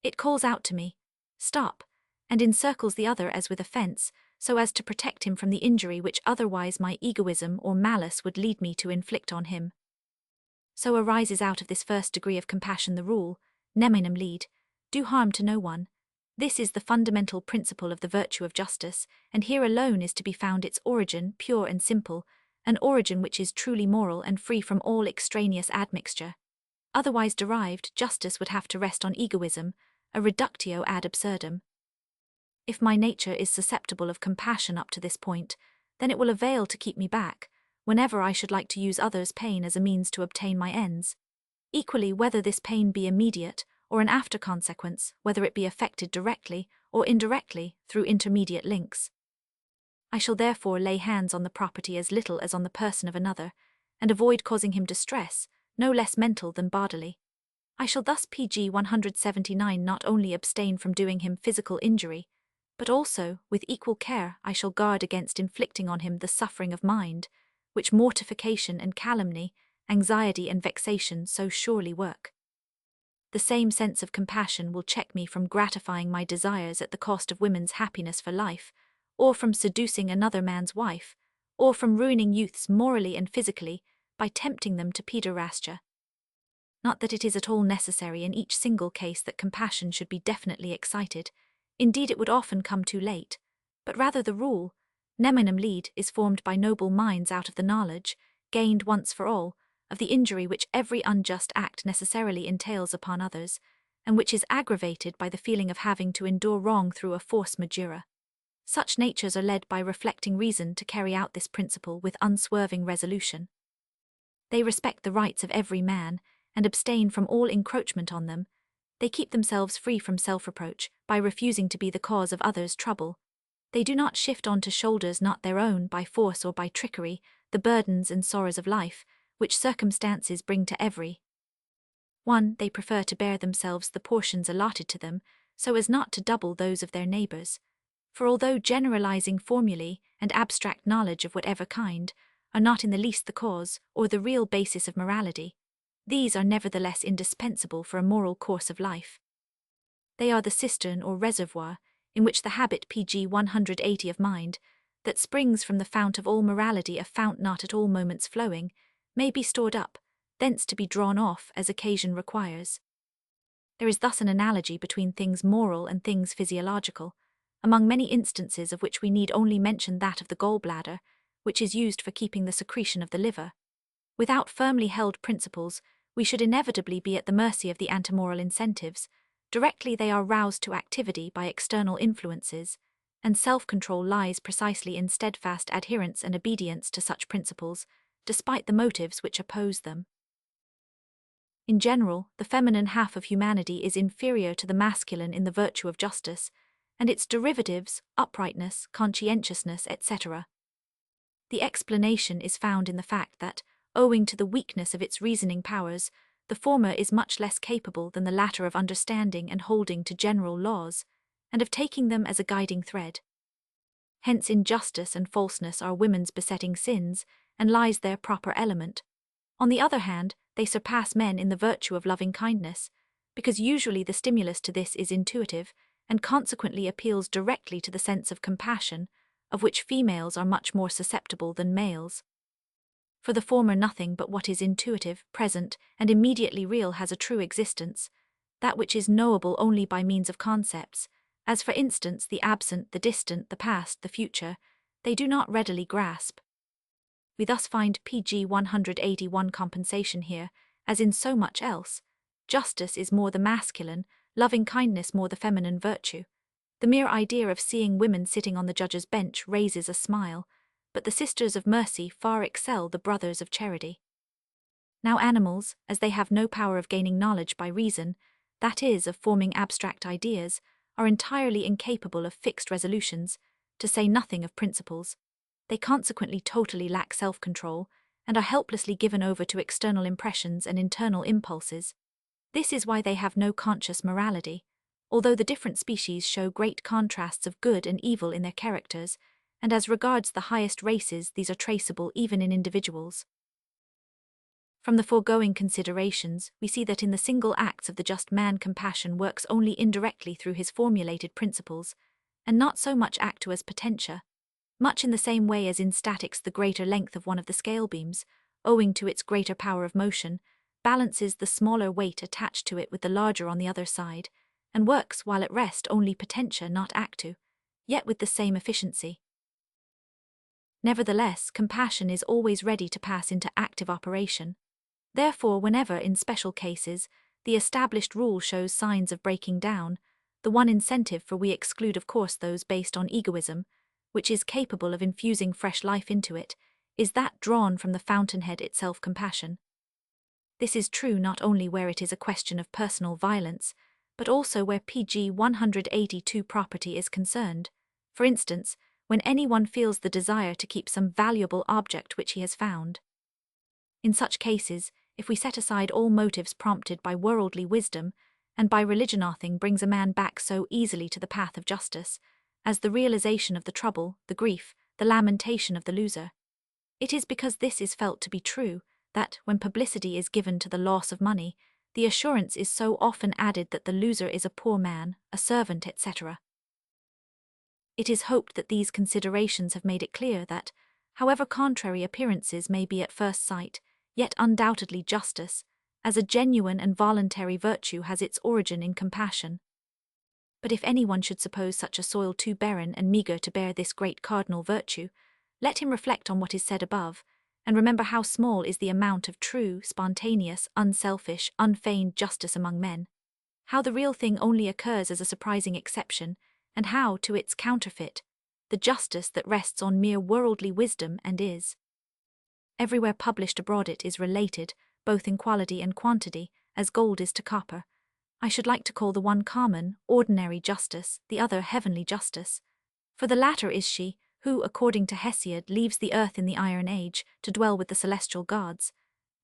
Speaker 1: It calls out to me, stop, and encircles the other as with a fence, so as to protect him from the injury which otherwise my egoism or malice would lead me to inflict on him. So arises out of this first degree of compassion the rule, neminem lead, do harm to no one. This is the fundamental principle of the virtue of justice, and here alone is to be found its origin, pure and simple, an origin which is truly moral and free from all extraneous admixture. Otherwise derived, justice would have to rest on egoism, a reductio ad absurdum. If my nature is susceptible of compassion up to this point, then it will avail to keep me back, whenever I should like to use others' pain as a means to obtain my ends. Equally, whether this pain be immediate, or an after consequence, whether it be affected directly or indirectly through intermediate links. I shall therefore lay hands on the property as little as on the person of another, and avoid causing him distress, no less mental than bodily. I shall thus pg 179 not only abstain from doing him physical injury, but also, with equal care, I shall guard against inflicting on him the suffering of mind, which mortification and calumny, anxiety and vexation so surely work. The same sense of compassion will check me from gratifying my desires at the cost of women's happiness for life, or from seducing another man's wife, or from ruining youths morally and physically by tempting them to pederastia. Not that it is at all necessary in each single case that compassion should be definitely excited, indeed it would often come too late, but rather the rule, neminem lead, is formed by noble minds out of the knowledge, gained once for all, of the injury which every unjust act necessarily entails upon others, and which is aggravated by the feeling of having to endure wrong through a force majeure. Such natures are led by reflecting reason to carry out this principle with unswerving resolution. They respect the rights of every man, and abstain from all encroachment on them. They keep themselves free from self-reproach, by refusing to be the cause of others' trouble. They do not shift on to shoulders not their own by force or by trickery, the burdens and sorrows of life, which circumstances bring to every one. They prefer to bear themselves the portions allotted to them, so as not to double those of their neighbours. For although generalizing formulae and abstract knowledge of whatever kind are not in the least the cause or the real basis of morality, these are nevertheless indispensable for a moral course of life. They are the cistern or reservoir, in which the habit pg 180 of mind, that springs from the fount of all morality, a fount not at all moments flowing, may be stored up, thence to be drawn off as occasion requires. There is thus an analogy between things moral and things physiological, among many instances of which we need only mention that of the gallbladder, which is used for keeping the secretion of the liver. Without firmly held principles, we should inevitably be at the mercy of the antimoral incentives. Directly they are roused to activity by external influences, and self-control lies precisely in steadfast adherence and obedience to such principles, despite the motives which oppose them. In general, the feminine half of humanity is inferior to the masculine in the virtue of justice, and its derivatives, uprightness, conscientiousness, etc. The explanation is found in the fact that, owing to the weakness of its reasoning powers, the former is much less capable than the latter of understanding and holding to general laws, and of taking them as a guiding thread. Hence injustice and falseness are women's besetting sins, and lies their proper element. On the other hand, they surpass men in the virtue of loving kindness, because usually the stimulus to this is intuitive, and consequently appeals directly to the sense of compassion, of which females are much more susceptible than males. For the former, nothing but what is intuitive, present, and immediately real has a true existence, that which is knowable only by means of concepts, as for instance the absent, the distant, the past, the future, they do not readily grasp. We thus find pg 181 compensation here, as in so much else. Justice is more the masculine, loving kindness more the feminine virtue. The mere idea of seeing women sitting on the judge's bench raises a smile, but the sisters of mercy far excel the brothers of charity. Now animals, as they have no power of gaining knowledge by reason, that is, of forming abstract ideas, are entirely incapable of fixed resolutions, to say nothing of principles. They consequently totally lack self-control, and are helplessly given over to external impressions and internal impulses. This is why they have no conscious morality, although the different species show great contrasts of good and evil in their characters, and as regards the highest races these are traceable even in individuals. From the foregoing considerations, we see that in the single acts of the just man compassion works only indirectly through his formulated principles, and not so much actu as potentia, much in the same way as in statics the greater length of one of the scale beams, owing to its greater power of motion, balances the smaller weight attached to it with the larger on the other side, and works while at rest only potentia not actu, yet with the same efficiency. Nevertheless, compassion is always ready to pass into active operation. Therefore, whenever, in special cases, the established rule shows signs of breaking down, the one incentive, for we exclude of course those based on egoism, which is capable of infusing fresh life into it, is that drawn from the fountainhead itself, compassion. This is true not only where it is a question of personal violence, but also where pg 182 property is concerned. For instance, when anyone feels the desire to keep some valuable object which he has found. In such cases, if we set aside all motives prompted by worldly wisdom, and by religion, nothing brings a man back so easily to the path of justice, as the realization of the trouble, the grief, the lamentation of the loser. It is because this is felt to be true, that, when publicity is given to the loss of money, the assurance is so often added that the loser is a poor man, a servant, etc. It is hoped that these considerations have made it clear that, however contrary appearances may be at first sight, yet undoubtedly justice, as a genuine and voluntary virtue, has its origin in compassion. But if anyone should suppose such a soil too barren and meagre to bear this great cardinal virtue, let him reflect on what is said above, and remember how small is the amount of true, spontaneous, unselfish, unfeigned justice among men, how the real thing only occurs as a surprising exception, and how, to its counterfeit, the justice that rests on mere worldly wisdom and is everywhere published abroad, it is related, both in quality and quantity, as gold is to copper. I should like to call the one common, ordinary justice, the other heavenly justice. For the latter is she, who, according to Hesiod, leaves the earth in the Iron Age, to dwell with the celestial gods.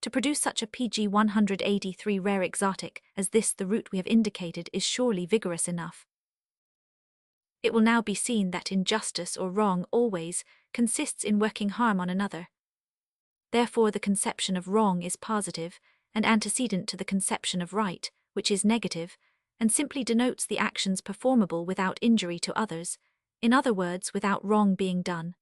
Speaker 1: To produce such a pg 183 rare exotic as this, the route we have indicated is surely vigorous enough. It will now be seen that injustice or wrong always consists in working harm on another. Therefore the conception of wrong is positive, and antecedent to the conception of right, which is negative, and simply denotes the actions performable without injury to others, in other words, without wrong being done.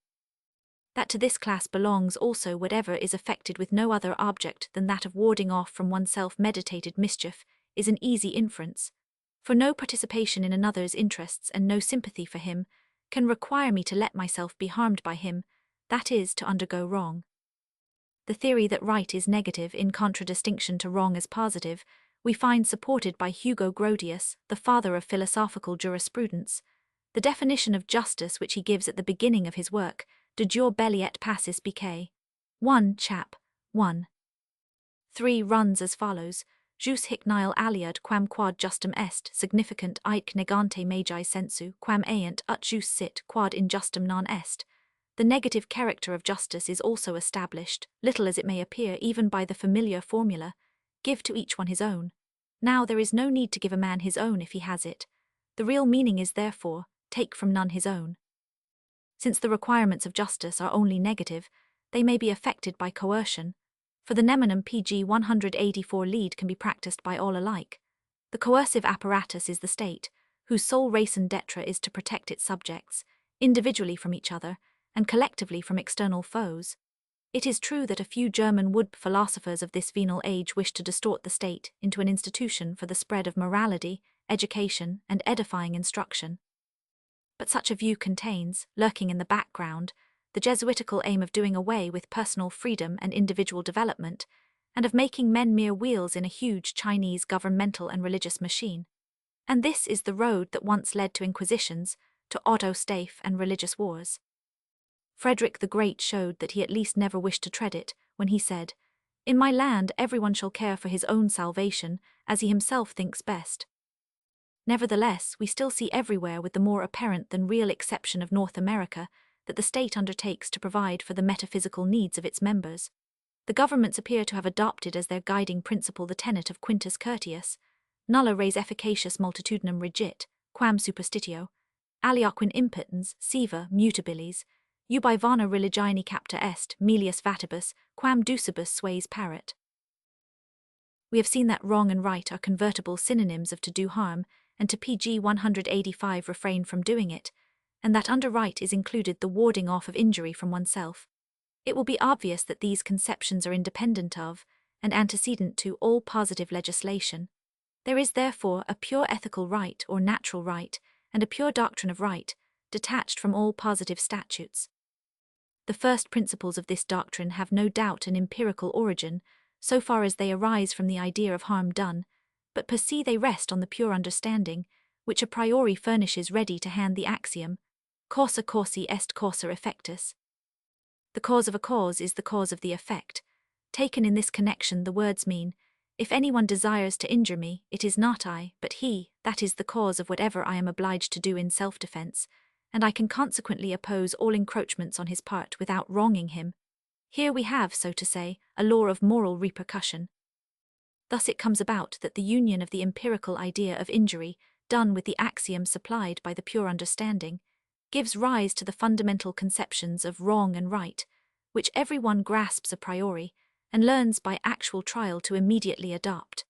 Speaker 1: That to this class belongs also whatever is affected with no other object than that of warding off from oneself meditated mischief, is an easy inference. For no participation in another's interests and no sympathy for him can require me to let myself be harmed by him, that is, to undergo wrong. The theory that right is negative in contradistinction to wrong as positive, we find supported by Hugo Grotius, the father of philosophical jurisprudence. The definition of justice which he gives at the beginning of his work, De jure belli et pacis bk. 1 chap. 1. 3 runs as follows: Jus hic nihil aliud quam quod justum est significant aec negante magi sensu quam aiunt ut jus sit quod injustum non est. The negative character of justice is also established, little as it may appear, even by the familiar formula, give to each one his own. Now there is no need to give a man his own if he has it. The real meaning is therefore, take from none his own. Since the requirements of justice are only negative, they may be affected by coercion, for the neminem pg 184 lead can be practiced by all alike. The coercive apparatus is the state, whose sole raison d'etre is to protect its subjects, individually from each other, and collectively from external foes. It is true that a few German wood philosophers of this venal age wish to distort the state into an institution for the spread of morality, education, and edifying instruction. But such a view contains, lurking in the background, the Jesuitical aim of doing away with personal freedom and individual development, and of making men mere wheels in a huge Chinese governmental and religious machine. And this is the road that once led to inquisitions, to auto-stafe and religious wars. Frederick the Great showed that he at least never wished to tread it, when he said, "In my land everyone shall care for his own salvation, as he himself thinks best." Nevertheless, we still see everywhere, with the more apparent than real exception of North America, that the state undertakes to provide for the metaphysical needs of its members. The governments appear to have adopted as their guiding principle the tenet of Quintus Curtius, nulla res efficacius multitudinem regit, quam superstitio, alioquin impotens, siva, mutabilis, ubi vana religini capta est, melius vatibus, quam ducibus sues paret. We have seen that wrong and right are convertible synonyms of to do harm, and to pg 185 refrain from doing it, and that under right is included the warding off of injury from oneself. It will be obvious that these conceptions are independent of, and antecedent to, all positive legislation. There is therefore a pure ethical right or natural right, and a pure doctrine of right, detached from all positive statutes. The first principles of this doctrine have no doubt an empirical origin, so far as they arise from the idea of harm done, but per se they rest on the pure understanding, which a priori furnishes ready to hand the axiom, causa causi est causa effectus. The cause of a cause is the cause of the effect. Taken in this connection, the words mean, if anyone desires to injure me, it is not I, but he, that is the cause of whatever I am obliged to do in self-defense, and I can consequently oppose all encroachments on his part without wronging him. Here we have, so to say, a law of moral repercussion. Thus it comes about that the union of the empirical idea of injury, done with the axiom supplied by the pure understanding, gives rise to the fundamental conceptions of wrong and right, which every one grasps a priori, and learns by actual trial to immediately adopt.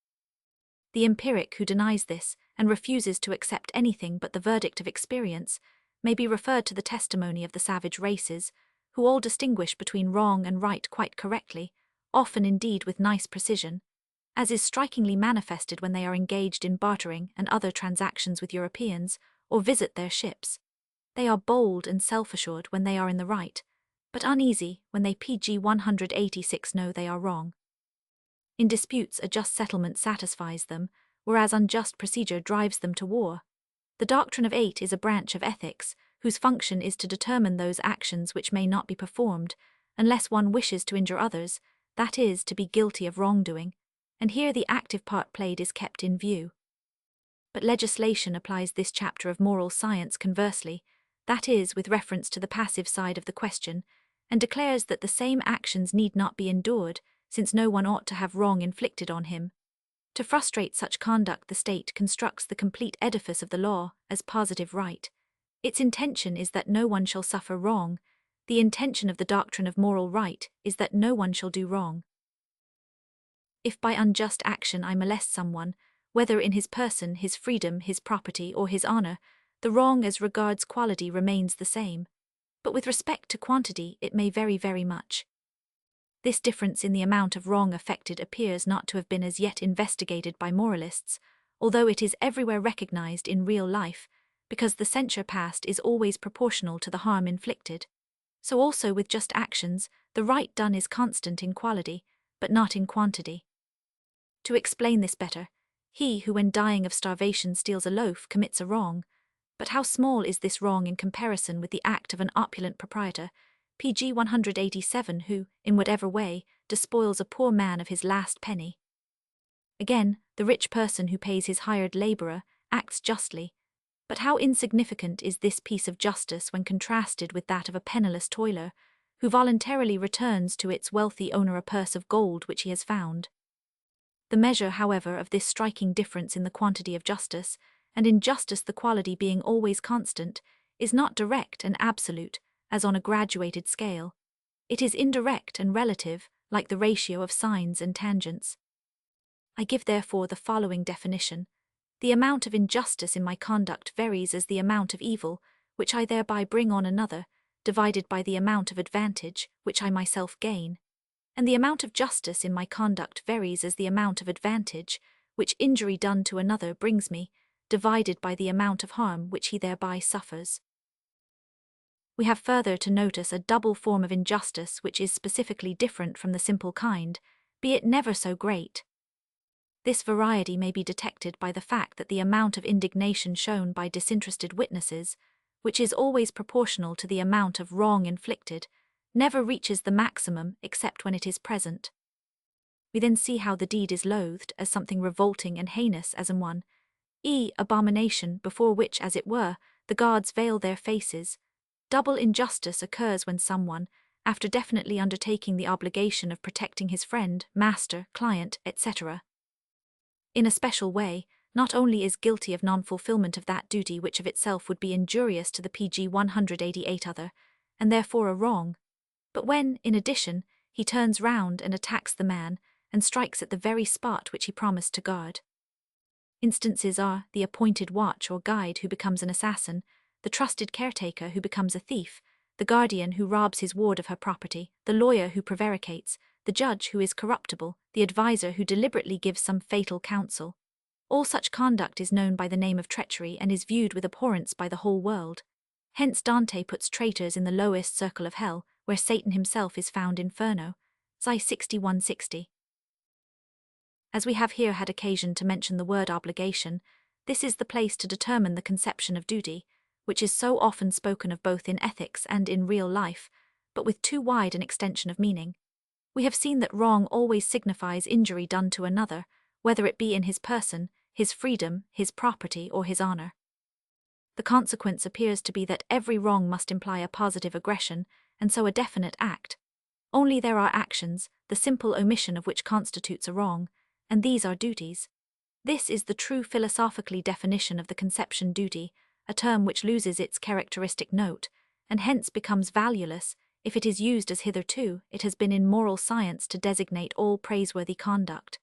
Speaker 1: The empiric who denies this, and refuses to accept anything but the verdict of experience, may be referred to the testimony of the savage races, who all distinguish between wrong and right quite correctly, often indeed with nice precision, as is strikingly manifested when they are engaged in bartering and other transactions with Europeans, or visit their ships. They are bold and self-assured when they are in the right, but uneasy when they pg 186 know they are wrong. In disputes a just settlement satisfies them, whereas unjust procedure drives them to war. The doctrine of 8 is a branch of ethics, whose function is to determine those actions which may not be performed, unless one wishes to injure others, that is, to be guilty of wrongdoing, and here the active part played is kept in view. But legislation applies this chapter of moral science conversely, that is, with reference to the passive side of the question, and declares that the same actions need not be endured, since no one ought to have wrong inflicted on him. To frustrate such conduct, the state constructs the complete edifice of the law as positive right. Its intention is that no one shall suffer wrong. The intention of the doctrine of moral right is that no one shall do wrong. If by unjust action I molest someone, whether in his person, his freedom, his property, or his honor, the wrong as regards quality remains the same. but with respect to quantity it may vary very much. This difference in the amount of wrong affected appears not to have been as yet investigated by moralists, although it is everywhere recognized in real life, because the censure passed is always proportional to the harm inflicted. So also with just actions, the right done is constant in quality, but not in quantity. To explain this better, he who when dying of starvation steals a loaf commits a wrong, but how small is this wrong in comparison with the act of an opulent proprietor, pg 187, who, in whatever way, despoils a poor man of his last penny. Again, the rich person who pays his hired labourer acts justly, but how insignificant is this piece of justice when contrasted with that of a penniless toiler, who voluntarily returns to its wealthy owner a purse of gold which he has found. The measure, however, of this striking difference in the quantity of justice, and in justice the quality being always constant, is not direct and absolute, as on a graduated scale. It is indirect and relative, like the ratio of sines and tangents. I give therefore the following definition. The amount of injustice in my conduct varies as the amount of evil, which I thereby bring on another, divided by the amount of advantage, which I myself gain. And the amount of justice in my conduct varies as the amount of advantage, which injury done to another brings me, divided by the amount of harm which he thereby suffers. We have further to notice a double form of injustice which is specifically different from the simple kind, be it never so great. This variety may be detected by the fact that the amount of indignation shown by disinterested witnesses, which is always proportional to the amount of wrong inflicted, never reaches the maximum except when it is present. We then see how the deed is loathed as something revolting and heinous as an one, abomination before which, as it were, the gods veil their faces. Double injustice occurs when someone, after definitely undertaking the obligation of protecting his friend, master, client, etc., in a special way, not only is guilty of non-fulfillment of that duty which of itself would be injurious to the pg 188 other, and therefore a wrong, but when, in addition, he turns round and attacks the man, and strikes at the very spot which he promised to guard. Instances are the appointed watch or guide who becomes an assassin, the trusted caretaker who becomes a thief, the guardian who robs his ward of her property, the lawyer who prevaricates, the judge who is corruptible, the adviser who deliberately gives some fatal counsel. All such conduct is known by the name of treachery and is viewed with abhorrence by the whole world. Hence Dante puts traitors in the lowest circle of hell, where Satan himself is found inferno. Zi 6160. As we have here had occasion to mention the word obligation, this is the place to determine the conception of duty, which is so often spoken of both in ethics and in real life, but with too wide an extension of meaning. We have seen that wrong always signifies injury done to another, whether it be in his person, his freedom, his property, or his honor. The consequence appears to be that every wrong must imply a positive aggression, and so a definite act. Only there are actions, the simple omission of which constitutes a wrong, and these are duties. This is the true philosophically definition of the conception duty, a term which loses its characteristic note, and hence becomes valueless, if it is used as hitherto it has been in moral science to designate all praiseworthy conduct.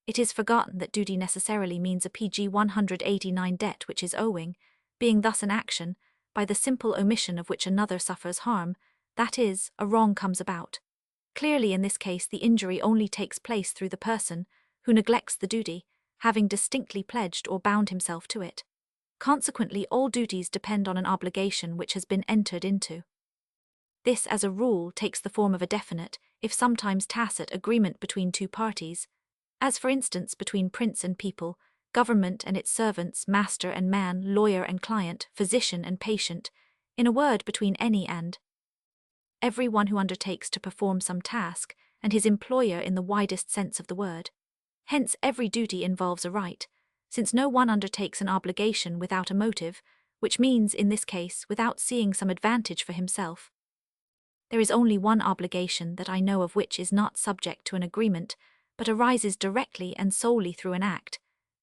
Speaker 1: It is forgotten that duty necessarily means a pg 189 debt which is owing, being thus an action, by the simple omission of which another suffers harm, that is, a wrong comes about. Clearly in this case the injury only takes place through the person, who neglects the duty, having distinctly pledged or bound himself to it. Consequently all duties depend on an obligation which has been entered into. This, as a rule, takes the form of a definite, if sometimes tacit, agreement between two parties, as for instance between prince and people, government and its servants, master and man, lawyer and client, physician and patient, in a word between any and every one who undertakes to perform some task, and his employer in the widest sense of the word. Hence every duty involves a right, since no one undertakes an obligation without a motive, which means, in this case, without seeing some advantage for himself. There is only one obligation that I know of which is not subject to an agreement, but arises directly and solely through an act.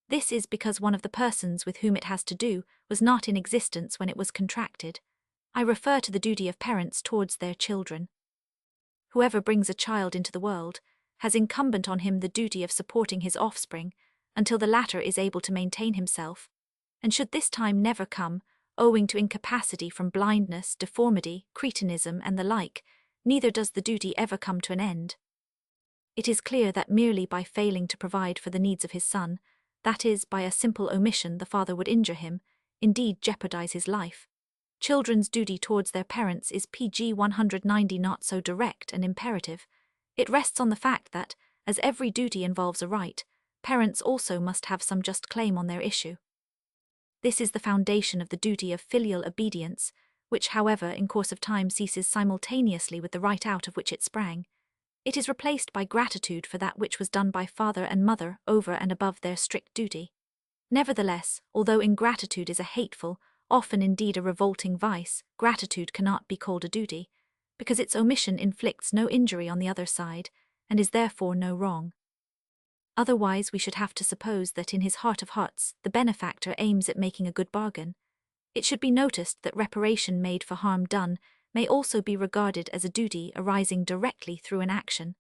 Speaker 1: This is because one of the persons with whom it has to do was not in existence when it was contracted. I refer to the duty of parents towards their children. Whoever brings a child into the world has incumbent on him the duty of supporting his offspring until the latter is able to maintain himself, and should this time never come, owing to incapacity from blindness, deformity, cretinism, and the like, neither does the duty ever come to an end. It is clear that merely by failing to provide for the needs of his son, that is, by a simple omission, the father would injure him, indeed jeopardize his life. Children's duty towards their parents is pg 190 not so direct and imperative. It rests on the fact that, as every duty involves a right, parents also must have some just claim on their issue. This is the foundation of the duty of filial obedience, which, however, in course of time ceases simultaneously with the right out of which it sprang. It is replaced by gratitude for that which was done by father and mother over and above their strict duty. Nevertheless, although ingratitude is a hateful, often indeed a revolting vice, gratitude cannot be called a duty, because its omission inflicts no injury on the other side, and is therefore no wrong. Otherwise we should have to suppose that in his heart of hearts the benefactor aims at making a good bargain. It should be noticed that reparation made for harm done may also be regarded as a duty arising directly through an action.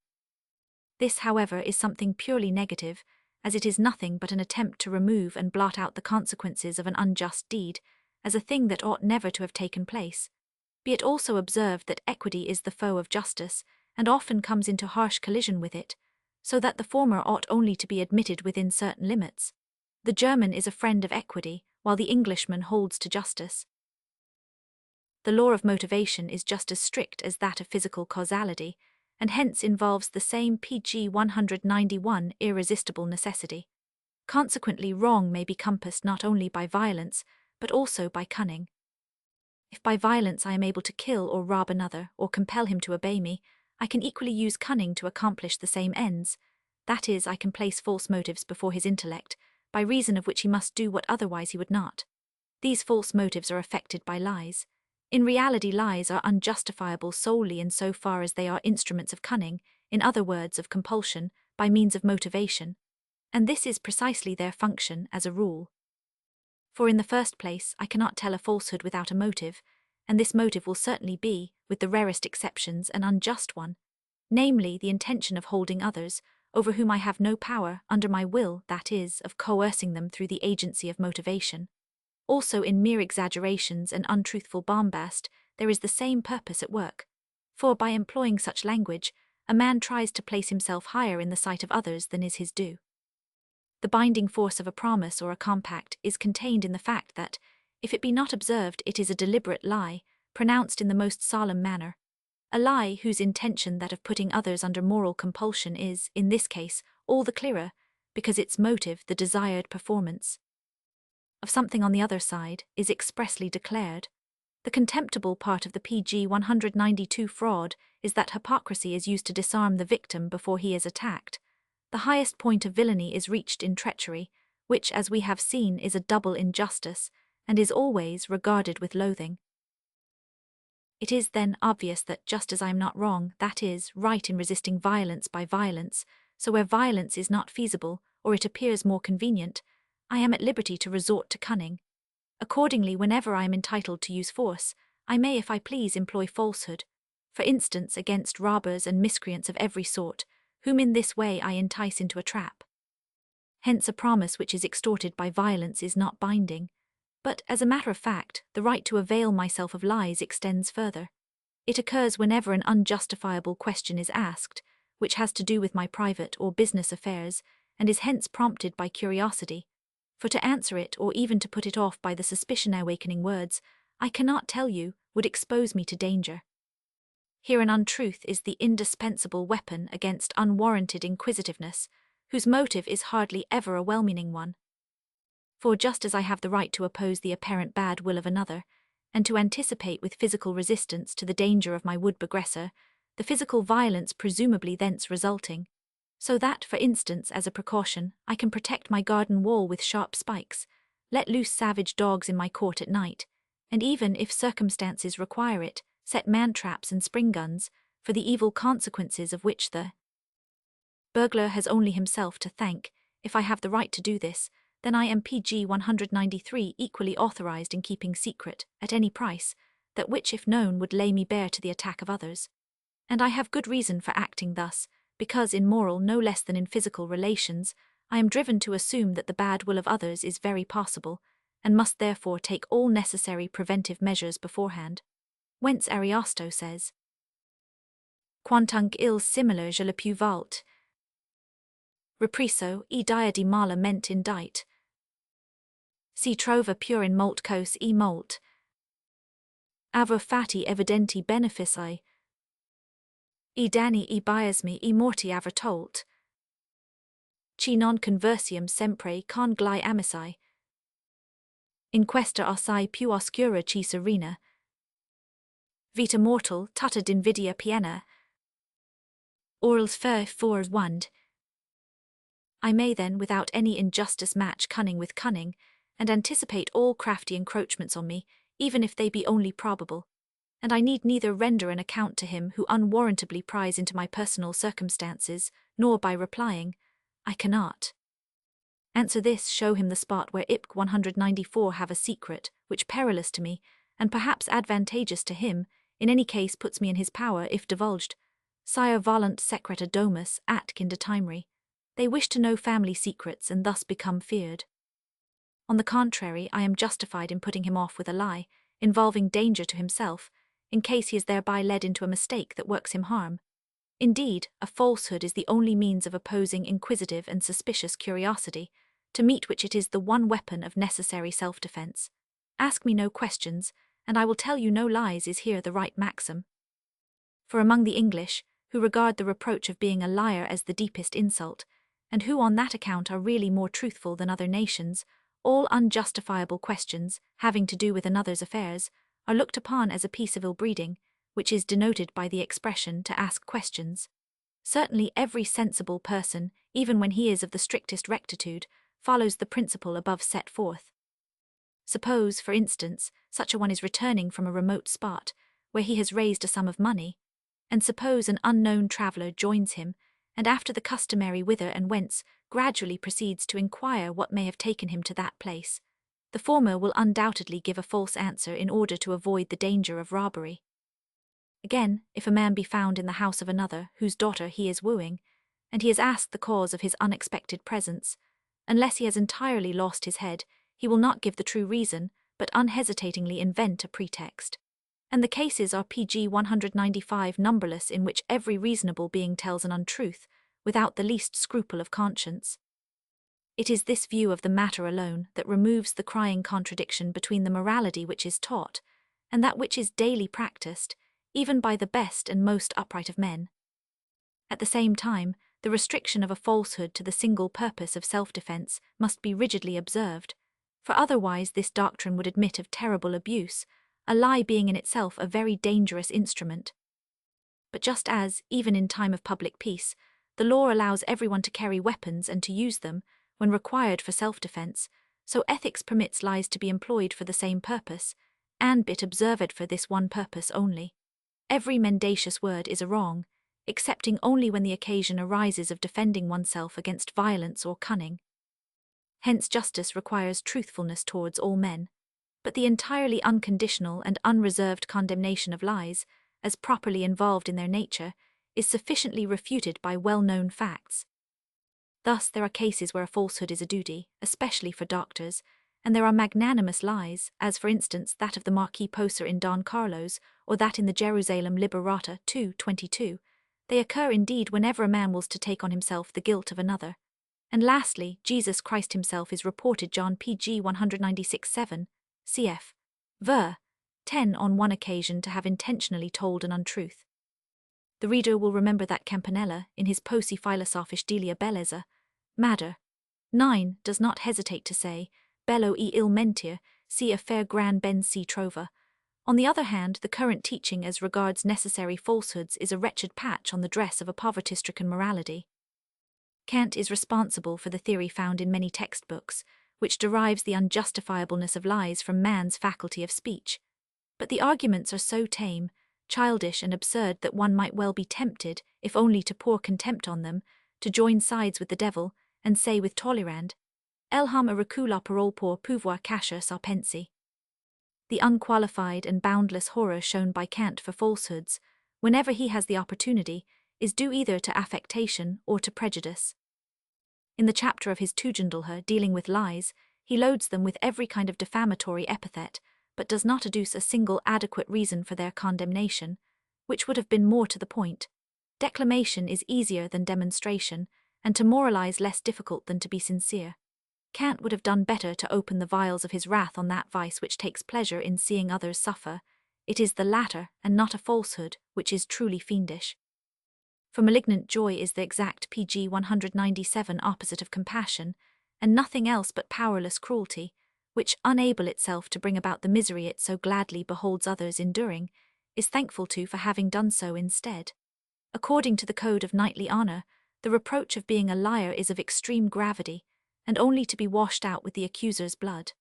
Speaker 1: This, however, is something purely negative, as it is nothing but an attempt to remove and blot out the consequences of an unjust deed, as a thing that ought never to have taken place. Be it also observed that equity is the foe of justice, and often comes into harsh collision with it, so that the former ought only to be admitted within certain limits. The German is a friend of equity, while the Englishman holds to justice. The law of motivation is just as strict as that of physical causality, and hence involves the same pg 191 irresistible necessity. Consequently, wrong may be compassed not only by violence, but also by cunning. If by violence I am able to kill or rob another, or compel him to obey me, I can equally use cunning to accomplish the same ends. That is, I can place false motives before his intellect, by reason of which he must do what otherwise he would not. These false motives are affected by lies. In reality, lies are unjustifiable solely in so far as they are instruments of cunning, in other words, of compulsion, by means of motivation. And this is precisely their function, as a rule. For in the first place, I cannot tell a falsehood without a motive, and this motive will certainly be, with the rarest exceptions, an unjust one, namely, the intention of holding others, over whom I have no power, under my will, that is, of coercing them through the agency of motivation. Also in mere exaggerations and untruthful bombast, there is the same purpose at work. For by employing such language, a man tries to place himself higher in the sight of others than is his due. The binding force of a promise or a compact is contained in the fact that, if it be not observed, it is a deliberate lie, pronounced in the most solemn manner. A lie whose intention, that of putting others under moral compulsion, is, in this case, all the clearer, because its motive, the desired performance of something on the other side, is expressly declared. The contemptible part of the pg 192 fraud is that hypocrisy is used to disarm the victim before he is attacked. The highest point of villainy is reached in treachery, which, as we have seen, is a double injustice, and is always regarded with loathing. It is then obvious that just as I am not wrong, that is, right in resisting violence by violence, so where violence is not feasible, or it appears more convenient, I am at liberty to resort to cunning. Accordingly, whenever I am entitled to use force, I may, if I please, employ falsehood, for instance against robbers and miscreants of every sort, whom in this way I entice into a trap. Hence a promise which is extorted by violence is not binding. But, as a matter of fact, the right to avail myself of lies extends further. It occurs whenever an unjustifiable question is asked, which has to do with my private or business affairs, and is hence prompted by curiosity. For to answer it, or even to put it off by the suspicion-awakening words, "I cannot tell you," would expose me to danger. Here an untruth is the indispensable weapon against unwarranted inquisitiveness, whose motive is hardly ever a well-meaning one. For just as I have the right to oppose the apparent bad will of another, and to anticipate with physical resistance to the danger of my would-aggressor, the physical violence presumably thence resulting, so that, for instance, as a precaution, I can protect my garden wall with sharp spikes, let loose savage dogs in my court at night, and even, if circumstances require it, set man-traps and spring-guns, for the evil consequences of which the burglar has only himself to thank. If I have the right to do this, then I am pg 193 equally authorized in keeping secret, at any price, that which, if known, would lay me bare to the attack of others. And I have good reason for acting thus, because in moral no less than in physical relations, I am driven to assume that the bad will of others is very possible, and must therefore take all necessary preventive measures beforehand. Whence Ariosto says, Quantunc il similar je le più valt. Repriso, e dia di mala ment indite. Si trova pur in molt cos e molt. Aver fati evidenti benefici. E danni e biasmi e morti aver tolt. Ci non conversium sempre con gli amici. In questa assai più oscura ci serena. Vita mortal tutta d'invidia piena. Orals fair for wand. I may then without any injustice match cunning with cunning, and anticipate all crafty encroachments on me, even if they be only probable, and I need neither render an account to him who unwarrantably pries into my personal circumstances, nor by replying, I cannot. Answer this, show him the spot where IPC 194 have a secret, which perilous to me, and perhaps advantageous to him, in any case puts me in his power if divulged. Sire volant secreta domus atkinda timeri. They wish to know family secrets and thus become feared. On the contrary, I am justified in putting him off with a lie, involving danger to himself, in case he is thereby led into a mistake that works him harm. Indeed, a falsehood is the only means of opposing inquisitive and suspicious curiosity, to meet which it is the one weapon of necessary self-defense. Ask me no questions, and I will tell you no lies is here the right maxim. For among the English, who regard the reproach of being a liar as the deepest insult, and who on that account are really more truthful than other nations, all unjustifiable questions, having to do with another's affairs, are looked upon as a piece of ill-breeding, which is denoted by the expression to ask questions. Certainly every sensible person, even when he is of the strictest rectitude, follows the principle above set forth. Suppose, for instance, such a one is returning from a remote spot, where he has raised a sum of money, and suppose an unknown traveller joins him, and after the customary whither and whence, gradually proceeds to inquire what may have taken him to that place. The former will undoubtedly give a false answer in order to avoid the danger of robbery. Again, if a man be found in the house of another, whose daughter he is wooing, and he is asked the cause of his unexpected presence, unless he has entirely lost his head, he will not give the true reason, but unhesitatingly invent a pretext. And the cases are pg 195 numberless in which every reasonable being tells an untruth, without the least scruple of conscience. It is this view of the matter alone that removes the crying contradiction between the morality which is taught, and that which is daily practiced, even by the best and most upright of men. At the same time, the restriction of a falsehood to the single purpose of self-defense must be rigidly observed, for otherwise this doctrine would admit of terrible abuse, a lie being in itself a very dangerous instrument. But just as, even in time of public peace, the law allows everyone to carry weapons and to use them, when required for self-defense, so ethics permits lies to be employed for the same purpose, and bit observed for this one purpose only. Every mendacious word is a wrong, excepting only when the occasion arises of defending oneself against violence or cunning. Hence justice requires truthfulness towards all men, but the entirely unconditional and unreserved condemnation of lies, as properly involved in their nature, is sufficiently refuted by well-known facts. Thus there are cases where a falsehood is a duty, especially for doctors, and there are magnanimous lies, as for instance that of the Marquis Poser in Don Carlos, or that in the Jerusalem Liberata 2:22. They occur indeed whenever a man wills to take on himself the guilt of another. And lastly, Jesus Christ himself is reported John pg 196:7, cf. ver. 10 on one occasion to have intentionally told an untruth. The reader will remember that Campanella, in his Posi philosophisch delia bellezza, Matter 9, does not hesitate to say, bello e il mentir, si a fair gran ben si trova. On the other hand, the current teaching as regards necessary falsehoods is a wretched patch on the dress of a poverty-stricken morality. Kant is responsible for the theory found in many textbooks, which derives the unjustifiableness of lies from man's faculty of speech. But the arguments are so tame, childish and absurd that one might well be tempted, if only to pour contempt on them, to join sides with the devil, and say with Talleyrand, Elham a recula parole pour pouvoir cacher sa pensée. The unqualified and boundless horror shown by Kant for falsehoods, whenever he has the opportunity, is due either to affectation or to prejudice. In the chapter of his Tugendalher dealing with lies, he loads them with every kind of defamatory epithet, but does not adduce a single adequate reason for their condemnation, which would have been more to the point. Declamation is easier than demonstration, and to moralize less difficult than to be sincere. Kant would have done better to open the vials of his wrath on that vice which takes pleasure in seeing others suffer. It is the latter, and not a falsehood, which is truly fiendish. For malignant joy is the exact pg 197 opposite of compassion, and nothing else but powerless cruelty, which, unable itself to bring about the misery it so gladly beholds others enduring, is thankful to for having done so instead. According to the code of knightly honor, the reproach of being a liar is of extreme gravity, and only to be washed out with the accuser's blood.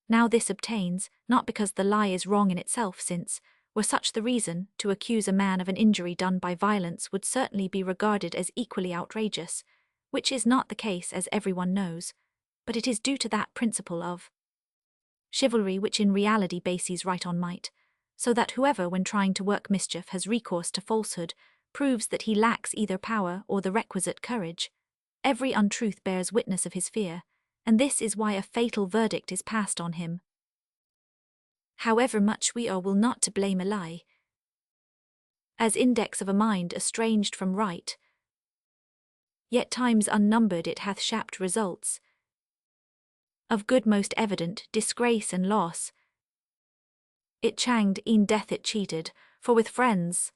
Speaker 1: Now this obtains, not because the lie is wrong in itself, since, were such the reason, to accuse a man of an injury done by violence would certainly be regarded as equally outrageous, which is not the case as everyone knows, but it is due to that principle of chivalry which in reality bases right on might, so that whoever when trying to work mischief has recourse to falsehood proves that he lacks either power or the requisite courage. Every untruth bears witness of his fear, and this is why a fatal verdict is passed on him. However much we are will not to blame a lie, as index of a mind estranged from right, yet times unnumbered it hath shapt results of good most evident disgrace and loss. It changed, e'en death it cheated, for with friends,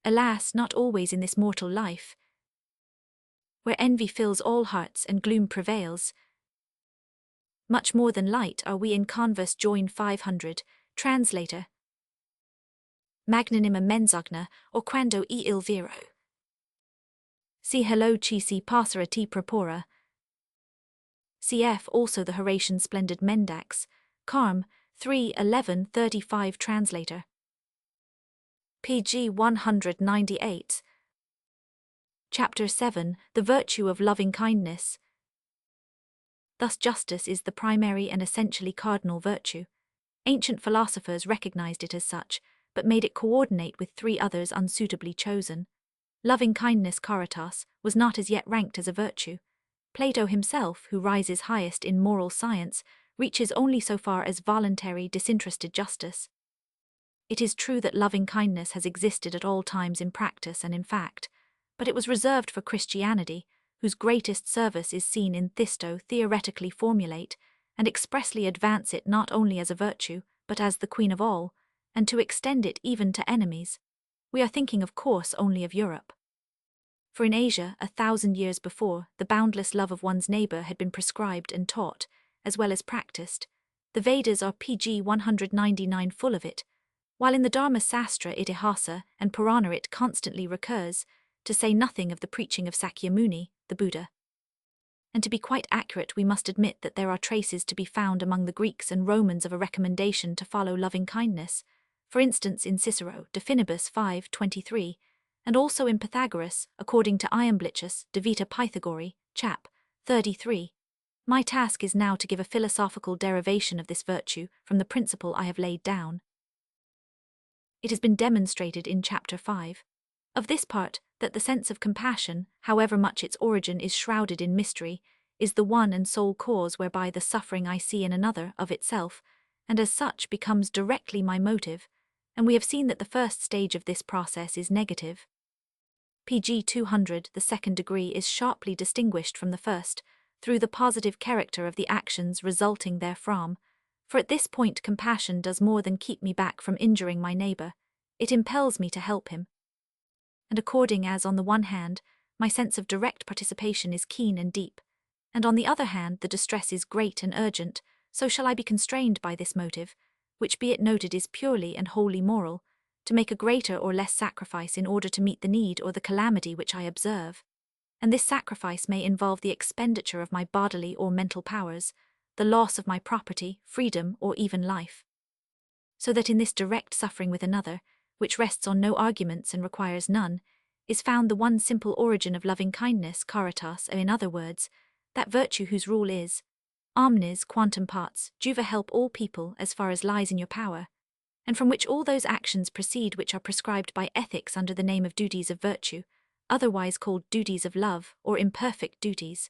Speaker 1: alas, not always in this mortal life, where envy fills all hearts and gloom prevails, much more than light are we in converse join 500, translator. Magnanima mensogna, or quando e il vero. Si hello ci si passera ti propora. Cf. also the Horatian splendid Mendax, Carm, 3:11-35 translator. pg 198. Chapter 7, The Virtue of Loving Kindness. Thus justice is the primary and essentially cardinal virtue. Ancient philosophers recognized it as such, but made it coordinate with three others unsuitably chosen. Loving kindness, caritas, was not as yet ranked as a virtue. Plato himself, who rises highest in moral science, reaches only so far as voluntary, disinterested justice. It is true that loving kindness has existed at all times in practice and in fact, but it was reserved for Christianity, whose greatest service is seen in theoretically formulate and expressly advance it not only as a virtue, but as the queen of all, and to extend it even to enemies. We are thinking, of course, only of Europe. For in Asia, 1,000 years before, the boundless love of one's neighbor had been prescribed and taught, as well as practiced. The Vedas are pg 199 full of it, while in the Dharma Sastra Itihasa and Purana it constantly recurs, to say nothing of the preaching of Sakyamuni, the Buddha. And to be quite accurate, we must admit that there are traces to be found among the Greeks and Romans of a recommendation to follow loving kindness, for instance in Cicero, De Finibus 5:23, and also in Pythagoras, according to Iamblichus, De Vita Pythagori, chap. 33. My task is now to give a philosophical derivation of this virtue from the principle I have laid down. It has been demonstrated in chapter 5. Of this part, that the sense of compassion, however much its origin is shrouded in mystery, is the one and sole cause whereby the suffering I see in another of itself, and as such becomes directly my motive, and we have seen that the first stage of this process is negative. pg 200, the second degree, is sharply distinguished from the first, through the positive character of the actions resulting therefrom, for at this point compassion does more than keep me back from injuring my neighbor, it impels me to help him. And according as, on the one hand, my sense of direct participation is keen and deep, and on the other hand the distress is great and urgent, so shall I be constrained by this motive, which be it noted is purely and wholly moral, to make a greater or less sacrifice in order to meet the need or the calamity which I observe. And this sacrifice may involve the expenditure of my bodily or mental powers, the loss of my property, freedom, or even life. So that in this direct suffering with another, which rests on no arguments and requires none, is found the one simple origin of loving kindness, caritas, or in other words, that virtue whose rule is, omnes quantum parts, juva help all people as far as lies in your power, and from which all those actions proceed which are prescribed by ethics under the name of duties of virtue, otherwise called duties of love, or imperfect duties.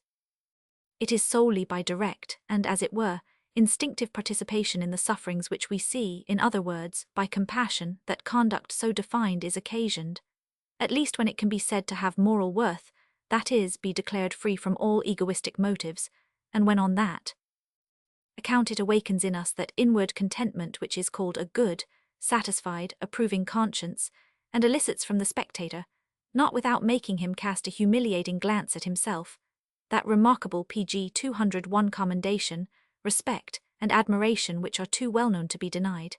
Speaker 1: It is solely by direct, and as it were, instinctive participation in the sufferings which we see, in other words, by compassion, that conduct so defined is occasioned, at least when it can be said to have moral worth, that is, be declared free from all egoistic motives, and when on that account it awakens in us that inward contentment which is called a good, satisfied, approving conscience, and elicits from the spectator, not without making him cast a humiliating glance at himself, that remarkable pg 201 commendation, respect, and admiration which are too well known to be denied.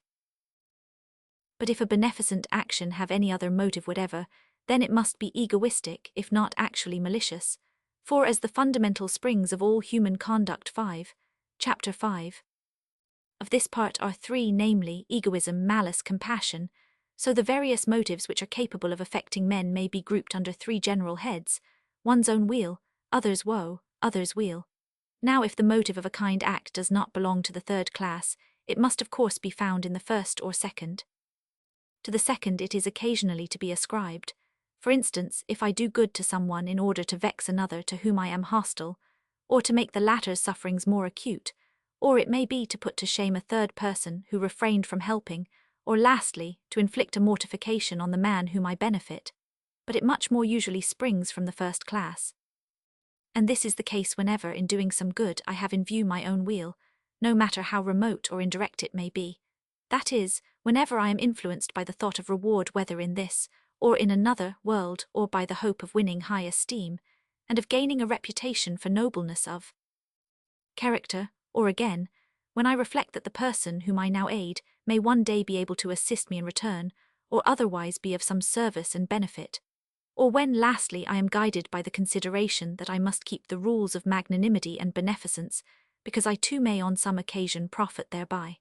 Speaker 1: But if a beneficent action have any other motive whatever, then it must be egoistic, if not actually malicious, for as the fundamental springs of all human conduct Chapter 5 of this part are three, namely, egoism, malice, compassion, so the various motives which are capable of affecting men may be grouped under three general heads: one's own weal, others' woe, others' weal. Now if the motive of a kind act does not belong to the third class, it must of course be found in the first or second. To the second it is occasionally to be ascribed. For instance, if I do good to someone in order to vex another to whom I am hostile, or to make the latter's sufferings more acute, or it may be to put to shame a third person who refrained from helping, or lastly, to inflict a mortification on the man whom I benefit, but it much more usually springs from the first class. And this is the case whenever, in doing some good, I have in view my own weal, no matter how remote or indirect it may be. That is, whenever I am influenced by the thought of reward whether in this, or in another, world, or by the hope of winning high esteem, and of gaining a reputation for nobleness of character, or again, when I reflect that the person whom I now aid may one day be able to assist me in return, or otherwise be of some service and benefit, or when lastly I am guided by the consideration that I must keep the rules of magnanimity and beneficence, because I too may on some occasion profit thereby.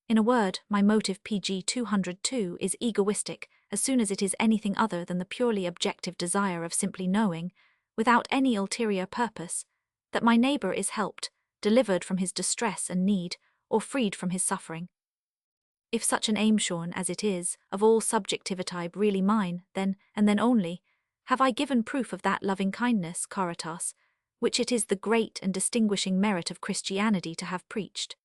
Speaker 1: In a word, my motive pg 202 is egoistic as soon as it is anything other than the purely objective desire of simply knowing, without any ulterior purpose, that my neighbour is helped, delivered from his distress and need, or freed from his suffering. If such an aim shorn as it is, of all subjectivity really mine, then, and then only, have I given proof of that loving kindness, caritas, which it is the great and distinguishing merit of Christianity to have preached.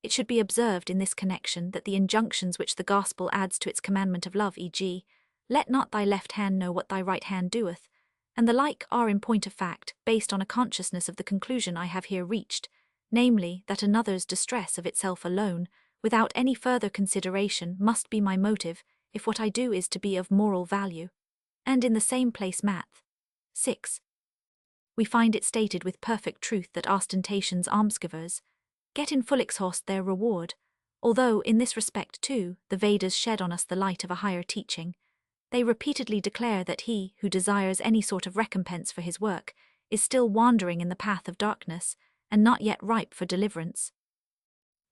Speaker 1: It should be observed in this connection that the injunctions which the gospel adds to its commandment of love, e.g., let not thy left hand know what thy right hand doeth, and the like, are in point of fact based on a consciousness of the conclusion I have here reached, namely, that another's distress of itself alone, without any further consideration, must be my motive, if what I do is to be of moral value. And in the same place Math. 6. We find it stated with perfect truth that ostentation's almsgivers get in fullexhaust their reward, although in this respect too the Vedas shed on us the light of a higher teaching. They repeatedly declare that he who desires any sort of recompense for his work is still wandering in the path of darkness, and not yet ripe for deliverance.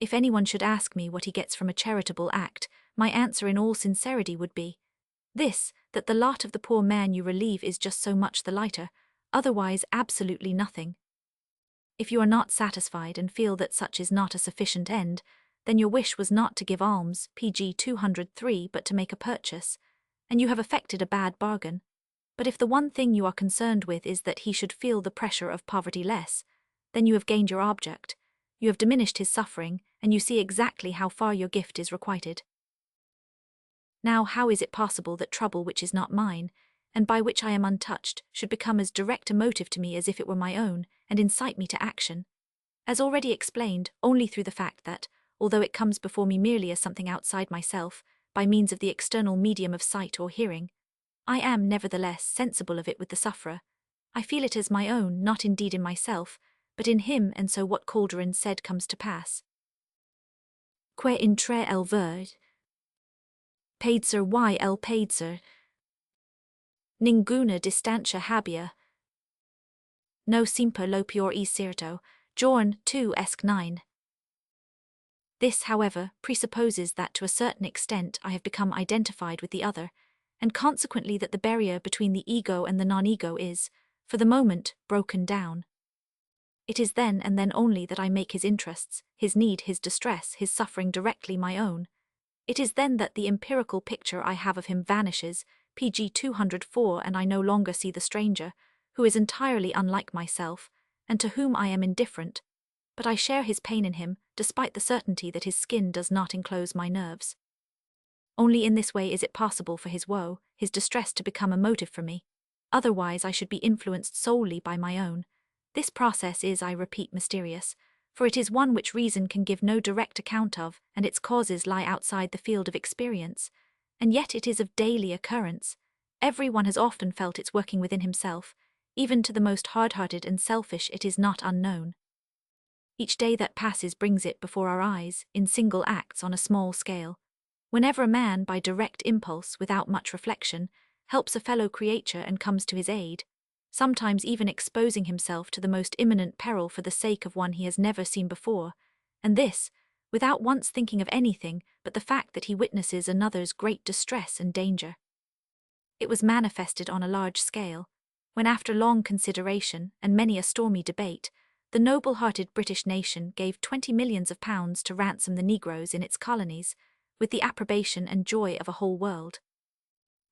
Speaker 1: If anyone should ask me what he gets from a charitable act, my answer in all sincerity would be this, that the lot of the poor man you relieve is just so much the lighter, otherwise absolutely nothing. If you are not satisfied and feel that such is not a sufficient end, then your wish was not to give alms, pg 203, but to make a purchase, and you have effected a bad bargain. But if the one thing you are concerned with is that he should feel the pressure of poverty less, then you have gained your object, you have diminished his suffering, and you see exactly how far your gift is requited. Now how is it possible that trouble which is not mine, and by which I am untouched, should become as direct a motive to me as if it were my own, and incite me to action? As already explained, only through the fact that, although it comes before me merely as something outside myself, by means of the external medium of sight or hearing, I am nevertheless sensible of it with the sufferer. I feel it as my own, not indeed in myself, but in him, and so what Calderon said comes to pass. Que intre el verd, paidser y el paidser, ninguna distancia habia, no simper lo peor e cierto, Jorn 2:9. This, however, presupposes that to a certain extent I have become identified with the other, and consequently that the barrier between the ego and the non-ego is, for the moment, broken down. It is then and then only that I make his interests, his need, his distress, his suffering directly my own. It is then that the empirical picture I have of him vanishes, pg 204, and I no longer see the stranger, who is entirely unlike myself, and to whom I am indifferent, but I share his pain in him, despite the certainty that his skin does not enclose my nerves. Only in this way is it possible for his woe, his distress to become a motive for me. Otherwise I should be influenced solely by my own. This process is, I repeat, mysterious, for it is one which reason can give no direct account of, and its causes lie outside the field of experience, and yet it is of daily occurrence. Every one has often felt its working within himself. Even to the most hard-hearted and selfish it is not unknown. Each day that passes brings it before our eyes, in single acts on a small scale. Whenever a man, by direct impulse, without much reflection, helps a fellow creature and comes to his aid, sometimes even exposing himself to the most imminent peril for the sake of one he has never seen before, and this, without once thinking of anything but the fact that he witnesses another's great distress and danger. It was manifested on a large scale, when after long consideration and many a stormy debate, the noble-hearted British nation gave £20 millions to ransom the Negroes in its colonies, with the approbation and joy of a whole world.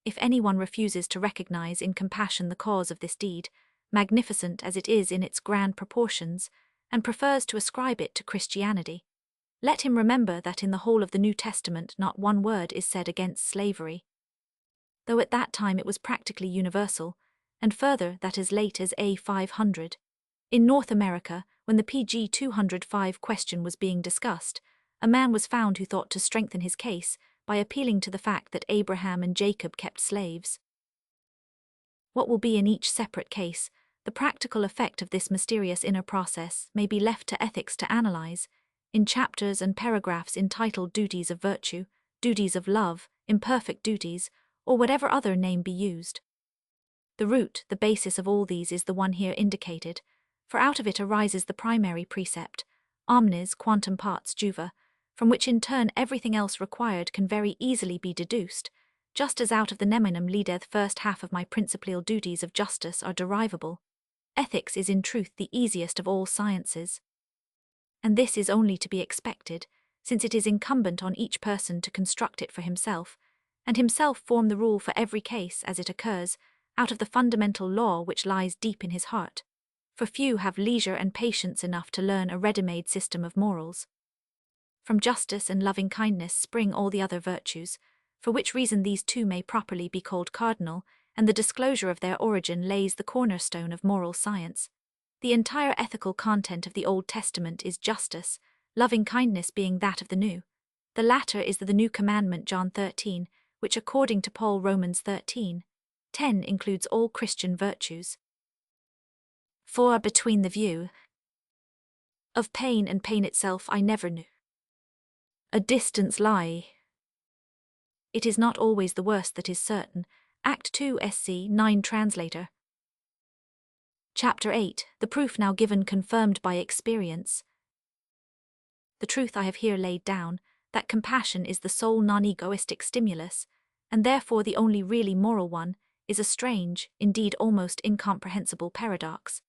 Speaker 1: If anyone refuses to recognize in compassion the cause of this deed, magnificent as it is in its grand proportions, and prefers to ascribe it to Christianity, let him remember that in the whole of the New Testament not one word is said against slavery, though at that time it was practically universal, and further that as late as A. 500. In North America, when the PG 205 question was being discussed, a man was found who thought to strengthen his case by appealing to the fact that Abraham and Jacob kept slaves. What will be in each separate case, the practical effect of this mysterious inner process may be left to ethics to analyze, in chapters and paragraphs entitled Duties of Virtue, Duties of Love, Imperfect Duties, or whatever other name be used. The root, the basis of all these is the one here indicated, for out of it arises the primary precept, omnes quantum parts juva, from which in turn everything else required can very easily be deduced, just as out of the neminem leadeth first half of my principal duties of justice are derivable. Ethics is in truth the easiest of all sciences. And this is only to be expected, since it is incumbent on each person to construct it for himself, and himself form the rule for every case as it occurs, out of the fundamental law which lies deep in his heart. For few have leisure and patience enough to learn a ready-made system of morals. From justice and loving kindness spring all the other virtues, for which reason these two may properly be called cardinal, and the disclosure of their origin lays the cornerstone of moral science. The entire ethical content of the Old Testament is justice, loving kindness being that of the New. The latter is the new commandment John 13, which according to Paul Romans 13:10 includes all Christian virtues. For between the view of pain and pain itself I never knew a distance lie. It is not always the worst that is certain. Act 2 SC 9 Translator. Chapter 8, the proof now given confirmed by experience. The truth I have here laid down, that compassion is the sole non-egoistic stimulus, and therefore the only really moral one, is a strange, indeed almost incomprehensible paradox.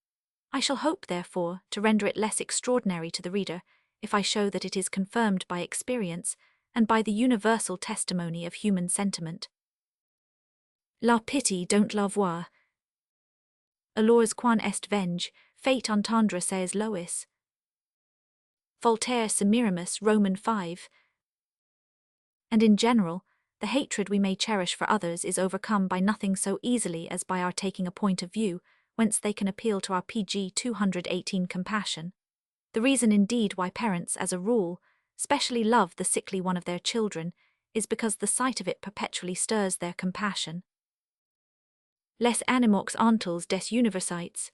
Speaker 1: I shall hope, therefore, to render it less extraordinary to the reader, if I show that it is confirmed by experience, and by the universal testimony of human sentiment. La pitié don't la voir. Alors quan est venge, fate entendre ses lois. Voltaire Semiramis Roman 5. And in general, the hatred we may cherish for others is overcome by nothing so easily as by our taking a point of view, whence they can appeal to our PG 218 compassion. The reason indeed why parents, as a rule, specially love the sickly one of their children, is because the sight of it perpetually stirs their compassion. Les animox antals des universites.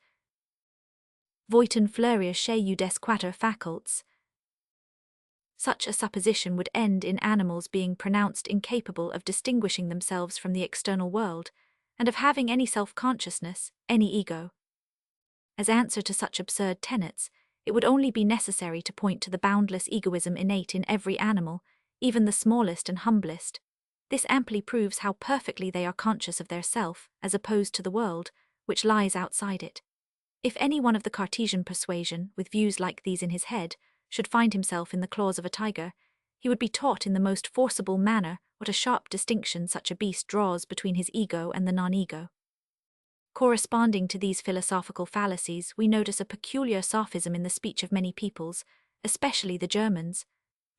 Speaker 1: Voiten fleurir chez you des quater facults. Such a supposition would end in animals being pronounced incapable of distinguishing themselves from the external world, and of having any self-consciousness, any ego. As answer to such absurd tenets, it would only be necessary to point to the boundless egoism innate in every animal, even the smallest and humblest. This amply proves how perfectly they are conscious of their self, as opposed to the world, which lies outside it. If any one of the Cartesian persuasion, with views like these in his head, should find himself in the claws of a tiger, he would be taught in the most forcible manner what a sharp distinction such a beast draws between his ego and the non-ego. Corresponding to these philosophical fallacies, we notice a peculiar sophism in the speech of many peoples, especially the Germans.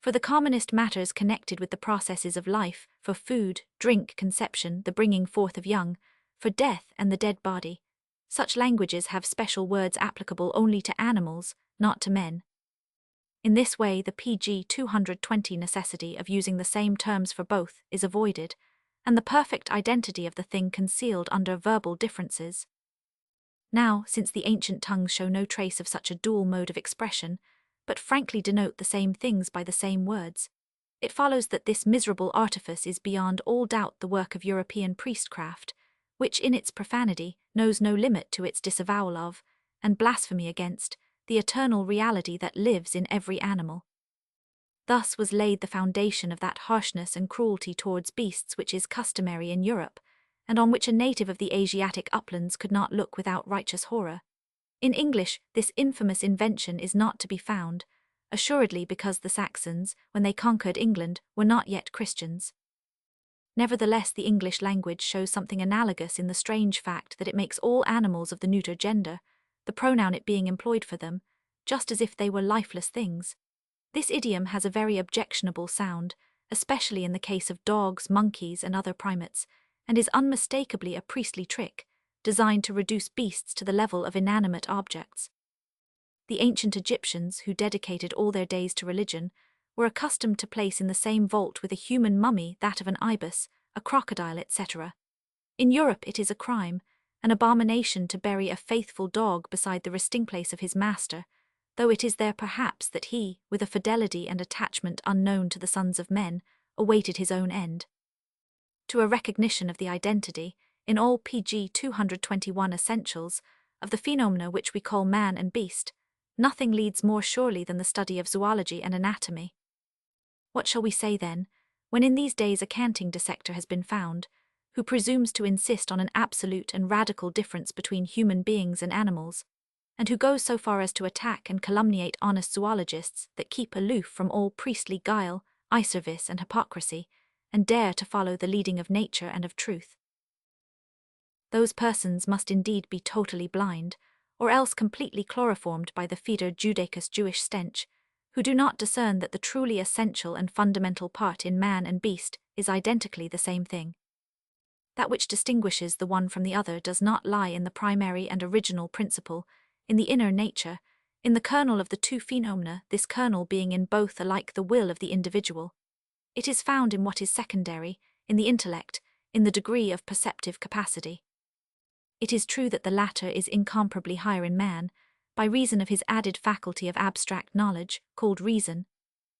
Speaker 1: For the commonest matters connected with the processes of life, for food, drink, conception, the bringing forth of young, for death and the dead body, such languages have special words applicable only to animals, not to men. In this way, the PG 220 necessity of using the same terms for both is avoided, and the perfect identity of the thing concealed under verbal differences. Now, since the ancient tongues show no trace of such a dual mode of expression, but frankly denote the same things by the same words, it follows that this miserable artifice is beyond all doubt the work of European priestcraft, which in its profanity knows no limit to its disavowal of, and blasphemy against, the eternal reality that lives in every animal. Thus was laid the foundation of that harshness and cruelty towards beasts which is customary in Europe, and on which a native of the Asiatic uplands could not look without righteous horror. In English, this infamous invention is not to be found, assuredly because the Saxons, when they conquered England, were not yet Christians. Nevertheless, the English language shows something analogous in the strange fact that it makes all animals of the neuter gender, the pronoun it being employed for them, just as if they were lifeless things. This idiom has a very objectionable sound, especially in the case of dogs, monkeys, and other primates, and is unmistakably a priestly trick, designed to reduce beasts to the level of inanimate objects. The ancient Egyptians, who dedicated all their days to religion, were accustomed to place in the same vault with a human mummy that of an ibis, a crocodile, etc. In Europe it is a crime, an abomination to bury a faithful dog beside the resting place of his master, though it is there perhaps that he, with a fidelity and attachment unknown to the sons of men, awaited his own end. To a recognition of the identity, in all PG 221 essentials, of the phenomena which we call man and beast, nothing leads more surely than the study of zoology and anatomy. What shall we say then, when in these days a canting dissector has been found, who presumes to insist on an absolute and radical difference between human beings and animals, and who goes so far as to attack and calumniate honest zoologists that keep aloof from all priestly guile, eye-service, and hypocrisy, and dare to follow the leading of nature and of truth? Those persons must indeed be totally blind, or else completely chloroformed by the Fider Judaicus Jewish stench, who do not discern that the truly essential and fundamental part in man and beast is identically the same thing. That which distinguishes the one from the other does not lie in the primary and original principle, in the inner nature, in the kernel of the two phenomena, this kernel being in both alike the will of the individual. It is found in what is secondary, in the intellect, in the degree of perceptive capacity. It is true that the latter is incomparably higher in man, by reason of his added faculty of abstract knowledge, called reason.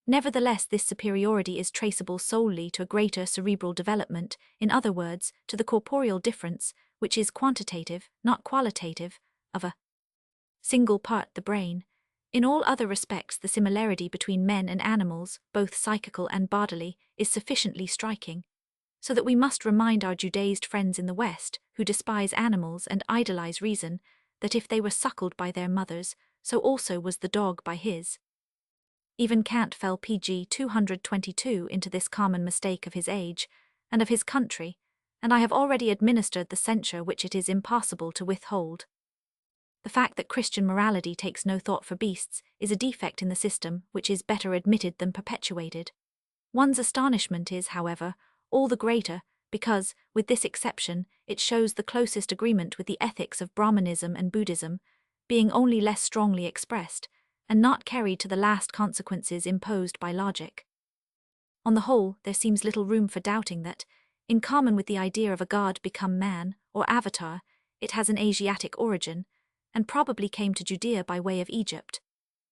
Speaker 1: Nevertheless, this superiority is traceable solely to a greater cerebral development, in other words, to the corporeal difference, which is quantitative, not qualitative, of a single part, the brain. In all other respects, the similarity between men and animals, both psychical and bodily, is sufficiently striking, so that we must remind our Judaized friends in the West, who despise animals and idolize reason, that if they were suckled by their mothers, so also was the dog by his. Even Kant fell PG 222 into this common mistake of his age, and of his country, and I have already administered the censure which it is impossible to withhold. The fact that Christian morality takes no thought for beasts is a defect in the system which is better admitted than perpetuated. One's astonishment is, however, all the greater, because, with this exception, it shows the closest agreement with the ethics of Brahmanism and Buddhism, being only less strongly expressed, and not carried to the last consequences imposed by logic. On the whole, there seems little room for doubting that, in common with the idea of a god become man, or avatar, it has an Asiatic origin, and probably came to Judea by way of Egypt,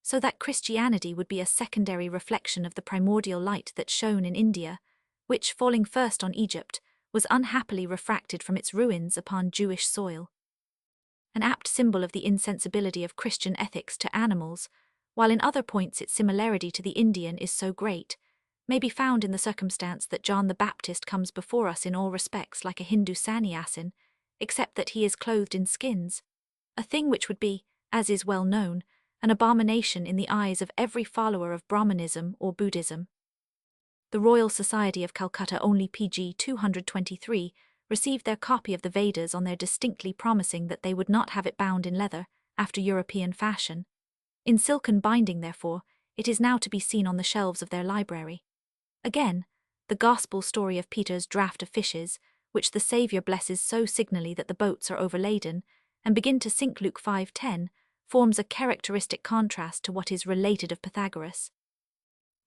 Speaker 1: so that Christianity would be a secondary reflection of the primordial light that shone in India, which, falling first on Egypt, was unhappily refracted from its ruins upon Jewish soil. An apt symbol of the insensibility of Christian ethics to animals, while in other points its similarity to the Indian is so great, may be found in the circumstance that John the Baptist comes before us in all respects like a Hindu sannyasin, except that he is clothed in skins, a thing which would be, as is well known, an abomination in the eyes of every follower of Brahmanism or Buddhism. The Royal Society of Calcutta only PG 223 received their copy of the Vedas on their distinctly promising that they would not have it bound in leather, after European fashion. In silken binding, therefore, it is now to be seen on the shelves of their library. Again, the gospel story of Peter's draught of fishes, which the Saviour blesses so signally that the boats are overladen, and begin to sink Luke 5:10, forms a characteristic contrast to what is related of Pythagoras.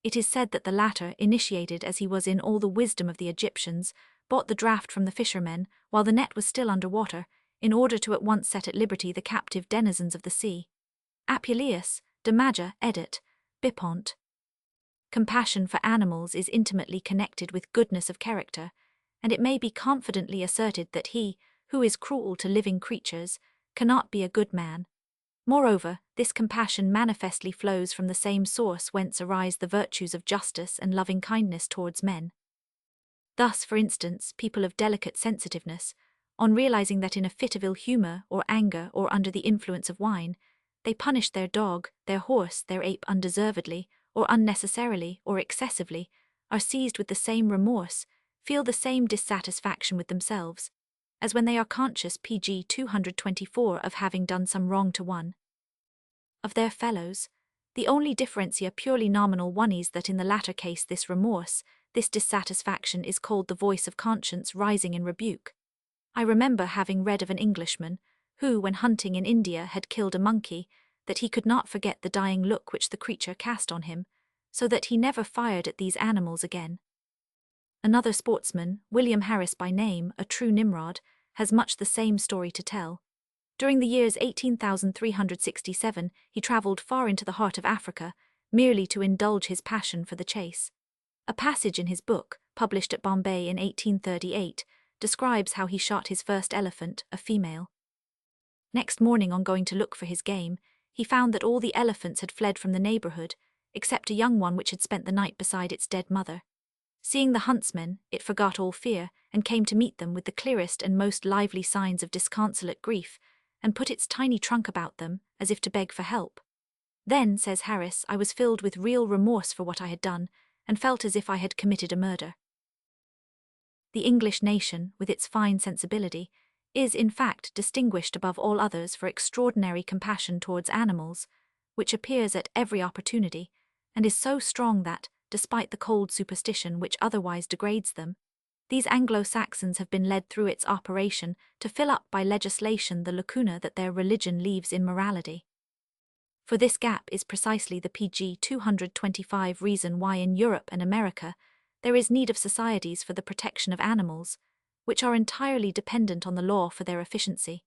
Speaker 1: It is said that the latter, initiated as he was in all the wisdom of the Egyptians, bought the draught from the fishermen while the net was still under water, in order to at once set at liberty the captive denizens of the sea. Apuleius, de Maga, edit. Bipont. Compassion for animals is intimately connected with goodness of character, and it may be confidently asserted that he, who is cruel to living creatures, cannot be a good man. Moreover, this compassion manifestly flows from the same source whence arise the virtues of justice and loving kindness towards men. Thus, for instance, people of delicate sensitiveness, on realizing that in a fit of ill humor or anger or under the influence of wine, they punish their dog, their horse, their ape undeservedly, or unnecessarily, or excessively, are seized with the same remorse, feel the same dissatisfaction with themselves, as when they are conscious pg 224 of having done some wrong to one of their fellows. The only differencia purely nominal one is that in the latter case this remorse, this dissatisfaction is called the voice of conscience rising in rebuke. I remember having read of an Englishman, who, when hunting in India, had killed a monkey, that he could not forget the dying look which the creature cast on him, so that he never fired at these animals again. Another sportsman, William Harris by name, a true Nimrod, has much the same story to tell. During the years 18,367, he travelled far into the heart of Africa, merely to indulge his passion for the chase. A passage in his book, published at Bombay in 1838, describes how he shot his first elephant, a female. Next morning, on going to look for his game, he found that all the elephants had fled from the neighbourhood, except a young one which had spent the night beside its dead mother. Seeing the huntsmen, it forgot all fear, and came to meet them with the clearest and most lively signs of disconsolate grief, and put its tiny trunk about them, as if to beg for help. Then, says Harris, I was filled with real remorse for what I had done, and felt as if I had committed a murder. The English nation, with its fine sensibility, is in fact distinguished above all others for extraordinary compassion towards animals, which appears at every opportunity, and is so strong that, despite the cold superstition which otherwise degrades them, these Anglo-Saxons have been led through its operation to fill up by legislation the lacuna that their religion leaves in morality. For this gap is precisely the pg 225 reason why in Europe and America there is need of societies for the protection of animals, which are entirely dependent on the law for their efficiency.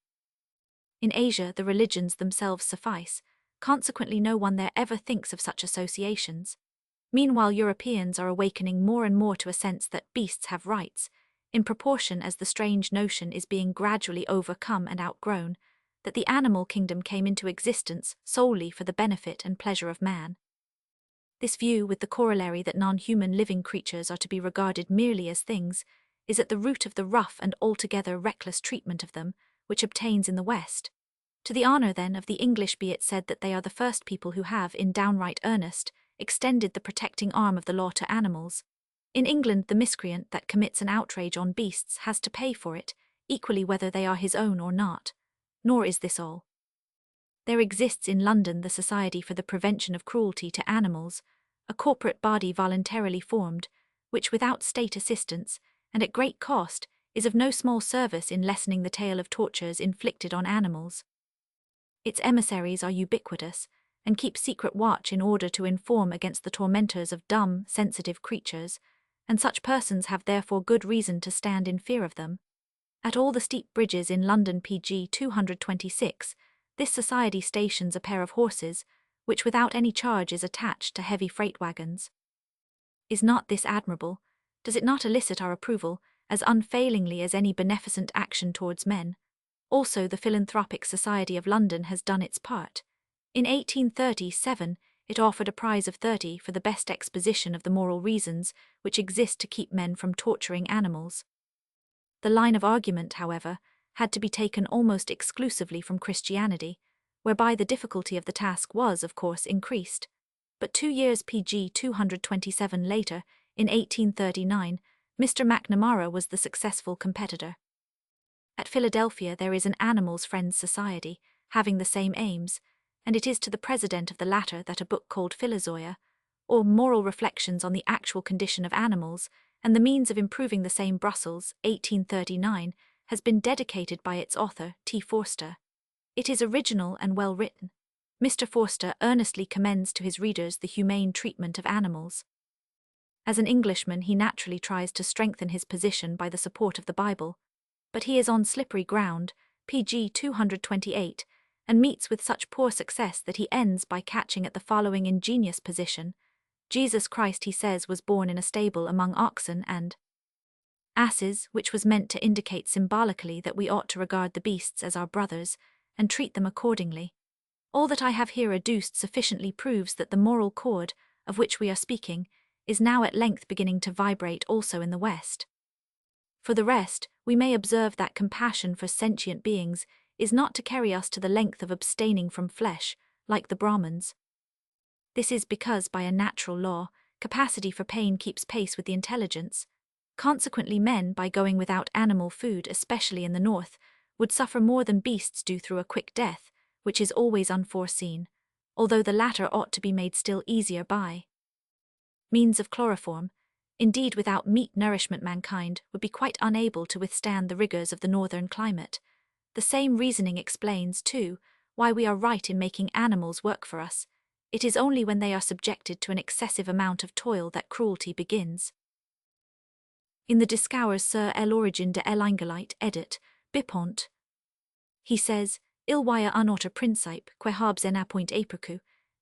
Speaker 1: In Asia the religions themselves suffice, consequently no one there ever thinks of such associations. Meanwhile Europeans are awakening more and more to a sense that beasts have rights, in proportion as the strange notion is being gradually overcome and outgrown, that the animal kingdom came into existence solely for the benefit and pleasure of man. This view, with the corollary that non-human living creatures are to be regarded merely as things, is at the root of the rough and altogether reckless treatment of them, which obtains in the West. To the honour, then, of the English be it said that they are the first people who have, in downright earnest, extended the protecting arm of the law to animals. In England the miscreant that commits an outrage on beasts has to pay for it, equally whether they are his own or not. Nor is this all. There exists in London the Society for the Prevention of Cruelty to Animals, a corporate body voluntarily formed, which without state assistance, and at great cost, is of no small service in lessening the tale of tortures inflicted on animals. Its emissaries are ubiquitous, and keep secret watch in order to inform against the tormentors of dumb, sensitive creatures, and such persons have therefore good reason to stand in fear of them. At all the steep bridges in London pg 226, this society stations a pair of horses, which without any charge is attached to heavy freight wagons. Is not this admirable? Does it not elicit our approval, as unfailingly as any beneficent action towards men? Also the Philanthropic Society of London has done its part. In 1837 it offered a prize of 30 for the best exposition of the moral reasons which exist to keep men from torturing animals. The line of argument, however, had to be taken almost exclusively from Christianity, whereby the difficulty of the task was, of course, increased. But 2 years pg 227 later, in 1839, Mr. McNamara was the successful competitor. At Philadelphia there is an Animals Friends Society, having the same aims, and it is to the president of the latter that a book called Philozoia, or Moral Reflections on the Actual Condition of Animals, and the Means of Improving the Same, Brussels, 1839, has been dedicated by its author, T. Forster. It is original and well written. Mr. Forster earnestly commends to his readers the humane treatment of animals. As an Englishman, he naturally tries to strengthen his position by the support of the Bible, but he is on slippery ground, pg 228, and meets with such poor success that he ends by catching at the following ingenious position. Jesus Christ, he says, was born in a stable among oxen and asses, which was meant to indicate symbolically that we ought to regard the beasts as our brothers, and treat them accordingly. All that I have here adduced sufficiently proves that the moral chord, of which we are speaking, is now at length beginning to vibrate also in the West. For the rest, we may observe that compassion for sentient beings is not to carry us to the length of abstaining from flesh, like the Brahmins. This is because, by a natural law, capacity for pain keeps pace with the intelligence. Consequently, men, by going without animal food, especially in the north, would suffer more than beasts do through a quick death, which is always unforeseen, although the latter ought to be made still easier by means of chloroform. Indeed, without meat nourishment mankind would be quite unable to withstand the rigors of the northern climate. The same reasoning explains, too, why we are right in making animals work for us. It is only when they are subjected to an excessive amount of toil that cruelty begins. In the Discours sur l'origine de l'Ingelite, edit, Bipont, he says, Il wire unauter principe, que habs en appoint apricu,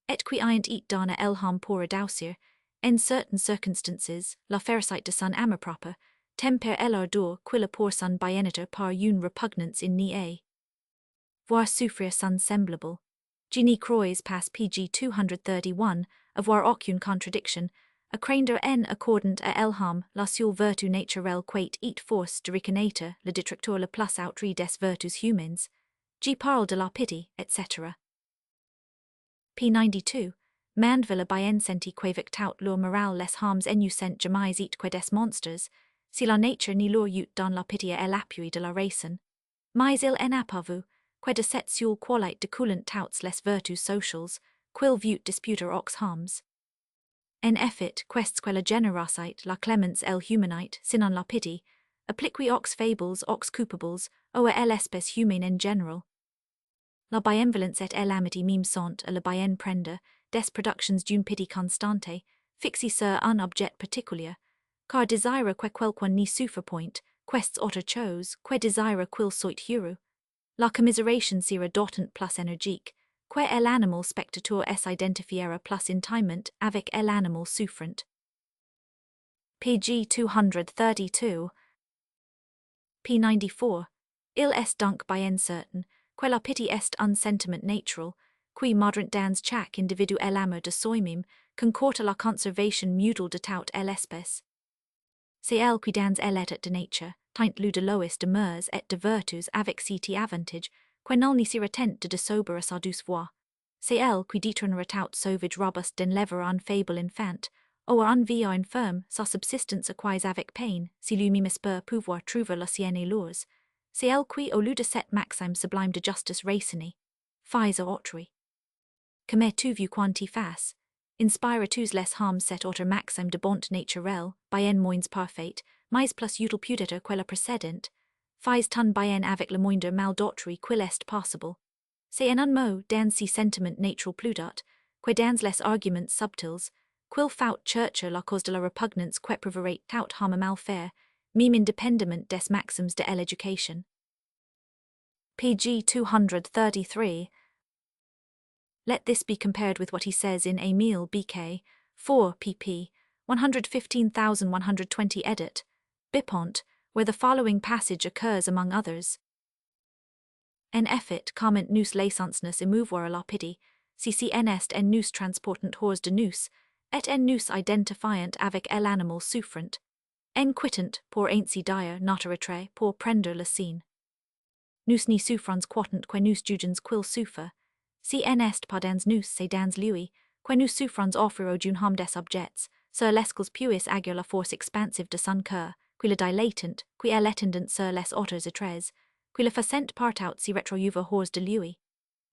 Speaker 1: et qui iant eat dana elham pora dausir, en certain circumstances, la ferocite de son amour propre, temper l'ardor quilla pour son bieniter par une repugnance in nie. Voir souffrir son semblable. Genie Croix pass pg 231, avoir aucune contradiction, a craindre en accordant à elham, la seule vertu naturelle quait et force de reconnaître le détracteur le plus outri des vertus humans, G. parle de la pity, etc. P. 92. Mandvilla bien senti que victaut leur morale les harms enusent jamais et que des monsters, si la nature ni leur eut dans la pitié et l'appui de la raison. Mais il en apavu, que de cette seule qualité découlant touts les vertus socials, quil vut disputer aux harms. En effet, quests que la generosite, la clemence el humanite, sinon la pity, appliqui aux fables aux coupables, ou à l'espèce humaine en general. La bienveillance et l'amity mime sont à la bien prendre, des productions d'une pity constante, fixi sur un objet particulier, car desire que quelqu'un n'y souffre point, quests autre chose, que desire quil soit heureux. La commiseration sera d'autant plus énergique, que l'animal spectateur es identifiera plus intimement avec l'animal souffrant. Pg 232. P. 94. Il est donc bien certain, que la pity est un sentiment natural, qui moderant dans chaque individu l'amour de soi-même, concourt à la conservation mutuelle de toute l'espèce. C'est elle qui dans l'état de nature, teint lu de lois de mœurs et de vertus avec cet avantage, que nul n'y sera tent de désober à sa douce voix. C'est elle qui détournera tout sauvage robuste d'un lever un faible infant, ou un vieil infirme, sa subsistance acquise avec peine, si lui-même espère pouvoir trouver la sienne et leurs. C'est elle qui, au lieu de cette maxime sublime de justice raisonnée, fais autri. Comme tu vu quanti fas, inspire tous les harms cet autre maxime de bonté naturelle, bien moins parfaite, mais plus utile pudeter que la précédente, fais ton bien avec le moindre mal d'autri quil est possible. C'est en un mot, dans si sentiment natural pludot, que dans les arguments subtils, quil faut chercher la cause de la repugnance que provoquerait tout homme mal faire, même indépendamment des maximes de l'éducation. Pg 233. Let this be compared with what he says in Emile BK, 4 pp. 115,120 edit, Bipont, where the following passage occurs among others. En effet, comment nous l'essence émouvoir la pity, si en est en nous transportant hors de nous, et en nous identifiant avec l'animal souffrant, en quittant pour ainsi dire notre retrait pour prendre la scène. Nous ni souffrans quottant que nous jugens quil souffre, si en est pas dans nous c'est dans lui, que nous souffrans offrir d'une homme des objets, sur lesquels puis agir la force expansive de son cœur, qui le dilatant, qui est l'étendant sur les autres etres, qui le facent partout si retrojuva hors de lui.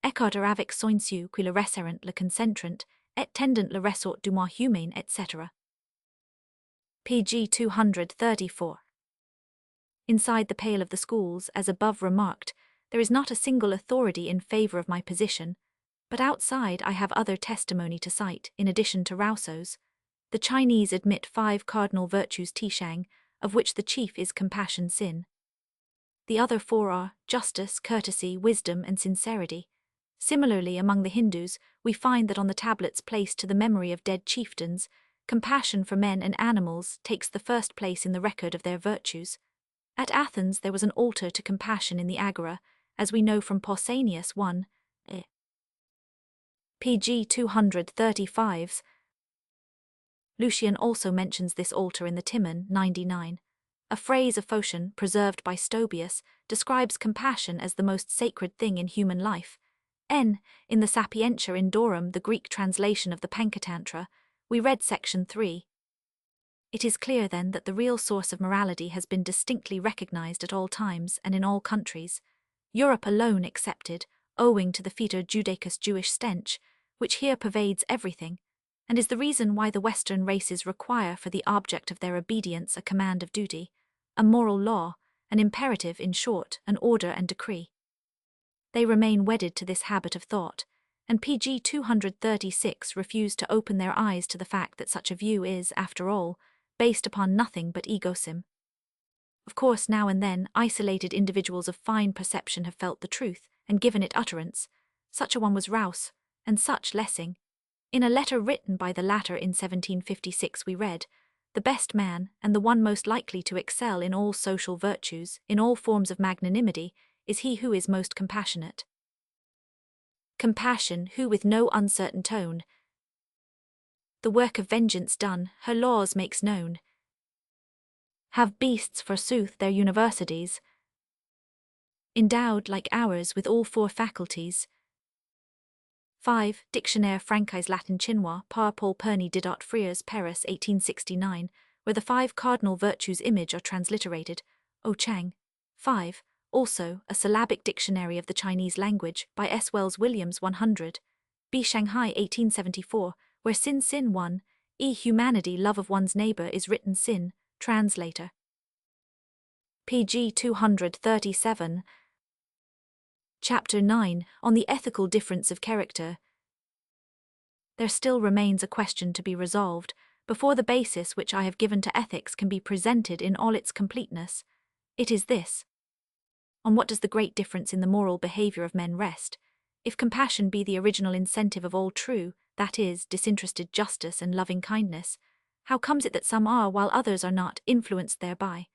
Speaker 1: Ecarter avec soinsu qui le resserrent le concentrant, et tendent le ressort du moi humain, etc. pg 234. Inside the pale of the schools, as above remarked, there is not a single authority in favor of my position, but outside I have other testimony to cite, in addition to Rousseau's. The Chinese admit 5 cardinal virtues Tishang, of which the chief is compassion sin. The other 4 are justice, courtesy, wisdom, and sincerity. Similarly, among the Hindus, we find that on the tablets placed to the memory of dead chieftains, compassion for men and animals takes the first place in the record of their virtues. At Athens there was an altar to compassion in the Agora, as we know from Pausanias 1. pg 235. Lucian also mentions this altar in the Timon 99. A phrase of Phocion, preserved by Stobaeus, describes compassion as the most sacred thing in human life. In the Sapientia Indorum, the Greek translation of the Panchatantra, we read section 3. It is clear then that the real source of morality has been distinctly recognized at all times and in all countries, Europe alone excepted, owing to the Fetor Judaicus Jewish stench, which here pervades everything, and is the reason why the Western races require for the object of their obedience a command of duty, a moral law, an imperative, in short, an order and decree. They remain wedded to this habit of thought, and pg 236 refuse to open their eyes to the fact that such a view is, after all, based upon nothing but egoism. Of course, now and then, isolated individuals of fine perception have felt the truth and given it utterance. Such a one was Rouse, and such Lessing. In a letter written by the latter in 1756 we read, "The best man, and the one most likely to excel in all social virtues, in all forms of magnanimity, is he who is most compassionate." Compassion, who with no uncertain tone, the work of vengeance done, her laws makes known. Have beasts forsooth their universities, endowed like ours with all 4 faculties. 5. Dictionnaire Francais Latin Chinois par Paul Perny Didot Frears Paris 1869, where the 5 cardinal virtues image are transliterated, O Chang. 5. Also, a syllabic dictionary of the Chinese language by S. Wells Williams 100. B. Shanghai 1874, where sin 1, humanity love of one's neighbor is written sin, translator. pg 237. Chapter 9, on the ethical difference of character. There still remains a question to be resolved, before the basis which I have given to ethics can be presented in all its completeness. It is this. On what does the great difference in the moral behavior of men rest? If compassion be the original incentive of all true, that is, disinterested justice and loving kindness, how comes it that some are while others are not influenced thereby?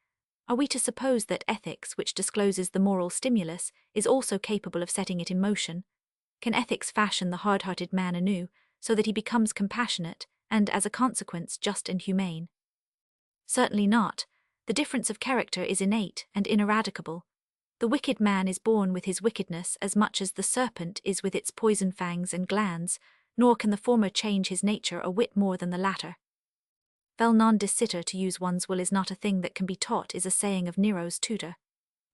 Speaker 1: Are we to suppose that ethics, which discloses the moral stimulus, is also capable of setting it in motion? Can ethics fashion the hard-hearted man anew, so that he becomes compassionate, and as a consequence just and humane? Certainly not. The difference of character is innate and ineradicable. The wicked man is born with his wickedness as much as the serpent is with its poison fangs and glands, nor can the former change his nature a whit more than the latter. Vel non disciter, to use one's will is not a thing that can be taught, is a saying of Nero's tutor.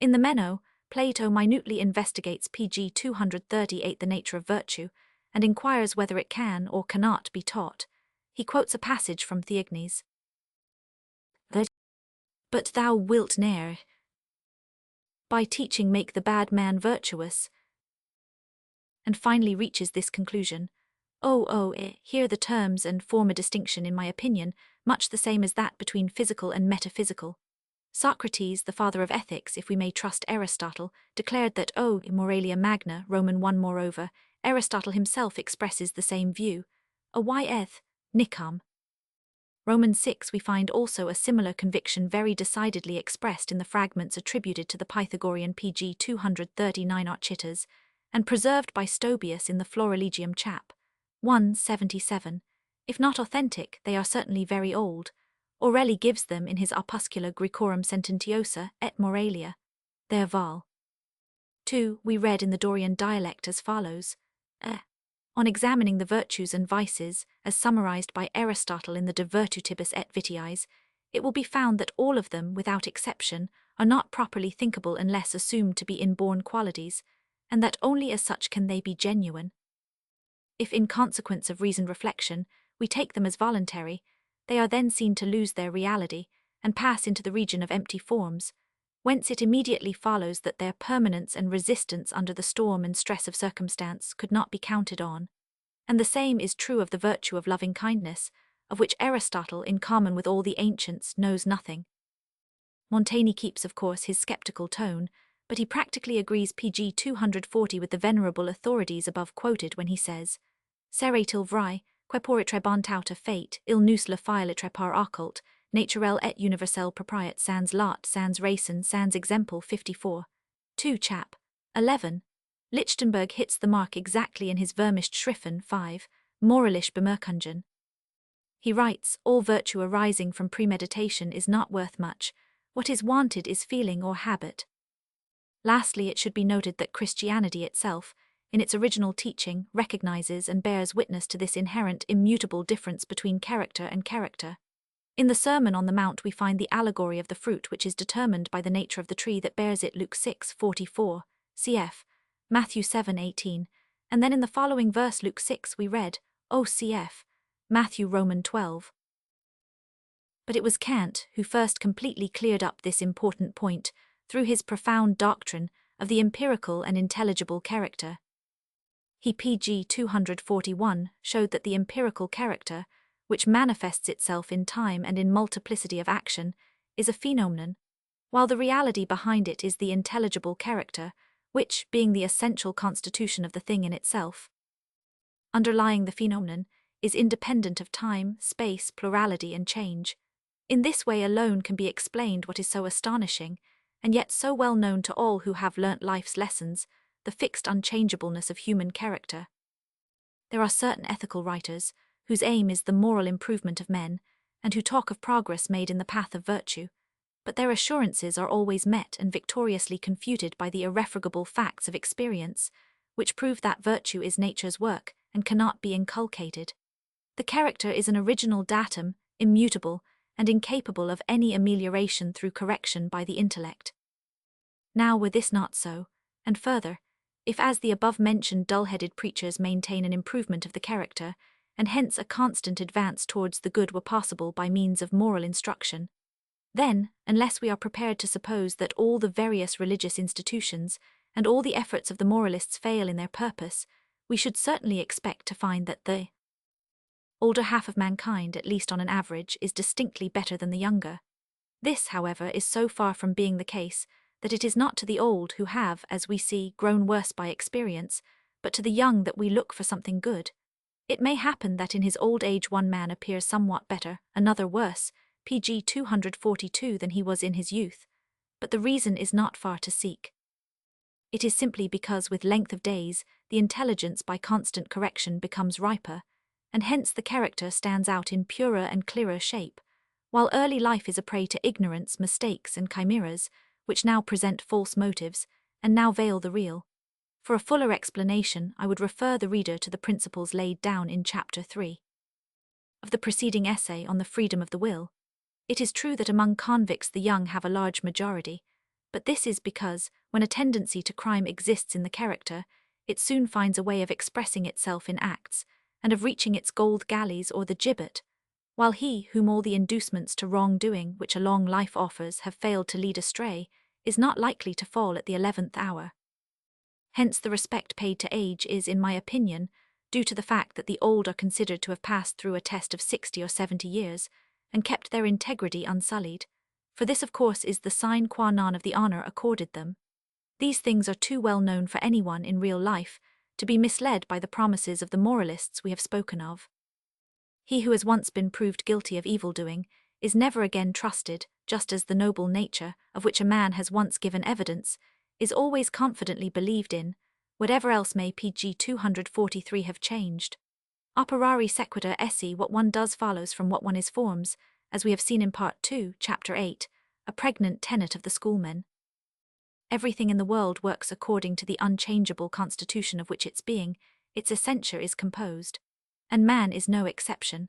Speaker 1: In the Meno, Plato minutely investigates pg 238 the nature of virtue, and inquires whether it can or cannot be taught. He quotes a passage from Theognis. But thou wilt ne'er, by teaching, make the bad man virtuous, and finally reaches this conclusion. Here the terms and form a distinction, in my opinion, much the same as that between physical and metaphysical. Socrates, the father of ethics, if we may trust Aristotle, declared that moralia magna, Roman 1. Moreover, Aristotle himself expresses the same view. Nicam. Romans 6 we find also a similar conviction very decidedly expressed in the fragments attributed to the Pythagorean pg 239 Architas, and preserved by Stobaeus in the Florilegium chap. 177. If not authentic, they are certainly very old. Aureli gives them in his Opuscula Graecorum Sententiosa et Moralia. Their Val. 2. We read in the Dorian dialect as follows. On examining the virtues and vices, as summarized by Aristotle in the De Virtutibus et Vitiis, it will be found that all of them, without exception, are not properly thinkable unless assumed to be inborn qualities, and that only as such can they be genuine. If in consequence of reasoned reflection we take them as voluntary, they are then seen to lose their reality, and pass into the region of empty forms, whence it immediately follows that their permanence and resistance under the storm and stress of circumstance could not be counted on. And the same is true of the virtue of loving kindness, of which Aristotle, in common with all the ancients, knows nothing. Montaigne keeps, of course, his sceptical tone, but he practically agrees pg 240 with the venerable authorities above quoted when he says, Serait il vrai, que pour être bon tout à fait, il nous le faut être par occult, naturel et universel propriété sans lot sans racine sans exemple 54. 2 chap. 11. Lichtenberg hits the mark exactly in his Vermischt Schriften 5, Moralisch Bemerkungen. He writes, all virtue arising from premeditation is not worth much, what is wanted is feeling or habit. Lastly, it should be noted that Christianity itself, in its original teaching, recognizes and bears witness to this inherent immutable difference between character and character. In the Sermon on the Mount we find the allegory of the fruit which is determined by the nature of the tree that bears it, Luke 6:44, cf. Matthew 7:18, and then in the following verse Luke 6 we read, O cf. Matthew Roman 12. But it was Kant who first completely cleared up this important point through his profound doctrine of the empirical and intelligible character. He pg 241 showed that the empirical character, which manifests itself in time and in multiplicity of action, is a phenomenon, while the reality behind it is the intelligible character, which, being the essential constitution of the thing in itself, underlying the phenomenon, is independent of time, space, plurality, and change. In this way alone can be explained what is so astonishing, and yet so well known to all who have learnt life's lessons, the fixed unchangeableness of human character. There are certain ethical writers whose aim is the moral improvement of men, and who talk of progress made in the path of virtue, but their assurances are always met and victoriously confuted by the irrefragable facts of experience, which prove that virtue is nature's work and cannot be inculcated. The character is an original datum, immutable, and incapable of any amelioration through correction by the intellect. Now were this not so, and further, if as the above-mentioned dull-headed preachers maintain an improvement of the character, and hence a constant advance towards the good were possible by means of moral instruction, then, unless we are prepared to suppose that all the various religious institutions and all the efforts of the moralists fail in their purpose, we should certainly expect to find that the older half of mankind, at least on an average, is distinctly better than the younger. This, however, is so far from being the case that it is not to the old who have, as we see, grown worse by experience, but to the young that we look for something good. It may happen that in his old age one man appears somewhat better, another worse, pg 242 than he was in his youth, but the reason is not far to seek. It is simply because with length of days the intelligence by constant correction becomes riper, and hence the character stands out in purer and clearer shape, while early life is a prey to ignorance, mistakes, and chimeras, which now present false motives, and now veil the real. For a fuller explanation, I would refer the reader to the principles laid down in Chapter 3 of the preceding essay on the freedom of the will. It is true that among convicts the young have a large majority, but this is because, when a tendency to crime exists in the character, it soon finds a way of expressing itself in acts, and of reaching its gold galleys or the gibbet, while he whom all the inducements to wrong-doing which a long life offers have failed to lead astray, is not likely to fall at the 11th hour. Hence the respect paid to age is, in my opinion, due to the fact that the old are considered to have passed through a test of 60 or 70 years, and kept their integrity unsullied, for this of course is the sine qua non of the honor accorded them. These things are too well known for anyone in real life to be misled by the promises of the moralists we have spoken of. He who has once been proved guilty of evil-doing is never again trusted, just as the noble nature, of which a man has once given evidence, is always confidently believed in, whatever else may pg 243 have changed. Operari sequitur esse, what one does follows from what one is forms, as we have seen in Part 2, Chapter 8, a pregnant tenet of the schoolmen. Everything in the world works according to the unchangeable constitution of which its being, its essentia, is composed, and man is no exception.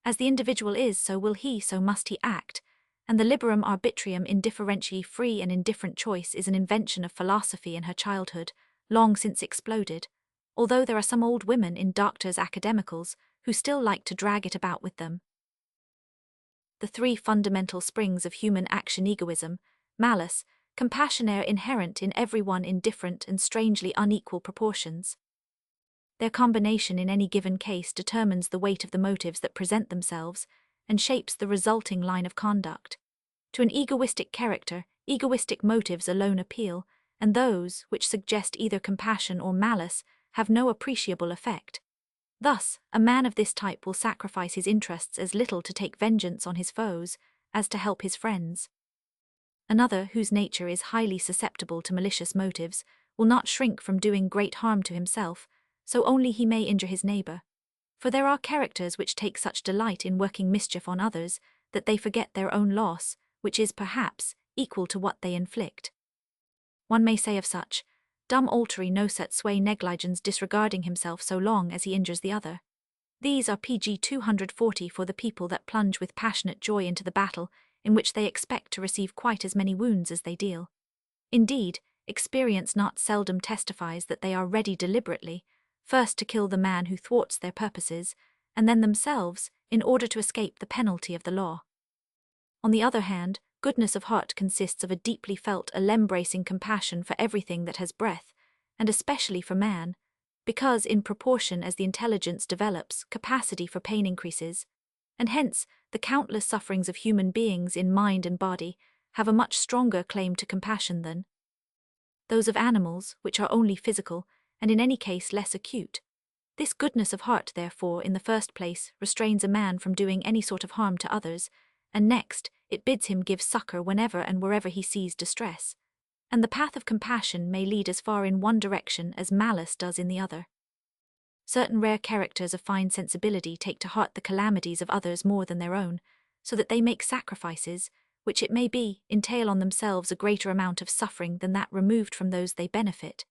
Speaker 1: As the individual is, so will he, so must he act, and the liberum arbitrium indifferentiae free and indifferent choice is an invention of philosophy in her childhood, long since exploded, although there are some old women in doctors' academicals who still like to drag it about with them. The three fundamental springs of human action: egoism, malice, compassion are inherent in everyone in different and strangely unequal proportions. Their combination in any given case determines the weight of the motives that present themselves and shapes the resulting line of conduct. To an egoistic character, egoistic motives alone appeal, and those which suggest either compassion or malice have no appreciable effect. Thus, a man of this type will sacrifice his interests as little to take vengeance on his foes as to help his friends. Another, whose nature is highly susceptible to malicious motives, will not shrink from doing great harm to himself, so only he may injure his neighbor. For there are characters which take such delight in working mischief on others that they forget their own loss, which is, perhaps, equal to what they inflict. One may say of such, dum alteri nocet sui negligens, disregarding himself so long as he injures the other. These are pg 240 for the people that plunge with passionate joy into the battle, in which they expect to receive quite as many wounds as they deal. Indeed, experience not seldom testifies that they are ready deliberately, first to kill the man who thwarts their purposes, and then themselves, in order to escape the penalty of the law. On the other hand, goodness of heart consists of a deeply felt, embracing compassion for everything that has breath, and especially for man, because in proportion as the intelligence develops, capacity for pain increases, and hence the countless sufferings of human beings in mind and body have a much stronger claim to compassion than those of animals, which are only physical, and in any case less acute. This goodness of heart, therefore, in the first place, restrains a man from doing any sort of harm to others, and next, it bids him give succor whenever and wherever he sees distress. And the path of compassion may lead as far in one direction as malice does in the other. Certain rare characters of fine sensibility take to heart the calamities of others more than their own, so that they make sacrifices, which it may be, entail on themselves a greater amount of suffering than that removed from those they benefit.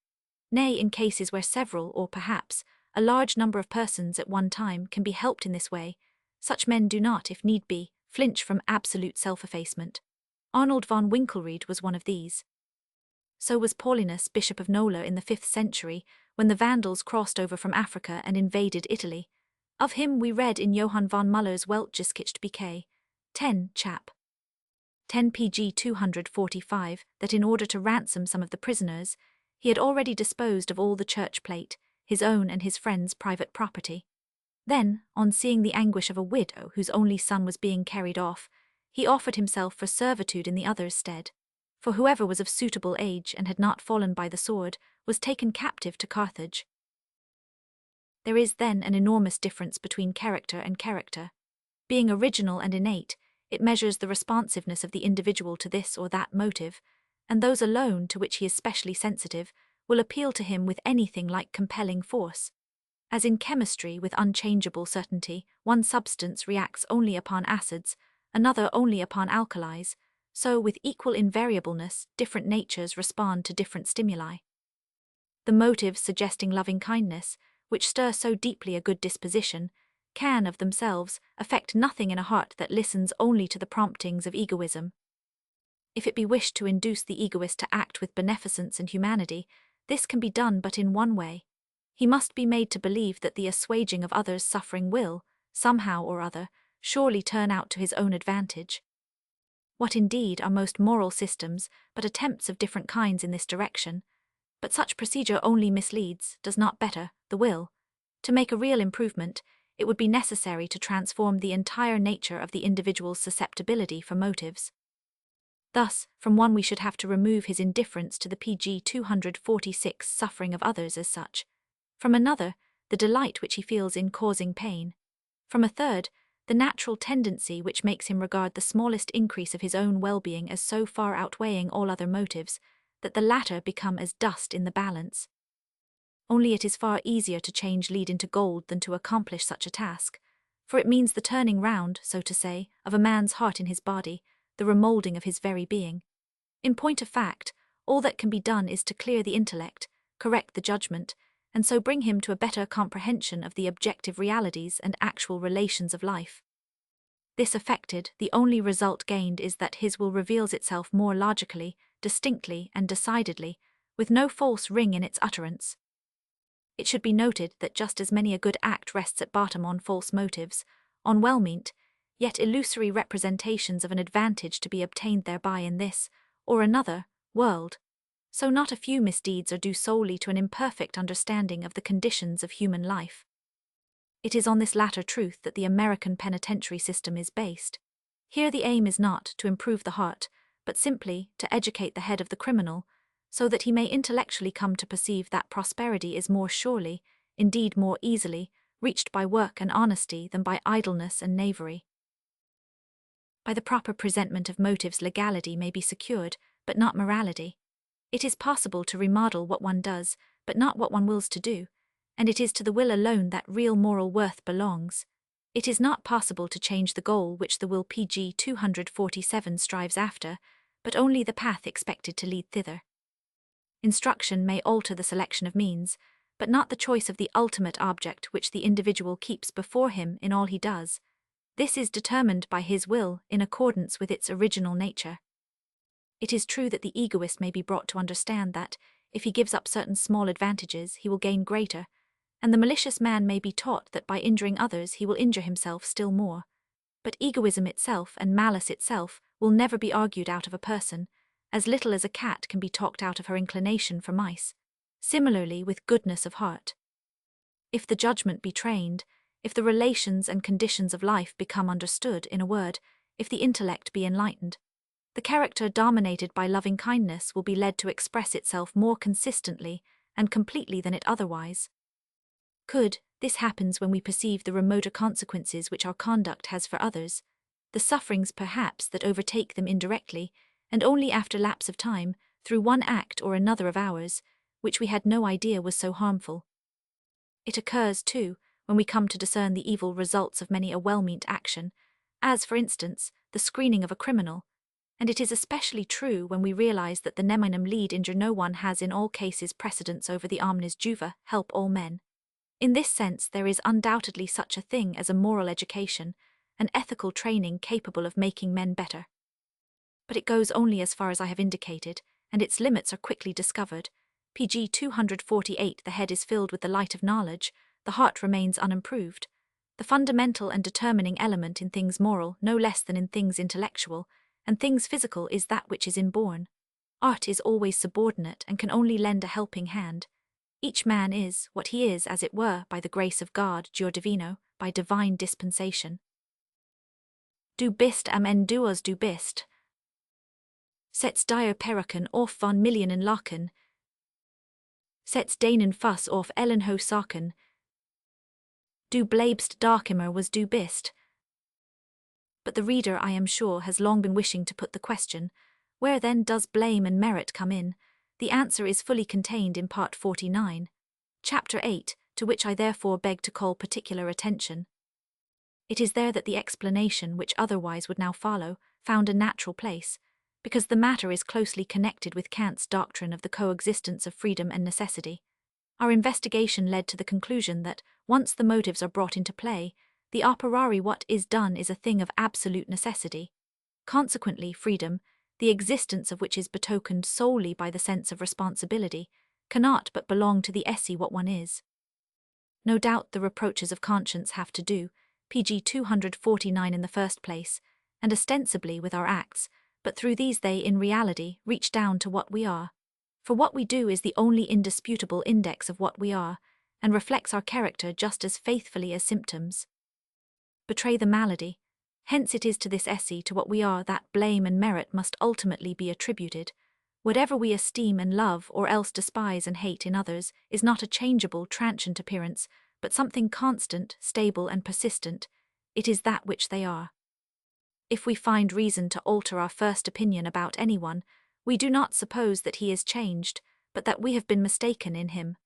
Speaker 1: Nay, in cases where several, or perhaps a large number of persons at one time can be helped in this way, such men do not, if need be, flinch from absolute self-effacement. Arnold von Winkelried was one of these. So was Paulinus, Bishop of Nola, in the 5th century, when the Vandals crossed over from Africa and invaded Italy. Of him we read in Johann von Muller's Weltgeschichte BK 10, chap. 10 pg 245, that in order to ransom some of the prisoners, he had already disposed of all the church plate, his own and his friends' private property. Then, on seeing the anguish of a widow whose only son was being carried off, he offered himself for servitude in the other's stead. For whoever was of suitable age and had not fallen by the sword was taken captive to Carthage. There is then an enormous difference between character and character. Being original and innate, it measures the responsiveness of the individual to this or that motive, and those alone to which he is specially sensitive will appeal to him with anything like compelling force. As in chemistry, with unchangeable certainty, one substance reacts only upon acids, another only upon alkalis, so with equal invariableness, different natures respond to different stimuli. The motives suggesting loving kindness, which stir so deeply a good disposition, can, of themselves, affect nothing in a heart that listens only to the promptings of egoism. If it be wished to induce the egoist to act with beneficence and humanity, this can be done but in one way. He must be made to believe that the assuaging of others' suffering will, somehow or other, surely turn out to his own advantage. What indeed are most moral systems but attempts of different kinds in this direction? But such procedure only misleads, does not better, the will. To make a real improvement, it would be necessary to transform the entire nature of the individual's susceptibility for motives. Thus, from one we should have to remove his indifference to the pg 246 suffering of others as such. From another, the delight which he feels in causing pain. From a third, the natural tendency which makes him regard the smallest increase of his own well-being as so far outweighing all other motives, that the latter become as dust in the balance. Only it is far easier to change lead into gold than to accomplish such a task, for it means the turning round, so to say, of a man's heart in his body, the remoulding of his very being. In point of fact, all that can be done is to clear the intellect, correct the judgment, and so bring him to a better comprehension of the objective realities and actual relations of life. This affected, the only result gained is that his will reveals itself more logically, distinctly, and decidedly, with no false ring in its utterance. It should be noted that just as many a good act rests at bottom on false motives, on well-meant, yet illusory representations of an advantage to be obtained thereby in this, or another, world, so not a few misdeeds are due solely to an imperfect understanding of the conditions of human life. It is on this latter truth that the American penitentiary system is based. Here the aim is not to improve the heart, but simply to educate the head of the criminal, so that he may intellectually come to perceive that prosperity is more surely, indeed more easily, reached by work and honesty than by idleness and knavery. By the proper presentment of motives legality may be secured, but not morality. It is possible to remodel what one does, but not what one wills to do, and it is to the will alone that real moral worth belongs. It is not possible to change the goal which the will pg 247 strives after, but only the path expected to lead thither. Instruction may alter the selection of means, but not the choice of the ultimate object which the individual keeps before him in all he does. This is determined by his will in accordance with its original nature. It is true that the egoist may be brought to understand that, if he gives up certain small advantages, he will gain greater, and the malicious man may be taught that by injuring others he will injure himself still more. But egoism itself and malice itself will never be argued out of a person, as little as a cat can be talked out of her inclination for mice. Similarly with goodness of heart. If the judgment be trained, if the relations and conditions of life become understood, in a word, if the intellect be enlightened, the character dominated by loving kindness will be led to express itself more consistently and completely than it otherwise could. This happens when we perceive the remoter consequences which our conduct has for others, the sufferings perhaps that overtake them indirectly, and only after lapse of time, through one act or another of ours, which we had no idea was so harmful. It occurs, too, when we come to discern the evil results of many a well-meant action, as, for instance, the screening of a criminal, and it is especially true when we realize that the neminem lead injure no one has in all cases precedence over the omnes juva, help all men. In this sense there is undoubtedly such a thing as a moral education, an ethical training capable of making men better. But it goes only as far as I have indicated, and its limits are quickly discovered. pg 248 The head is filled with the light of knowledge, the heart remains unimproved. The fundamental and determining element in things moral, no less than in things intellectual, and things physical, is that which is inborn. Art is always subordinate and can only lend a helping hand. Each man is what he is, as it were, by the grace of God, Jur Divino, by divine dispensation. Du bist am en duos du bist. Sets dire peruken of van millionen lachen. Sets danen fuss of ellen ho saken. Du blabst darkimer was du bist. But the reader, I am sure, has long been wishing to put the question, where then does blame and merit come in? The answer is fully contained in Part 49, Chapter 8, to which I therefore beg to call particular attention. It is there that the explanation, which otherwise would now follow, found a natural place, because the matter is closely connected with Kant's doctrine of the coexistence of freedom and necessity. Our investigation led to the conclusion that, once the motives are brought into play, the a priori what is done is a thing of absolute necessity. Consequently, freedom, the existence of which is betokened solely by the sense of responsibility, cannot but belong to the esse what one is. No doubt the reproaches of conscience have to do, pg 249 in the first place, and ostensibly with our acts, but through these they in reality reach down to what we are. For what we do is the only indisputable index of what we are, and reflects our character just as faithfully as symptoms betray the malady. Hence it is to this esse, to what we are, that blame and merit must ultimately be attributed. Whatever we esteem and love, or else despise and hate in others, is not a changeable, transient appearance, but something constant, stable and persistent. It is that which they are. If we find reason to alter our first opinion about anyone, we do not suppose that he is changed, but that we have been mistaken in him.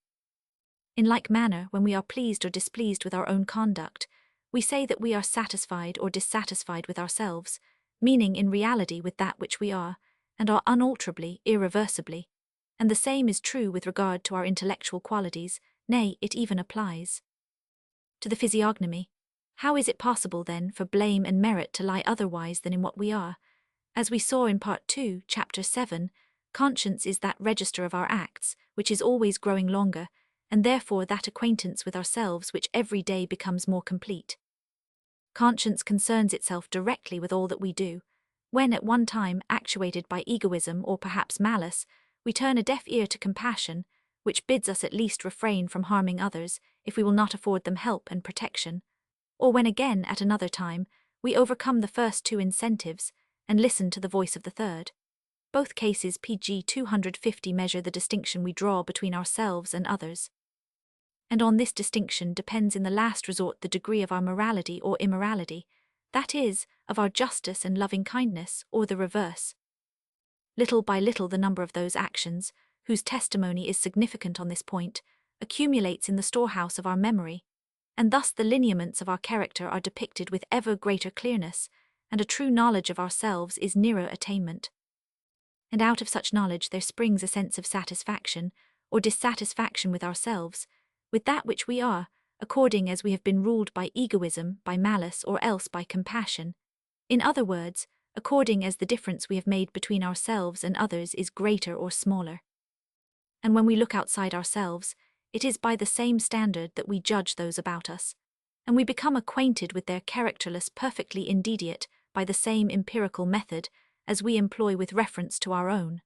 Speaker 1: In like manner, when we are pleased or displeased with our own conduct, we say that we are satisfied or dissatisfied with ourselves, meaning in reality with that which we are, and are unalterably, irreversibly. And the same is true with regard to our intellectual qualities, nay, it even applies to the physiognomy. How is it possible, then, for blame and merit to lie otherwise than in what we are? As we saw in Part 2, Chapter 7, conscience is that register of our acts, which is always growing longer, and therefore that acquaintance with ourselves which every day becomes more complete. Conscience concerns itself directly with all that we do. When at one time, actuated by egoism or perhaps malice, we turn a deaf ear to compassion, which bids us at least refrain from harming others if we will not afford them help and protection, or when again, at another time, we overcome the first two incentives and listen to the voice of the third. Both cases pg 250 measure the distinction we draw between ourselves and others. And on this distinction depends in the last resort the degree of our morality or immorality, that is, of our justice and loving kindness, or the reverse. Little by little the number of those actions, whose testimony is significant on this point, accumulates in the storehouse of our memory, and thus the lineaments of our character are depicted with ever greater clearness, and a true knowledge of ourselves is nearer attainment. And out of such knowledge there springs a sense of satisfaction, or dissatisfaction with ourselves, with that which we are, according as we have been ruled by egoism, by malice, or else by compassion. In other words, according as the difference we have made between ourselves and others is greater or smaller. And when we look outside ourselves, it is by the same standard that we judge those about us, and we become acquainted with their characterless perfectly indeediate by the same empirical method as we employ with reference to our own.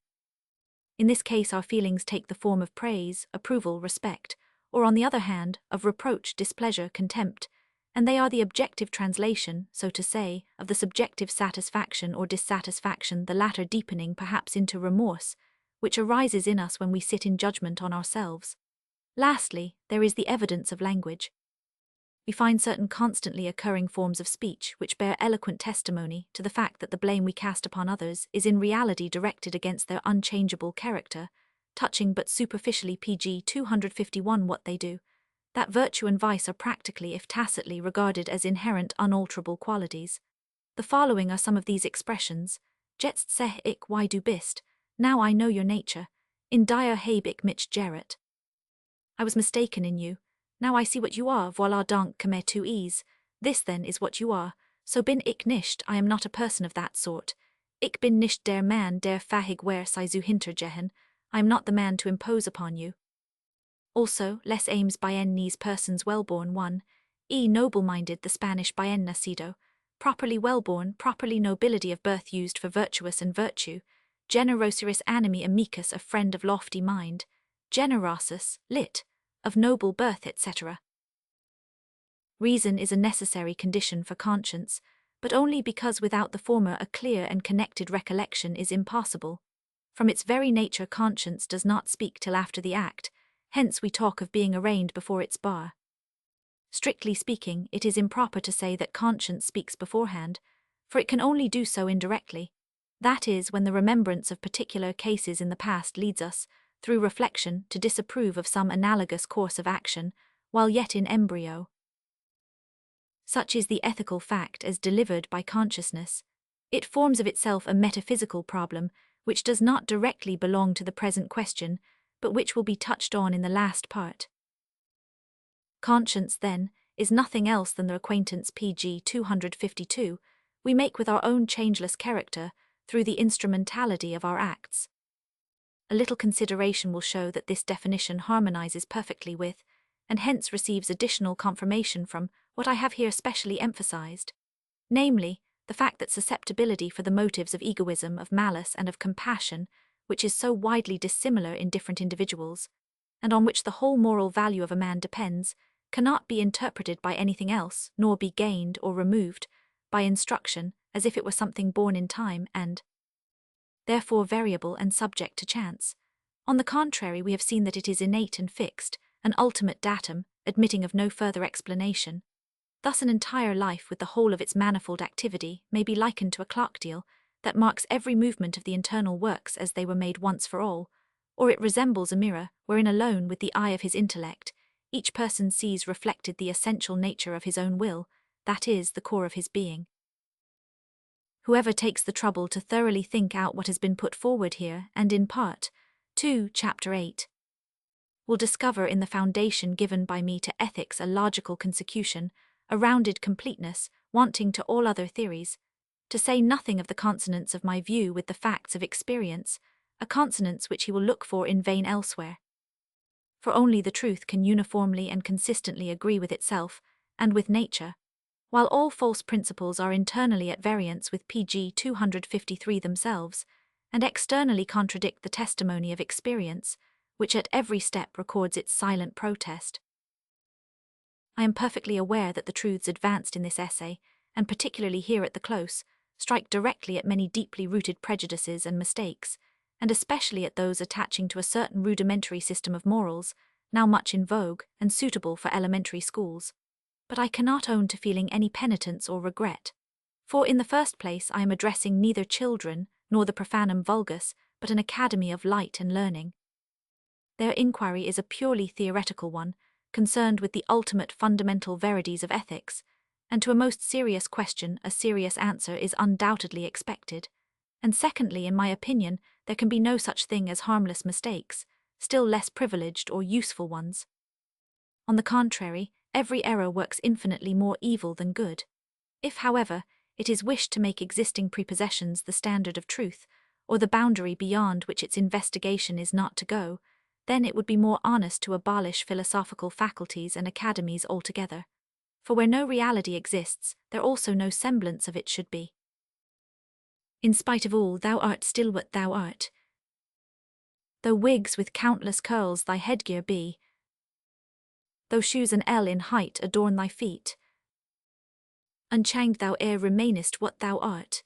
Speaker 1: In this case our feelings take the form of praise, approval, respect, or on the other hand, of reproach, displeasure, contempt, and they are the objective translation, so to say, of the subjective satisfaction or dissatisfaction, the latter deepening perhaps into remorse, which arises in us when we sit in judgment on ourselves. Lastly, there is the evidence of language. We find certain constantly occurring forms of speech which bear eloquent testimony to the fact that the blame we cast upon others is in reality directed against their unchangeable character, touching but superficially pg 251 what they do, that virtue and vice are practically if tacitly regarded as inherent unalterable qualities. The following are some of these expressions: Jetzt seh ich wie du bist, now I know your nature, in dir habe ich mich geirrt. I was mistaken in you, now I see what you are, voilà donc comme tu es, this then is what you are, so bin ich nicht, I am not a person of that sort, ich bin nicht der Mann der Fähig sei zu hintergehen, I am not the man to impose upon you. Also, les aims bien nes persons wellborn one, noble-minded the Spanish bien nacido, properly wellborn, properly nobility of birth used for virtuous and virtue, generosiris animi amicus a friend of lofty mind, generasus, lit, of noble birth, etc. Reason is a necessary condition for conscience, but only because without the former a clear and connected recollection is impossible. From its very nature conscience does not speak till after the act, hence we talk of being arraigned before its bar. Strictly speaking, it is improper to say that conscience speaks beforehand, for it can only do so indirectly, that is, when the remembrance of particular cases in the past leads us, through reflection, to disapprove of some analogous course of action, while yet in embryo. Such is the ethical fact as delivered by consciousness. It forms of itself a metaphysical problem, which does not directly belong to the present question, but which will be touched on in the last part. Conscience, then, is nothing else than the acquaintance pg 252 we make with our own changeless character through the instrumentality of our acts. A little consideration will show that this definition harmonizes perfectly with, and hence receives additional confirmation from, what I have here specially emphasized, namely, the fact that susceptibility for the motives of egoism, of malice, and of compassion, which is so widely dissimilar in different individuals, and on which the whole moral value of a man depends, cannot be interpreted by anything else, nor be gained or removed by instruction, as if it were something born in time and therefore variable and subject to chance. On the contrary, we have seen that it is innate and fixed, an ultimate datum, admitting of no further explanation. Thus an entire life with the whole of its manifold activity may be likened to a clock-deal that marks every movement of the internal works as they were made once for all, or it resembles a mirror wherein alone with the eye of his intellect each person sees reflected the essential nature of his own will, that is, the core of his being. Whoever takes the trouble to thoroughly think out what has been put forward here and in Part 2, Chapter 8, will discover in the foundation given by me to ethics a logical consecution, a rounded completeness, wanting to all other theories, to say nothing of the consonance of my view with the facts of experience, a consonance which he will look for in vain elsewhere. For only the truth can uniformly and consistently agree with itself, and with nature, while all false principles are internally at variance with pg 253 themselves, and externally contradict the testimony of experience, which at every step records its silent protest. I am perfectly aware that the truths advanced in this essay, and particularly here at the close, strike directly at many deeply rooted prejudices and mistakes, and especially at those attaching to a certain rudimentary system of morals, now much in vogue and suitable for elementary schools. But I cannot own to feeling any penitence or regret. For in the first place I am addressing neither children nor the profanum vulgus, but an academy of light and learning. Their inquiry is a purely theoretical one, concerned with the ultimate fundamental verities of ethics, and to a most serious question a serious answer is undoubtedly expected. And secondly, in my opinion, there can be no such thing as harmless mistakes, still less privileged or useful ones. On the contrary, every error works infinitely more evil than good. If, however, it is wished to make existing prepossessions the standard of truth, or the boundary beyond which its investigation is not to go, then it would be more honest to abolish philosophical faculties and academies altogether. For where no reality exists, there also no semblance of it should be. In spite of all, thou art still what thou art. Though wigs with countless curls thy headgear be, though shoes an ell in height adorn thy feet, unchanged thou e'er remainest what thou art.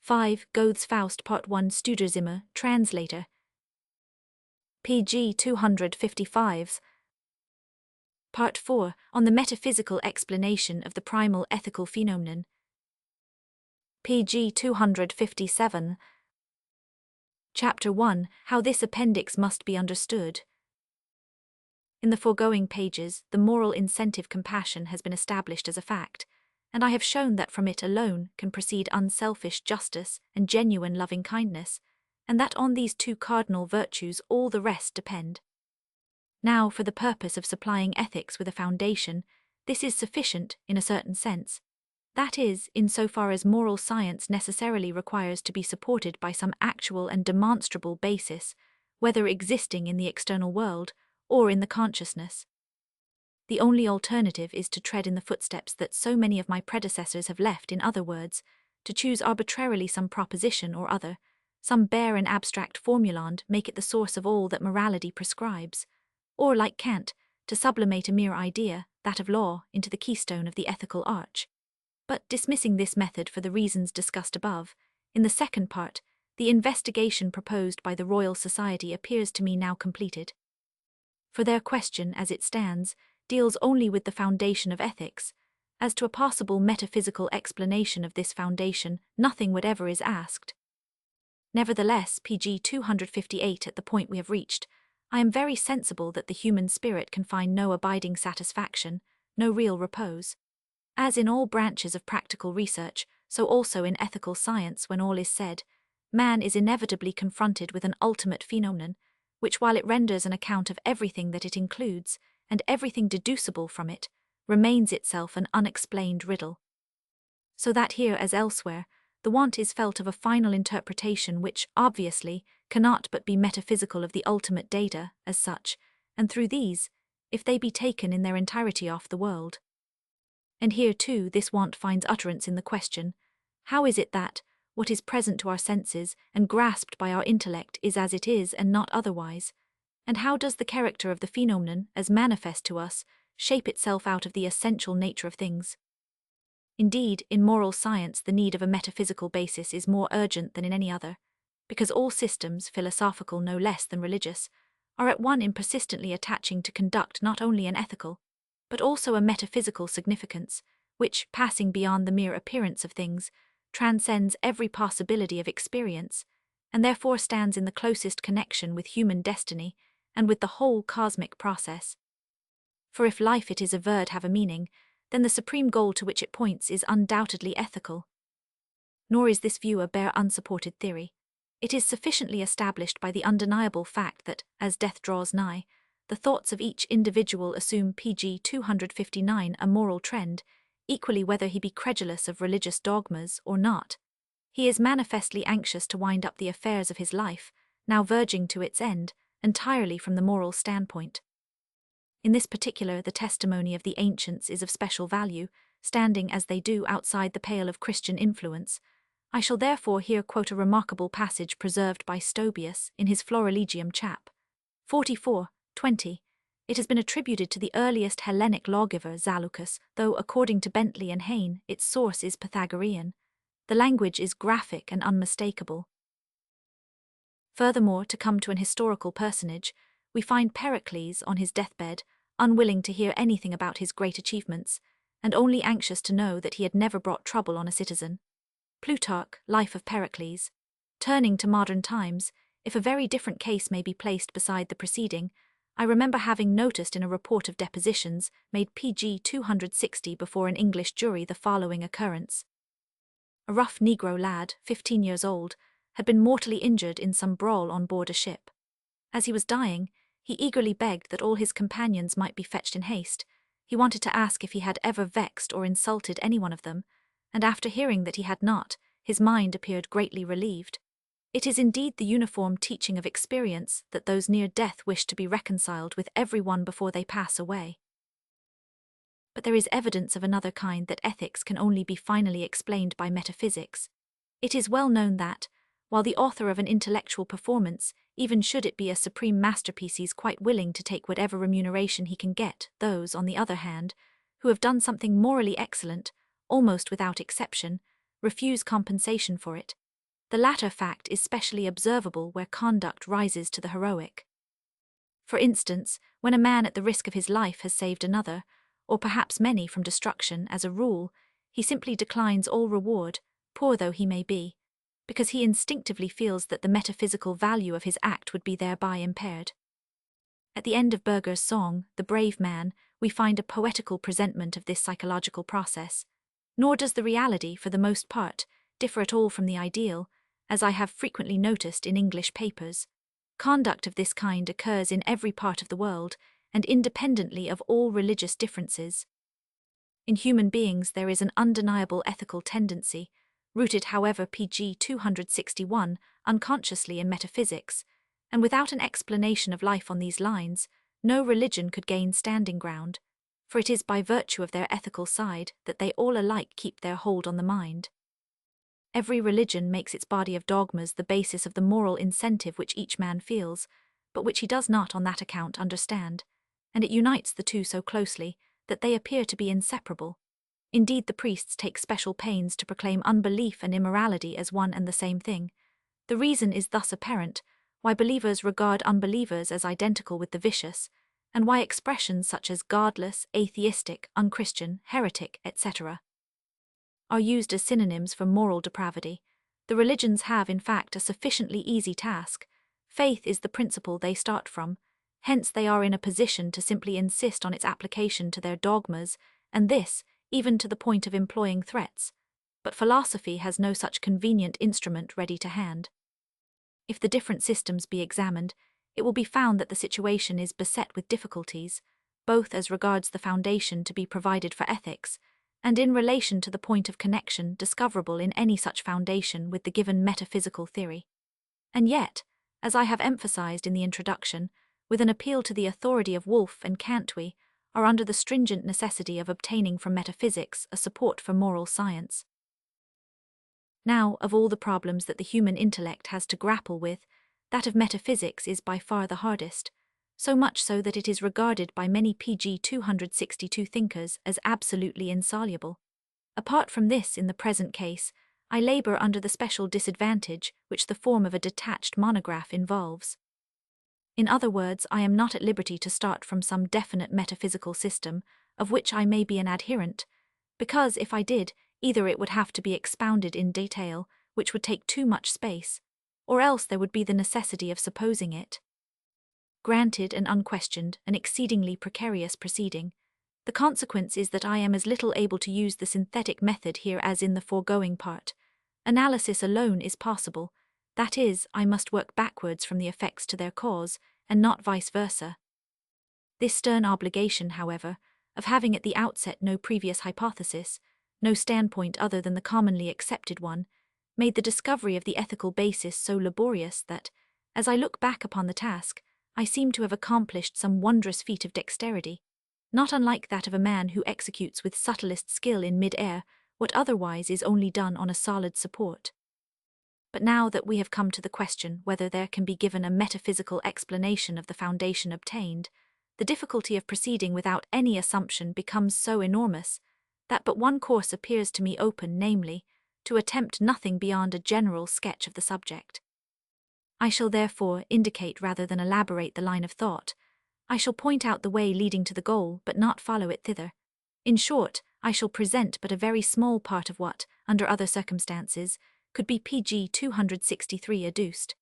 Speaker 1: 5. Goethe's Faust Part 1 Studerzimmer, Translator. pg 255. Part 4, on the metaphysical explanation of the primal ethical phenomenon. pg 257. Chapter 1, How this appendix must be understood. In the foregoing pages, the moral incentive compassion has been established as a fact, and I have shown that from it alone can proceed unselfish justice and genuine loving-kindness, and that on these two cardinal virtues all the rest depend. Now, for the purpose of supplying ethics with a foundation, this is sufficient in a certain sense. That is, in so far as moral science necessarily requires to be supported by some actual and demonstrable basis, whether existing in the external world or in the consciousness. The only alternative is to tread in the footsteps that so many of my predecessors have left, in other words, to choose arbitrarily some proposition or other, some bare and abstract formula, and make it the source of all that morality prescribes, or, like Kant, to sublimate a mere idea, that of law, into the keystone of the ethical arch. But dismissing this method for the reasons discussed above, in the second part, the investigation proposed by the Royal Society appears to me now completed. For their question, as it stands, deals only with the foundation of ethics. As to a possible metaphysical explanation of this foundation, nothing whatever is asked. Nevertheless, pg 258 at the point we have reached, I am very sensible that the human spirit can find no abiding satisfaction, no real repose. As in all branches of practical research, so also in ethical science, when all is said, man is inevitably confronted with an ultimate phenomenon, which, while it renders an account of everything that it includes, and everything deducible from it, remains itself an unexplained riddle. So that here, as elsewhere, the want is felt of a final interpretation which, obviously, cannot but be metaphysical of the ultimate data, as such, and through these, if they be taken in their entirety off the world. And here, too, this want finds utterance in the question, how is it that what is present to our senses and grasped by our intellect is as it is and not otherwise? And how does the character of the phenomenon, as manifest to us, shape itself out of the essential nature of things? Indeed, in moral science the need of a metaphysical basis is more urgent than in any other, because all systems, philosophical no less than religious, are at one in persistently attaching to conduct not only an ethical, but also a metaphysical significance, which, passing beyond the mere appearance of things, transcends every possibility of experience, and therefore stands in the closest connection with human destiny and with the whole cosmic process. For if life, it is averred, have a meaning, then the supreme goal to which it points is undoubtedly ethical. Nor is this view a bare unsupported theory. It is sufficiently established by the undeniable fact that, as death draws nigh, the thoughts of each individual assume pg 259 a moral trend, equally whether he be credulous of religious dogmas or not. He is manifestly anxious to wind up the affairs of his life, now verging to its end, entirely from the moral standpoint. In this particular, the testimony of the ancients is of special value, standing as they do outside the pale of Christian influence. I shall therefore here quote a remarkable passage preserved by Stobaeus in his Florilegium chap. 44:20. It has been attributed to the earliest Hellenic lawgiver Zaleucus, though according to Bentley and Hayne, its source is Pythagorean. The language is graphic and unmistakable. Furthermore, to come to an historical personage, we find Pericles on his deathbed, unwilling to hear anything about his great achievements, and only anxious to know that he had never brought trouble on a citizen. Plutarch, Life of Pericles. Turning to modern times, if a very different case may be placed beside the preceding, I remember having noticed in a report of depositions made pg 260 before an English jury the following occurrence. A rough Negro lad, 15 years old, had been mortally injured in some brawl on board a ship. As he was dying, he eagerly begged that all his companions might be fetched in haste. He wanted to ask if he had ever vexed or insulted any one of them, and after hearing that he had not, his mind appeared greatly relieved. It is indeed the uniform teaching of experience that those near death wish to be reconciled with every one before they pass away. But there is evidence of another kind that ethics can only be finally explained by metaphysics. It is well known that, while the author of an intellectual performance, even should it be a supreme masterpiece, is quite willing to take whatever remuneration he can get, those, on the other hand, who have done something morally excellent, almost without exception, refuse compensation for it. The latter fact is specially observable where conduct rises to the heroic. For instance, when a man at the risk of his life has saved another, or perhaps many, from destruction, as a rule, he simply declines all reward, poor though he may be, because he instinctively feels that the metaphysical value of his act would be thereby impaired. At the end of Bürger's song, The Brave Man, we find a poetical presentment of this psychological process, nor does the reality, for the most part, differ at all from the ideal, as I have frequently noticed in English papers. Conduct of this kind occurs in every part of the world, and independently of all religious differences. In human beings there is an undeniable ethical tendency, rooted however pg 261 unconsciously in metaphysics, and without an explanation of life on these lines, no religion could gain standing ground, for it is by virtue of their ethical side that they all alike keep their hold on the mind. Every religion makes its body of dogmas the basis of the moral incentive which each man feels, but which he does not on that account understand, and it unites the two so closely that they appear to be inseparable. Indeed, the priests take special pains to proclaim unbelief and immorality as one and the same thing. The reason is thus apparent why believers regard unbelievers as identical with the vicious, and why expressions such as godless, atheistic, unchristian, heretic, etc. are used as synonyms for moral depravity. The religions have, in fact, a sufficiently easy task. Faith is the principle they start from, hence they are in a position to simply insist on its application to their dogmas, and this, even to the point of employing threats. But philosophy has no such convenient instrument ready to hand. If the different systems be examined, it will be found that the situation is beset with difficulties, both as regards the foundation to be provided for ethics, and in relation to the point of connection discoverable in any such foundation with the given metaphysical theory. And yet, as I have emphasized in the introduction, with an appeal to the authority of Wolff and Cantwee, are under the stringent necessity of obtaining from metaphysics a support for moral science. Now, of all the problems that the human intellect has to grapple with, that of metaphysics is by far the hardest, so much so that it is regarded by many pg 262 thinkers as absolutely insoluble. Apart from this, in the present case, I labor under the special disadvantage which the form of a detached monograph involves. In other words, I am not at liberty to start from some definite metaphysical system, of which I may be an adherent, because if I did, either it would have to be expounded in detail, which would take too much space, or else there would be the necessity of supposing it. Granted and unquestioned, an exceedingly precarious proceeding, the consequence is that I am as little able to use the synthetic method here as in the foregoing part. Analysis alone is possible, that is, I must work backwards from the effects to their cause, and not vice versa. This stern obligation, however, of having at the outset no previous hypothesis, no standpoint other than the commonly accepted one, made the discovery of the ethical basis so laborious that, as I look back upon the task, I seem to have accomplished some wondrous feat of dexterity, not unlike that of a man who executes with subtlest skill in mid-air what otherwise is only done on a solid support. But now that we have come to the question whether there can be given a metaphysical explanation of the foundation obtained, the difficulty of proceeding without any assumption becomes so enormous that but one course appears to me open, namely, to attempt nothing beyond a general sketch of the subject. I shall therefore indicate rather than elaborate the line of thought. I shall point out the way leading to the goal, but not follow it thither. In short, I shall present but a very small part of what, under other circumstances, could be pg 263 adduced.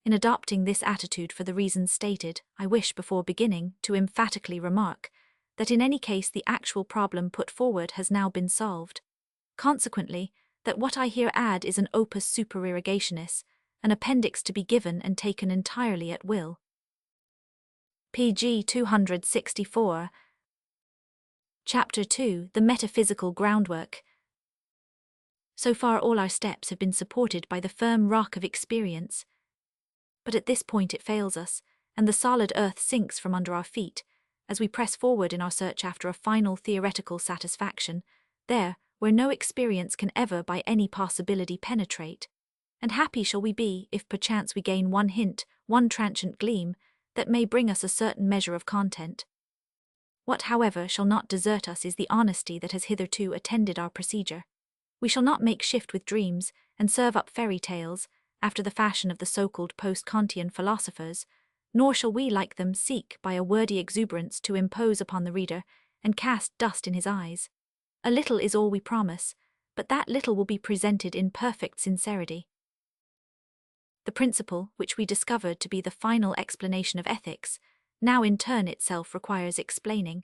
Speaker 1: In adopting this attitude for the reasons stated, I wish before beginning to emphatically remark that in any case the actual problem put forward has now been solved. Consequently, that what I here add is an opus supererogationis, an appendix to be given and taken entirely at will. pg 264. Chapter 2, The Metaphysical Groundwork. So far all our steps have been supported by the firm rock of experience. But at this point it fails us, and the solid earth sinks from under our feet, as we press forward in our search after a final theoretical satisfaction, there, where no experience can ever by any possibility penetrate. And happy shall we be if perchance we gain one hint, one transient gleam, that may bring us a certain measure of content. What, however, shall not desert us is the honesty that has hitherto attended our procedure. We shall not make shift with dreams, and serve up fairy tales, after the fashion of the so-called post-Kantian philosophers, nor shall we, like them, seek by a wordy exuberance to impose upon the reader, and cast dust in his eyes. A little is all we promise, but that little will be presented in perfect sincerity. The principle, which we discovered to be the final explanation of ethics, now in turn itself requires explaining,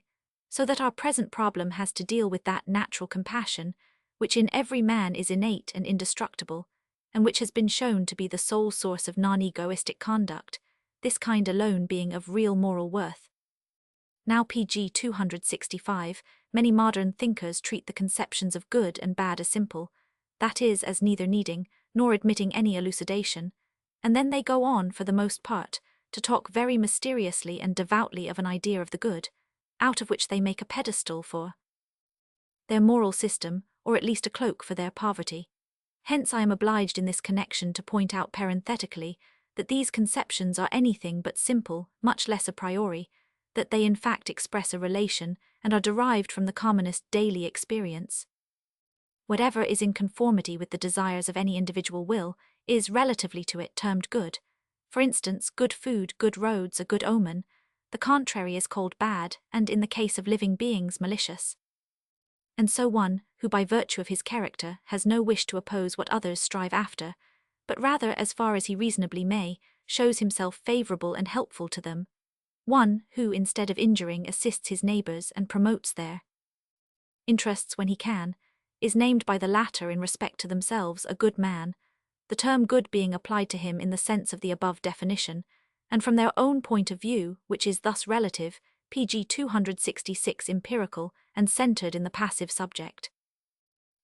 Speaker 1: so that our present problem has to deal with that natural compassion, which in every man is innate and indestructible, and which has been shown to be the sole source of non-egoistic conduct, this kind alone being of real moral worth. Now pg 265, many modern thinkers treat the conceptions of good and bad as simple, that is, as neither needing, nor admitting any elucidation, and then they go on, for the most part, to talk very mysteriously and devoutly of an idea of the good, out of which they make a pedestal for their moral system, or at least a cloak for their poverty. Hence I am obliged in this connection to point out parenthetically that these conceptions are anything but simple, much less a priori, that they in fact express a relation and are derived from the commonest daily experience. Whatever is in conformity with the desires of any individual will is, relatively to it, termed good. For instance, good food, good roads, a good omen. The contrary is called bad, and in the case of living beings, malicious. And so one, who by virtue of his character has no wish to oppose what others strive after, but rather, as far as he reasonably may, shows himself favourable and helpful to them. One who, instead of injuring, assists his neighbours and promotes their interests when he can, is named by the latter in respect to themselves a good man, the term good being applied to him in the sense of the above definition, and from their own point of view, which is thus relative, pg 266 empirical, and centred in the passive subject.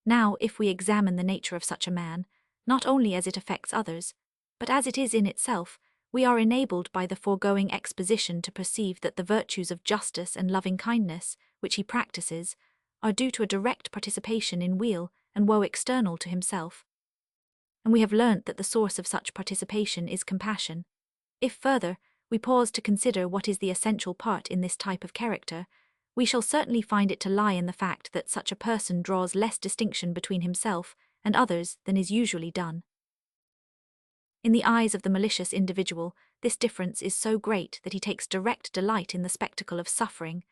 Speaker 1: Now, if we examine the nature of such a man, not only as it affects others, but as it is in itself, we are enabled by the foregoing exposition to perceive that the virtues of justice and loving-kindness, which he practices, are due to a direct participation in weal and woe external to himself. And we have learnt that the source of such participation is compassion. If further, we pause to consider what is the essential part in this type of character, we shall certainly find it to lie in the fact that such a person draws less distinction between himself and others than is usually done. In the eyes of the malicious individual, this difference is so great that he takes direct delight in the spectacle of suffering,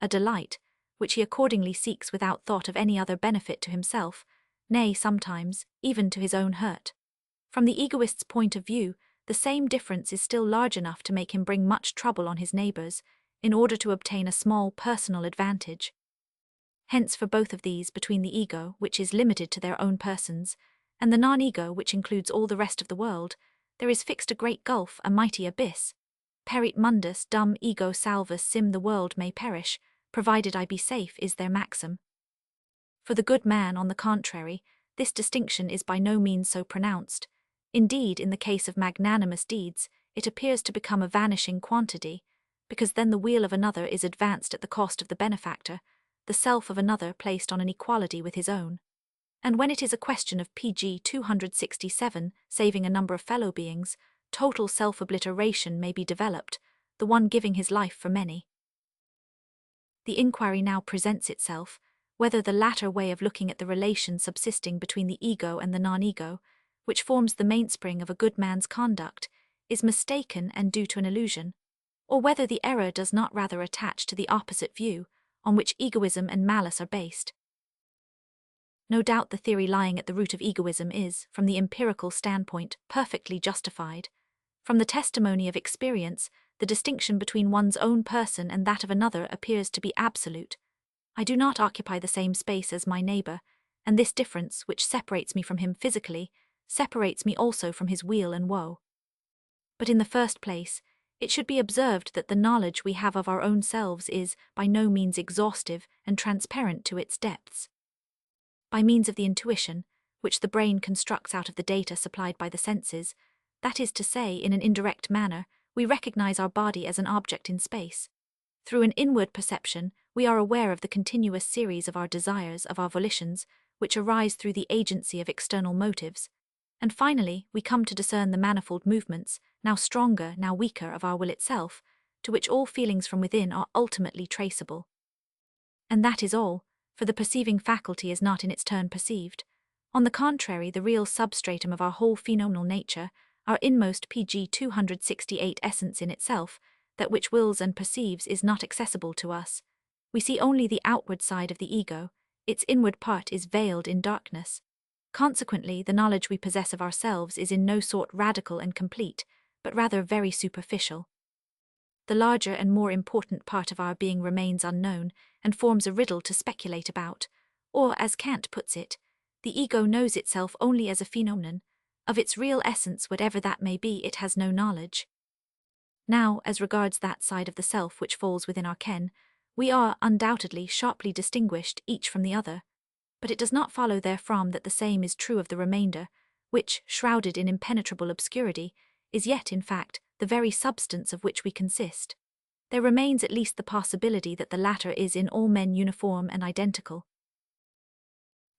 Speaker 1: a delight which he accordingly seeks without thought of any other benefit to himself, nay, sometimes, even to his own hurt. From the egoist's point of view, the same difference is still large enough to make him bring much trouble on his neighbours, in order to obtain a small personal advantage. Hence for both of these, between the ego, which is limited to their own persons, and the non-ego, which includes all the rest of the world, there is fixed a great gulf, a mighty abyss. perit mundus dum ego salvus sim, the world may perish, provided I be safe, is their maxim. For the good man, on the contrary, this distinction is by no means so pronounced. Indeed, in the case of magnanimous deeds, it appears to become a vanishing quantity, because then the weal of another is advanced at the cost of the benefactor, the self of another placed on an equality with his own. And when it is a question of pg 267, saving a number of fellow beings, total self-obliteration may be developed, the one giving his life for many. The inquiry now presents itself, whether the latter way of looking at the relation subsisting between the ego and the non-ego, which forms the mainspring of a good man's conduct, is mistaken and due to an illusion, or whether the error does not rather attach to the opposite view, on which egoism and malice are based. No doubt the theory lying at the root of egoism is, from the empirical standpoint, perfectly justified. From the testimony of experience, the distinction between one's own person and that of another appears to be absolute. I do not occupy the same space as my neighbor, and this difference, which separates me from him physically, separates me also from his weal and woe. But in the first place, it should be observed that the knowledge we have of our own selves is by no means exhaustive and transparent to its depths. By means of the intuition, which the brain constructs out of the data supplied by the senses, that is to say, in an indirect manner, we recognize our body as an object in space. Through an inward perception, we are aware of the continuous series of our desires, of our volitions, which arise through the agency of external motives. And finally, we come to discern the manifold movements, now stronger, now weaker, of our will itself, to which all feelings from within are ultimately traceable. And that is all, for the perceiving faculty is not in its turn perceived. On the contrary, the real substratum of our whole phenomenal nature, our inmost pg 268 essence in itself, that which wills and perceives, is not accessible to us. We see only the outward side of the ego, its inward part is veiled in darkness. Consequently, the knowledge we possess of ourselves is in no sort radical and complete, but rather very superficial. The larger and more important part of our being remains unknown, and forms a riddle to speculate about, or, as Kant puts it, the ego knows itself only as a phenomenon. Of its real essence, whatever that may be, it has no knowledge. Now, as regards that side of the self which falls within our ken, we are, undoubtedly, sharply distinguished each from the other, but it does not follow therefrom that the same is true of the remainder, which, shrouded in impenetrable obscurity, is yet, in fact, the very substance of which we consist. There remains at least the possibility that the latter is in all men uniform and identical.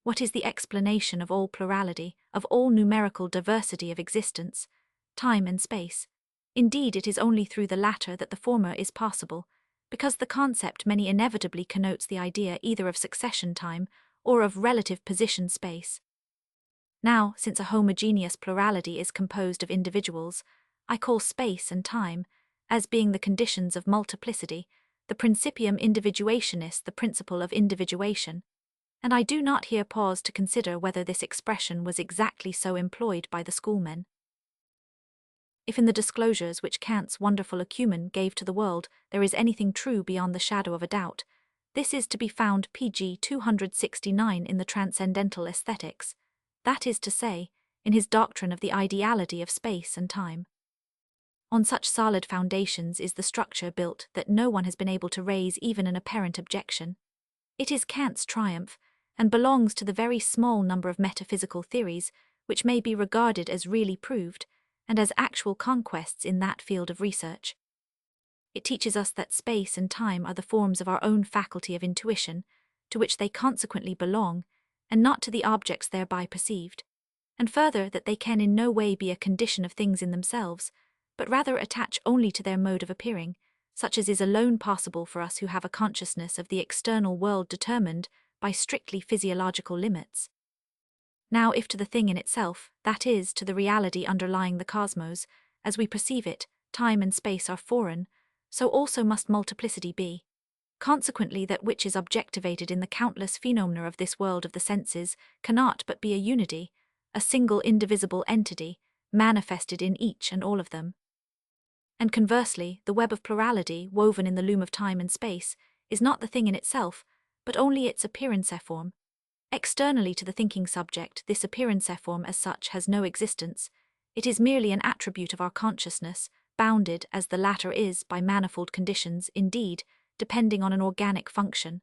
Speaker 1: What is the explanation of all plurality, of all numerical diversity of existence, time and space? Indeed, it is only through the latter that the former is possible, because the concept many inevitably connotes the idea either of succession time or of relative position space. Now, since a homogeneous plurality is composed of individuals, I call space and time, as being the conditions of multiplicity, the principium individuationis, the principle of individuation, and I do not here pause to consider whether this expression was exactly so employed by the schoolmen. If in the disclosures which Kant's wonderful acumen gave to the world there is anything true beyond the shadow of a doubt, this is to be found pg 269 in the Transcendental Aesthetics, that is to say, in his doctrine of the ideality of space and time. On such solid foundations is the structure built that no one has been able to raise even an apparent objection. It is Kant's triumph, and belongs to the very small number of metaphysical theories which may be regarded as really proved, and as actual conquests in that field of research. It teaches us that space and time are the forms of our own faculty of intuition, to which they consequently belong, and not to the objects thereby perceived, and further that they can in no way be a condition of things in themselves, but rather attach only to their mode of appearing, such as is alone possible for us who have a consciousness of the external world determined by strictly physiological limits. Now, if to the thing in itself, that is, to the reality underlying the cosmos, as we perceive it, time and space are foreign, so also must multiplicity be. Consequently, that which is objectivated in the countless phenomena of this world of the senses cannot but be a unity, a single indivisible entity, manifested in each and all of them. And conversely, the web of plurality, woven in the loom of time and space, is not the thing in itself, but only its appearanceform. Externally to the thinking subject, this appearanceform as such has no existence. It is merely an attribute of our consciousness, bounded as the latter is by manifold conditions, indeed, depending on an organic function.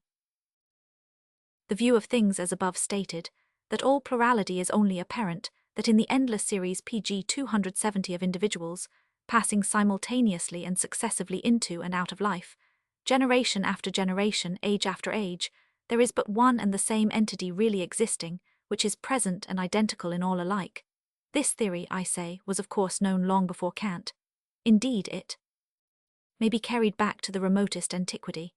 Speaker 1: The view of things as above stated, that all plurality is only apparent, that in the endless series PG 270 of individuals, passing simultaneously and successively into and out of life, generation after generation, age after age, there is but one and the same entity really existing, which is present and identical in all alike. This theory, I say, was of course known long before Kant. Indeed, it may be carried back to the remotest antiquity.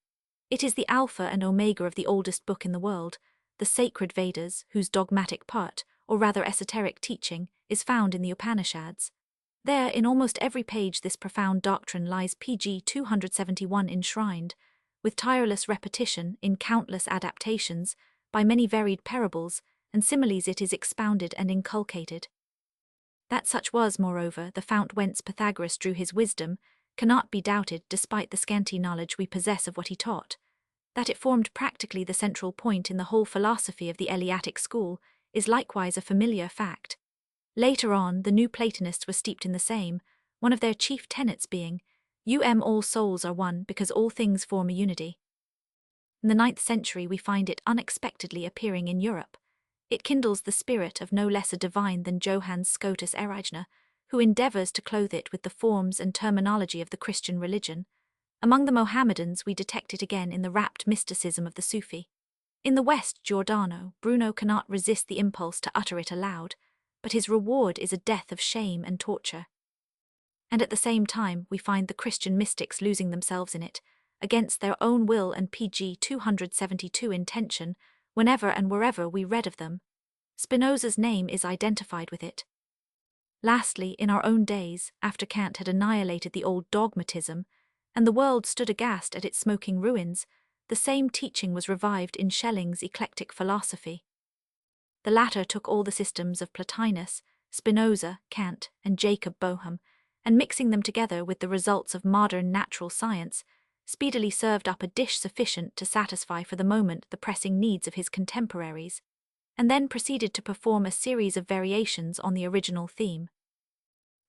Speaker 1: It is the alpha and omega of the oldest book in the world, the sacred Vedas, whose dogmatic part, or rather esoteric teaching, is found in the Upanishads. There, in almost every page, this profound doctrine lies PG 271 enshrined, with tireless repetition in countless adaptations, by many varied parables and similes it is expounded and inculcated. That such was, moreover, the fount whence Pythagoras drew his wisdom, cannot be doubted despite the scanty knowledge we possess of what he taught. That it formed practically the central point in the whole philosophy of the Eleatic school is likewise a familiar fact. Later on, the new Platonists were steeped in the same, one of their chief tenets being, all souls are one because all things form a unity. In the 9th century we find it unexpectedly appearing in Europe. It kindles the spirit of no less a divine than Johannes Scotus Erigena, who endeavours to clothe it with the forms and terminology of the Christian religion. Among the Mohammedans we detect it again in the rapt mysticism of the Sufi. In the West, Giordano Bruno cannot resist the impulse to utter it aloud, but his reward is a death of shame and torture. And at the same time we find the Christian mystics losing themselves in it, against their own will and PG 272 intention, whenever and wherever we read of them. Spinoza's name is identified with it. Lastly, in our own days, after Kant had annihilated the old dogmatism, and the world stood aghast at its smoking ruins, the same teaching was revived in Schelling's eclectic philosophy. The latter took all the systems of Plotinus, Spinoza, Kant, and Jacob Boehme, and mixing them together with the results of modern natural science, speedily served up a dish sufficient to satisfy for the moment the pressing needs of his contemporaries, and then proceeded to perform a series of variations on the original theme.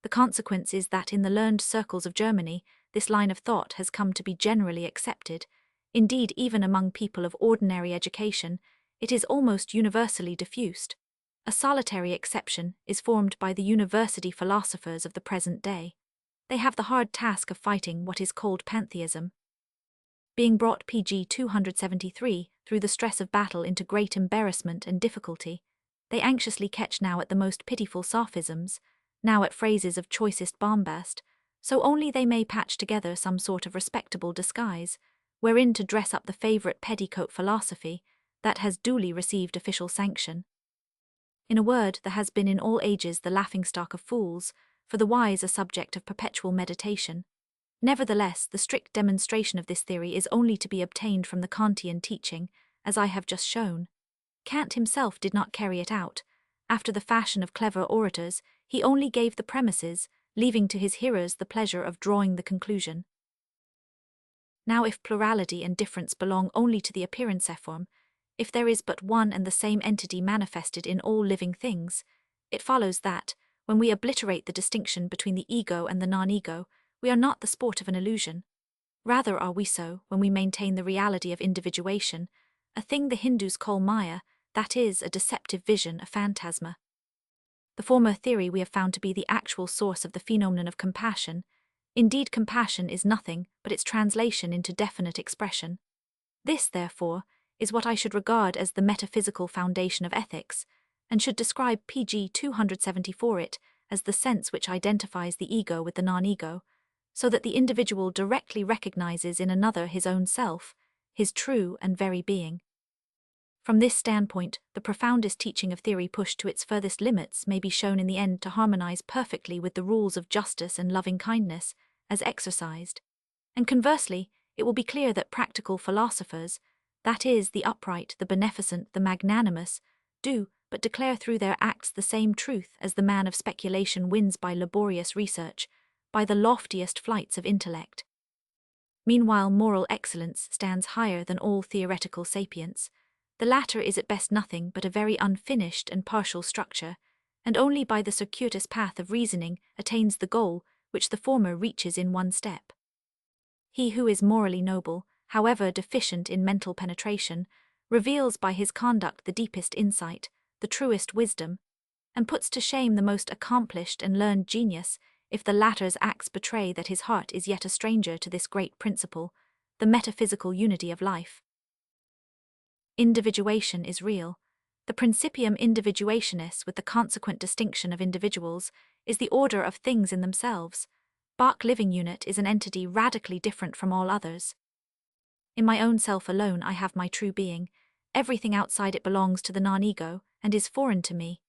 Speaker 1: The consequence is that in the learned circles of Germany, this line of thought has come to be generally accepted. Indeed, even among people of ordinary education, it is almost universally diffused. A solitary exception is formed by the university philosophers of the present day. They have the hard task of fighting what is called pantheism. Being brought PG 273 through the stress of battle into great embarrassment and difficulty, they anxiously catch now at the most pitiful sophisms, now at phrases of choicest bombast, so only they may patch together some sort of respectable disguise, wherein to dress up the favourite petticoat philosophy that has duly received official sanction. In a word, there has been in all ages the laughingstock of fools, for the wise a subject of perpetual meditation. Nevertheless, the strict demonstration of this theory is only to be obtained from the Kantian teaching, as I have just shown. Kant himself did not carry it out. After the fashion of clever orators, he only gave the premises, leaving to his hearers the pleasure of drawing the conclusion. Now, if plurality and difference belong only to the appearance form, if there is but one and the same entity manifested in all living things, it follows that, when we obliterate the distinction between the ego and the non-ego, we are not the sport of an illusion. Rather are we so when we maintain the reality of individuation, a thing the Hindus call Maya, that is, a deceptive vision, a phantasma. The former theory we have found to be the actual source of the phenomenon of compassion. Indeed, compassion is nothing but its translation into definite expression. This, therefore, is what I should regard as the metaphysical foundation of ethics, and should describe PG 274 it as the sense which identifies the ego with the non-ego, so that the individual directly recognizes in another his own self, his true and very being. From this standpoint, the profoundest teaching of theory pushed to its furthest limits may be shown in the end to harmonize perfectly with the rules of justice and loving-kindness, as exercised. And conversely, it will be clear that practical philosophers, that is, the upright, the beneficent, the magnanimous, do but declare through their acts the same truth as the man of speculation wins by laborious research, by the loftiest flights of intellect. Meanwhile, moral excellence stands higher than all theoretical sapience. The latter is at best nothing but a very unfinished and partial structure, and only by the circuitous path of reasoning attains the goal which the former reaches in one step. He who is morally noble, however deficient in mental penetration, reveals by his conduct the deepest insight, the truest wisdom, and puts to shame the most accomplished and learned genius if the latter's acts betray that his heart is yet a stranger to this great principle, the metaphysical unity of life. Individuation is real. The principium individuationis, with the consequent distinction of individuals, is the order of things in themselves. Bach living unit is an entity radically different from all others. In my own self alone I have my true being. Everything outside it belongs to the non-ego, and is foreign to me.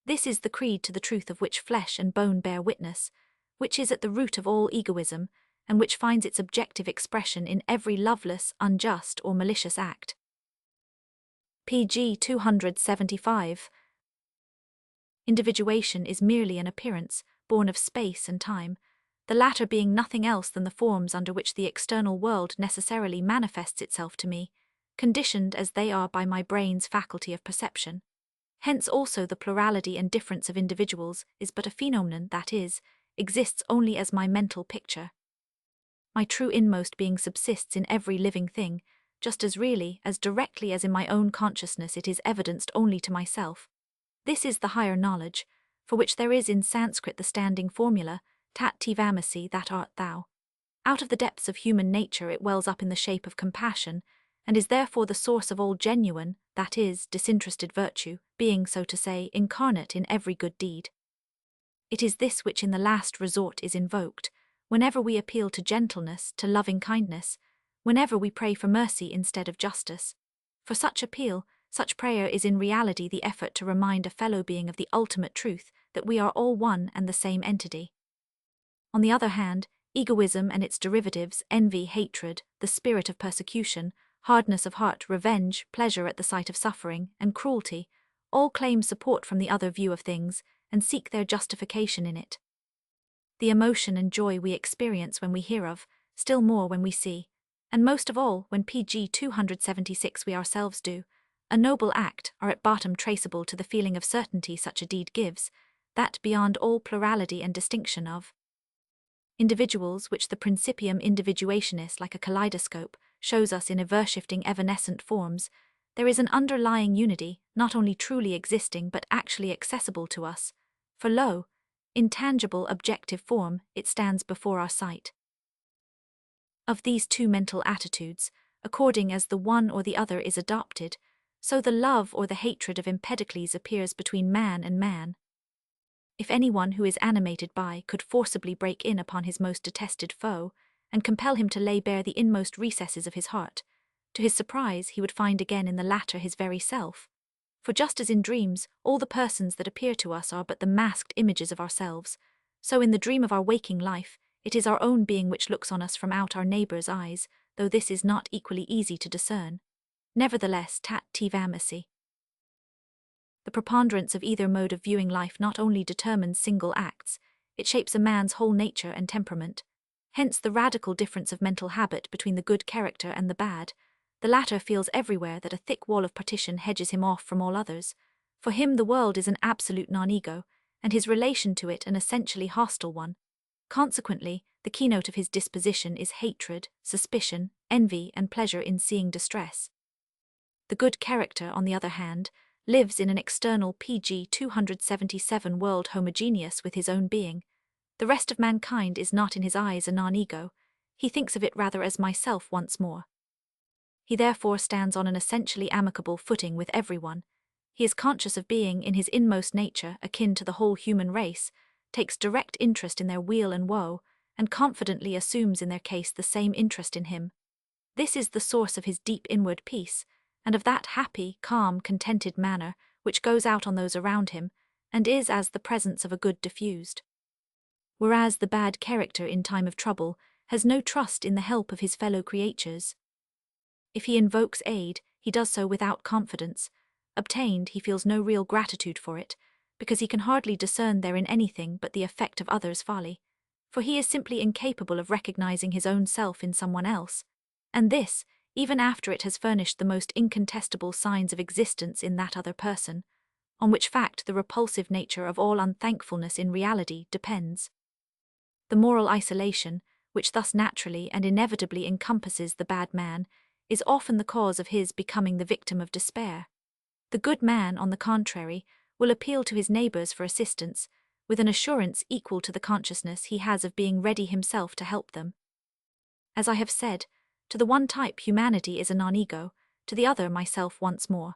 Speaker 1: This is the creed to the truth of which flesh and bone bear witness, which is at the root of all egoism, and which finds its objective expression in every loveless, unjust, or malicious act. Pg 275. Individuation is merely an appearance, born of space and time, the latter being nothing else than the forms under which the external world necessarily manifests itself to me, conditioned as they are by my brain's faculty of perception. Hence also the plurality and difference of individuals is but a phenomenon that is, exists only as my mental picture. My true inmost being subsists in every living thing, just as really, as directly as in my own consciousness it is evidenced only to myself. This is the higher knowledge, for which there is in Sanskrit the standing formula, tat tivamasi, that art thou. Out of the depths of human nature it wells up in the shape of compassion, and is therefore the source of all genuine, that is, disinterested virtue, being, so to say, incarnate in every good deed. It is this which in the last resort is invoked, whenever we appeal to gentleness, to loving kindness, whenever we pray for mercy instead of justice. For such appeal, such prayer is in reality the effort to remind a fellow being of the ultimate truth, that we are all one and the same entity. On the other hand, egoism and its derivatives, envy, hatred, the spirit of persecution, hardness of heart, revenge, pleasure at the sight of suffering, and cruelty, all claim support from the other view of things, and seek their justification in it. The emotion and joy we experience when we hear of, still more when we see, and most of all when Pg 276 we ourselves do, a noble act, are at bottom traceable to the feeling of certainty such a deed gives, that beyond all plurality and distinction of individuals which the principium individuationis like a kaleidoscope shows us in ever-shifting evanescent forms, there is an underlying unity, not only truly existing but actually accessible to us, for lo, in tangible objective form it stands before our sight. Of these two mental attitudes, according as the one or the other is adopted, so the love or the hatred of Empedocles appears between man and man. If anyone who is animated by could forcibly break in upon his most detested foe, and compel him to lay bare the inmost recesses of his heart, to his surprise he would find again in the latter his very self. For just as in dreams all the persons that appear to us are but the masked images of ourselves, so in the dream of our waking life it is our own being which looks on us from out our neighbour's eyes, though this is not equally easy to discern. Nevertheless, tat tivamasi. The preponderance of either mode of viewing life not only determines single acts, it shapes a man's whole nature and temperament. Hence the radical difference of mental habit between the good character and the bad. The latter feels everywhere that a thick wall of partition hedges him off from all others. For him the world is an absolute non-ego, and his relation to it an essentially hostile one. Consequently, the keynote of his disposition is hatred, suspicion, envy, and pleasure in seeing distress. The good character, on the other hand, lives in an external Pg 277 world homogeneous with his own being. The rest of mankind is not in his eyes a non-ego, he thinks of it rather as myself once more. He therefore stands on an essentially amicable footing with everyone. He is conscious of being, in his inmost nature, akin to the whole human race, takes direct interest in their weal and woe, and confidently assumes in their case the same interest in him. This is the source of his deep inward peace, and of that happy, calm, contented manner which goes out on those around him, and is as the presence of a good diffused. Whereas the bad character in time of trouble has no trust in the help of his fellow creatures. If he invokes aid, he does so without confidence. Obtained, he feels no real gratitude for it, because he can hardly discern therein anything but the effect of others' folly, for he is simply incapable of recognizing his own self in someone else, and this, even after it has furnished the most incontestable signs of existence in that other person, on which fact the repulsive nature of all unthankfulness in reality depends. The moral isolation, which thus naturally and inevitably encompasses the bad man, is often the cause of his becoming the victim of despair. The good man, on the contrary, will appeal to his neighbors for assistance, with an assurance equal to the consciousness he has of being ready himself to help them. As I have said, to the one type humanity is a non-ego, to the other myself once more.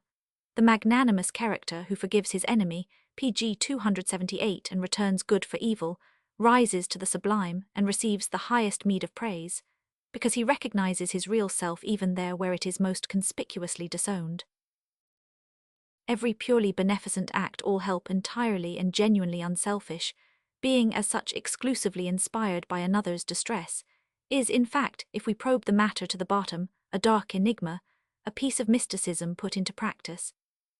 Speaker 1: The magnanimous character who forgives his enemy, pg 278, and returns good for evil, rises to the sublime and receives the highest meed of praise, because he recognizes his real self even there where it is most conspicuously disowned. Every purely beneficent act, all help entirely and genuinely unselfish, being as such exclusively inspired by another's distress, is, in fact, if we probe the matter to the bottom, a dark enigma, a piece of mysticism put into practice,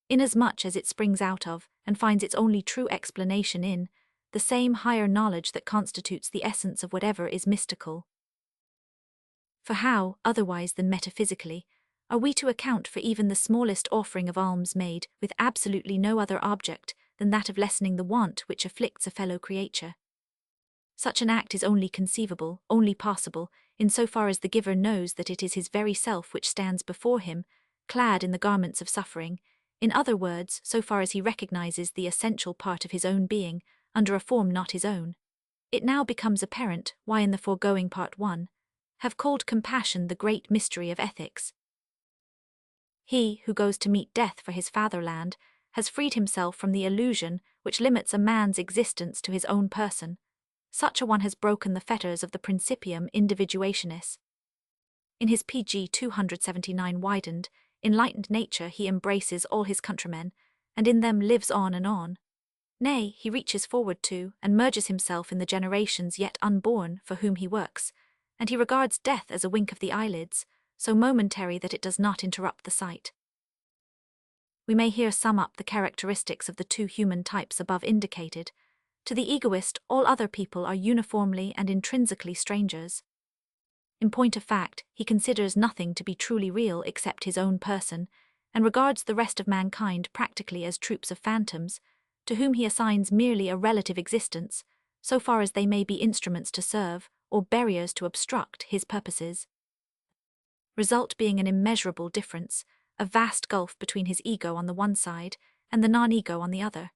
Speaker 1: inasmuch as it springs out of, and finds its only true explanation in, the same higher knowledge that constitutes the essence of whatever is mystical. For how, otherwise than metaphysically, are we to account for even the smallest offering of alms made with absolutely no other object than that of lessening the want which afflicts a fellow creature? Such an act is only conceivable, only possible, in so far as the giver knows that it is his very self which stands before him, clad in the garments of suffering, in other words, so far as he recognizes the essential part of his own being, under a form not his own. It now becomes apparent why in the foregoing Part 1, have called compassion the great mystery of ethics. He who goes to meet death for his fatherland has freed himself from the illusion which limits a man's existence to his own person. Such a one has broken the fetters of the principium individuationis. In his pg 279 widened, enlightened nature he embraces all his countrymen, and in them lives on and on. Nay, he reaches forward to, and merges himself in the generations yet unborn for whom he works, and he regards death as a wink of the eyelids, so momentary that it does not interrupt the sight. We may here sum up the characteristics of the two human types above indicated. To the egoist, all other people are uniformly and intrinsically strangers. In point of fact, he considers nothing to be truly real except his own person, and regards the rest of mankind practically as troops of phantoms, to whom he assigns merely a relative existence, so far as they may be instruments to serve, or barriers to obstruct, his purposes. Result being an immeasurable difference, a vast gulf between his ego on the one side and the non-ego on the other.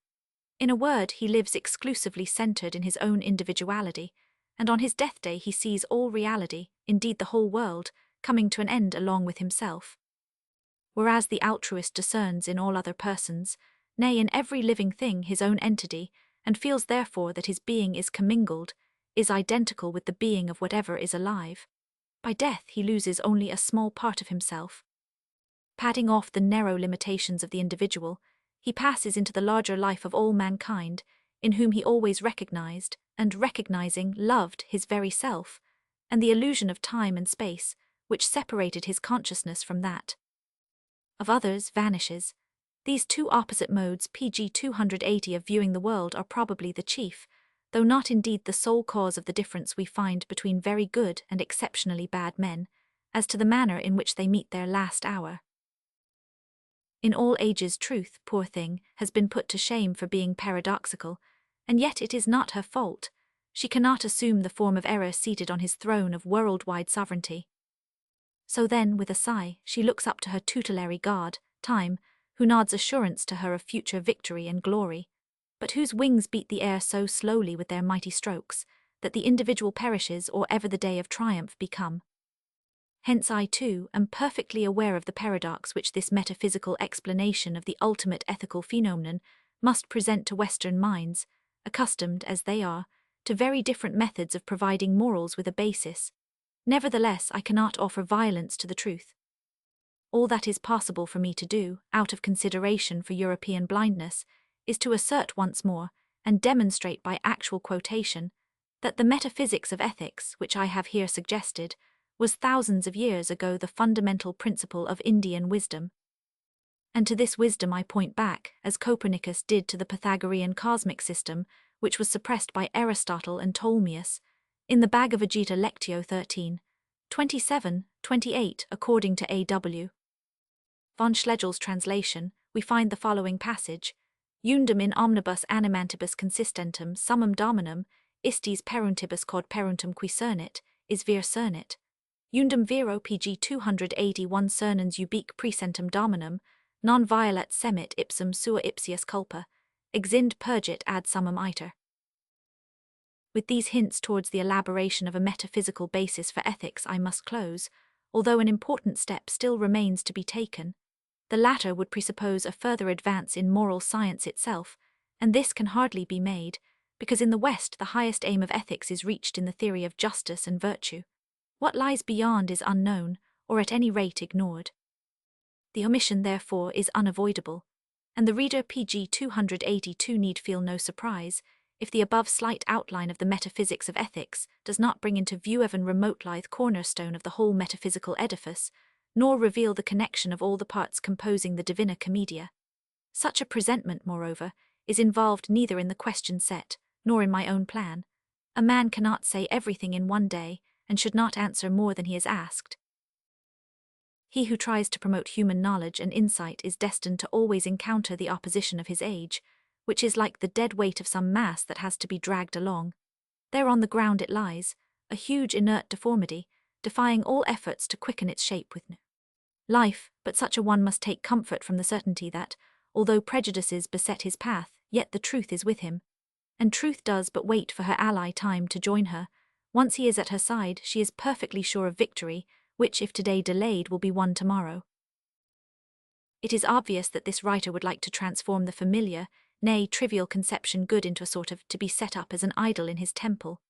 Speaker 1: In a word, he lives exclusively centered in his own individuality, and on his death day he sees all reality, indeed the whole world, coming to an end along with himself. Whereas the altruist discerns in all other persons, nay, in every living thing, his own entity, and feels therefore that his being is commingled, is identical with the being of whatever is alive. By death he loses only a small part of himself. Padding off the narrow limitations of the individual, he passes into the larger life of all mankind, in whom he always recognized, and recognizing, loved his very self, and the illusion of time and space, which separated his consciousness from that of others, vanishes. These two opposite modes pg 280 of viewing the world are probably the chief, though not indeed the sole cause of the difference we find between very good and exceptionally bad men, as to the manner in which they meet their last hour. In all ages truth, poor thing, has been put to shame for being paradoxical, and yet it is not her fault. She cannot assume the form of error seated on his throne of worldwide sovereignty. So then, with a sigh, she looks up to her tutelary god, Time, who nods assurance to her of future victory and glory, but whose wings beat the air so slowly with their mighty strokes, that the individual perishes or ever the day of triumph be come. Hence I, too, am perfectly aware of the paradox which this metaphysical explanation of the ultimate ethical phenomenon must present to Western minds, accustomed, as they are, to very different methods of providing morals with a basis. Nevertheless, I cannot offer violence to the truth. All that is possible for me to do, out of consideration for European blindness, is to assert once more, and demonstrate by actual quotation, that the metaphysics of ethics, which I have here suggested, was thousands of years ago the fundamental principle of Indian wisdom. And to this wisdom I point back, as Copernicus did to the Pythagorean cosmic system, which was suppressed by Aristotle and Ptolemaeus, in the Bhagavad Gita Lectio 13, 27, 28, according to A.W. von Schlegel's translation, we find the following passage: Undum in omnibus animantibus consistentum summum dominum, istis peruntibus quod peruntum qui cernit, is vir cernit. Undum viro pg 281 cernens ubique presentum dominum, non violet semit ipsum sua ipsius culpa, exind purgit ad summum iter. With these hints towards the elaboration of a metaphysical basis for ethics I must close, although an important step still remains to be taken. The latter would presuppose a further advance in moral science itself, and this can hardly be made, because in the West the highest aim of ethics is reached in the theory of justice and virtue. What lies beyond is unknown, or at any rate ignored. The omission, therefore, is unavoidable, and the reader pg 282 need feel no surprise if the above slight outline of the metaphysics of ethics does not bring into view even remote lithe cornerstone of the whole metaphysical edifice, nor reveal the connection of all the parts composing the Divina Commedia. Such a presentment, moreover, is involved neither in the question set, nor in my own plan. A man cannot say everything in one day, and should not answer more than he is asked. He who tries to promote human knowledge and insight is destined to always encounter the opposition of his age, which is like the dead weight of some mass that has to be dragged along. There on the ground it lies, a huge inert deformity, defying all efforts to quicken its shape with life, but such a one must take comfort from the certainty that, although prejudices beset his path, yet the truth is with him. And truth does but wait for her ally time to join her. Once he is at her side, she is perfectly sure of victory, which if today delayed will be won tomorrow. It is obvious that this writer would like to transform the familiar, nay, trivial conception good into a sort of to be set up as an idol in his temple.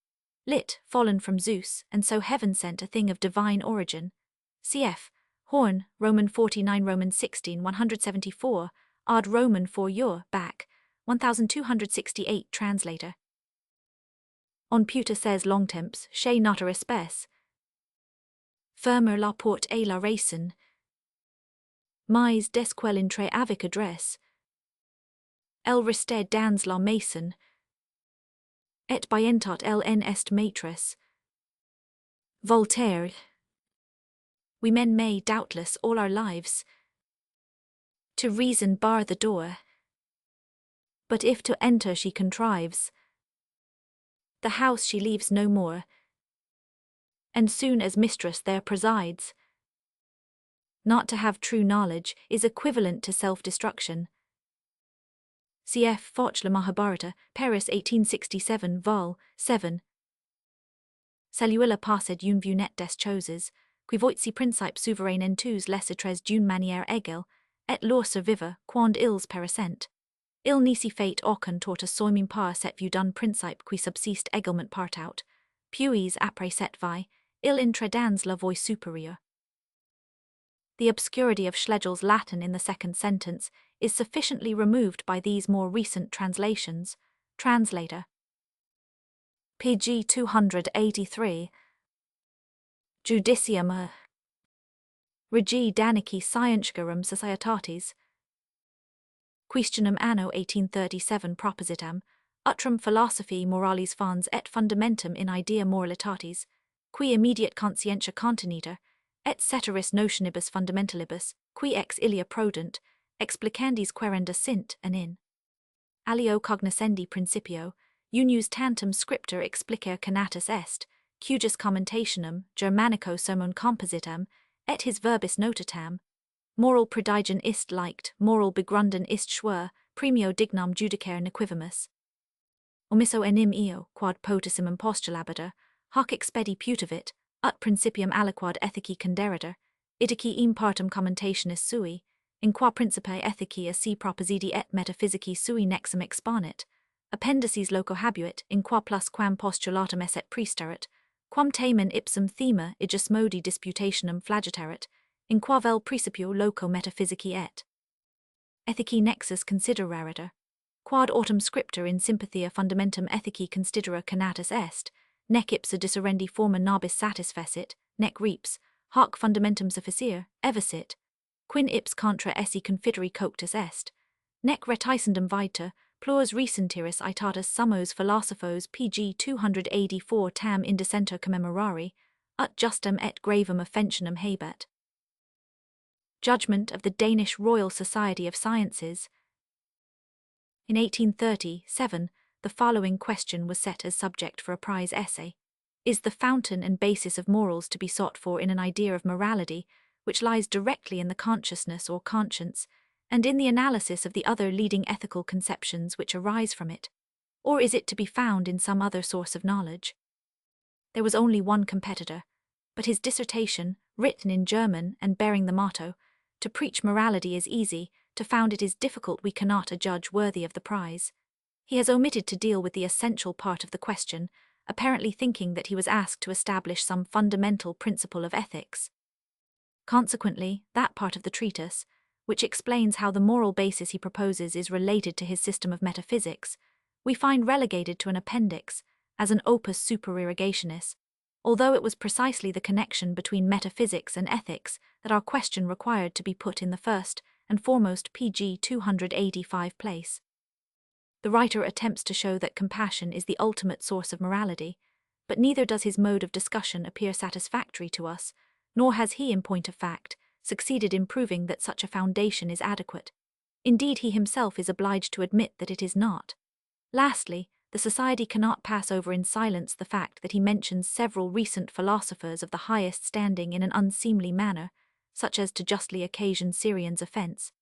Speaker 1: Lit, fallen from Zeus, and so heaven sent a thing of divine origin. Cf. Horn, Roman 49 Roman 16 174, odd Roman 4 Ur, back, 1268 translator. On puta says longtemps, chez notre espèce. Fermer la porte et la racine. Mais desquel intre avec adresse. El rested dans la mason. Et bientot ln est maîtresse. Voltaire. We men may, doubtless, all our lives, to reason bar the door. But if to enter she contrives, the house she leaves no more, and soon as mistress there presides. Not to have true knowledge is equivalent to self-destruction. Cf. Foch le Mahabharata, Paris 1867 vol. 7. Saluilla passed une vue des choses, qui voici principe souverain en tous les etres d'une manière égale, et leur survivre, quand ils perissent. Il nisi fate aucun torta soiming par cette vue d'un principe qui subsiste également partout, puis après cette vie, il entre dans la voie supérieure. The obscurity of Schlegel's Latin in the second sentence is sufficiently removed by these more recent translations. Translator. pg 283. Judicium Regi Danici Scientiarum Societatis. Questionum anno 1837 propositam, utrum philosophiae moralis fons et fundamentum in idea moralitatis, qui immediate conscientia conteniter, et ceteris notionibus fundamentalibus, qui ex ilia prodent, explicandis querenda sint and in alio cognoscendi principio, unius tantum scriptor explicer canatus est, cujus commentationum Germanico sermon compositam, et his verbis notatam, moral predigen ist leicht, moral begrunden ist schwer, premio dignam judicaire nequivimus. Omisso enim eo, quod potissimum postulabator, hoc expedi putavit, ut principium aliquod ethici conderitor, idici im partum commentationis sui, in qua principe ethici si proposidi et metaphysici sui nexum exponit, appendices loco habuit, in qua plus quam postulatum esse praesterit, quam tamen ipsum thema igus modi disputationum flagitarit, in qua vel praecipio loco metaphysici et ethici nexus consideraritor, quad autem scriptor in sympathia fundamentum ethici considera canatus est, nec ipsa diserendi forma nobis satisfecit, nec reps, hoc fundamentum sufficere, evisit, quin ips contra esse confideri coctus est, nec reticendum vita, plurs recentiris aetatus summos philosophos pg 284 tam indecenter commemorari, ut justum et gravum offensionum habet. Judgment of the Danish Royal Society of Sciences. In 1837, the following question was set as subject for a prize essay. Is the fountain and basis of morals to be sought for in an idea of morality, which lies directly in the consciousness or conscience, and in the analysis of the other leading ethical conceptions which arise from it? Or is it to be found in some other source of knowledge? There was only one competitor, but his dissertation, written in German and bearing the motto, "To preach morality is easy, to found it is difficult, we cannot adjudge worthy of the prize." He has omitted to deal with the essential part of the question, apparently thinking that he was asked to establish some fundamental principle of ethics. Consequently, that part of the treatise, which explains how the moral basis he proposes is related to his system of metaphysics, we find relegated to an appendix, as an opus supererogationis, although it was precisely the connection between metaphysics and ethics that our question required to be put in the first and foremost pg 285 place. The writer attempts to show that compassion is the ultimate source of morality, but neither does his mode of discussion appear satisfactory to us, nor has he, in point of fact, succeeded in proving that such a foundation is adequate. Indeed, he himself is obliged to admit that it is not. Lastly, the Society cannot pass over in silence the fact that he mentions several recent philosophers of the highest standing in an unseemly manner, such as to justly occasion Syrian's offence.